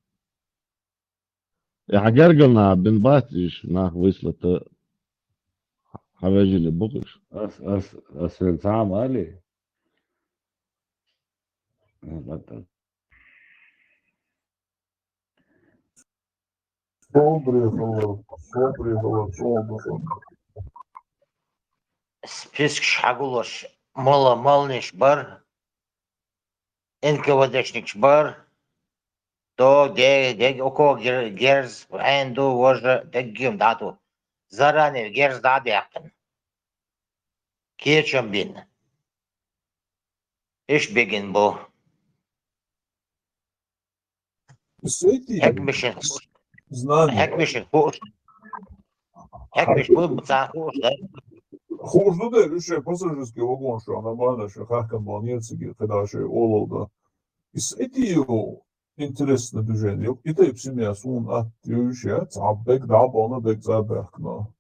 حجرجلنا بنباتش ناخ وصلت حواجلي بقش أس الزعم علي Список шагулош малыш бар, НКВДшник бар, то де около герз энду уже дегим дату. Заранее герз даду якын. Кечем бин. Иш бегин бу. Хекмишин хуш. Хекмиш бу бца хуш, да? Хуже да, еще пассажирский вагон, что нормально, что хакам балнецки, когда еще ололда. И с этим интересно движение. И ты в семье сун от южья, цабек да бана бек забек на.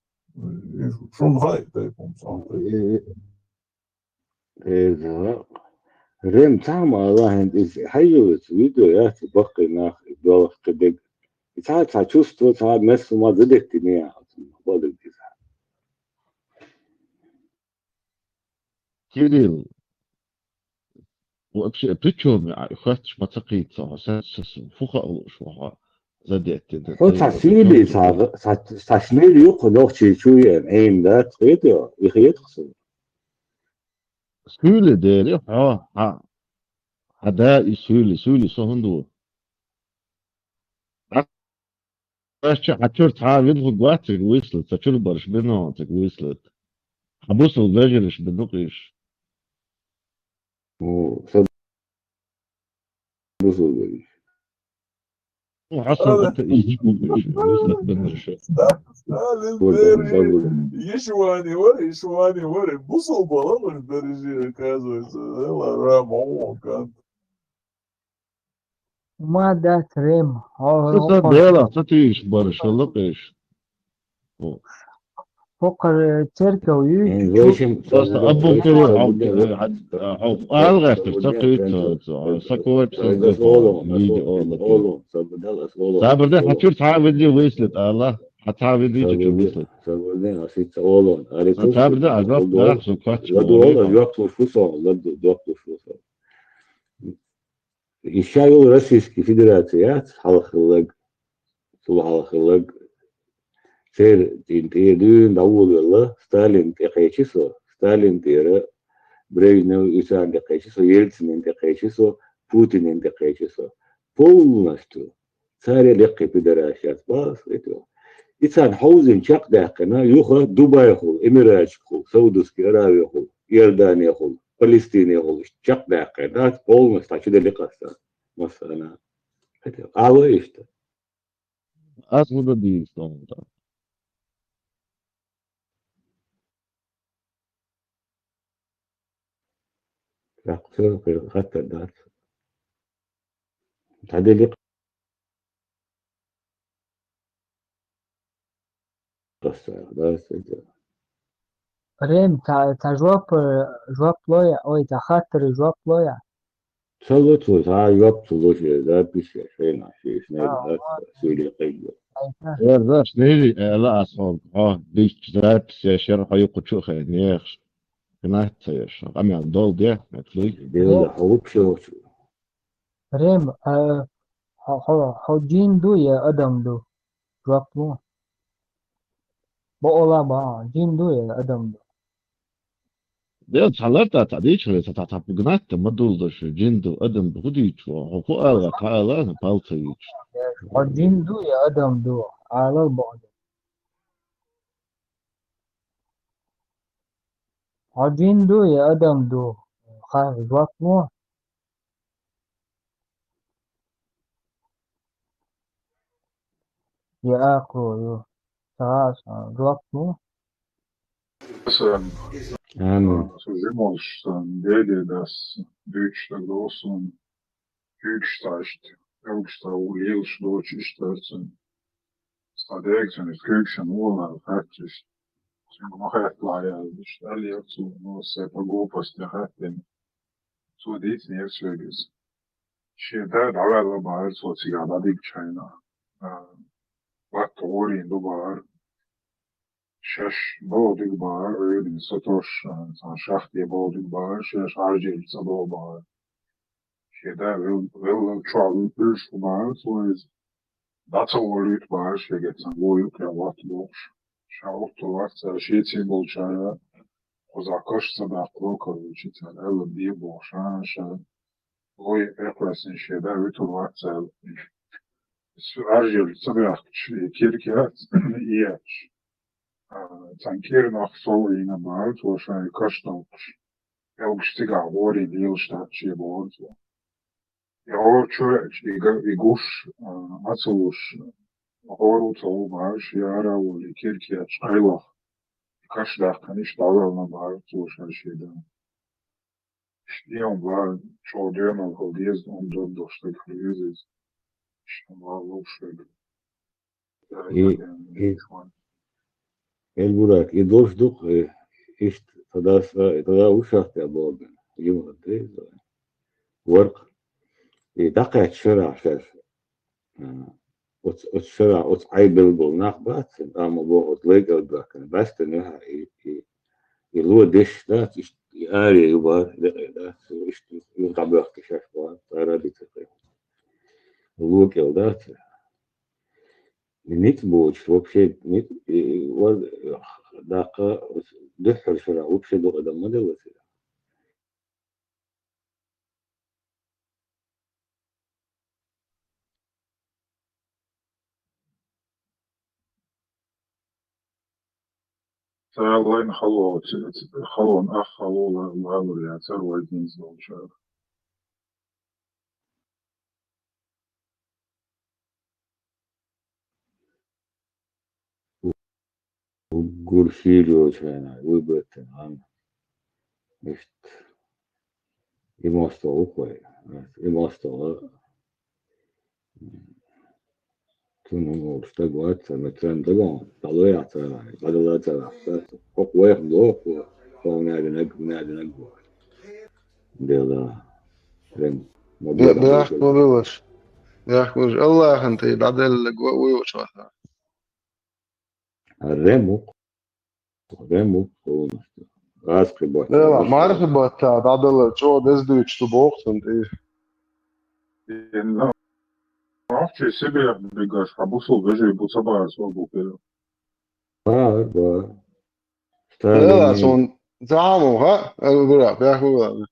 Шун хай ты помсал. ريم تعمل الله عند حيوت فيديو يا بقي ناخ دور قدق ساعات чувство ساعات نفس ما زدت نيا بدك Кирилл, вообще, ты чё, хочешь матакить, фуха шуха, задеть. خد ساسيلي ساسنيلي يقول شيء شوية عين ده تقيته يخيط خصو سولي ديري ها هدا سولي سهندو بس حتشور تعاود غواتك ويسلت تشور برش بنوتك ويسلت حبوس الفجرش بنقيش بوصل وحصل انت يجيب ويسلت بنرش Ешвани вари, бусал баламаш дорожи, оказывается. Рама, ما دات ريم صدق تتيش برش لقيش فقر تركة ويوش بس ابو كريم الغى ترتقيت سكوت فيديو صابر ده حتشوف تعاود دي ويسلت الله حتعاود دي ويسلت صابر ده عجبت ده سكوت İşe yol Российской Федерации halkılık, sul halkılık, ser intiyedün davul yolla Stalin teqeçiso, Stalin tere, Brejnev İsan teqeçiso, Yeltsin teqeçiso, Putin teqeçiso. Полностью царь Федерация бас это. İnsan havuzun çak dağına yuha Dubai hol, Emirat hol, Saudiyski Arabiya hol, Yordaniya hol, Palestina hol, çak dağına полностью açıda lekasta. Mesela. Ama işte. Aslında değil sonunda. Yaktır bir hatta da. Tadelik ريم تا جواب لويا أو تا خاطر جواب لويا Çalıtı ta yaptığı şeyler bir şey naşiş ne de söyle kayıyor. Kardeş neydi? La asol. Ha, bir kitap seçer hayık çok yani. Kınat seçer. Ama dol diye. Devlet havup şey olsun. ريم حجين دو يا أدم دو جواب لو بقولا با جين دو يا أدم دو ده تعلرت تعديش ولا تعتبرنات ما دول şu cindu adam bu diyor. Hu ala taala paltayıç. حجين دو يا أدم دو على البعد حجين دو يا أدم دو خاف جواب لو يا أخو يو خلاص جواب لو Amen. Zimolšan, dēdēdas, dūkšta grosun, kūkštašt, augstā liels dočištācen, stādēksen, kūkšan olā, faktiski. Singu hätlājās, alieksu, no sepa gopasti hättin, sodīts nieksvegis. Šie tāda vēl labā ir sociālā dikčainā. Vattu orindu bār. شش بودك بار ويدن ستوش شخصي بودك بار شش عرجل صدو بار شدا will travel first بار so is that's a worried bار شجت سنقول كلا وقت بوش شاوت وقت شيء سيبول شايا وزاكش صدق لوكر وشيء أول دي بوشان شا لوي إقراسن شدا ويتو وقت عرجل صدق كيركات إيش Tankeren nach Solina Bart wahrscheinlich kostet Elgstiga Ori Lielstadt Chibord. Ja, Church, Igush, Atzelus, Horut, Omarsh, Yara, Oli Kirkia, Chайлach. Kashdach kann ich dauern nach Bart wahrscheinlich jeder. Stiam war Chodern und Hodies und dort durch die Krise. Stiam war Lufschweg. El Burak, dožduk, ist тогда ушах я был, ему ты, ورق يدقع الشرع شاش الشرع عيب بالناق بات أما بو أطلق الباك بس تنها يلو دش ده ياري يبغى ده يقطع بيحكي شاش بوا ترى بيتقي لو كده ده نيت بوش وبشي نيت ورد دقة دح الشرع وبشي دو قدم ما ده Лайн халон ах халола лавр я царвай день золчар. Гурфилио чайна выбрать ан ишт имасто укой имасто тунул что гуатса метрен дагон талуяца гадалаца как вех лох полняли наг дела рем بيحكوا الله انت بعدين ويوش مثلا الرمو غاز قبوت لا ما اعرف بقى بعد شو دزدويتش تبوخت und No, After Sibir because Abusul Vijay Butsaba as well book. لا صون زعموا ها أقول بيحكوا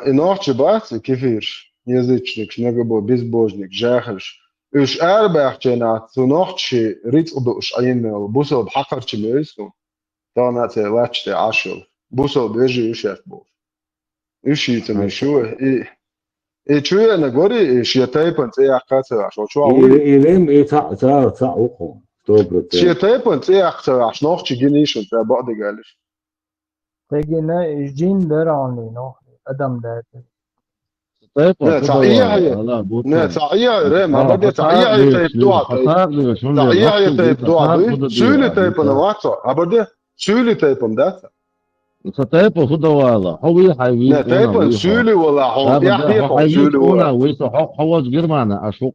إناقش بس كيفير يزيدش نجبو بيزبوجنك جاهش إيش أربع جنات سناقش ريت أبوش أين بوسو بحقر تميزو تانا تلاتش تعشر بوسو بيجي إيش يفبو إيش يتمشوا إيه شو أنا قولي إيش يتايبن تيا قاتل عشان شو أقول إيرم إيه تا أوكو شيء تايبن تيا قاتل عشان ناقش جنيش أنت بعد قالش تجينا جين دراني نو أدم ده لا تعيا ريم ما بدي تعيا تايب دعاء تعيا تايب دعاء سولي تايب أنا واقع أبدي سولي تايب مدات ستايب خدا والله هو حيوي لا تايب سولي ولا هو يحيي سولي ولا هو جرمانة أشوف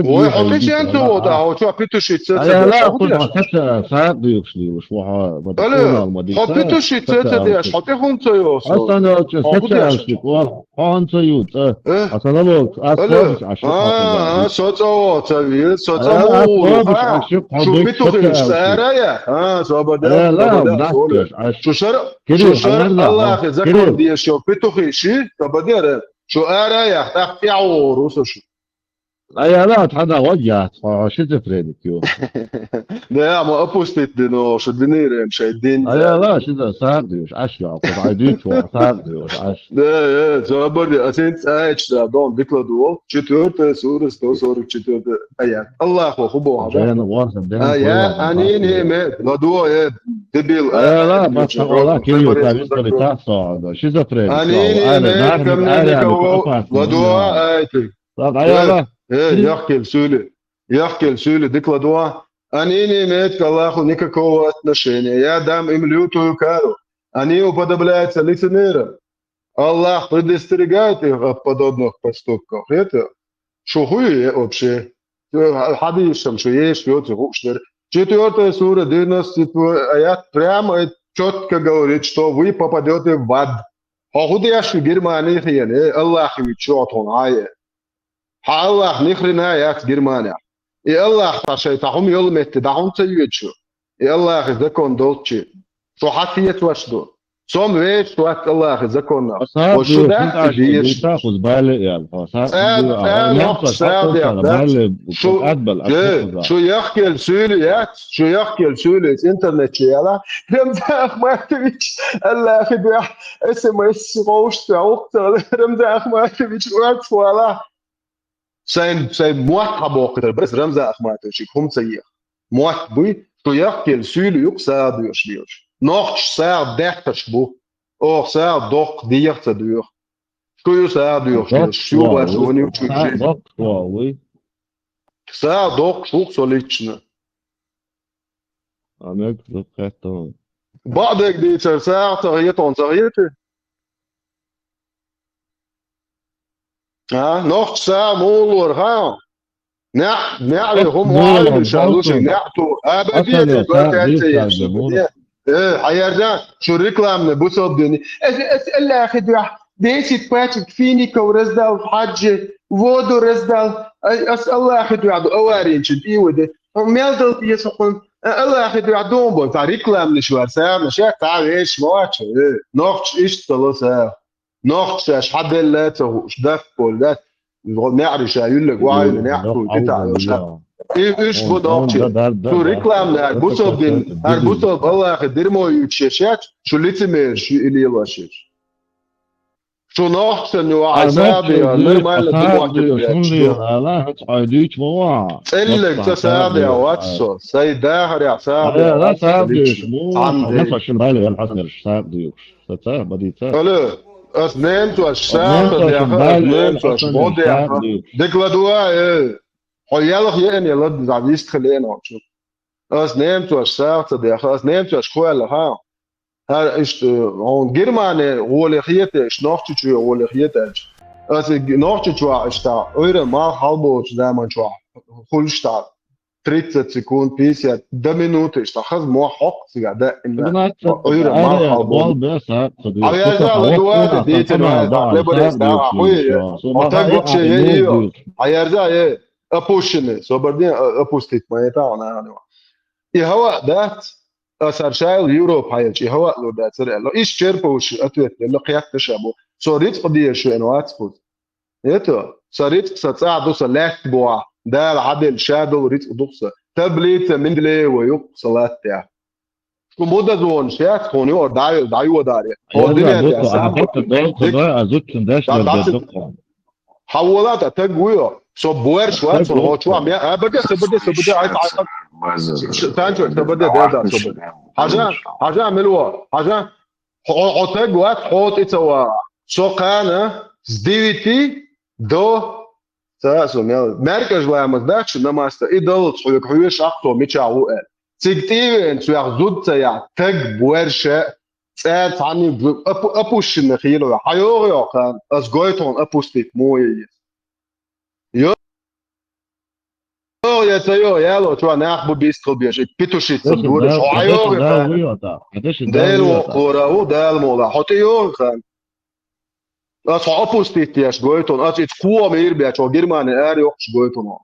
ويحطيش أنت وضع هو شو بيتو شيت لا كل ما كنت ساعد يوصلي وش هو حطيتو شيت ديش حطيهم تيوس أصلا كتشافك وان تيوت أصلا لو أصلا عشان صوتو تبي صوتو شو بيتو خيش سارية شو بدأ لا شو شر الله أخي ذكر ديش شو بيتو خيشي تبدأ شو أرايا تحكي عوروس شو لا هذا وجهت شو تفرق يو لا ما أبوستيت دينو شو دينيرم شايدين لا شو ساعدوش عشرة قطعيدوش ساعدوش عشرة لا زابر أسنت أيش دون بيكلادو شتوت سورس تو سورك شتوت أيات الله خبوا هذا يا أني ما لادو يا دبيل لا بس والله كيلو تابيس كريتا صعد شو تفرق أني ما كمل لادو أيتي لا يحكي السؤال ديكلادوا أني ميت الله никакого отношения я дам им лютую кару они уподобляются лицемерам Аллах предостерегает их от подобных поступков это что хуй вообще хадисом что есть что 4 сура 90 аят прямо и четко говорит что вы попадете в ад худяш Германии хиен Аллах يشوط هون الله نخرنا ياك جرمانيا يا الله خشي تهم يوم متدعون تيجوا يا الله خذكون دولتشي شو حكيت واشدو صوم ويش وقت الله خذكونا وشو ده ديش تاخذ بالي يا شو يحكي السوليات شو يحكي السولي انترنت يلا رمزاخ ماتويتش الله خذ اسم روش تعوق رمزاخ ماتويتش وقت ولا zijn moord hebben best Ramza Ahmad ik kom zeggen moord boy to yahki السولي يقصد يشبيش nog saar 30 bo or saar doch diert duur شو يساعد يشبيش شو باشوني وشو saar doch شو solitne أنا كنت بعضك دي ساعة صغيرة صغيرة ها نوخ ساعة مولور ها نعلي هم وعلي شالوش نعتو أبدية تبقى كانت شو حيرجع شو ريكلام نبوسو بدني اسال اخي ديسي باتك فيني كورزدال حاج وودو رزدال اسال الله اخي اوارين شدي ودي ميلدل يسقون الله اخي دوم بون تاع ريكلام نشوار سام نشاك تاع ايش ماتش نوختش ايش ثلاثه نوختش اش حد لا تهوش دف كل نعرف يقول لك واعي نحكوا بتاع ايش بضاعتي تو ريكلام بوسو دين بوسو الله خدير مو يتشاشات شو اللي تمر شو اللي يلاشش شو نحس انه عسابي ما اللي تبغى لا هتصعديك موا اللي تسابي واتسو سي داهر يا سابي لا سابي مو نفس شو بالي الحسن سابي ستا بديتا الو اثنين واش سابي يا اثنين واش بودي ديك ودوا حيالك يعني لد زعبيست خلينا شوف اس نيمت واش ساعت ده اس نيمت واش خوال ها ist Germane Rolechierte ist noch zu Rolechierte also noch zu ist da eure mal halbo da man schon Vollstart 30 Sekunden bis ja 2 Minuten ist da has mo hock da in eure mal halbo aber ja da du دي تبع لبرس da وتقول شيء هيرجع ابوشن سو بعدين ابوستيت ما يتاع انا هو ده اثر شايل يوروب هاي هو لو ده سرع لو ايش شربوش اتوت لو قياك تشابو صوريت قضيه شو انه اتفوت يتو صاريت ساعه دوس لاك بوا ده العدل شادو ريت دوس تبليت من لي ويق صلاه تاع كومودا زون شات كوني او دايو داري هو الدنيا دي حولات تقويو سو بوير شوات سو هو شو عم بدي تانجو تبدا ده حاجه عملوا حاجه حوتك وقت حوت اتوا سو كان زديتي دو ساسو مركز وامز داش نماست ايدل تخيك حويش اخطو ميتشاو تيكتيفن سو يغزود يا تك بويرشه ساعات عني ابوش نخيلو حيوريو كان اس جويتون ابوستيك موي يو يا تيو يالو تو ناخبو بيسترو بيش بيتوشيت صدور شو عيوري ديلو قراو دالمو حوتيو كان اس ابوستيك ياش جويتون اس تكو مير بياتو جيرمان اريو جويتون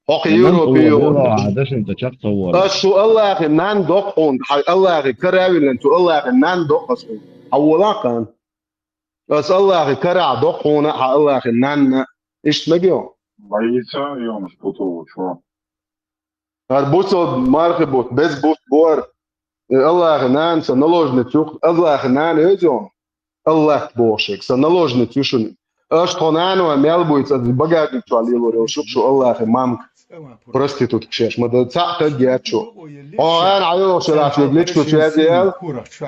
اوكي يوروبيو عادش انت شاف صور شو الله اخي نان دوقون الله اخي كراوي انتو الله اخي نان دوقس اولا كان بس الله اخي كرع دوقون الله اخي نان ايش مجيو Боится, и он спутал, что? هربوسو مارخبوت بس بوت بور الله اخي نان سنلوجني تشوف الله اخي نان ايجون الله بوشك سنلوجني تشوفني اش تونانو ميلبويت بغادي تشالي لوري شو الله اخي مامك проститут кшеш мада цаата гячо он айо шелаш лечко чезел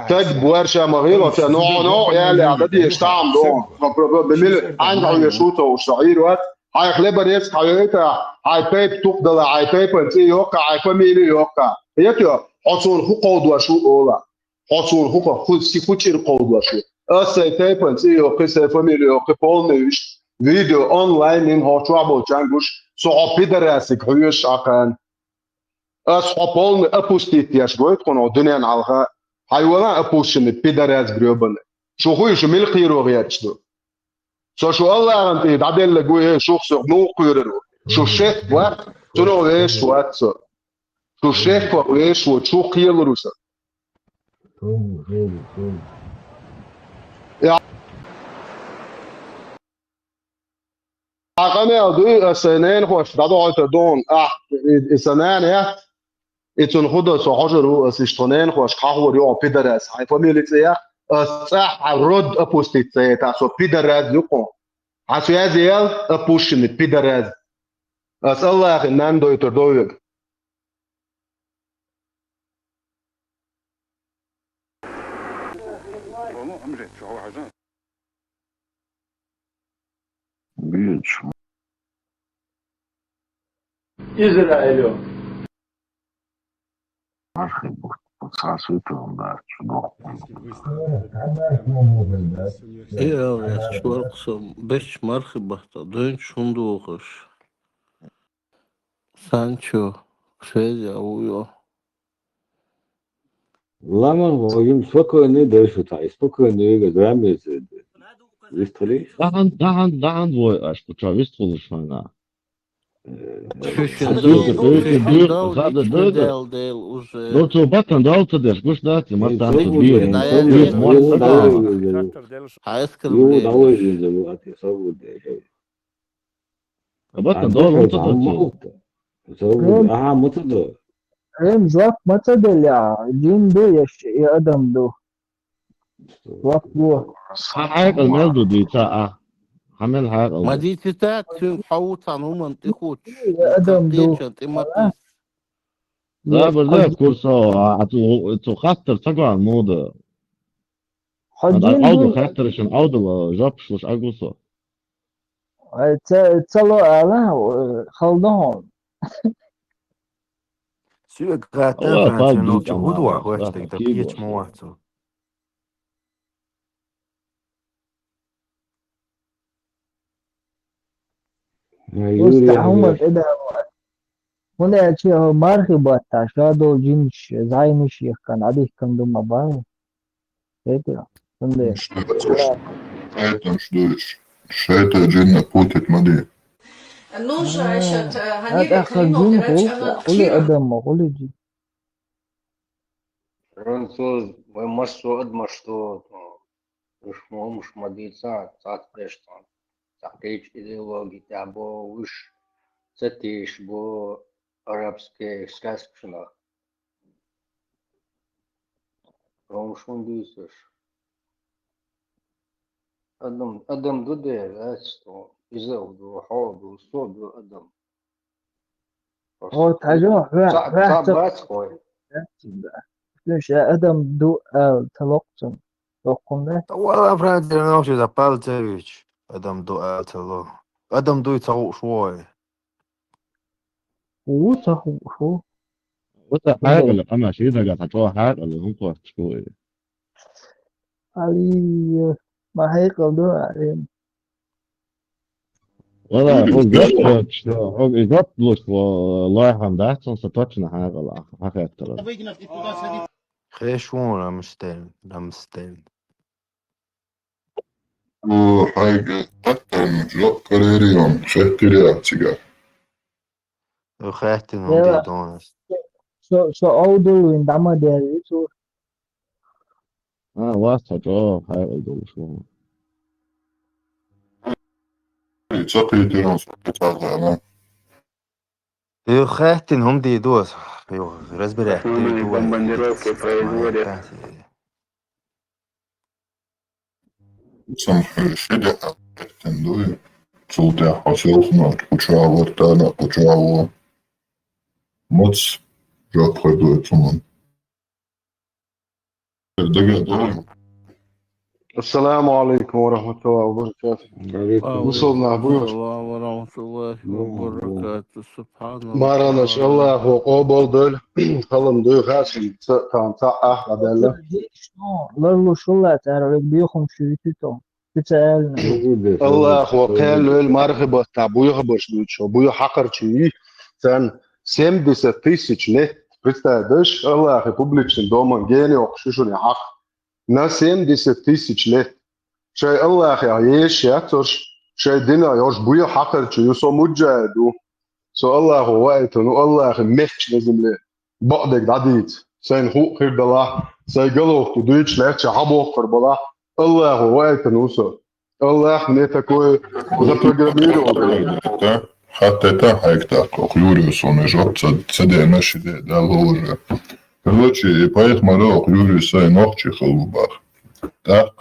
так буарша мавило та но яли عددي штам دو بميل عنده يشوطه وشعير وقت هاي خلبر يس هايتا هاي بيب تقدر هاي بيب انت يوكا هاي فاميلي يوكا يكيو حصول حقوق وشو اولا حصول حقوق خود سي كوتشير قود وشو اسي بيب انت يوكا سي فاميلي يوكا بولنيش فيديو اونلاين ان هوترابل جانجوش سو بيدراسك هيش اكن اس هوبول ابوستيت ياش جويت كونو دنيان علها حيوانا ابوشن بيدراس جروبن شو هو شو ميل خيرو غياتشدو سو شو الله انت دادل لغوي شو نو قيرو شو شيف وات تنو ايش وات شو شيف وايش وشو خيلروس يا عقمه دو سنين خوش دادو دون سنين يا اتون خود سو حجرو سيشتونين خوش قهوه يو بيدراس هاي فاميليتيا صح رد ابوستيت تاسو بيدراس يقو عسيازيال ابوشن بيدراس اس الله ناندو يتردويك İsrail'o. صاصيتهم بعد شنو Ja, Schwarzen, beş markabahta, dön şunduğuş. Sancho, Şeja, uyo. Lama oyun spokojny dość tutaj, spokojny gramy z Wistoli. Dahan dvoj až počal vistvolušana. No to batan dal tad es guš dati, matan tu bija. Batan dal on tad aha mutlu. جواب متدل يا جين دو يا أدم دو جواب دو حاجة الميلدو دي تا عمل حاجة ما دي تتات حوط عنهم منطقوش يا أدم دو لا بالله كورسو تو خاطر تقع الموضة العودة خاطر عشان عودة جابش مش أقوصه تسلو على خلدهم Syök gātā frānci hudua huačtek da pieč moarcu. مستعمل إذا هنا شيء مرحبا تشادو جنش زاينش يكن عديه كم دوما باي هذا هنا это что شايته جنة بوتت مدي النوجة عشت هذا آخر جن قولي أدم قولي جي فرنسوز ومسو أدم что مش مدينة ساعات بريشتان تحتاج إيديولوجي تابو وش ستيش بو арабские сказки. Потому что он дышишь. Адам дуде, что изауду, хауду, соду, Адам. هو تعجبه راح خوي. ليش أدم دو تلقتم ده والله فرانتي أنا وش إذا بالتريش أدم دو تلو أدم دو يتعو شوي. وصح شو وده حاجة اللي أنا شيء ده قاعد تروح حاجة اللي هم قاعد شوي. علي ما هيك دو عليهم. والله هو جاب لوش والله هم ده أحسن ستوتشنا حاجة لا حاجة أكتر. خيشون رمستين. وحاجة أكتر جاب كاريريون شهتريا تيجا. وخاتن هم دونس. So أودو إن دام داري so. واسطة جو حاجة دو شو. خاتن هم دي دوس. رزبري Sam šedja pretenduje. Cultē hasilsnāt, pučāvo tādā, pučāvo. Moc žāklēdojot man. السلام عليكم ورحمة الله وبركاته. وصلنا أبوي. السلام ورحمة الله وبركاته. سبحان الله. مارنا شاء الله وقابل دول. خلهم دول خاسين كان صح هذا. لو شو لا تعرف بيخم شريتهم. بتسألنا. الله وقال له المرحبا تابوي خبرش بيشو بوي حقر شيء. سن 70 لет. Представляешь, Allah Republikan дома гений окшишуни хақ. На 70 лет. Шай Allah яеш ятош, шай дина яш буя хақар чи юсо муджаду. So Allah وقت إنه الله مش لازم له بعدك دعيت. سين خوك خير دلا. سين قالوا تدويش لا تشعبوا كربلا. الله وقت إنه سو. الله نتكوي وتبرجميره. حتى так так, Юриус он жёг, цеде наши да ложе. Короче, поэтому Юриус и ночи халубах. Так,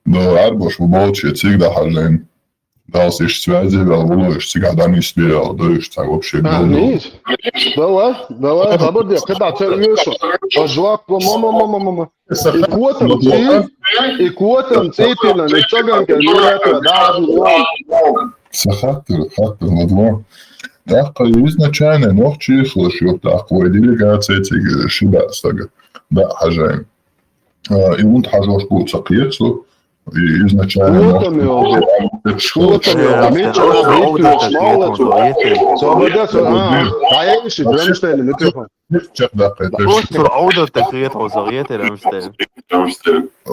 да арбош молча всегда хален. Дал sich связи, вел волоешь, всегда не спирал, даешь так вообще. Нет. Давай, хабарди, когда ты вешал. Пожлак, мама. И котом цепина, не чаганка, не это, да. خاطر لدوا изначально ногчи слышал такой делегации шибас тага. Да, хажаем. И он хажош будет сакьецу. И изначально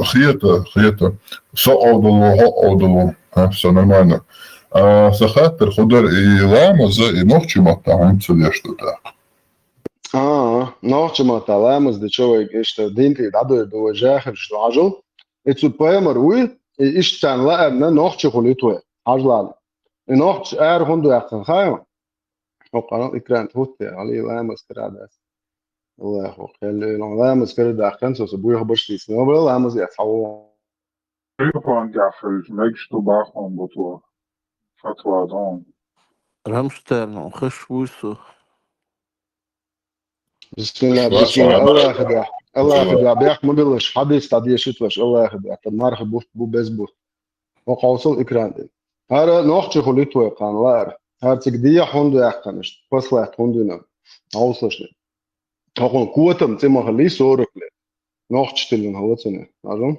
خيطة все нормально. Сахатер худер и ламаз и ногчи маттаем целе что-то. Ногчи маттаем, да человек что динти дадой было жахер что ажил. Это поэмер уй и иштан лаэмна ногчи хулитуе. Ажлали. И ногчи хунду яхтан хайма. وقناة إكرام توتي عليه لامس كراداس الله وخلي لامس كراداس كان سبوي خبرش في سنة ولا لامس يفعل Gewoon gaffers, make stubach on botul. Fatwa dan. رمشتر خشوسو بسم الله الله يخدع الله يخدع بيحكم بلش حديث تعدي شتوش الله يخدع تمارخ بو بزبوت وقوصل إكرام هذا نوختي خليتوه قان لار هرتك دي حوندو يحكمش بسلات حوندونا عوصلش هقول قوتم تما خلي سوركله نوختشتلن هوتسنه عجم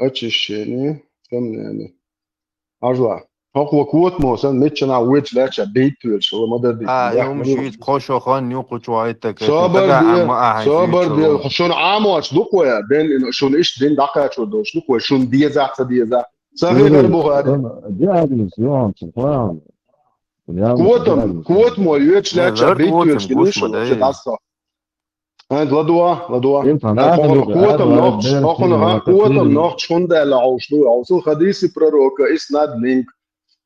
أتشيني كم يعني أجلا هقول قوت موسى متشنا ويتش لا شبيت ويش ولا مدر دي يوم شيت قاشو خان يوقو شويتك صبر دي شون عاموش دقوة بين شون إيش دين دقة شو دوش دقوة شون دي زعت دي زعت صحيح قوت مو ويتش لا شبيت ويش كنيش شو لدوا قوتم نوخ شوندا العوشلو عوصل حديث пророка إسناد لينك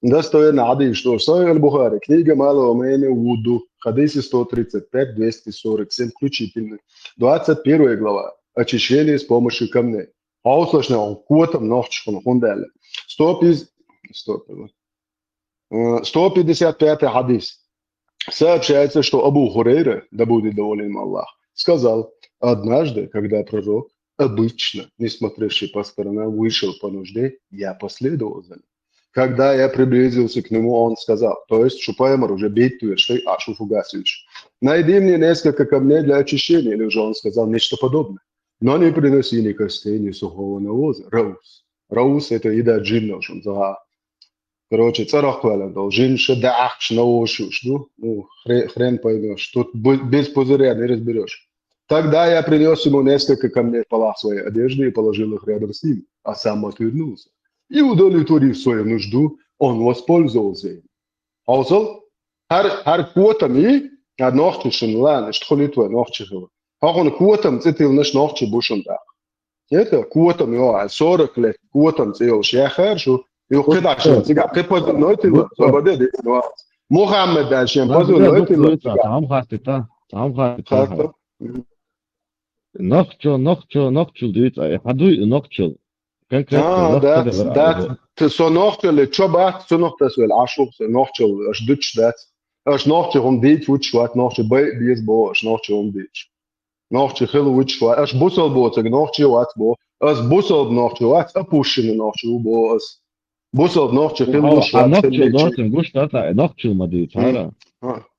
достойно عادي что Сахих аль-Бухари книга Малого Мейна Вуду хадисы 135-247 включительно 21 глава очищение с помощью камней ауслышно قوتم نوخ шонда 155 хадис сообщается что Абу Хурейра да будет доволен им Аллах сказал, однажды, когда пророк, обычно, не смотревший по сторонам, вышел по нужде, я последовал за ним. Когда я приблизился к нему, он сказал, то есть Шупаймар уже бейтуешь, а Шуфугасович, найди мне несколько камней для очищения, или же он сказал нечто подобное. Но не приноси ни костей, ни сухого навоза. Раус. Раус – это еда джинна, что он за. Короче, царахвален дал, джин шедаахш наошуш, ну, хрен поймешь, тут без пузыря не разберешь. Тогда я принес ему несколько камней в полах своей одежды и положил их рядом с ним, а сам отвернулся. И удовлетворив свою нужду, он воспользовался им. Also, har quotam и нохчишен лан, что холитва нохчишен. Он quotam цитил наш нохчи бушунда. Это quotam его 40 лет quotam цитил шехер, что его когда что цигар кепот нотил, свободе да. Мухаммед дальше позу нотил. Там хатита. Нохчил дит, хадуй нохчил. Dat so nochtele chobat so noch das wel ashuk so nochtel as dutch dat as nochtel dit wut schwat nochtel bei dies bo as nochtel dit nochtel hel wut schwat as busel bo tag nochtel wat bo as busel nochtel wat a pushine nochtel bo as busel nochtel hel wut schwat nochtel nochtel gush tata nochtel madit hala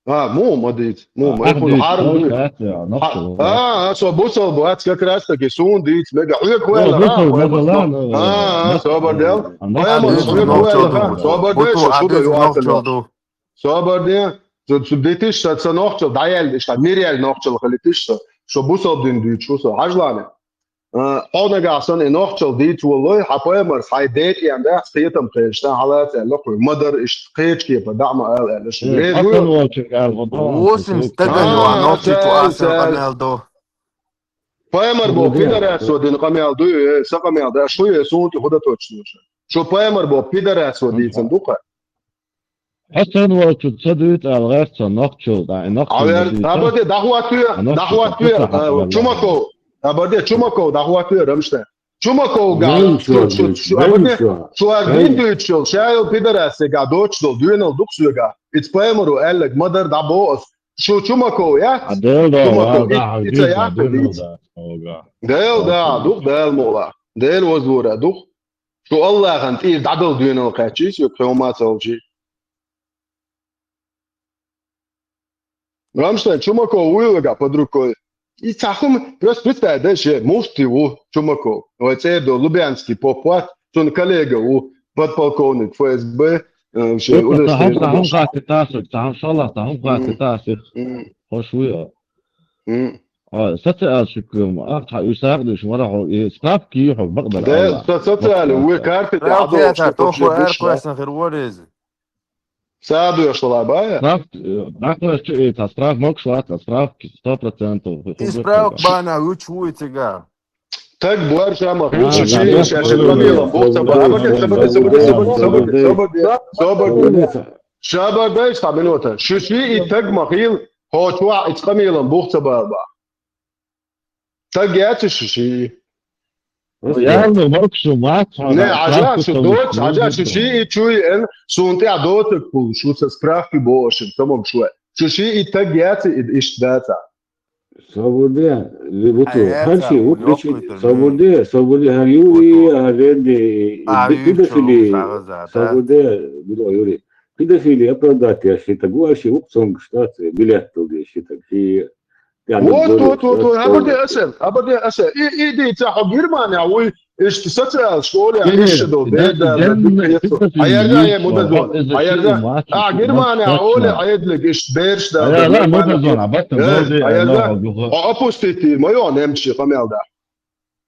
مو مديت مو يكون عارض سو بوصل بوات как раз таки сун дит мега уек вела собордел собордел дитиш са нохчел даял ишта мириал нохчел халитиш шо бусол дин дит шо хажлане Однагасан in Nochtel dit والله حبايمر حيدات يعني ده خيتم خيشتا حالات لقوا مدر اشتقيت كيف دعم قال وسم استقلوا نوتي تواصل قمالدو بايمر بو بيدرس ودين قمالدو سقمال ده شويه صوت خدت وتشنوش شو بايمر بو بيدرس ودين صندوق حسن وقت تصدقت على غير نوختل نوختل ابدا دعوات شمكو أبدا شو دعوة رمشنا شو قال شو أردين شو شايل بيدرس قادوش دول دوينال دوكسوجا إتبايمرو قال لك مدر دعبوس شو يا دل مولا دل وزورة دوك شو الله خنت إيه دعدل دوينال قاتشيس يكفيهما تولجي Рамштайн, Чумаков уилга под рукой. И цахум просто представляешь, муфти у Чумаков. Вот это Лубянский попат, он коллега у подполковник ФСБ. تعهم قاعد تاسك تعهم صلاة تعهم قاعد تاسك خوشوية ستة أشكرهم أقطع يساعدش مرة سقاف كيحو بقدر ده ستة هو كارت Braukt tā tohu ērku esam hirvorizi. Sādu još labāja? Dakle, tā strāv mokšlā, tā strāv 100%. Izbrauk bānā učuji cigā. Так больше ама лучше чиешь, я же помилом, Бог Шабадеш хаминута. Шиши и так махил, хочва ицкамилом, Бог цабаба. Так яцы шиши. يعني مركشو مات Не, ажа шудоч, ажа шиши и чуй эн сунте адоток пул, шу со справки бошен, самом шуэ. Шиши и так яцы и иштдата. Свобода, Харши, свобода, Юрий, педофили, свобода, Юрий, педофили оправдати, а ще так, а ще уксонг штати, билет туди, ще так, і... Вот, абади асел. И цахо Германия, ой, ишти социал школе, ишдо, беда, аярда я мудазон, аярда, Германия, оле, аедлик, ишт берш, да, لا مدزون عبت аярда, опустити, моё немчи, хамелда.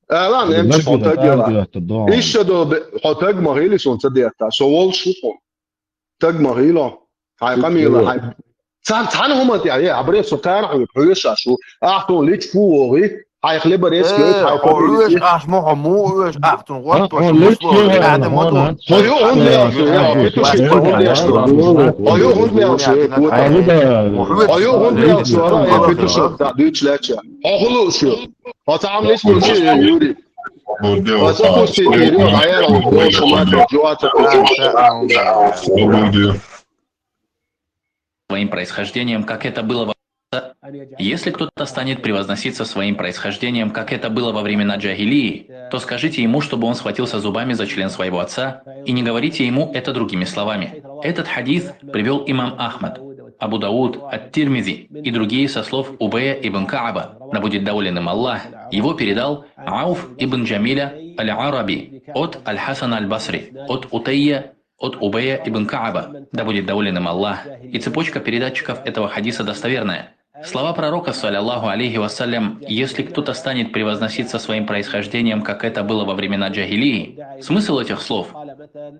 لا немчи, хотагела. Ишдо, хотаг махили сон цадиата, совол шупон. Таг махила, хай хамила, хай. هم يعني عبريه سكان وحوش شو احطوا ليك فوقي هيخلب ريس كده هيقولوش احمو مو احطوا غلط قاعد مدو своим происхождением, как это было во... Если кто-то станет превозноситься своим происхождением, как это было во времена джахилии, то скажите ему, чтобы он схватился зубами за член своего отца, и не говорите ему это другими словами. Этот хадис привел имам Ахмад, Абу Дауд, Ат-Тирмизи и другие со слов Убея ибн Кааба, да будет доволен им Аллах. Его передал Ауф ибн Джамиля Аль-Араби от Аль-Хасана Аль-Басри, от Утайя, от Убея ибн Кааба, да будет доволен им Аллах, и цепочка передатчиков этого хадиса достоверная. Слова пророка, саллаллаху алейхи вассалям, если кто-то станет превозноситься своим происхождением, как это было во времена джахилии, смысл этих слов,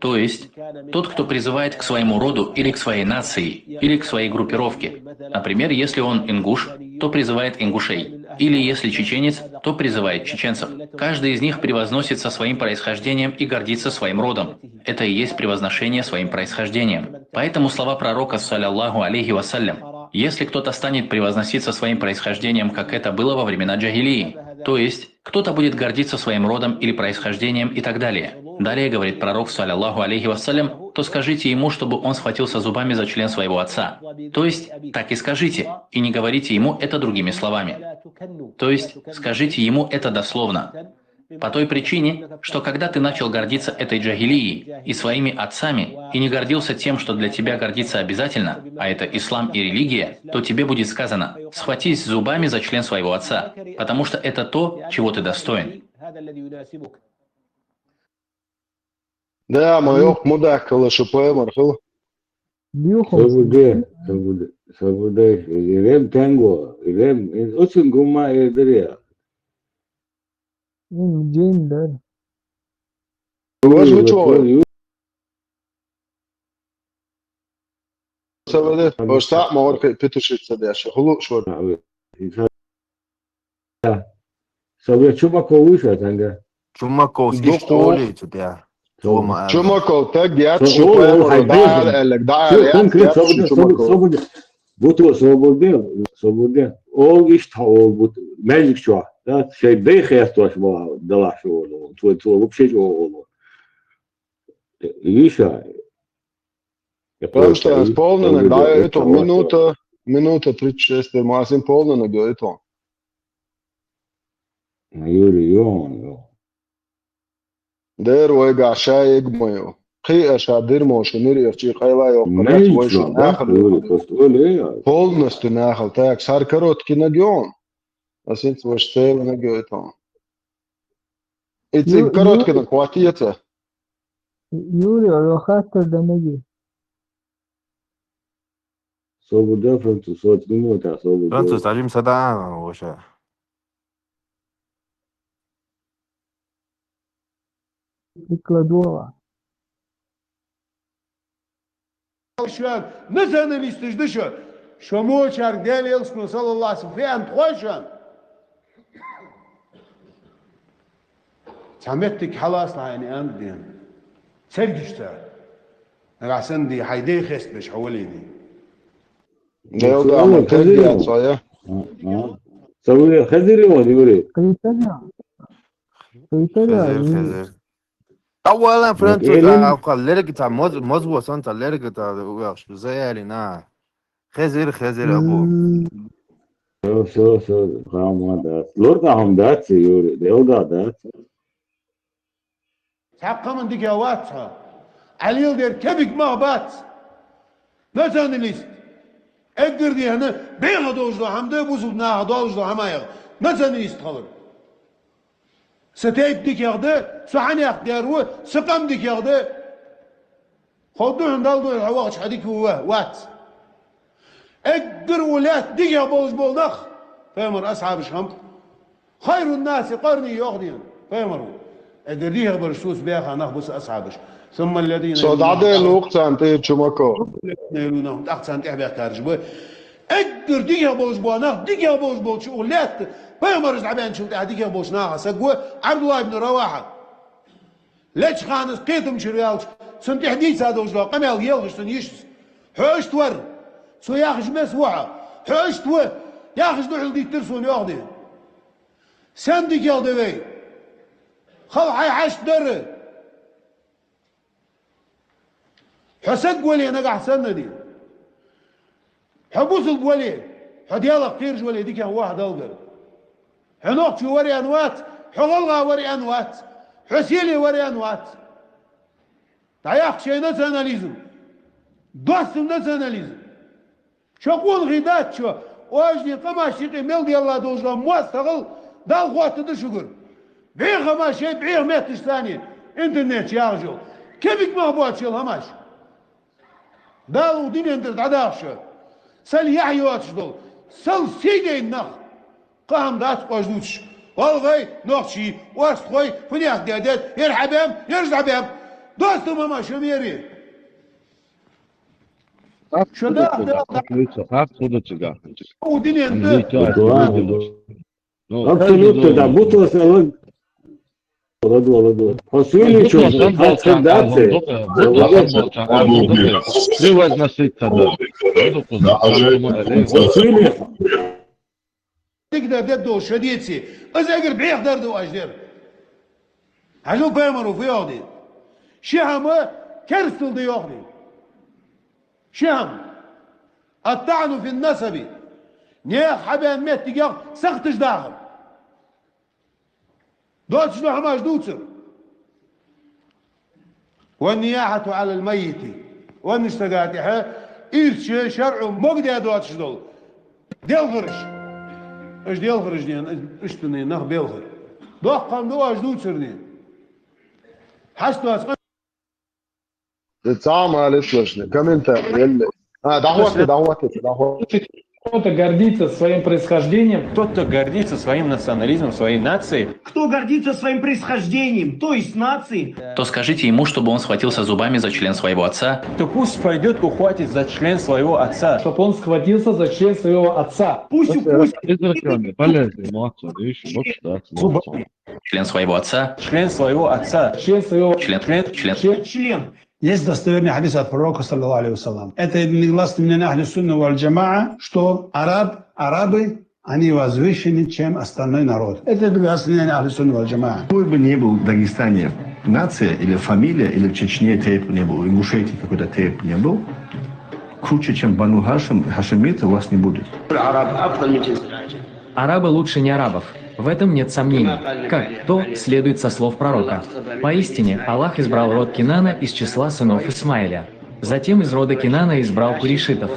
то есть тот, кто призывает к своему роду или к своей нации, или к своей группировке. Например, если он ингуш, то призывает ингушей, или если чеченец, то призывает чеченцев. Каждый из них превозносится своим происхождением и гордится своим родом. Это и есть превозношение своим происхождением. Поэтому слова пророка, саллаллаху алейхи вассалям, если кто-то станет превозноситься своим происхождением, как это было во времена джахилии, то есть кто-то будет гордиться своим родом или происхождением и так далее. Далее говорит пророк, саллаллаху алейхи вассалям, то скажите ему, чтобы он схватился зубами за член своего отца. То есть так и скажите, и не говорите ему это другими словами. То есть скажите ему это дословно. По той причине, что когда ты начал гордиться этой джахилией и своими отцами, и не гордился тем, что для тебя гордиться обязательно, а это ислам и религия, то тебе будет сказано: схватись зубами за член своего отца, потому что это то, чего ты достоин. Да, моё мудак, лошупе, марху. Свобода, Ирем Танго, Ирем, очень гума и дыря. День, да. Важно чего? Саведе, что может петушиться дальше? Хулу что? Саведе, Чумаков вышел, Танга. Чумаков, скажи, что тебя. Чумаков, так я чупаю, да, конкретно свобода. Вот свобода. Ол ишта, ол magic что? Да, все дейхерство было, дала что, твой вообще чего. Виша. Потому что исполнено, да, это минута 36, mas исполнено, да, это. Юрий, Дерой гашаек мою. قي أشادر موش نري أرتي قيلا يوقرات ماشي ويش لا ناخل تقول ايه فولنس تناخل تاك صار كروت كنا جون بس انت وش تيل نجوتهم إتسين كروت كنا قواتيته يوري لو خاطر ده نجي صوب ده فرنسا صوت دموع صوب فرانسوس ده تعجب صدع وشا يكلا شان نزهنا بيستجدشوا شو مو شارك ديالي يلسكو صلى الله عليه وسلم في أنت خوشان تعمدتك خلاص يعني أنت دين سرقشتا راسن دي حيدي خست بش حوليني لو ده عمل ترجع صايا سوي خزري ودي يوري خزر اولا فرانسوس قال لك تاع مزبوط سنت لك تاع وش زي يعني نا خزر ابو سو قام هذا لوردا هم دات يوري لوردا دات تحقق من ديك واتها عليل دير كبك ما بات نزان ليست اقدر دي هنا بيغا دوجدو حمده بوزبنا دوجدو حمايغ نزان ليست خلق ستيب ديك يغده سحن يغده سقم ديك يغده خودو هندالدو الحواقش حديك هو وات اقدر ولات ديك يغبوز بولنخ فهمر أصحاب شخم خير الناس قرني يغدين فهمروا اقدر دي يغبر السوس بيخا نخبص أصحابش ثم الذين صد عدل وقت أنت شمكو يقولون أقصى أنت إحبا كارج بو اقدر ديك يغبوز بولنخ ديك يغبوز بول شو ولات فهمر زعبان شو ديك يغبوز ناها سقوه عبد الله بن رواحة ليش خانس قيتم شريالش سنت حديث هذا وجلا قمال يلغش سنيشس حوش تور سو ياخش مسوعة حوش تور ياخش دوحل دي ترسون ياخدي سندك ياخدي بي خل حي حش در حسد قولي انا قاعد سنة دي حبوس القولي حد يلا قيرج ولي ديك واحد القر حنوق شو وري انوات حغلغا وري انوات حسيلي وري انوات تعيق شيء ناس اناليزم دوست ناس اناليزم شقول غيدات شو واجدي قماش يقي ملدي الله دوزلا موثقل دال خوات تشكر بيغ ما شيء بيغ متر ثانية انترنت يا رجل كيفك ما بوات شيء هماش دال ودين انت تعداش سل يحيى واتشدل سل سيدي النخ قام دات قاجدوتش والغي نقشي واستخوي فنياك دادات يرحبهم يرجع بهم دوستم هما شميري شو ده ودين انت Apsolutno da, butilo se Ладно. Посвили что? Сви возноситься, да. Посвили. تقدر تبدو شديدسي أزاقر بيقدر دو أجدر هجو بيمرو في يوغدي شهم كرسل دي يوغدي شهم الطعن في النسب نيخ حبان ميت تقيق سختش داخل دوت شنو حماش دوتسر والنياحة على الميت والنشتقاتها إيرش شرع مقدي دوت شنو ديل غرش ايش ديال خرجني ايش تني نخ بيلخر دوق قام دواج دوتسرني حسوا اسقط تعمل اسلشني كم انت يلي دعوتك Кто-то гордится своим происхождением. Кто-то гордится своим национализмом, своей нацией. Кто гордится своим происхождением, то есть нацией. То скажите ему, чтобы он схватился зубами за член своего отца. То пусть пойдет ухватит за член своего отца. Чтобы он схватился за член своего отца. Пусть Член своего отца. Член своего отца. Член своего... Член. Есть достоверный хадис от пророка, саллаллаху алейхи вассалям. Это негласно мнение ахли сунна валь джамаа, что арабы, они возвышены, чем остальной народ. Это негласно мнение ахли сунна валь джамаа. Какой бы ни был в Дагестане нация или фамилия, или в Чечне тейп не был, в Ингушетии какой-то тейп не был, круче, чем Бану Хашим, хашимиты у вас не будет. Арабы лучше не арабов. В этом нет сомнений. Как то следует со слов пророка. Поистине, Аллах избрал род Кинана из числа сынов Исмаиля. Затем из рода Кинана избрал курейшитов.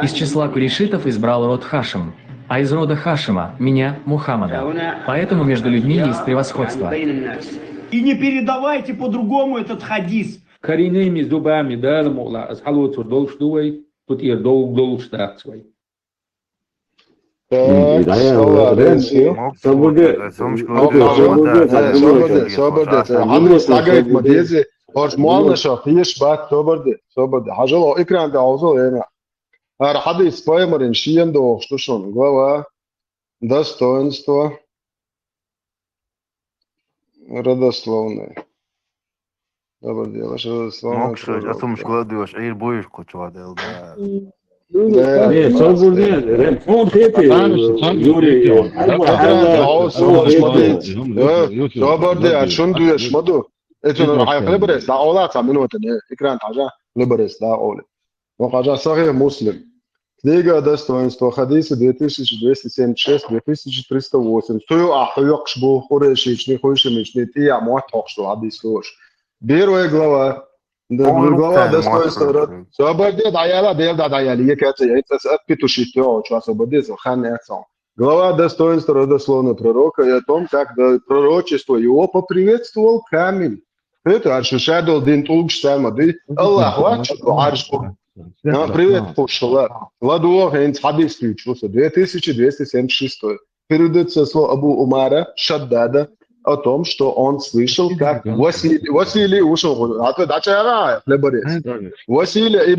Из числа курейшитов избрал род Хашим. А из рода Хашима – меня, Мухаммада. Поэтому между людьми есть превосходство. И не передавайте по-другому этот хадис. Коренными зубами, да, мол, схалуцу долшдуй, тут и долштакцвай. Хадис Паймарин Шиендо, что шон, глава достоинство родословное. Добрый день, ваше родословное. Мокши, а сумш гладуешь, ир боишь кучвадел, да. Не, собурден, ремонт хепи, Юрий. Добрый шон дуешь, маду. Это хлебрес, да, олаца минутами, экран тажа, хлебрес, да, оле. Вахажа Сахих Муслим. Книга достоинства, хадисы 2276, 2308. Сую ахуякшбу, хурешичный, хуйшемичный, тия, муатохшу, хадис лош. Первая глава. Глава достоинства. Свободе даяла, белда даяли. Екатя, это отпетушитё, что свободе хан эцом. Глава достоинства родословного пророка и о том, как пророчество его поприветствовал камень. Это Аршишадл Дин Тулгш Самады. Аллаху Акбар. Привет, Пушла. Ладуах Эйнс Хадис включился. 2276. Передается слово Абу Умара Шаддада о том, что он слышал, как Василий ушел. Василий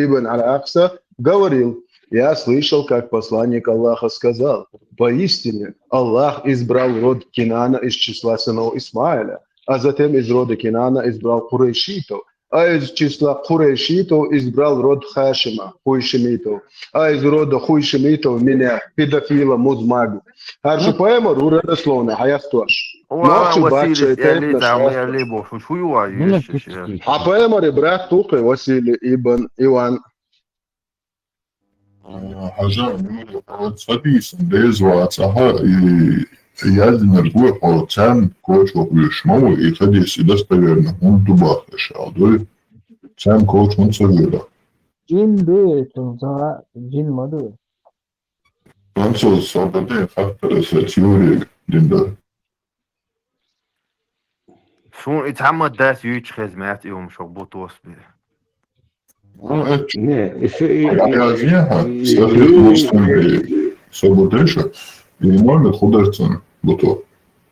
ибн Аль-Акса говорил: я слышал, как посланник Аллаха сказал: поистине Аллах избрал род Кинана из числа сынов Исмаиля, а затем из рода Кинана избрал курейшитов, а из числа курейшитов избрал род Хашима, хуйшемитов, а из рода хуйшемитов меня, педофила, музмагу. Харшу поэма родословно, а я стош. А поэма брат Тухай Василий ибн Иван. حاجة صديق ديزوات أها يادنا الجوع حوتان كوش وقوش مو يخديس يدستغيرنا هم دباخش عدوي تان كوش منصغيرة جين دوي تنزع جين ما دوي منصغ صدقين فاكتر سيوري دين شون يتعمد داس يوش خزمات يوم شو بوتوس بيه Не, Собутеша и номер художествен буто.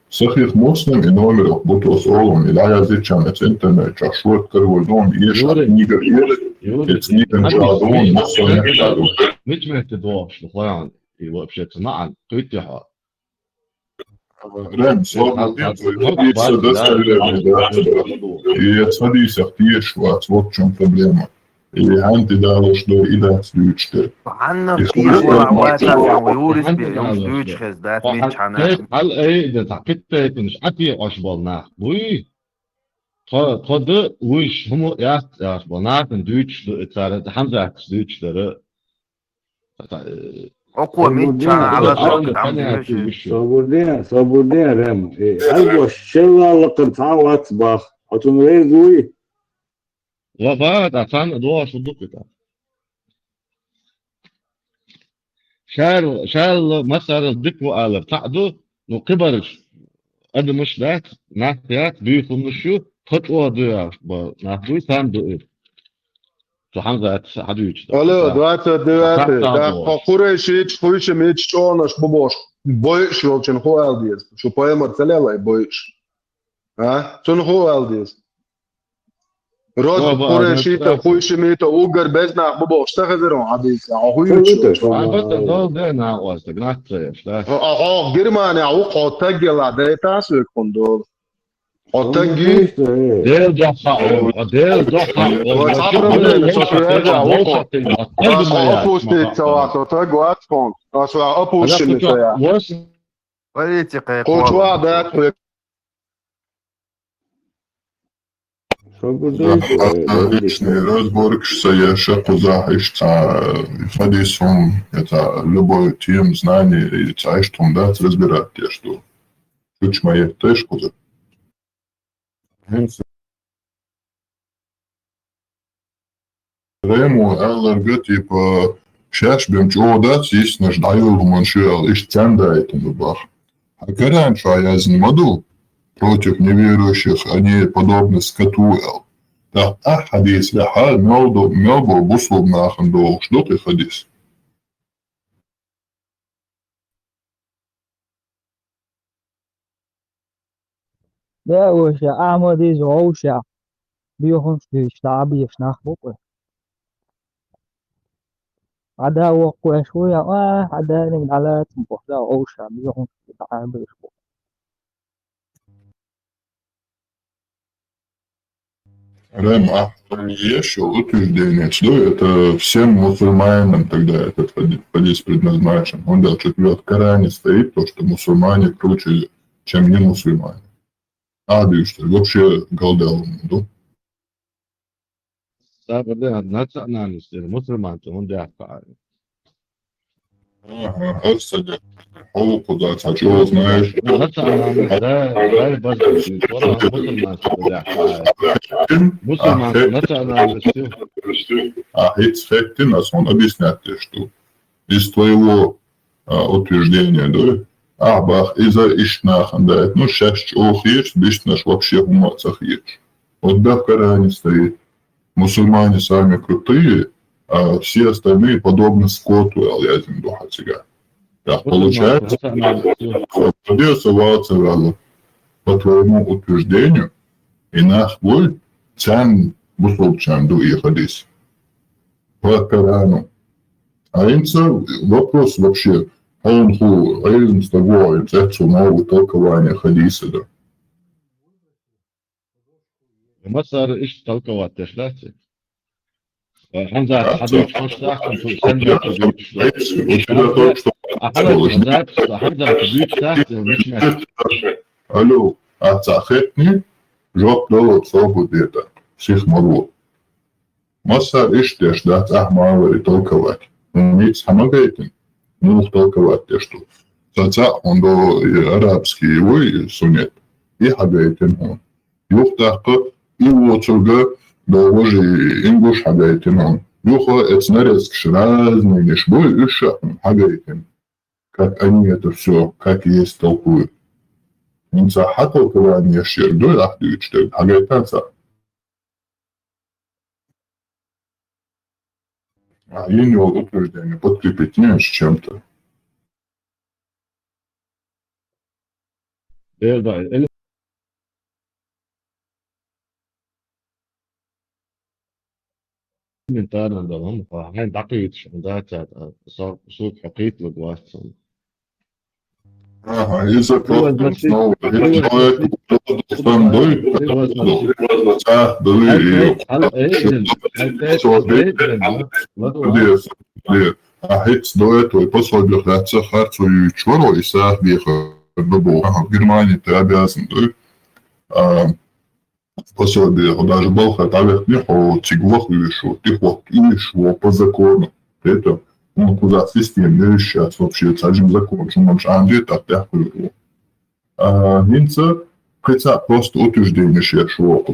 Сахих Муслим и номер буто с олом и ля язычан это интернет чашует карвойдон и книга и книга жадон муслим жадон. مش محتدوا شلون вообще цена تفتح Рем, слава и отсадись ахтиеш, вот в чем проблема. И анти дало, что и да, слючка. عنا كتير وعواتها ويورس بيوم دوش خزدات ميت حنا هل ايه ده تعقدت مش عتي اشبالنا بوي قد وش هم ياست اشبالنا من دوش ترى حمزة دوش ترى أقوى ميت على طرق عم صبردين رم أيوة الشلة لقطعة واتباخ أتمرين ذوي وبعد عشان أدوار صدقتها شال مثلا الذكر على بتاعده نقبرش قد مش ذات نحيات بيكون شو خطوة ده نحوي ثان ده حمزة حدوش Алло, 29. Да, Курейшич, Хуйшемич, что наш бабош? Боишь, волчен хуалдис. Что поэма целела и боишь. А? Что хуалдис? Род Курейшита, Хуйшемита, Угар, без нах бабош. Что хазерон хадис? А хуйшич. ده ناقص تقنعت اه Германия, ух, оттагила, да это асвек кондол. Оттаги. ديل ضحى ديل ضحى опустить салату, так гладком. Опущенный я. политика Кучва, да, Личный разбор, стоящий хадисом, это любой тем знаний, и царь, что он даст разбирать те, что ключ моей тоже куда. Рему, Эллер, типа, сейчас бем чудать, есть наш дайвол, он шел, и стендает на бах. А когда я занимаю против неверующих, они подобны скоту. Да, хадис, ляха, мелбо, буслов нахандол. Что ты хадис? Да, вообще, Ахмад из Оуша. بيهم في الشعب يشنخ بقى عدا وقوة شوية عدا من على تنبوح أوشا بيهم في الشعب يشبه Рэм, еще утверждение, что это всем мусульманам тогда этот хадис предназначен. Он даже в Коране стоит то, что мусульмане круче, чем не мусульмане. Что вообще голдал, да? ده نتنا نستير مسلمان تون ده فعال هسه هو قدرت هتشوف знаешь. نتنا ده بس ورا مسلمان ده فعال مسلمان نتنا نستير. Хейтсфектин, он объясняет, что из твоего утверждения, да, Ахбах из-за Ишнахан, да, ну, сейчас ох есть, бишь наш вообще в умацах есть. Вот да, в Коране стоит. Мусульмане сами крутые, а все остальные подобны скоту, алязим духа тига. Так, получается, придется ваться по твоему утверждению, и наш бой цен бусолчан ду и хадис. По Корану. А инца вопрос вообще, он ху, с тобой, это новое толкование хадиса, да. مصر إيش تلقوات تشلاتي حمزة حبيب شلون سنبت حمزة حبيب تحت مش Алло, отцахетни, жоп долот свободета, всех могу. Маса иштеш дать ахмавы и толковать. Нет, самогайтен, ну толковать те, что. Саца он до арабский его и сунет, и хагайтен он. Юхтахка и лоцурга довожи ингуш хагайтен он. Юха это нарезки разные, не шбой и шахм хагайтен. Как они это все, как есть толкуют. Инца толкование шердой ахдует, что хагайтанца. А я не утверждение подкрепить не с чем-то. Да, элементарно, да, هم هاي دقيق ده صوت حقيقي لجواسهم. Ага, и закрыл снова. Человек а хец до этого после бюрократии харцу и чего и сах беха в Германии ты обязан, да? Пособие, даже Балха, там не тиглах вешу, ты ход и по закону. Это он куда системный сейчас вообще сажим закон, что он шанди так такой. Нинца, хотя просто утверждение шершего.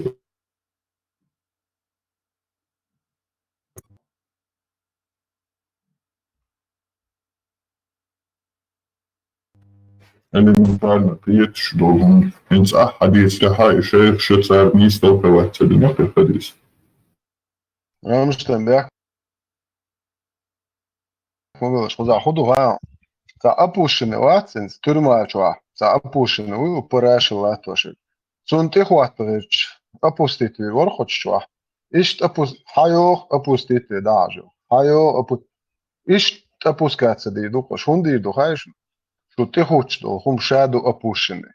Элементарно, ты должен. Инца, хадис, ляха, и шейх, шецар, не столковать тебе, не приходись. Ramstein Berg. Заходу за опущений лацинс, тюрмачуа, за опущений упораши латоши. Цун ти хватович, опустити ворхочуа. Ишт опустити дажу. Ишт опускаться дійду, шун дійду, хаєш, що ти хочеш, хум шаду опущений.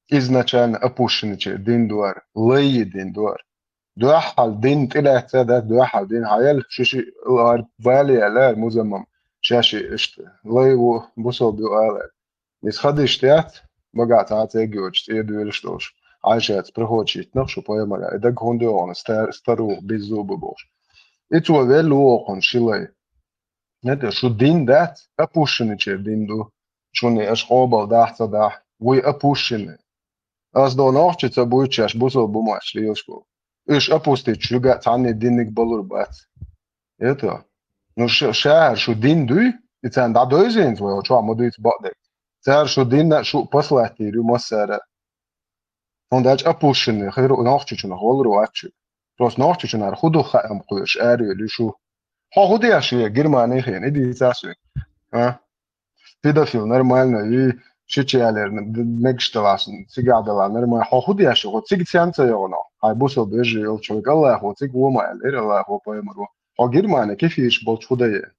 Изначально опущений, дин дуар, леї дин дуар. دوحل دين طلعت سادات دوحل دين عيال شاشي فالي على مزمم شاشي اشت لاي بوصل بيقال بس خد اشتيات بقى تعات يجوج تيدو يلشتوش عايشات برهوتشيت نخشو بويمرا إذا كوندون ستارو بيزوب بوش إتوا ويلو قن شلي نده شو دين دات أبوشن إيش دين دو شوني أشقابل داحت داح وي أبوشن أص دو نوحش تبويتش أش بوسو بوماش ليوشكو إيش أبوستيت شو قاعد عني دينك بلور بات إيتا نو شهر شو دين دوي إتان دا دوزين توي شو عمودو يتبقدك شهر شو دين شو بصلحتي رو مسارة فونداج أبوشن خيرو نوحش شو نهولرو أتشو روس نوحش شو نار خدو خائم قوش آريو لشو هو دي أشياء جرماني خين إدي تاسوي ها pedofil нормально и шечелер мегшталасн сигадала нормально ходи яшо хо циг цянца ёно ай бусо бежи ел человек аллах хо циг умайл эр аллах хо поемру хо германия кефиш бол чудае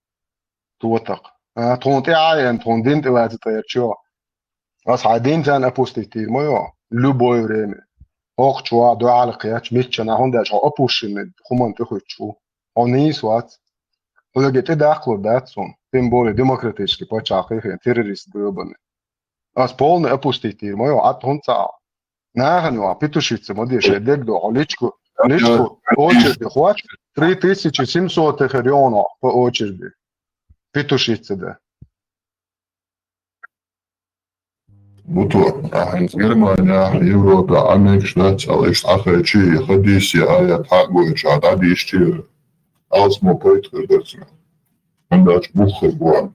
туотак а тонте аян тондин тэлаз тайчо ас хадин цан апоститир моё любое время ох чуа дуал кияч митчана хондаш хо апушин хуман тохучу они сват Лагете дахло датсон, тем более демократически почахи террорист гробаны. Аз полный опуститель, мое атонца. Нахану, петушица, модише, дегдо, личку, очереди, хват, 3700 районов по очереди. Петушица, да. بطور أحس جرمانيا يوروبا أمريكا شناتشال إيش أخيتشي خديسي آيات حقو إيش عدادي إشتير أوسمو بويتر درسنا عندك بوخ بوان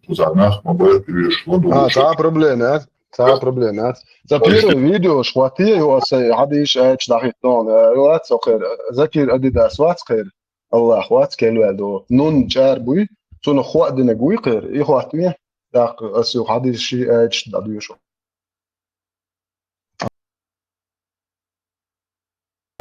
تزعناخ ما بويت بيش ودو تا проблемات تا проблемات за первое видео шхвати его عاديش ايش داخلتون روات سوخير ذكر اديداس وات خير الله وات كيلو نون جار بوي سون خوا دنا قوي خير اي خواتني داق اسو عاديش ايش دادوشو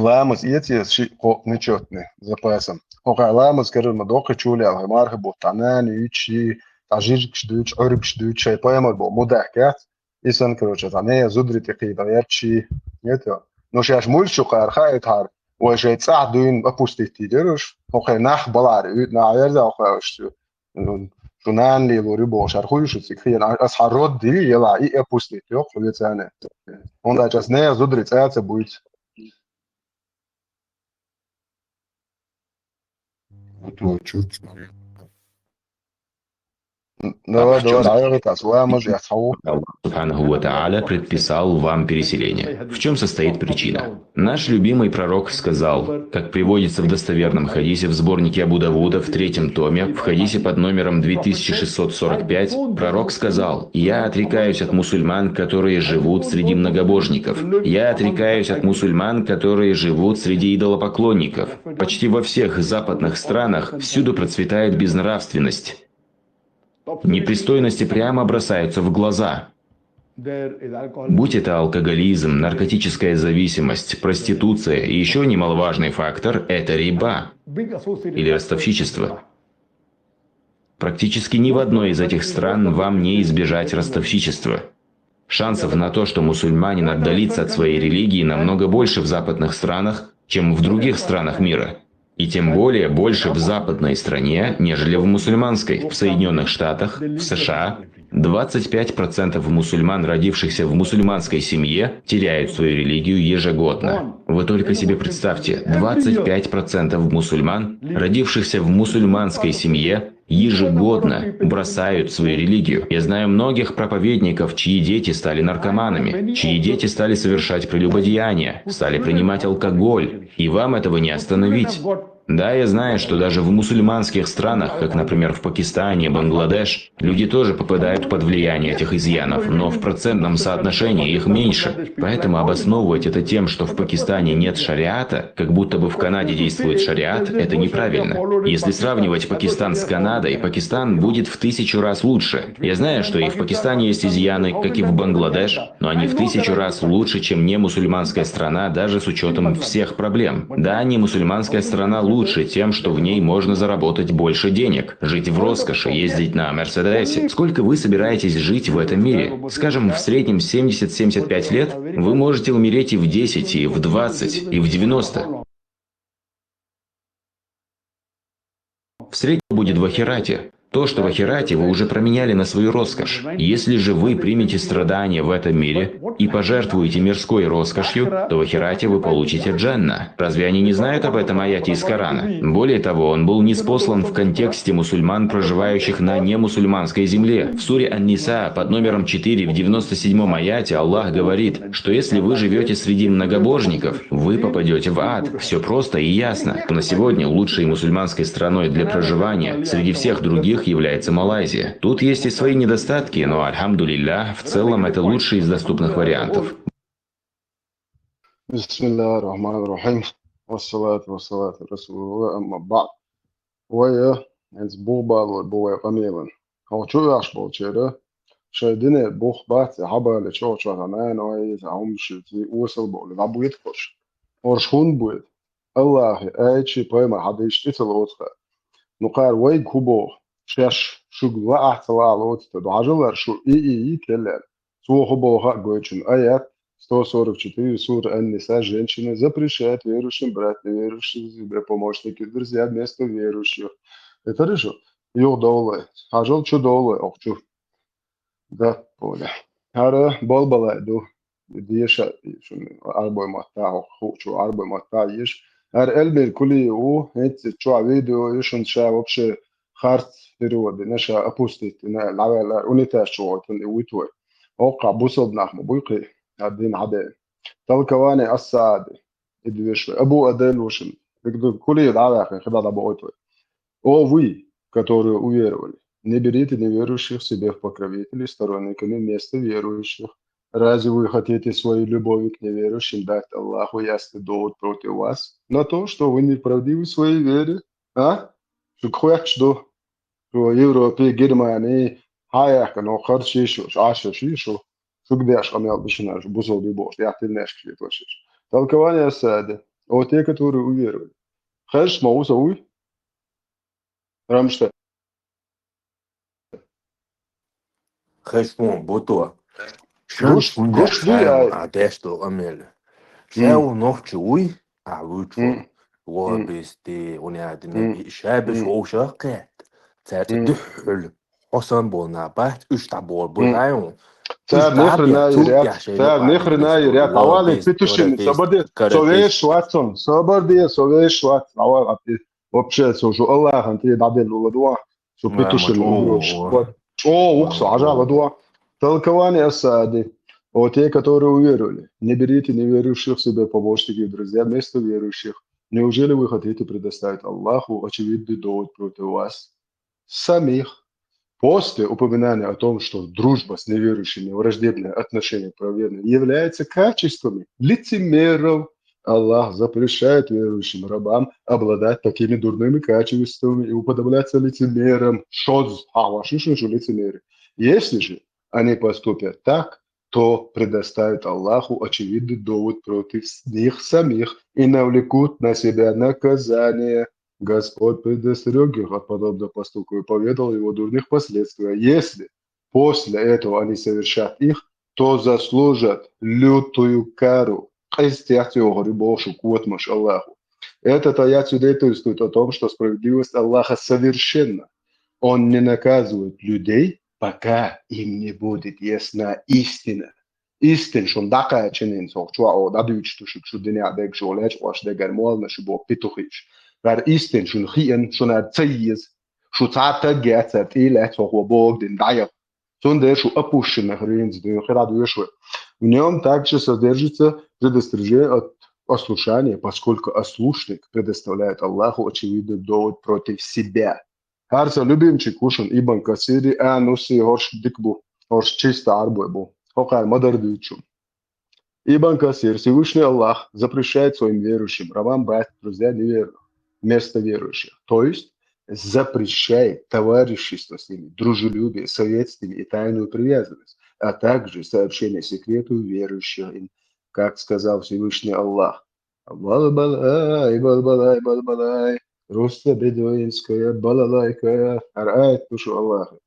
Ламус етиес ши ко нечетный запасом. Ока ламус керил мадока чули алхамарха ботанан ичи тажирч дуч орбч дуч поемал бо мудакат исан короче тане зудрити кидаячи это но шаш мульчу карха этар وشي تصعدون ابوستيتي ديروش ока нах балар на ярда ока что شونان لي وريبو شارخوي شو سكرين اسحرود دي يلا اي ابوستيتي يوك لتانه он да сейчас не зудрит это будет Аллах Субханаху ва Тааля предписал вам переселение. В чем состоит причина? Наш любимый пророк сказал, как приводится в достоверном хадисе в сборнике Абу Давуда в 3 томе, в хадисе под номером 2645, пророк сказал: «Я отрекаюсь от мусульман, которые живут среди многобожников. Я отрекаюсь от мусульман, которые живут среди идолопоклонников. Почти во всех западных странах всюду процветает безнравственность. Непристойности прямо бросаются в глаза. Будь это алкоголизм, наркотическая зависимость, проституция и еще немаловажный фактор – это риба или ростовщичество. Практически ни в одной из этих стран вам не избежать ростовщичества. Шансов на то, что мусульманин отдалится от своей религии, намного больше в западных странах, чем в других странах мира. И тем более больше в западной стране, нежели в мусульманской. В Соединенных Штатах, в США 25% мусульман, родившихся в мусульманской семье, теряют свою религию ежегодно. Вы только себе представьте, 25% мусульман, родившихся в мусульманской семье, ежегодно бросают свою религию. Я знаю многих проповедников, чьи дети стали наркоманами, чьи дети стали совершать прелюбодеяния, стали принимать алкоголь, и вам этого не остановить. Да, я знаю, что даже в мусульманских странах, как, например, в Пакистане, Бангладеш, люди тоже попадают под влияние этих изъянов, но в процентном соотношении их меньше. Поэтому обосновывать это тем, что в Пакистане нет шариата, как будто бы в Канаде действует шариат, это неправильно. Если сравнивать Пакистан с Канадой, Пакистан будет в 1000 раз лучше. Я знаю, что и в Пакистане есть изъяны, как и в Бангладеш, но они в 1000 раз лучше, чем не мусульманская страна, даже с учетом всех проблем. Да, не мусульманская страна лучше тем, что в ней можно заработать больше денег, жить в роскоши, ездить на Мерседесе. Сколько вы собираетесь жить в этом мире? Скажем, в среднем 70-75 лет вы можете умереть и в 10, и в 20, и в 90. В среднем будет в ахирате. То, что в Ахирате, вы уже променяли на свою роскошь. Если же вы примете страдания в этом мире и пожертвуете мирской роскошью, то в Ахирате вы получите джанна. Разве они не знают об этом аяте из Корана? Более того, он был ниспослан в контексте мусульман, проживающих на немусульманской земле. В суре Ан-Ниса под номером 4 в 97-м аяте Аллах говорит, что если вы живете среди многобожников, вы попадете в ад. Все просто и ясно. На сегодня лучшей мусульманской страной для проживания среди всех других является Малайзия. Тут есть и свои недостатки, но, альхамдулилля, в целом это лучший из доступных вариантов. Бисмиллахи рахмани рахим. Вассалату вассалату расулулlah амма бад. Вая энс бухбал буя камилан. Хавчу яш болчера. شايدين بوخ بات حبا لشو شغنان ويز عم شتي وصل بول لابو يتقش ورشخون بويد الله ايتشي بايما حدا يشتيت الوطخة نقار ويد كوبو شاش شغل احتلا الوطخة دو عجلر شو اي كلر سو خبو ها гойчин аят 144 сура Ан-Ниса женщины запрещает верующим брать неверующих себе помощники друзья вместо верующих. Это решил. Йо доллар. Ажал чу доллар охчу. Да, поля. Ара балбалайду. Дieša arboj matā, хочу arboj matā ешь. Ар эльмир кули у эти чуа видео ешун ша вообще харт переводы. Наша опустить на лавела унитаз чуа тон уитвой. Ока бусод нахму буйки один عدين. Толкование السعادة. إدويش أبو أدل وشن. بقدر كل العلاقة خدها أبو أوتوي. О вы, которые уверовали, не берите неверующих себе в покровители сторонниками вместо верующих. Разве вы хотите своей любовью к неверующим дать Аллаху ясный довод против вас на то, что вы неправдивы в своей вере? А? Что хочешь, что Европе, Германии, Хаяка, но харчишь, ашишь, что где аж камел бешенаж, бузол бибош, я ты наш клеточишь. Толкование сады. О те, которые уверовали. Хэш мауса уй. Рамшта. خشمون بوتو شنش Гош عداشتو أمل جاو نوخشوي أعوتشو وبستي ونعدنا شابش وشاقات تاتي دحل حسن بولنا بات اشتعبول بولعيون Цар нехрена юрят, авали петушин, совеш Ватсон, совеш Ват, авал вообще сожу Аллах, анти дадел уладуа, что петушин О, уксу, ажа ладуа. Толкование осады. О те, которые уверовали, не берите неверующих себе помощники и друзья вместо верующих. Неужели вы хотите предоставить Аллаху очевидный довод против вас самих? После упоминания о том, что дружба с неверующими, враждебное отношение к правоверным является качествами лицемеров, Аллах запрещает верующим рабам обладать такими дурными качествами и уподобляться лицемерам. Шоз, лицемеры. Если же они поступят так, то предоставят Аллаху очевидный довод против них самих и навлекут на себя наказание. Господь предостерег их от подобного поступка и поведал его дурных последствий. Если после этого они совершат их, то заслужат лютую кару. Этот аят свидетельствует о том, что справедливость Аллаха совершенна. Он не наказывает людей, пока им не будет ясна истина. Истин, что такая чиненцов, что дадут, что дня дег жолеч, ваш дегар мол, наш бог петухич. Вар истин, что хиен, что на цейз, что цата гетцет, илет, что бог ден дайер. Сонде, что опущено хренц, ден храду ешвы. В нем также содержится предостережение от ослушания, поскольку ослушник предоставляет Аллаху очевидный довод против себя. Харца любимчик кушан ибн Касири, ануси хорш дикбу, хорш чисто арбойбу, хохай мадардючу. Ибн Касир, Всевышний Аллах, запрещает своим верующим рабам брать друзья неверных вместо верующих. То есть запрещает товарищество с ними, дружелюбие, совет с ними и тайную привязанность, а также сообщение секрету верующих им, как сказал Всевышний Аллах. Балбалай, балбалай, балбалай, руста бедуинская балалайка, арает душу Аллаха.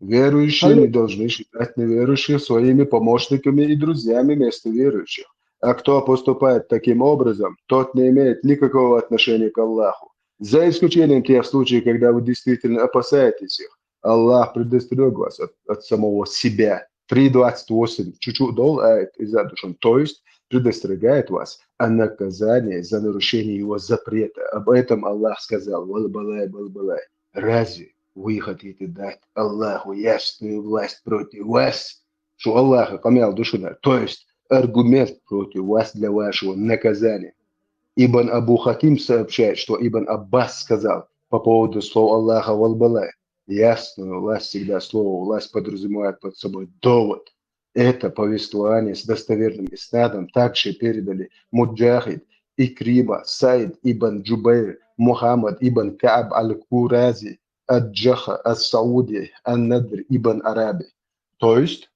Верующие не должны считать неверующих своими помощниками и друзьями вместо верующих. А кто поступает таким образом, тот не имеет никакого отношения к Аллаху. За исключением тех случаев, когда вы действительно опасаетесь их. Аллах предостерег вас от самого себя. 3:28, чуть-чуть дол, из-за души. То есть предостерегает вас о наказании за нарушение его запрета. Об этом Аллах сказал: «Валбалай, балбалай». Разве вы хотите дать Аллаху ясную власть против вас? Что Аллах камял душина, то есть аргумент против вас для вашего наказания. Ибн Абу Хатим сообщает, что Ибн Аббас сказал по поводу слова Аллаха «валбалай». Ясную власть, всегда слово «власть» подразумевает под собой довод. Это повествование с достоверным иснадом также передали Муджахид, Икрима, Саид ибн Джубайр, Мухаммад ибн Кааб аль-Курази, Ад-Джаха, Ас-Сауди, Ан-Надр ибн Араби. То есть,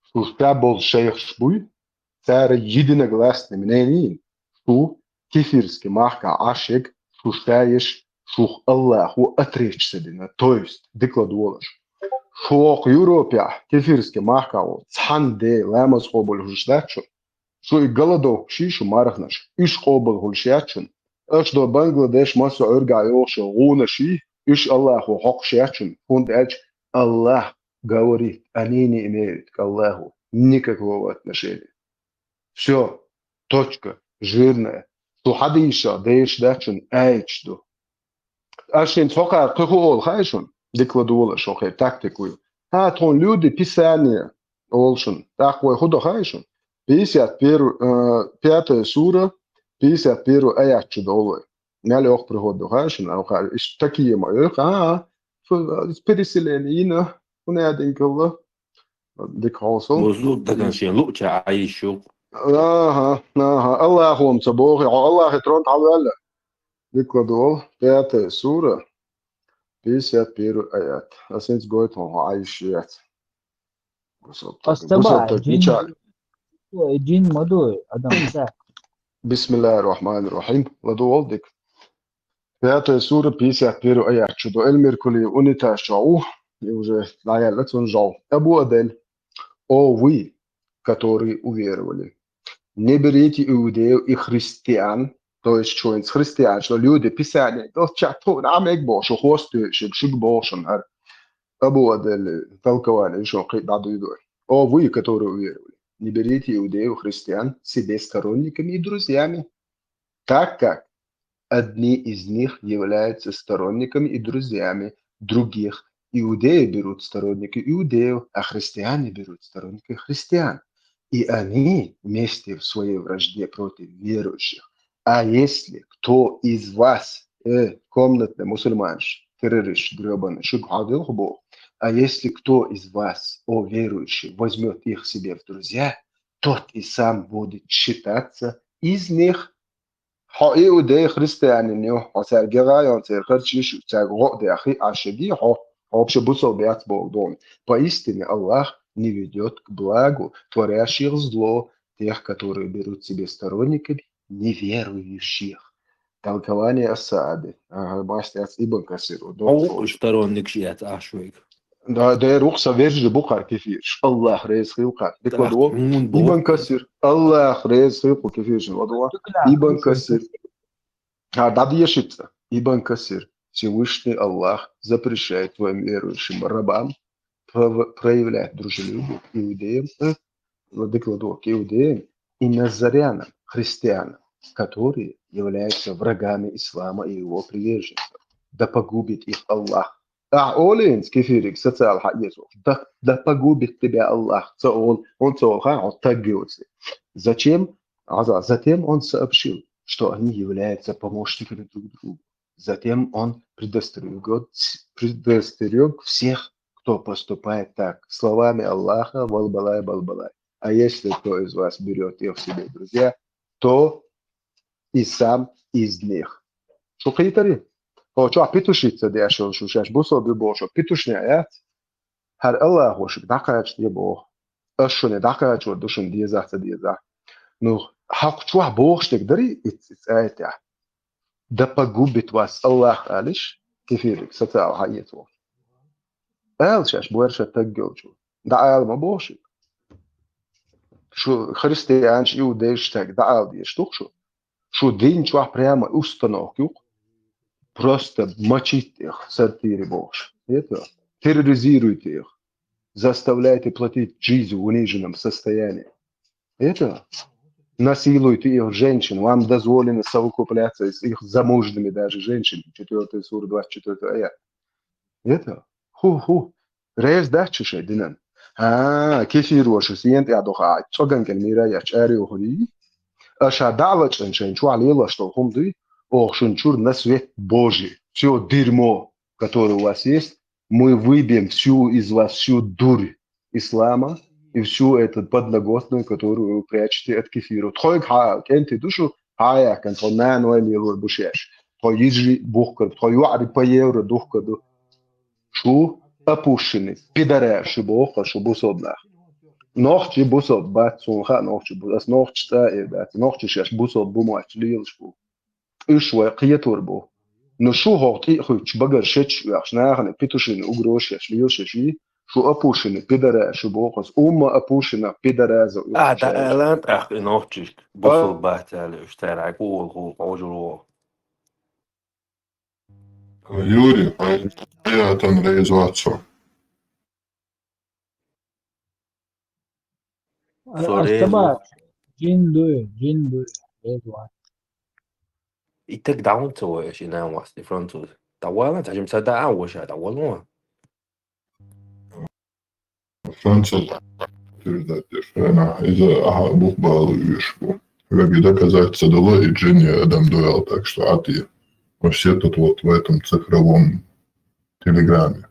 что был шейх Шбуй, царь единогласный мнение, что кефирский махка ашик, шушаешь, шух Аллаху отречься, то есть декладуолаш. Шух Европе кефирский махка цханде ламас хобл хушдачу, шо и голодов шишу марахнаш, иш хобл хушячун, аш до Бангладеш масу ургайошо гунаши, иш Аллаху хокшячун, фундач Аллах говорит, они не имеют к Аллаху никакого отношения. Все, точка, жирная. Что хадиша, дэш дачун, айчду. Ашин цока кухол хайшун, декладуола шохе тактикую. Тон люди писания олшун, такой худо хайшун. 55 сура, 51 аят чудовой. Няли ох приходу хайшун, а такие мои, переселение, уняденького, деколсол. Музлук таканшин луча аишу. Аллахум цабохи, Аллах трон алла. Декладуол, 5 сура, 51 аят. Асенс говорит, аишият. جين مدو أدم سا. بسم الله الرحمن الرحيم. لدوول ديك. 5 сура, 51 аят. Чудо Эльмеркули унита шау, и уже лаялец он жал. Абу Адель, о вы, которые уверовали, не берите иудеев и христиан, то есть что из христиан, что люди писали, то чату нам их больше хосты, шик больше. Абу Адель толковали, что надо идут. О вы, которые уверовали, не берите иудеев и христиан себе сторонниками и друзьями, так как одни из них являются сторонниками и друзьями других. Иудеи берут сторонники иудеев, а христиане берут сторонники христиан. И они вместе в своей вражде против верующих. А если кто из вас, комнатный мусульманш, террорист, гребаный, а если кто из вас, о верующий, возьмет их себе в друзья, тот и сам будет считаться из них. Иудеи христиане, поистине Аллах не ведет к благу творящих зло тех, которые берут себе сторонниками неверующих. Толкование Асаады. Мастер Ибн Касир. Сторонник шият ашуик. Да, рухса верджи бухар кефир. Аллах рейс хилка. Ибн Касир. Аллах рейс хилку кефир. Ибн Касир. Дады ешится. Ибн Касир. Всевышний Аллах запрещает твоим верующим рабам проявлять дружелюбие к иудеям, к иудеям и назарянам, христианам, которые являются врагами ислама и его приверженцев. Да погубит их Аллах. Олинс, кефирик, социал хаесов. Да погубит тебя Аллах. Он тагился. Зачем? Затем он сообщил, что они являются помощниками друг другу. Затем он предостерег всех, кто поступает так, словами Аллаха, балбалай, балбалай. А если кто из вас берет их в себе друзья, то и сам из них. Что хитари? Что петушица дешел, что сейчас бусол бибошо, петушняет. Хар Аллах вошик, дакач не бог. Ашуне дакач вот душун диеза. Ну, хак чуа богштек дари, это. Да погубит вас Аллах алиш, кефирик, социал хаету. Эл сейчас больше так гелчу. Да эл ма бошик. Что христианч иудейш так, да эл диеш тухшу. Что день чуа прямо установку. Просто мочить их в сортире бож. Это терроризируете их, заставляете платить жизнь в униженном состоянии. Это насилуете их женщин, вам дозволено совокупляться с их замужними даже женщинами, 4 сура, 24 аят. Это ريز داتش شدينا كثير وشسينت يا دخا تشغن كلميرا يا شاري وخدي أشا دعوة شن شو عليه لاشتو هم دي شنчур на свет Божий. Все дерьмо, которое у вас есть, мы выбьем всю из вас, всю дурь ислама и всю эту подноготную, которую вы прячете от кефира. Тхойк кенти душу хая кан тонан вами бушеш. Тхой يجري бухкар, тхой юари по евро духкаду. Шу опущенный, пидоряши бога, шу бусобнах. Нохчи бусоб бат сунха, нохчи бус, нохчта и да, нохчи шаш бусоб бумач лилшбу. Ишва қиятурбу. Но шу хоти хуч багар шеч яшнахне питушин угрош яш лилши, шу опущенный, пидоряши бога, умма опущена пидораза. ده الان اخ نوچش بوسو بحثالي اشتراك وجرو Юрий, я там резваться. الشباب جندو ريزوات. يتك داون تو ايش انا واس فرونتو طوالا تعجب مصدق وش هذا والله Француз передать, из-за бух балуешку. Как доказать садало и Джинни Адам дуэл, так что ты все тут вот в этом цифровом телеграме.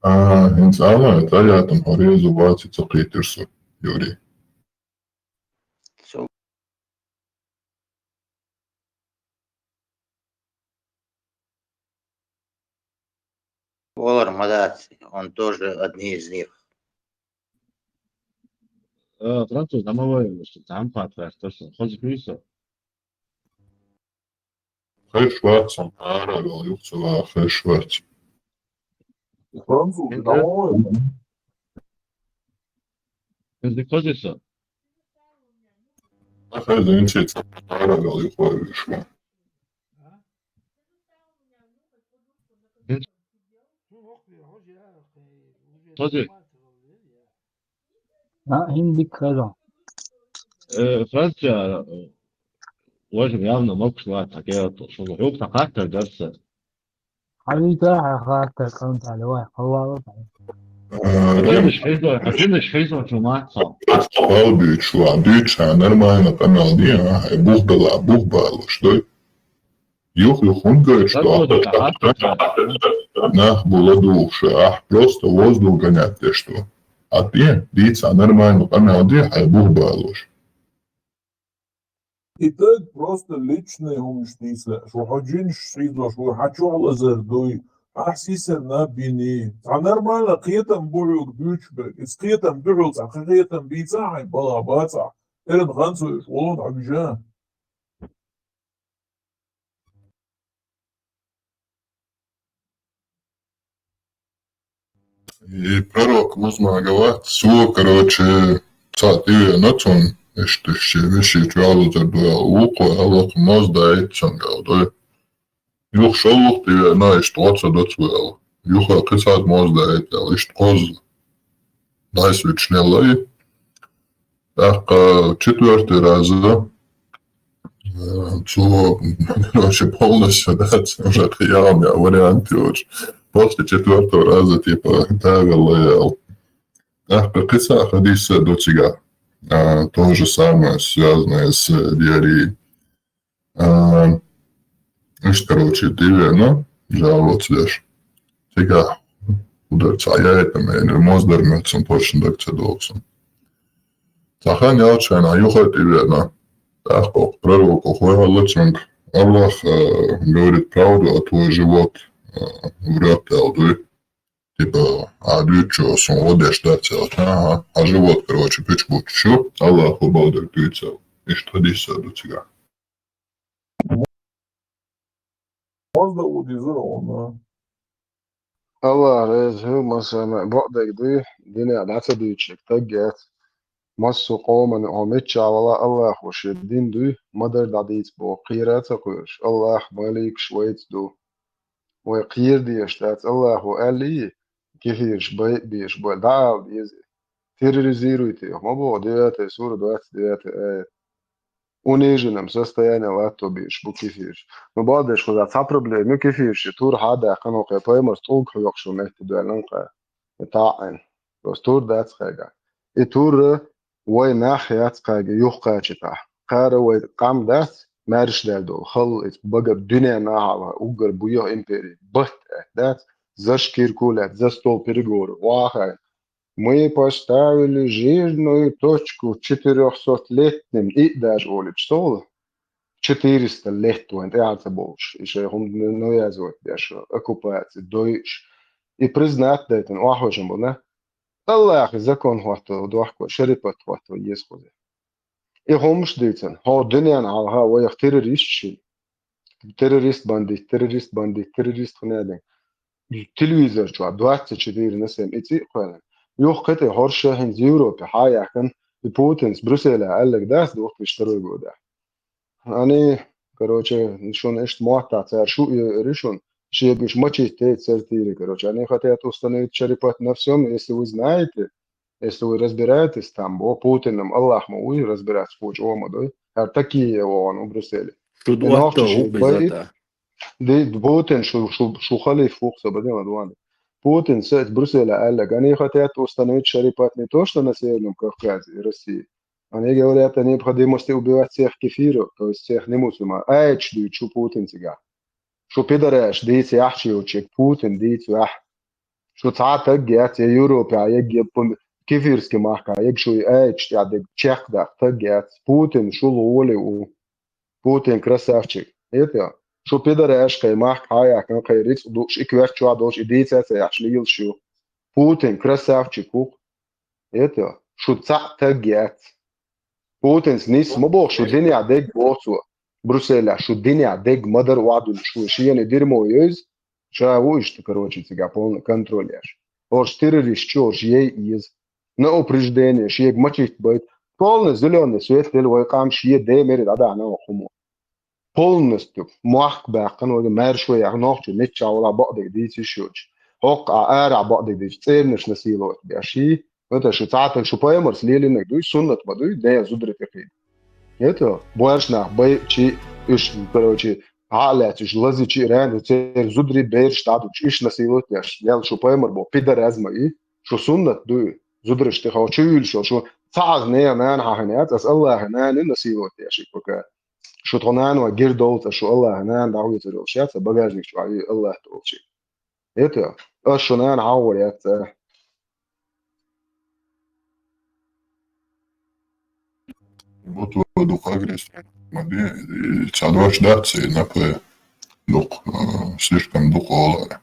Инсана, это я там резваться цепляешься, Юрий. Олар Мадат, он тоже одни из них. француз намываем, что там патрас, то что хочешь писать. Хешватсом, vēl jūcavā hešvats. Француз, намываем. Ты хочешь? Ziniet, vēl jūcavā. Хочешь? عندك رجع. Франция واجب явно мог шла такая, что вдруг такая درس. حبيبي خاطر كنت على واحد الله Отведешь хейзо чумаца. Paldies, labi, нормально, памялди, бух было, что? Юх хунгает, что? Было душа, просто воздух гонять, ты что? А ты, дица, нормально, памялди, бух было. Итак, просто личные умштисли, что ходжин шридо, что хочу алазердуй, ахсисер на бини. А нормально, қиетам бурюк бючбек, из қиетам бюрюк, а қиетам бицай, балабаца. Эрен хансу, шолон абижа. И пророк Музмагова, все, короче, цативе нацон, что вещи чуалузер дуя уко, аллах мозда итчангал, Юх шолух тебе, знаешь, что доцвел. Юха кисат мозда ител, ишт коз. Найс вичнелай. Так, 4-й раз, короче, полностью, да, уже хиям, я варианты очень. После 4-го раза, типа, тавил, так, киса хадиса до тига. То же самое, связанное с диареей. Короче, ты верно, жаловаться. Тига, ударца, я это мне моздар мецом точно так це должен. Тахан ялчана, юха ты верно. Так, пророк, охуя лычанг. Аллах говорит правду, а твой живот врет талды. Типа, ты что, сон водишь, да, цел. Ага, а живот, короче, печку чу, Аллах убалдер ты цел. И что здесь до тебя? Мозда удизировано. Allah rezhu masana ba'dak di dini alata duychik taggat masu qawman omitcha wala Allah washiddin du madar dadit bo qirata qush Allah malik shwait du وقير دي اشتات الله وقال لي кефирш, биш, да, терроризируйте их. Мобо, 9 сура, 29 униженном состоянии лато биш, бу кефирш. Но бадеш, когда ца проблемы кефирш, тур хада, канока, поэмор, столк хёкшу, мехти дуэланка, таэн. Тур дацхайга. И тур, وای نخیات قاعد يوقع چتا قاره وای قام دست مرش دلدو خل بقى الدنيا ناها وقر بويا امبري بحت دات زش киркулет за стол переговоров واخا мы поставили жирную точку 400-летним и даже олит что 400 лет то это больше еще ну я зовут даже оккупация дойч и признать это واخا было الله закон хвату двахко шерипат хвату есхузе и хомш дитен ха дуньян алга ва яг террорист бандит хнаден телевизор чуа 24 на 7 эти хвален юх кэте хоршахин Европе хаяхан и Путин с Брюсселя قال لك ده وقت بيشتروا جوه ده يعني короче شون ايش موقع صار شو ريشون شيء مش ماشي تسرتيري короче они хотят установить черепать на всем если вы знаете если вы разбираетесь там о Путиным Аллах мой разбираться пуч о модой такие он в Брюсселе دي بوتين شو خلي فوق بعدين ادوان Путин с Брюсселя قال لك они хотят установить черепать не то что на Северном Кавказе и России они говорят о необходимости убивать всех кефиров то есть всех немусульман а что Путин сега شو بيدرش ديت يحشي وتشيك بوتين ديت يح شو ساعات تجيت يوروبا يجي كيفيرسكي ماركا يجي شو ايش يعني تشيك ده تجيت بوتين شو لولي و بوتين красавчик это شو بيدرش كي مارك هاي كان كي ريكس دوش إكوات شو دوش ديت يحشليل شو بوتين красавчик это شو ساعات تجيت بوتين سنيس مبوخ شو الدنيا ديك بوتسو Брюсселя, что дня дег мадер ваду, что шиене дерьмо есть, что что короче тебя полный контролируешь. Орш террорист, что ей из на упреждение, что ей мочить будет полный зеленый свет, или вы кам шие демери, да она хому. Полностью мах бакан, или мершвей, а ночью не чаула бадик дичь щуч. Ок а эра бадик дичь, цельнешь на силу, бяши, это что цатан, что поэмор слили на дуй, суннат бадуй, да зудрит их. Это больше бой чи уж короче حالات уж лази чи ран цер зудри бер штат уж иш насилот яш ял шо поэмор бо пидоразма и шо суннат ду зудриш те хачул шо цаг не нан хахнят ас аллах нан насилот яш пока шо тонан ва гирдолт шо аллах нан дауи зро шат багажник шо аллах толчи это шо нан хаварят Вот дух агрессии. Цадваш даться и напэ дух слишком дух олара.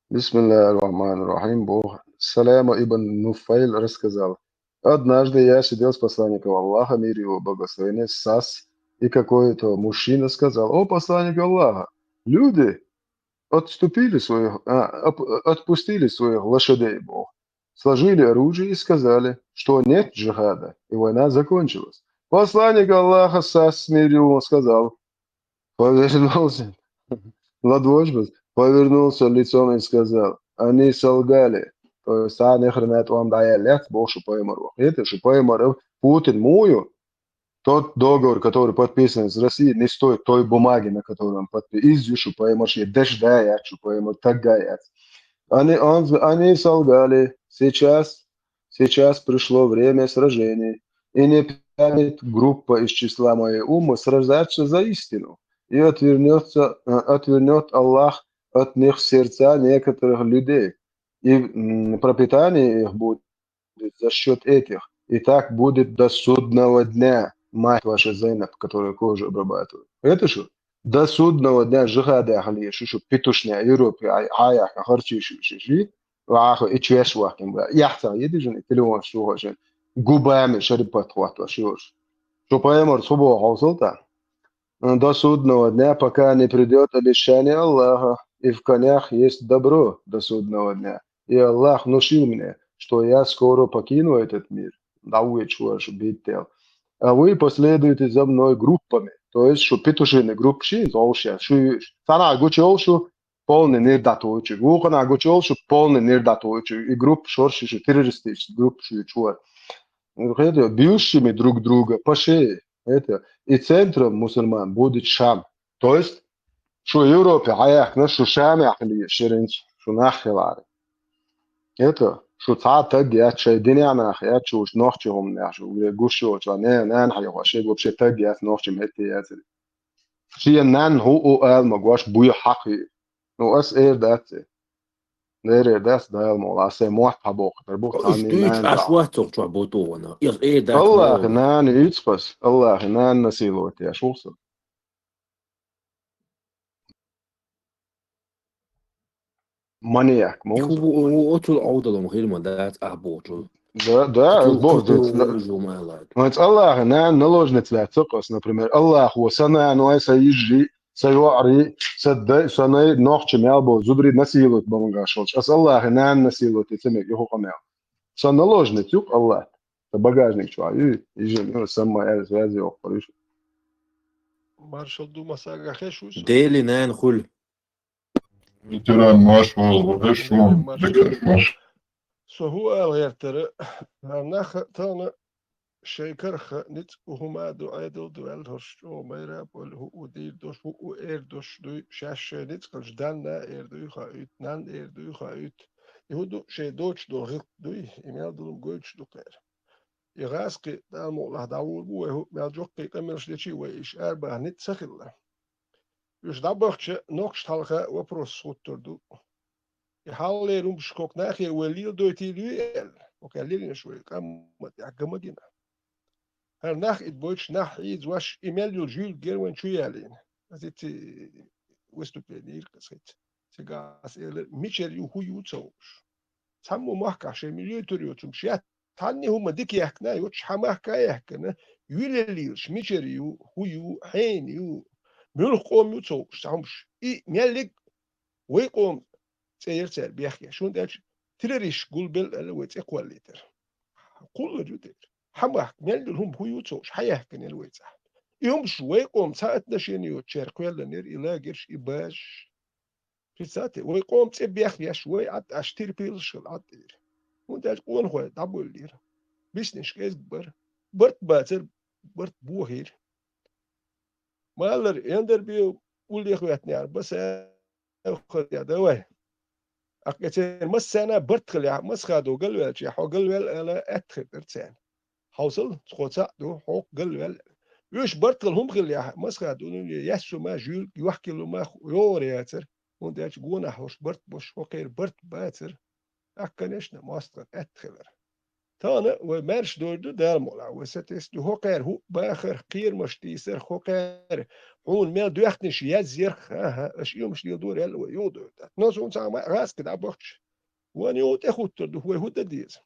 بسم الله الرحمن الرحيم. Бог Саляма ибн Нуфайл рассказал: однажды я сидел с посланником Аллаха, мир его благословение, Сас, и какой-то мужчина сказал: о посланник Аллаха, люди отпустили своих лошадей Бог, сложили оружие и сказали, что нет джихада, и война закончилась. Посланник Аллаха Сас, мир его, сказал, повернулся, повернулся лицом и сказал: они солгали. То есть, они хранят вам даялят Бог Шупаймаров. Это Шупаймаров Путин мою. Тот договор, который подписан с Россией, не стоит той бумаги, на которой он подписан. Из Шупаймар, дождая Шупаймар, тагает. Они солгали. Сейчас пришло время сражений. И не пьянет группа из числа моей умы сражаться за истину. И отвернет Аллах от них сердца некоторых людей. И пропитание их будет за счет этих. И так будет до судного дня. Мать ваша Зайнаб, которая кожу обрабатывает. Это что? До судного дня жихада ахли, что петушня Европе, аяк, харчи, шиши, вахо и чешвахим, яхта, едижен, телефон, что хочет, губами шарипат хватва, что поэмор свобода хаусалта. До судного дня, пока не придет обещание Аллаха, и в конях есть добро до судного дня. И Аллах внушил мне, что я скоро покину этот мир. А вы последуете за мной группами. То есть, что петушиный групп ши, золше, что сана гучол, что полный нердатуючи. Гухана гучол, что полный нердатуючи. И групп шорши, что террористический групп ши чуа. Это бьющими друг друга по шее. Это и центром мусульман будет Шам. То есть, что Европе аяхна, что Шам яхли ширинч, что нахилари. Это شو ساعات تجي شيء دنيا أنا خيات شو نوختهم ناشوا جوشوا شو نان حيوان شيء قبل شيء تجي نوختهم هتي يازل شيء نان هو قال ما جواش بوي حقي نو أس إير داتي نير داس ده الموضوع سي موح حبوق تربوك Ich عني Deutsch, نان ach, جا was doch schon Botowana. Ich das الله morgen. نان يتقص الله نان نسيلو تيا شو صل مانياك Ich موزو habe auch zu Auto غير ما ده أحبوطه. ده بوه ده الله نان نلوجنة لا تقص например الله هو سنة نوع سيجري سيوعري سد سنة نوخش مالبو زبري نسيلوت بمغاشوش أس الله نان نسيلوت يتمك يهو قمال سنة لوجنة يوك الله багажник شوي يجي سما هذه وقريش مارشال دو مساقة خيشوش ديلي نان خل. ترى ماش وغشون ذكر ماش هو غير ترى نخ تانا شيكرخ نت وهما دو عيدل دو الهرش وما يراب والهو ودير دوش هو اير دوش دو شاش نت قلش دانا اير دو خايت نان اير دو خايت يهودو شي دوش دو غيق دوي يميال دو غوش دو قير يغاسقي دا مولا داول بو هو ميال جوقي قمرش ديشي ويش اربع نت سخل يش دابخش نوكش تالخه وبروس سوتردو يحاول رمشكوك ناخي وليل دوتي ليل وكاليل شوي قام يعقمدينا هر ناخ اتبوش ناخ عيد واش ايميل جيل جيروين شو يالين ازيت وستو بينير كسيت سيغاس ميشل يو هو يوتسوش سامو ماكا شي مليو توريوتم شيات تاني هما ديك يحكنا يوتش حماكا يحكنا يوليليش ميشل يو هو يو حين يو ملخ قوم يوتسوش سامش اي ميلك ويقوم سير بيحكي شون داش تريش قول بل الويت اكواليتر كل جدير حماك ميل هم هو يوتوش حيحكي الويت يوم شوي قوم ساعتنا شينيو تشارك ولا نير الى قرش اباش في ساعتي ويقوم تبيحكي شوي عد اشتري بيلش العطير ونداش قون هو دبل لير بيسنش كيس بر برت باتر برت بوهير مالر يندر بيو قول يا اخواتني بس اخذ يا دوي أكتر مسنا برتقل يا مسخادو قلوال شيء حو قلوال أنا أدخل إرتان حوصل تقطع دو حو قلوال يوش برتقل هم خل يا مسخادو يسوع ما جول يحكي له ما يورياتر ونداش جونا حوش برت بوش وكير برت باتر أكنشنا ماستر أدخل تانا ومارش دور دار مولا وستيس دو هوكير هو باخر قير مشتي سر هوكير هون ميل دوختنش يزير ها اش يومش دور يلو يودو نوزون سما راس كده بوتش واني اوت اخوت دو هو هود ديز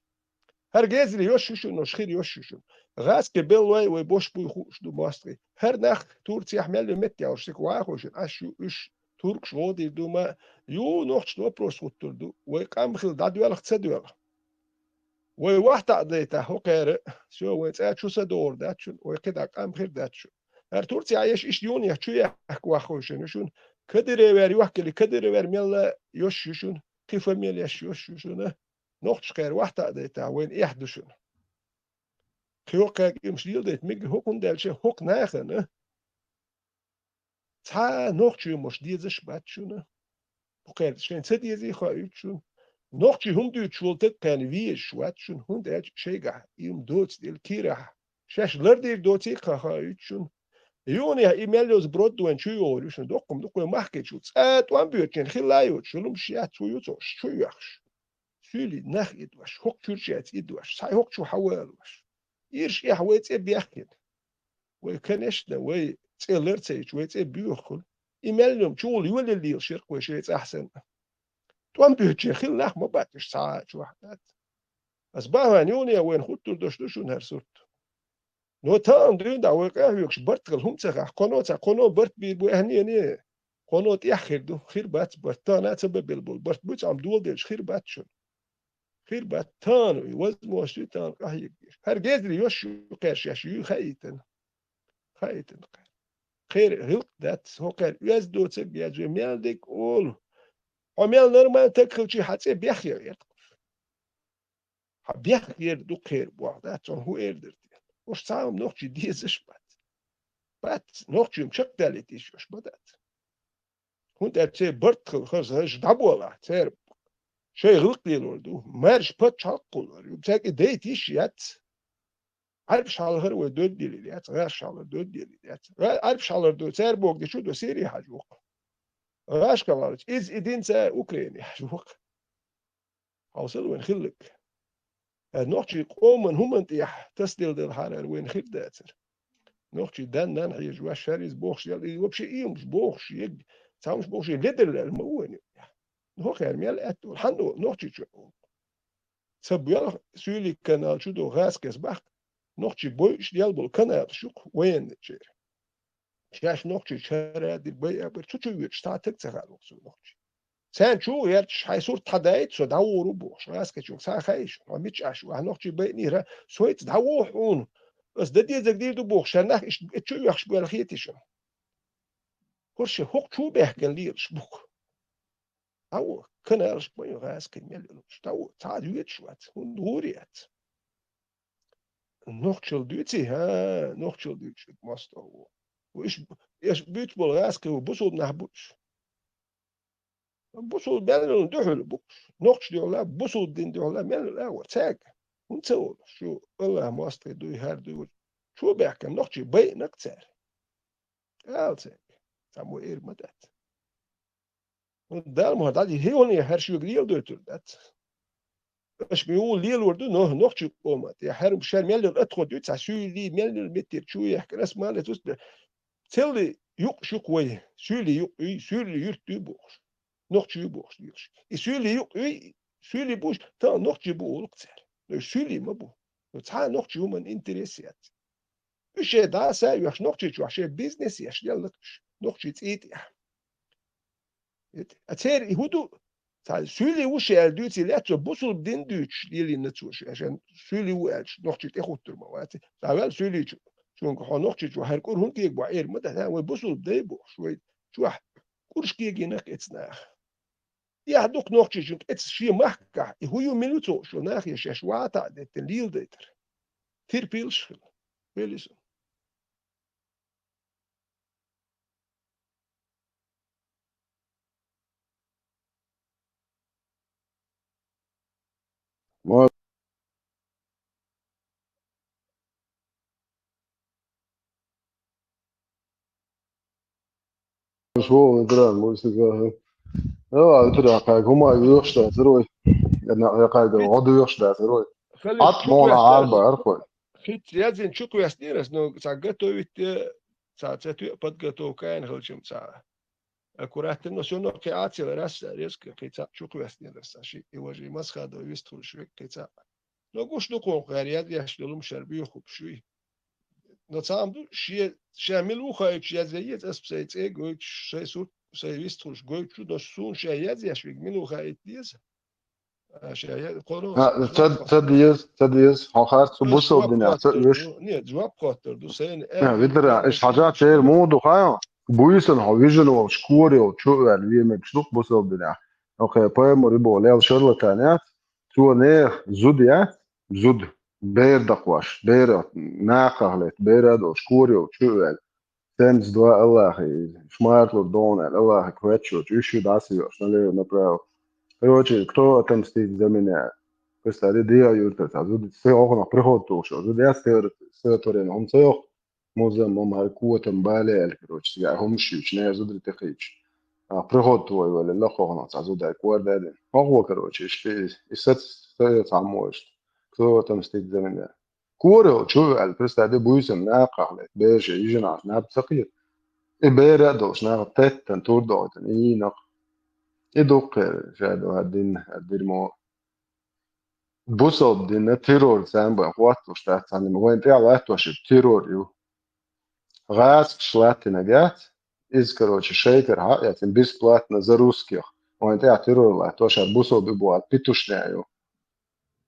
هر جزري يوششو نشخير يوششو راس كبل وي بوش بو خوش دو ماستري هر نخ تورتي احمل مت يا وشك واخوش اشو اش تورك شودي دو ما يو نوخش دو بروسوت دو وي قام خل دادو يلا تصدو وواحد قضيته هو قارئ شو وين شو صدور داتشون وكذا قام خير داتشون هرتورتي عايش إيش يوني شو يحكوا أخوشون شون كدر يوري وحكي لي كدر يوري ميلا يوش شون كيف ميل يوش شون نقطش قارئ واحد قضيته وين يحدثون خيوق مش يلدت ميج هوكن دالش هوك ناخن تا نقطش مش ديزش باتشون بقيت شين سديزي خايتشون نوختي هم دو تشولتك كان ويه شوات شون هند اج شيغا يوم دوتس ديل كيرا شاش لردير دوتي خا شون يوني ايميلوز برود وين شو يور شون دوقم ماخكي شوت وان بيوتين خلايو شلوم شيات شو يوتو شو يخش سولي نخ ادواش هوك تشورشات ادواش ساي هوك شو حوالوش يرش يحويت بيحكي وكانشنا وي تيلرتي شويت بيوخل ايميلوم شول يولي اللي شرق وشيت احسن توان بيوتشي خيل نخ ما باتش ساعات شو وحدات بس بقى نيوني وين خدتوا دشتوشون هرسوت نو تام دون دا وقع يكش برتقل هم تخ قنو برت بي بو اهني قنو يخير دو خير بات برتانا تبب بالبول برت بوت عم دول ديش خير بات شون خير بات تان يوز موشي تان قهي هر جزري يوش قاش يشيو خايتن خير هلق دات هو كان يز دو تب يا جميل ديك أول عمل نورمال تكل شيء حتى بيخير يتقف بيخير دو خير بوعدات هو إيردر وش تعمل نوختي ديزش بات نوختي مشك دالتيش وش بدات هون أتى برت خلاص هاش دبولا تعرف شيء غلط لي الولدو مارش بتش حقول يبتاك ديتيش يات عارف شالهر ودود دي يات غير شالهر دود دي يات عارف شالهر دو تعرف بوك دي شو دو سيري حاجوق غاش كلارج إز إدين سا أوكراني حاجوق حاصل وين خلك نوختي قوم هم أنت يح تسدل دل حرار وين خل داتر نوختي دان عيج واش شاريز بوخش يلا وبشي إيمش بوخش يج تامش بوخش لدر الموين هو خير ميال أتو حنو نوختي شو سب يلا سولي كانال شو دو غاس كسبخ نوختي بويش ديال بول كانال شو وين تشير شاش نوختي شارع دي بي أبر شو يوش تاتك تغالو سو نوختي سان شو يرش هاي صورة تدايت سو داورو بوش غاس كشوك سا خايش ما ميتش أشو نوختي بيني را سويت داوح اون بس ددي زغدير دو بوخ شناخ إيش شو يخش بالخيتي شو كرش هوك شو بيحكن ليرش بوك أو كنارش بيو غاس كميلوش تاو تعال يتشوات ودوريات نوختشل دوتي ها نوختشل دوتي ماستو وإيش بيت بالغاس كو بوصل نحبوش بوصل بينو دحل بوش نوختش دي ولا بوصل دين دي ولا ميل الأول تاج ونسول شو الله ماستو دوي هار دوي شو بيحكي نوختش بي نكتر قال تاج تامو إير مدات دال مهداد هي هوني هرشو جريل دوتر دات اش بيقول ليل وردو نه نوختش قومت يا حرم شال ميل الأدخل دوت سولي ميل متر شو يحكي ناس مالة توست تلي يق شو قوي سولي يق سولي يرتو بوش نوختش بوش يرش سولي يق سولي بوش تا نوختش بو قتل سولي ما بو تا نوختش من انتريسيات ايش دا سا يخ نوختش وحش بيزنس يش يلا نوختش تيت اتير يهودو سولي وش يالدوتي لا تبصل بدين دوتش يلي نتوش عشان سولي وقالش نوختش تاخد ترموات تعال سولي شو نكحو نوختش وهركور هون كيك بعير مدى ها وبصل بديبو شوي شو كورش كيجي نك اتناخ يا دوك نوختش اتس شي محكا هو يميلوتو شو ناخ يش واتا دت ليل ديتر تير بيلش بيلش ما شو ندرا موسيقى ja ترى قاعد هما يخشى تروي أنا قاعد غدو يخشى تروي حط مونا عربة أركوي خيت يازين شكو يسنيرس نو ساعتو يت ساعتو بدغتو كاين خلشم ساعة أكورات إنه شو نوع كعاتي لراس ريسك خيت شكو يسنيرس شيء يواجه مسخة دو يستول شوي خيت لو قوش نقول غاريات يشتغلوا مشاربي خوب شوي نتعامل شيء شامل وخايف شيء زيت أسبسيت إيه قوي شيء سوت شيء يستولش قوي شو دشون شيء يشوي منو خايف ديز شيء قرص تديز هاخر سبوسو بدنا وش نية جواب قاتل دو سين videre إيش حاجات شيء مو دخايا بويسن هاويجن وشكوري وشو يعني مكشوك بوسو بدنا أوكي باي مريبو ليال شغلة تانية شو نير زوديات زود بير دقواش بير ناقة هلت بير دو شكوري وشو يعني تنز دوا الله شمارت لردون الله كويتشو تشو داسي وشنلي نبراو Короче, кто там стоит за меня? Questa idea aiuta, se ho una prehoto, ده استيرتورين هم صيغ موزم هم هالقوة مبالغ الكروش يعني هم شيء ناس زود التقيش prehoto ولا لا خو هنا زود الكوار ده هو كروش إيش إيش تعموش кто там стоит за меня? كورة شو البرست ده بويسم ناقة بيش يجينا ناب ثقيل إبرة دوش ناقة تتن تور دوتن إينق إدوق شادو هدين بوسو دين تيرور سامبا قواتو شتات ساني وين تي على توش تيرور يو غاس شلات نجات إز كروش شيكر ها يعني بيس بلات نزروسكيو وين تي تيرور لا توش بوسو بيبو بيتوشنيو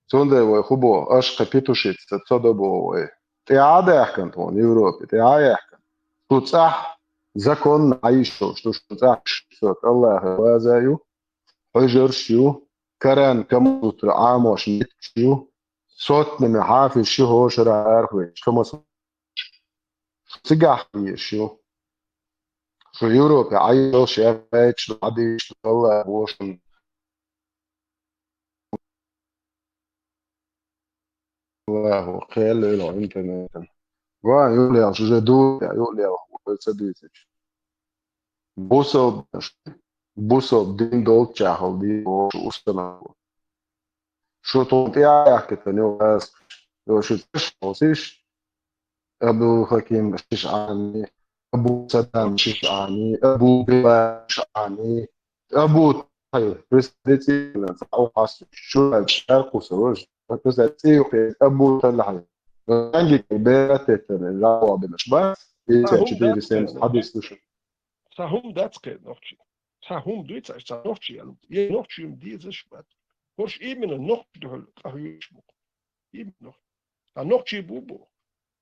سونده وخبو أشق بيتوشيت تصدبو تي عادة يحكن تون يوروبي تي عادة يحكن توتصح زكون عيشو شو تعش صوت الله وازايو حجر شو كران كموتر عاموش نتشو صوت من حافي شو هو شرع عارفه كما سجح شو في يوروب عيشو شافيتش عديش الله وشن الله خيال له انترنت وان يولي شو جدو يولي وسديتش بوسو دين دولتشا هو دي وستنا شو تونتيا كتنيو بس لو شو تشوفيش ابو حكيم شيش عني ابو سدام شيش عني ابو بلا شيش عني ابو طيب بريستيتي او حاس شو الشرق وسروج بريستيتي ابو طلع عندي بيت الراو بالاشباح يتجدي سيمس حديث شو Sahum datske nochtje. Sahum doet zij sa nochtje. Je nochtje om deze spat. Hoors even een nochtje de hul. Ach je smok. Even nog. Dan nochtje boebo.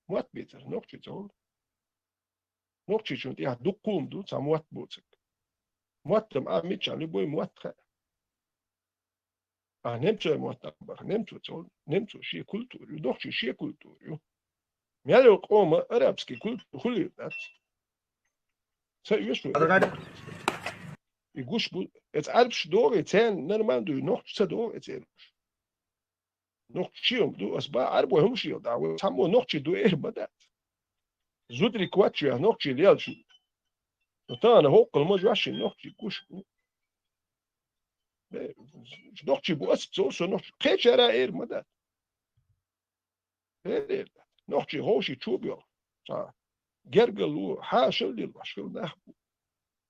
Wat beter nochtje zo. Nochtje zo die had dokum doet sa wat botsek. Wat hem aan met aan boy wat ga. Ah neemt zo wat dat neemt zo neemt zo shie cultuur. Je nochtje shie cultuur. Mij ook oma Arabske cultuur. Hoe dat? يقولش jetzt albst door erzählen normal du noch zu door erzählen noch chium du as ba arbo hum shio da we samo noch chi du badat zudri kwatchi noch chi lial shi ta ana هو ما جواش noch chi kush noch chi bu as so noch kechera badat noch chi hoshi chubio ta gergelu ha shul bashul nah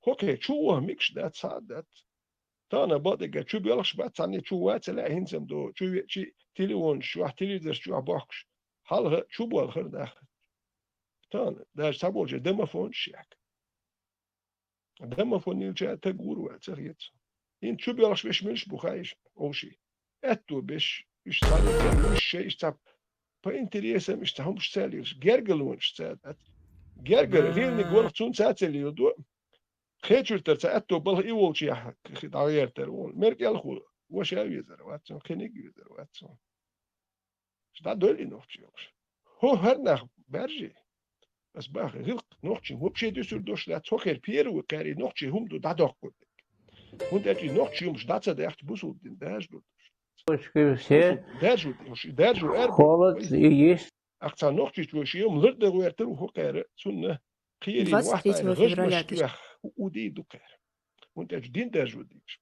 اوكي شو ميكش دات ساعد دات تانا بعد شو بيلاش بعد ثاني شو وقت لا هنزم دو شو تليفون شو تليفزر شو باكش حال شو بالخير داخل تانا ده سبوجة دمفون شيك دمفون يلجأ تقول وقت سريت إن شو بيلاش بيش منش بخايش أو شيء أتو بيش ثاني مش شيء استاب فإنتريسه مش تهم مش ساليش جرجلون مش ساد جرجل غير نقول تون سات اللي يدو خيتشر سأتو بله يقول شيء خداير ترون مركل خو وش يزر واتسون خنيق يزر واتسون شتا دولي نوختي هو هرناخ برجي بس باخ غلق نوختي هو بشي دسور دوش لا توكر بيرو كاري نوختي هم دو دادوق كود und etwa noch zum Stadt der echt Bus und den der Stadt der خالص يجيش أكثر نوختي شو شيء ملرد غيرتر وهو كاره سنة خيري واحد غش مش ودي دوكر und den der جوديش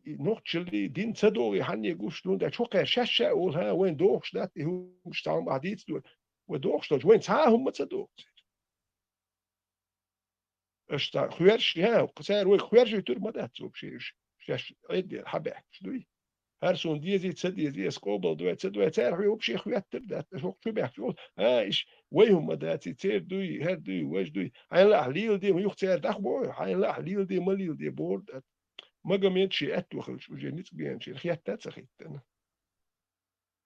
noch chili din tsadori hanje gust und der choker shasha ol ha wen doch stat hu staum adit du و doch stat wen ha hum tsador اشتا خويرش ها قصار وي خويرش يتر مدات سوب شي شاش عيد حبه شدوي هرسون ديزي تسدي دي سكوبل دو تسدو تعرف يوب شي خويات تبدا شو شو بيحكوا ها ايش ويهم مدات تير دوي هر دوي واش دوي هاي لا ليل دي يختار دخبو هاي لا ليل دي مليل دي بورد ما قامت شي اتوخل وجه نيت بيان شي خيات تسخيت انا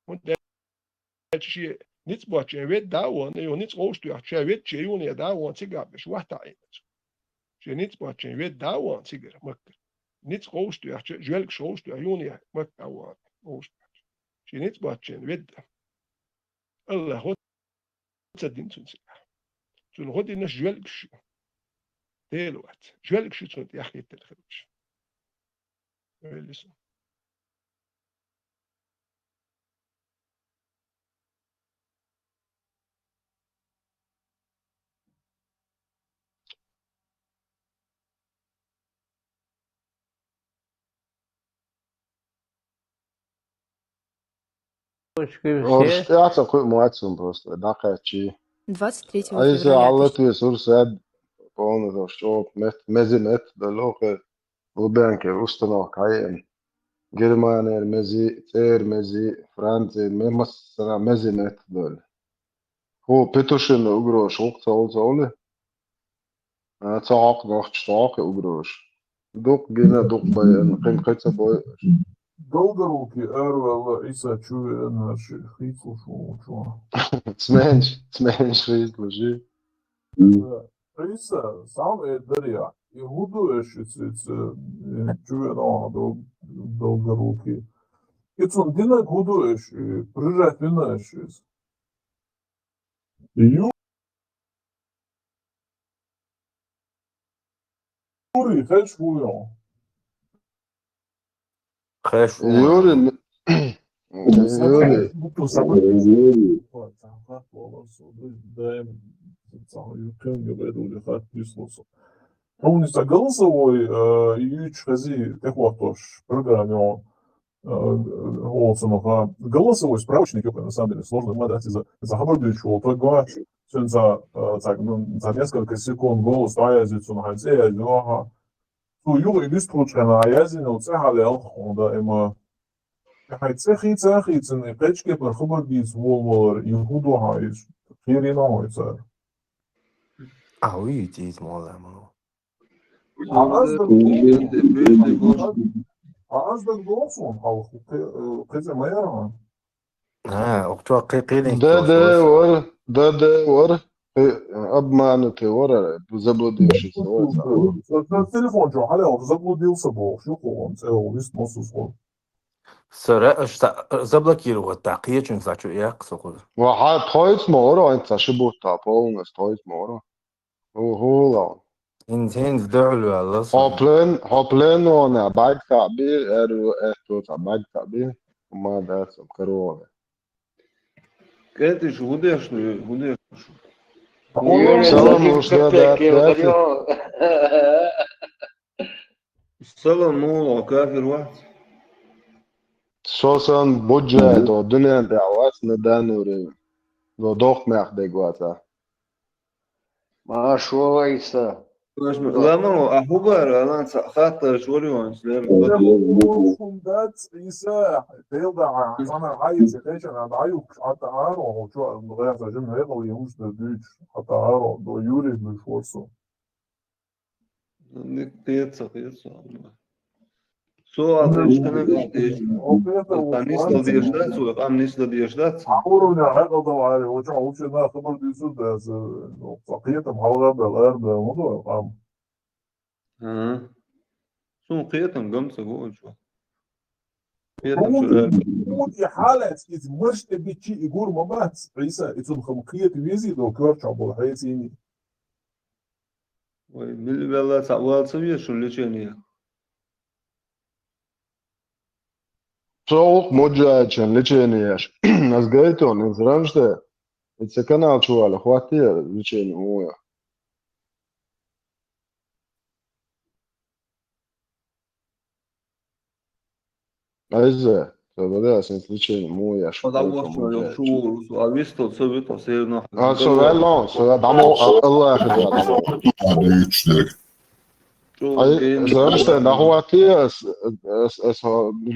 وانت شي نيت بوتش ويت داون يو نيت روست يا شي ويت شي يوني داون تيغاب شي واحد عين شي نيت بوتش ويت داون تيغر مك نيت روست يا جوالك روست يا يوني مك داون روست شي نيت بوتش ويت الله هو تدين تنسى تون غدي نش جوالك شو دلوقتي جوالك شو تنت يا اخي تلخرج لسه Orsteață cu moațul просто, dacă ci 23 aici февраля. alături surse полно что мезимет да локе Лубянке установ каен Германия мези цер мези Франция мемасна мезимет дол هو Petušin ugroš ukcaulcauli цаак нах штаак ugroš дук гена дук баян qimqitsa boy Долгоруки Эрвелла и Сачуя наши хитл шоу. Сменш хитл жи. عيسى سام دريا يهودو ايش جونا دو غروكي يتون دينا هودو ايش برجع دينا ايش يوري خش فويا خش يوري يوري Он из голосовой и чхази техватош программе голосового голосовой справочник на самом деле сложно мадать из-за хабардючего того за несколько секунд голос аязицу на ханзе язюха ту юг игистручена аязин уцехалел хонда има Хайцехицахицын печке per хабардиц волмолар юхуду хайз хирина хайцар ويجي مولى Azdak dolsun halkı kızı mayaran. وقتها قيلين ده ور اب معناته ورا زبلودي شو سوى Telefon jo hala zabludился бог şu он цел лист мосус. سرا заблокировать التعقية чун зачу يقصد وحال تويت مورا انت شبو تابون تويت مورا هو انتين دعلو على هوبلن وانا بايك تعبير ارو احتو بايك تعبير وما ده سكروا كانت هوديش سلام وشدا سلام مو كافر واحد شوسان بوجه دو دنيا دعوات ندانوري دو دوخ ماخدك واتا ما شو عيسى لا ما أحبار أنا خاطر شوري وانسلام Fundat İsa Teyda sana hayır seçen adayı hatta aro şu mudaya sajım helo yamuş da düç hatta aro do yuri bir forso. Qiyatsa سو عشان بالنسبه ليشدات ولا بالنسبه ليشدات عمرنا عقدوا عليه وجعوا شنا خبر دي سود فقيتهم حلقه بالارض موضوع قام شو قيتهم قمصه جوه شو ودي حالة إذا مش تبي شيء يقول ما مات عيسى إذا خمقية ويزيد لو كرش عبو حياتيني بالله تعوال سويه شو اللي شنيه Soğuk mucaçen liçeniyeš. Nas gaiton iz ranšte. Se kanal čuvala hvatija ličenju moja. Aize, tad vadījās ličenju moja. شو عويستو تسويتو سيرنا Så vel nå, så damo Allah Zršte na hvatija es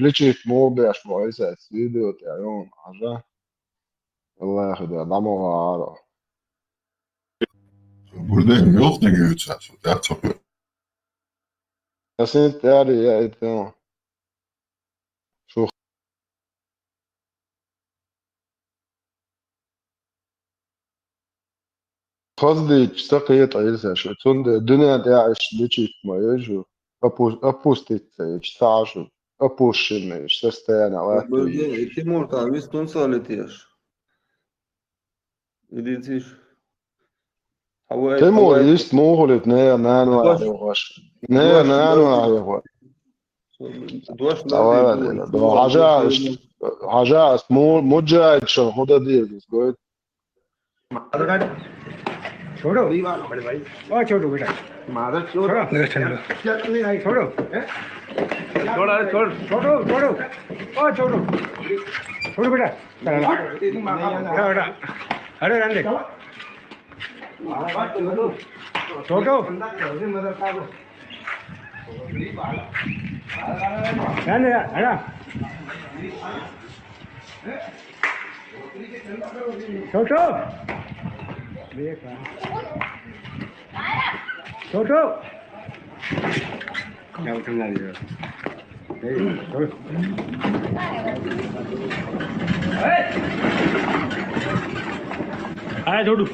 ličit mobijaš moise video te ajon aja. Allah da damo ara. Buradayım yok ne göreceğiz. Der tapıyor. Yasin tari ya ito. Şu قصدي تقيت عيسى شو تند الدنيا داعش ليشيت ما يجو أبوستيت يشتعشوا أبوشين يشتستانا بلدي تيمور تعويز تنصالتيش إديتيش تيمور يست موهلت نانو عيوغاش نانو عيوغاش عجاز مجاعد شو هدا دير قلت छोड़ो बड़े भाई और छोड़ो बेटा मारा छोड़ो नहीं छोड़ो छोड़ो छोड़ छोड़ो छोड़ो और छोड़ो छोड़ो बेटा बेटा अरे रंदे छोड़ो रंदे अड़ा छोड़ो छोटो क्या उठना दिया आया छोटू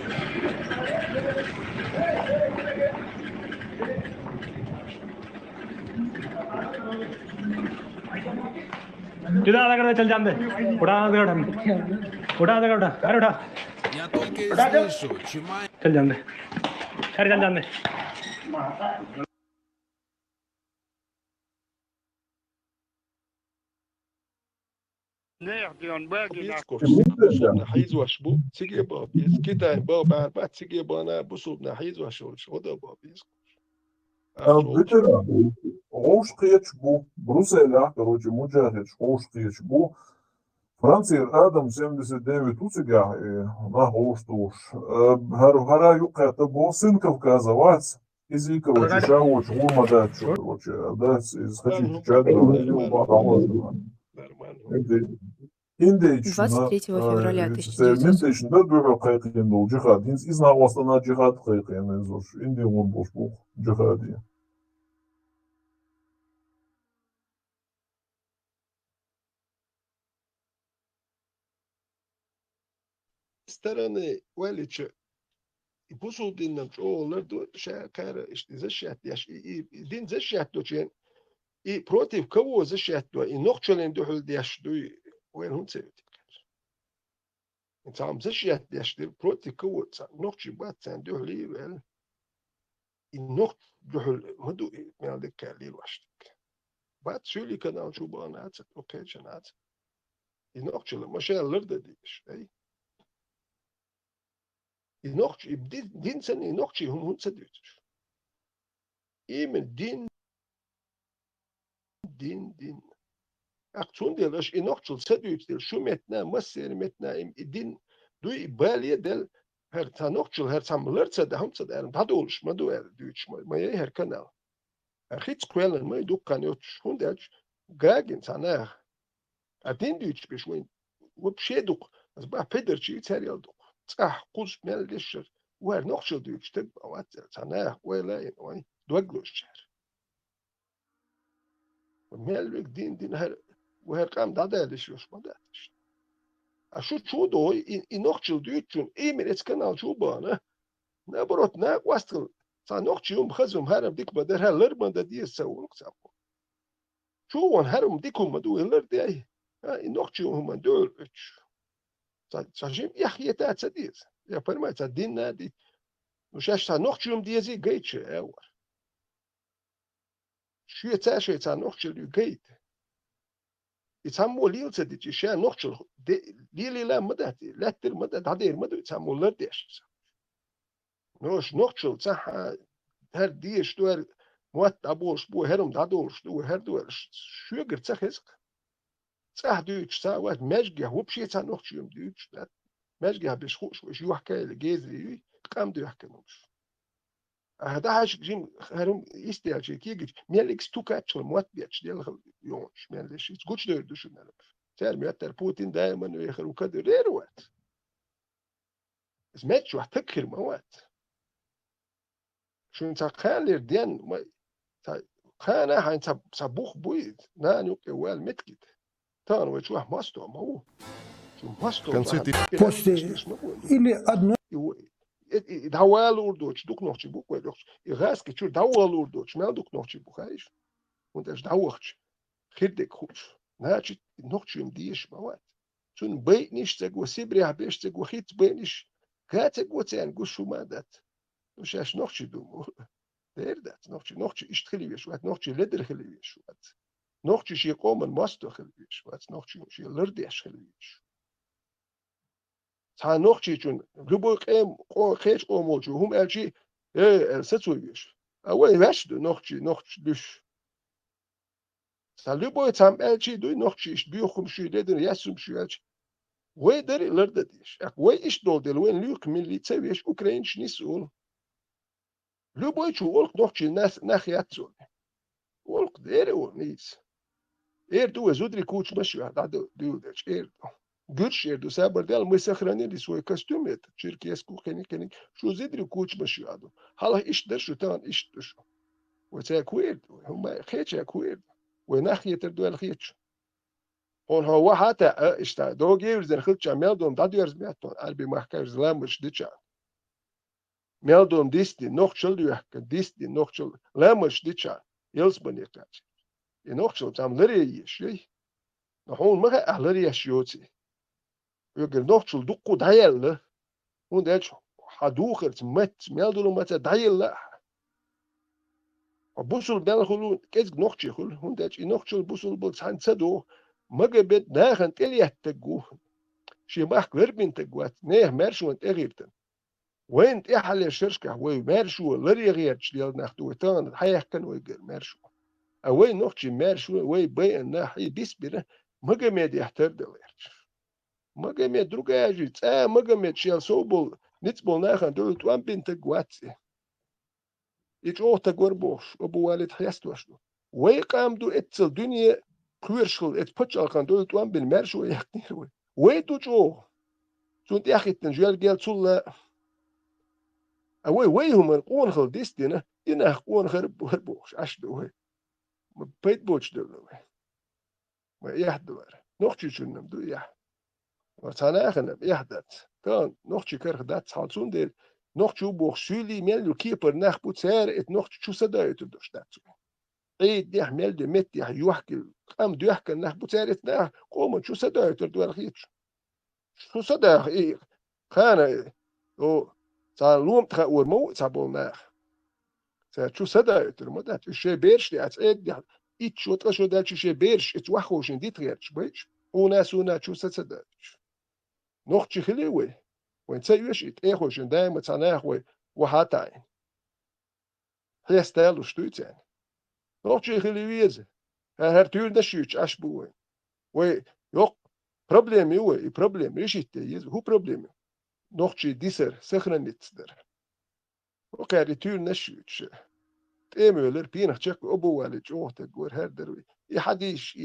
सीधा आधा कर दे चल जान दे उठा आधा कर उठा आधा कर उठा अरे उठा उठा चल जान दे अरे चल जान दे بصوب نحيز وشبو تيجي بابيز كده بابا بعد تيجي بانا بصوب نحيز وشوش خدا بابيز بكرة غوش قيتش بو بروسيلا короче مجاهد غوش قيتش بو فرانسير آدم 79 وتسجع ما غوش توش هرا يقع تبو سن كوكازوات إذا короче شاوش غور مدات شو короче да из хотите чат Индейч 23 февраля 1900 böyle kayıklarında o cihad. İzna aslında cihad kayıklarında zor. İndi on boş bu cihadi. стороны Валича и посол диннам олар до шакара işte защат яш и дин защат дочен и против кого защат до и нохчален дохл яш до وين هم سويت انت عم защат яш дир против кого нохчи бат сан дохли вел и нох дохл маду мелдек кали واштك бат шули канал чубанат окей чанат и нохчала машаллар да диш ай ينوخش دين سنة ينوخش هم هون سدوتش إيه من دين أقتون ديلاش ينوخش سدوتش ديل شو متنا مسير متنا دين دوي بالية ديل هر تنوخش هر تملر سد هم سد أرم هادولش ما دو دوتش ما هر كنال أخيت قوالن ما يدوك كانيوتش هون ديلش جاجن تناه أدين دوتش بشوين وبشيدوك بس بقى بيدرشي تاريال دوك صح قوس مال ليشر وهر نقشل دوش تبقى وات تناه ولا يعني دوغلوش شهر مال لك دين هر وهر قام دادا ليش ما داتش شو دو نقشل دوشون اي من اتكنال شو بانا نبرت نا واستل صار نقشيهم خزم هرم ديك بدر هلر من دي سوون سابو شو وان هرم ديكم مدو هلر دي نقشيهم من دول صاحب يحيى تاع تديز يا برما تاع دين نادي مش تاع نوختشوم ديزي جيتش اول شو تاع نوختشل جيت يتسمو ليل تدي شا نوختشل ليلي لا مدات لا تر مدات هدير مدو يتسمو لرديش نوش نوختشل تاع هر ديش دور موت ابوش بو هرم دادوش دو هر دور شو يقر تخزق صح دوتش صح واحد ماجي هو بشي تاع نوختشوم دوتش ماجي باش خوش واش يحكي الجيزي قام دو يحكي نوش هذا حاج جيم هرم يستاهل شي كيجي مالك ستوكاتش موت بيتش ديال يونش مالش تقولش دير دوش نعرف تعرف ميتر بوتين دائما ياخر وكذا غير وقت سمعتش واحد تكر موات شو انت خالر ديان ما خانا حين صبوخ بويد نانو قوال متكد تان وجوه ماستو ما هو شو ماستو или одно داوال وردوش دوك نوختش بوك ويدوش يغاس كتشور داوال وردوش ما دوك نوختش بوك هايش und es dauert خيردك خوش ناچ نوختش يمديش موات شون بينش تقو سيبري هبش تقو خيت بينش كاتق وتان قو شو مادات مش اش نوختش دوم ديردات نوختش اشتخليش وات نوختش لدر خليش وات نوختش شي قوم ماستو خليش وات نوختش شي لرديش خليش تا نوختش چون لبو قيم خيش قوموچو هم الچي ستويش اول واش نوختش دوش تا لبو تام الچي دو نوختش بيوخم شي لدر ياسم شي الچ وي در لردديش وي اش دول دل وين لوك ملي تسويش اوكرانش نيسول لبو چو ولق نوختش ناخيات زول ولق ديرو نيس دو زودري كوتش ماشي هذا دو داش Gürş yerdu sabardal mesakhrani li svoy kostyumet черкеску kenik شو زدري كوتش ماشي هذا هلا ايش درش تان ايش درش وتاكوير هم خيتش اكوير وناخيه تردو الخيتش on هو حتى اشتا دو جيرز الخيتش ميلدوم دا ديرز مياتون اربي محكاج زلامش ديتشا ميلدوم ديستي نوختشل يحك ديستي نوختشل لامش ديتشا يلس بنيتاج نوختشل تام لري شي نحون ما أهلر يشيوتي يقول نوحشل دقو دايل هون دايل حدوخر مت ميالدو مت دايل لا بوصل بين خلون كيز نوحشي خل هون دايل نوحشل بوصل بولس عن سدو ما جبت ناخن تليه تجو شي ما أخبر بين تجوات نه مرشو أنت غيرتن وين تحل الشركة وين مرشو لري غير شديل ناخدو تان حيح كان ويجر مرشو أوين نوحشي مرشو وين بين ناحي بيسبره ما جمد يحتر دليرش ما جمد دروجة أجيت ما جمد شيل صوبل نتبول ناخن دول توان بين تجواتي يجوا تجور بوش أبو والد حيست وشلو ويقام دو اتل دنيا كويرشل اتبتشل كان دول توان بين مرشو يحتير ويدو جو سنت يا أخي تنجيل جال صلا أوي هم القون خل ديستنا دينا قون خرب هربوش أشدو هي بيت بوش دولو ما يحدو نوختي شنم دو يح وتانا أخنا يحدت كان نوختي كرخ دات حالسون دير نوختي بوخ سولي ميلو كيبر ناخ بوتسار ات نوختي شو صدايا تدوش داتو عيد ديح ميل دي مت ديح يوحكي قام دو يحكي ناخ بوتسار ات ناخ قوم شو صدايا تردو الخيتش شو صدايا إيه خانا او صار لوم تخور مو صابون ناخ شو صدايا ترمدات الشي بيرش دي عيد ديح إيش شو تقشو دات شي بيرش اتوحوشن دي تغيرش بيش وناس شو صدايا نوختي خليوي وين تسيوش اتاخوشن دايما تناخوي وحاتاين هي ستايلو شتويتين نوختي خليويزه هر تير دشيوش اشبوين وي يوق بروبليم يوي بروبليم ريشيت يز هو بروبليم نوختي ديسر سخرنيتسدر وكاري تير نشيوش تيمولر بينخ تشك ابو والد جوته جور هر دروي يحديش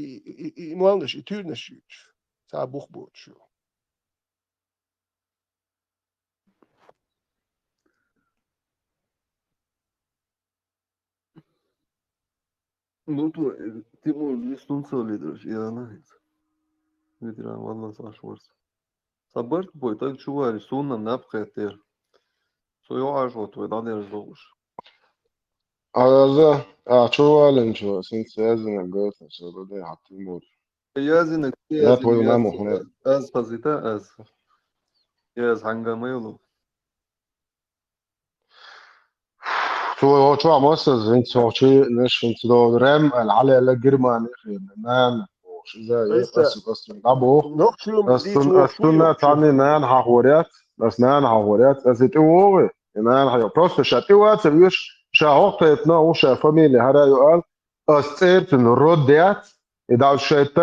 يمالنش تير نشيوش صابوخ بوت شو Ну, ты можешь солнце лидерш, я знаю. Видишь, والله صح ورس. صبرت بوي تاك شواري سونا نبقيتير. سو يعجوت ويضادير زوش. هذا شو قال شو سنت يازن قلت شو بدي حتى يموت يازن لا توي ما مخنا از فزيتا از. ياز حنجا ميلو. شو عموس زين شو نش انت لو رام العلي لا جرمان نان وش زي أصلا أبو أصلا تاني نان حوريات بس نان حوريات أزيد أوه نان حيو بروست شاتيوات سبيش شاهوقتنا وشا فاميلي هذا يقال أستيت الرديات إذا شيء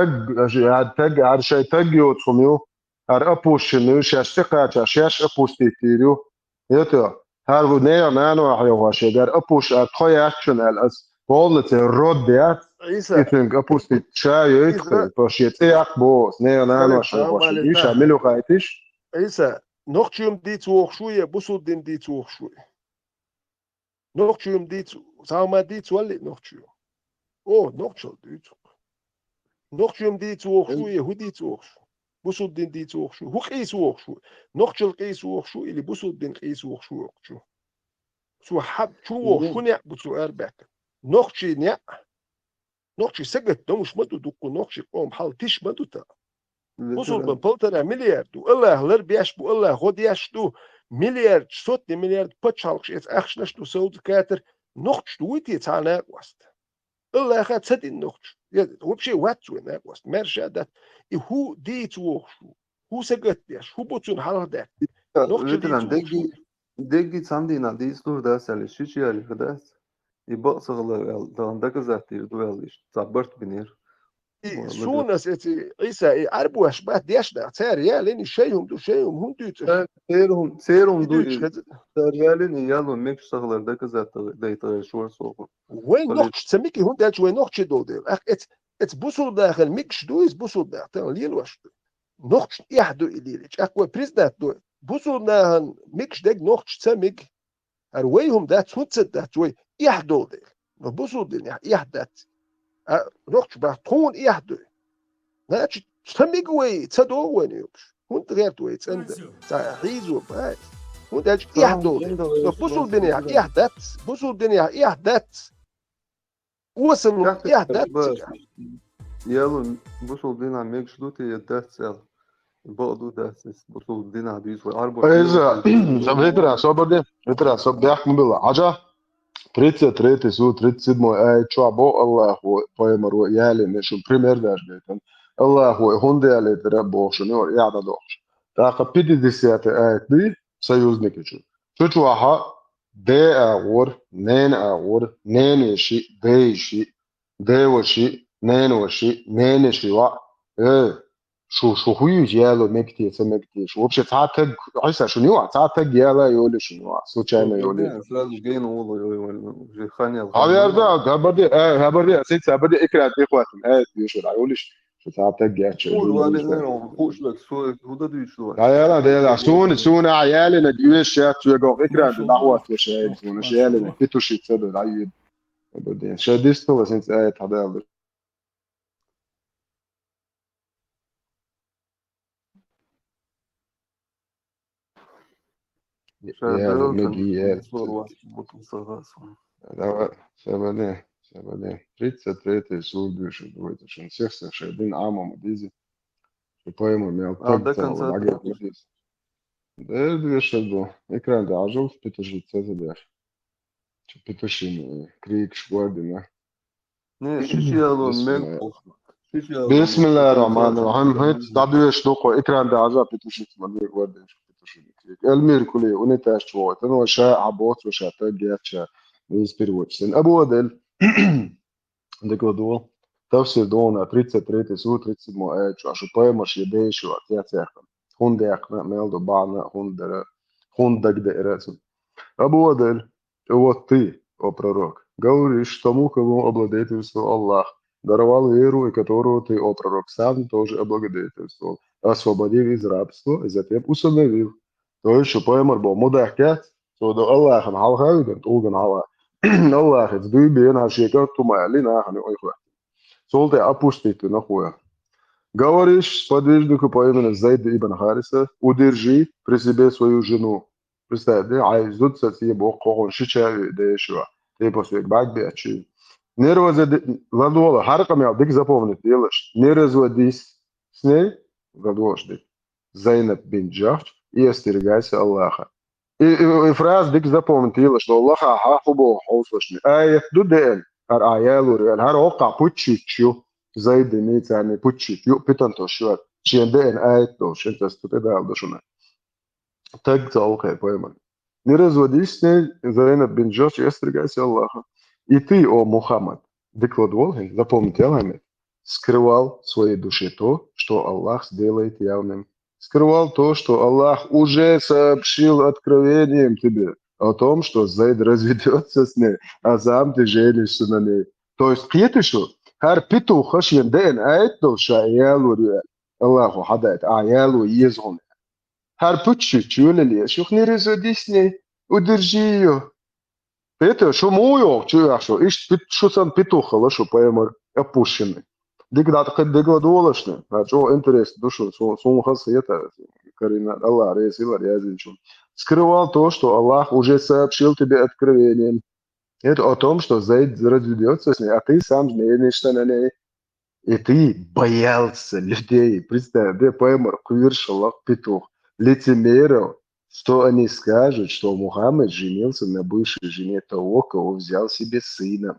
هذا شيء تج يوتفميو هذا أبوش نيوش يشتقى شاش أبوش تيريو يتو هذا نيا نانو حيو هاشي هذا أبوش أتخي أكشن الأس بولت الرديات يتنق أبوش تشاي يدخل باشيت بوس نيا نانو حيو هاشي إيش عملوا خايتش عيسى نقشيم ديت وخشوية بوصل دين ديت وخشوية نقشيم ديت ساما ديت ولي نقشيم نقشل ديت نقشيم ديت وخشوية هو ديت وخشو بوصل دين ديت وخشو هو قيس وخشو نقشل قيس وخشو اللي بوصل دين قيس وخشو سو حب شو وخشو نع بوصل أربعك نقشي نع نقشي سجت نمش مدو دكو نقشي قوم حال تش مدو تا وصل من بلتنا مليار الله لر بيشبو الله خد يشتو مليار صوت مليار بتشالكش إت أخشنش تو سود كاتر نقش دويتي تعال وست الله خد سدي النقش وبشي واتو ناقوست مرشا دات هو ديت وخشو هو سجت بيش هو بتون حال ده نقش دقي ساندينا دي سلور داس اللي شيء اللي خداس يبقى صغلر ده عندك زاتير دواليش صبرت بنير سونس اتي عيسى عربو اشباه ديشنا تاريا لين شيهم دو شيهم هم دوت سيرهم دو تاريا لين يالو ميك صغلر ده كزات دايتا شور سوق وين نقش تسميكي هون دالش وين نقش دول دير ات بوصل داخل ميكش دويس بوصل داخل ليل واش نقش يحدو إليليش أقوى بريزدات دو بوصل داخل ميكش داك نقش تسميك أرويهم دات سوتسد دات وي يحدو دير بوصل دير يحدات نقش بطون يحدو ناتش تسميك وي تصدو وين يوكش هون تغيرت وي تسند تعيزو باي هون دالش يحدو بوصل دنيا يحدات بوصل دنيا يحدات وصل يحدات يلا بصوا دينا ميك شدوتي يدات سال بقدو داسس بصوا دينا ديس واربع إذا فيترا صبر فيترا صبر يحكم بالله حاجة 33 su 37 čuabo Allahu pojmar jeli nešto primjer daš getan Allahu hundeli treba šunor jada doš tako 50 ayetli sayuzniki çu çuçuha de ağır nen ağır nen işi de işi de işi nen işi nen işi va شو huyu jelo mekti semekti şu вообще taatag aysa şunu var taatag yela yolu şunu var случайно yolu سلام جايين والله خاني هبردي ست هبردي اكرا اخواتهم هات يشو عيولش شو تعتق جاتش قول وانا خوش لك سو هو ده شو يلا سون عيالي نديوش شات يقو اكرا دعوات وشايل سون شيالي نكتو شي تصدق العيد هبردي شاديستو بس انت ايت هذا يا مجيئات Sabadin. 33 sud više dvojte što всех se šedin amam dizi. Što pojemo mi al tak celo lage dizi. Da više do ekran da ažal pitušice za da. Čo pitušin krik šgordina. Ne şişi alın mek. Bismillahirrahmanirrahim. Hit da duş doko ekran da ažal pitušice ma diye gordin pitušin krik. Elmir kuli unita şvoit. Ano şa abot و şa tagiatcha inspiruočsen. Abu Adel Dekladul, tafsir dona 33 su 37 ayet, što pojmaš je dešo, a tja cehkan. Hundekna, meldo bana, hundak da recim. Abu Adel, вот ты, о пророк, говоришь тому, кому обладательствовал Аллах, даровал веру, и которую ты, о пророк, сам тоже облагодетельствовал, освободив из рабства, и затем усыновил. То есть, что поймар был мудахкят, что до Аллаха нахалхавидан, толган Аллах. Allah het du ben hasheka тумалина хани ойхва. Солте опустите нахуя. Говоришь подвижнику по имени Зайд ибн Хариса, удержи при себе свою жену. Представь, да, айзут сати бокон шичави дешва. Ты после бак бячи. Не разводи, ладола, харками дик запомнить делаешь. Не разводись с ней, ладошди. Зайнаб бин Джахш и остерегайся Аллаха. И фраз дик запомнила, что Аллах ахабо хауслашни. Аят дуден, ар аялу реал, ар ока пучичу, зайдени цани пучичу, питан то шуат. Ченден аят то, шента ступедал дошуна. Так залкай пойман. Не разводись с ней, Зайнаб бин Джахш, и остерегайся Аллаха. И ты, о Мухаммад, декладывал, запомните, Алхамед, скрывал в своей душе то, что Аллах сделает явным. Скрывал то, что Аллах уже сообщил откровением тебе о том, что Зайд разведется с ней, а сам ты женишься на ней. То есть, кьетишу, хар питу хашьен дэн аэтно шаялу реал. Аллаху хадает аялу езгун. Хар путчи чулели, шух не разводись с ней, удержи ее. Это что мою, что ищ что сам петуха, что поймар опущенный. Дегладолошны, а что интерес душу, сон хасета, Карина, Аллах, Ресила, Язинчун. Скрывал то, что Аллах уже сообщил тебе откровением. Это о том, что Зайд разведется с ней, а ты сам женишься на ней. И ты боялся людей. Представь, да поймар, кувершалах петух, лицемеров, что они скажут, что Мухаммед женился на бывшей жене того, кого взял себе сына.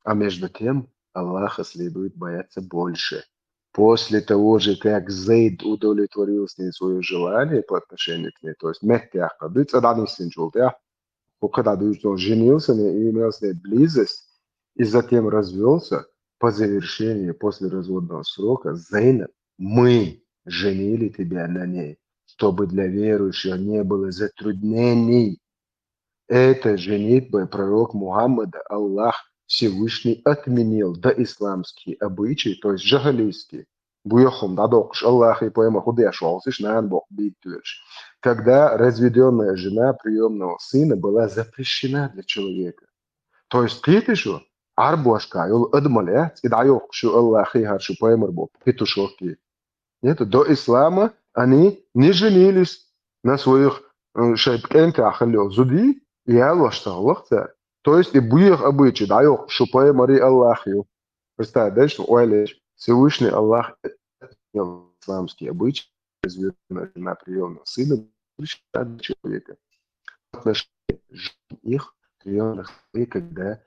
А между тем, Аллаха следует бояться больше. После того же, как Зайд удовлетворил с ней свое желание по отношению к ней, то есть когда он женился и имел с ней близость, и затем развелся, по завершении после разводного срока, Зайнаб, мы женили тебя на ней, чтобы для верующих не было затруднений. Это женитьбой пророк Мухаммада Аллах Всевышний отменил доисламские обычаи, то есть джагалийские. Буяхум дадокш Аллах и поэма худешолсиш нанбок биттюш. Когда разведенная жена приемного сына была запрещена для человека. То есть критишу арбуашка юл адмалят и дайокшу Аллах и харшу поэмар бок петушоки. Нет, до ислама они не женились на своих шайбкенках или зуди и Аллах что Аллах царь. То есть и буях обычай, да, что поэмари Аллахью. Представь, да, что ойлеш. Всевышний Аллах принял исламский обычай, разведенный на приемного сына человека. Отношение их приемных, когда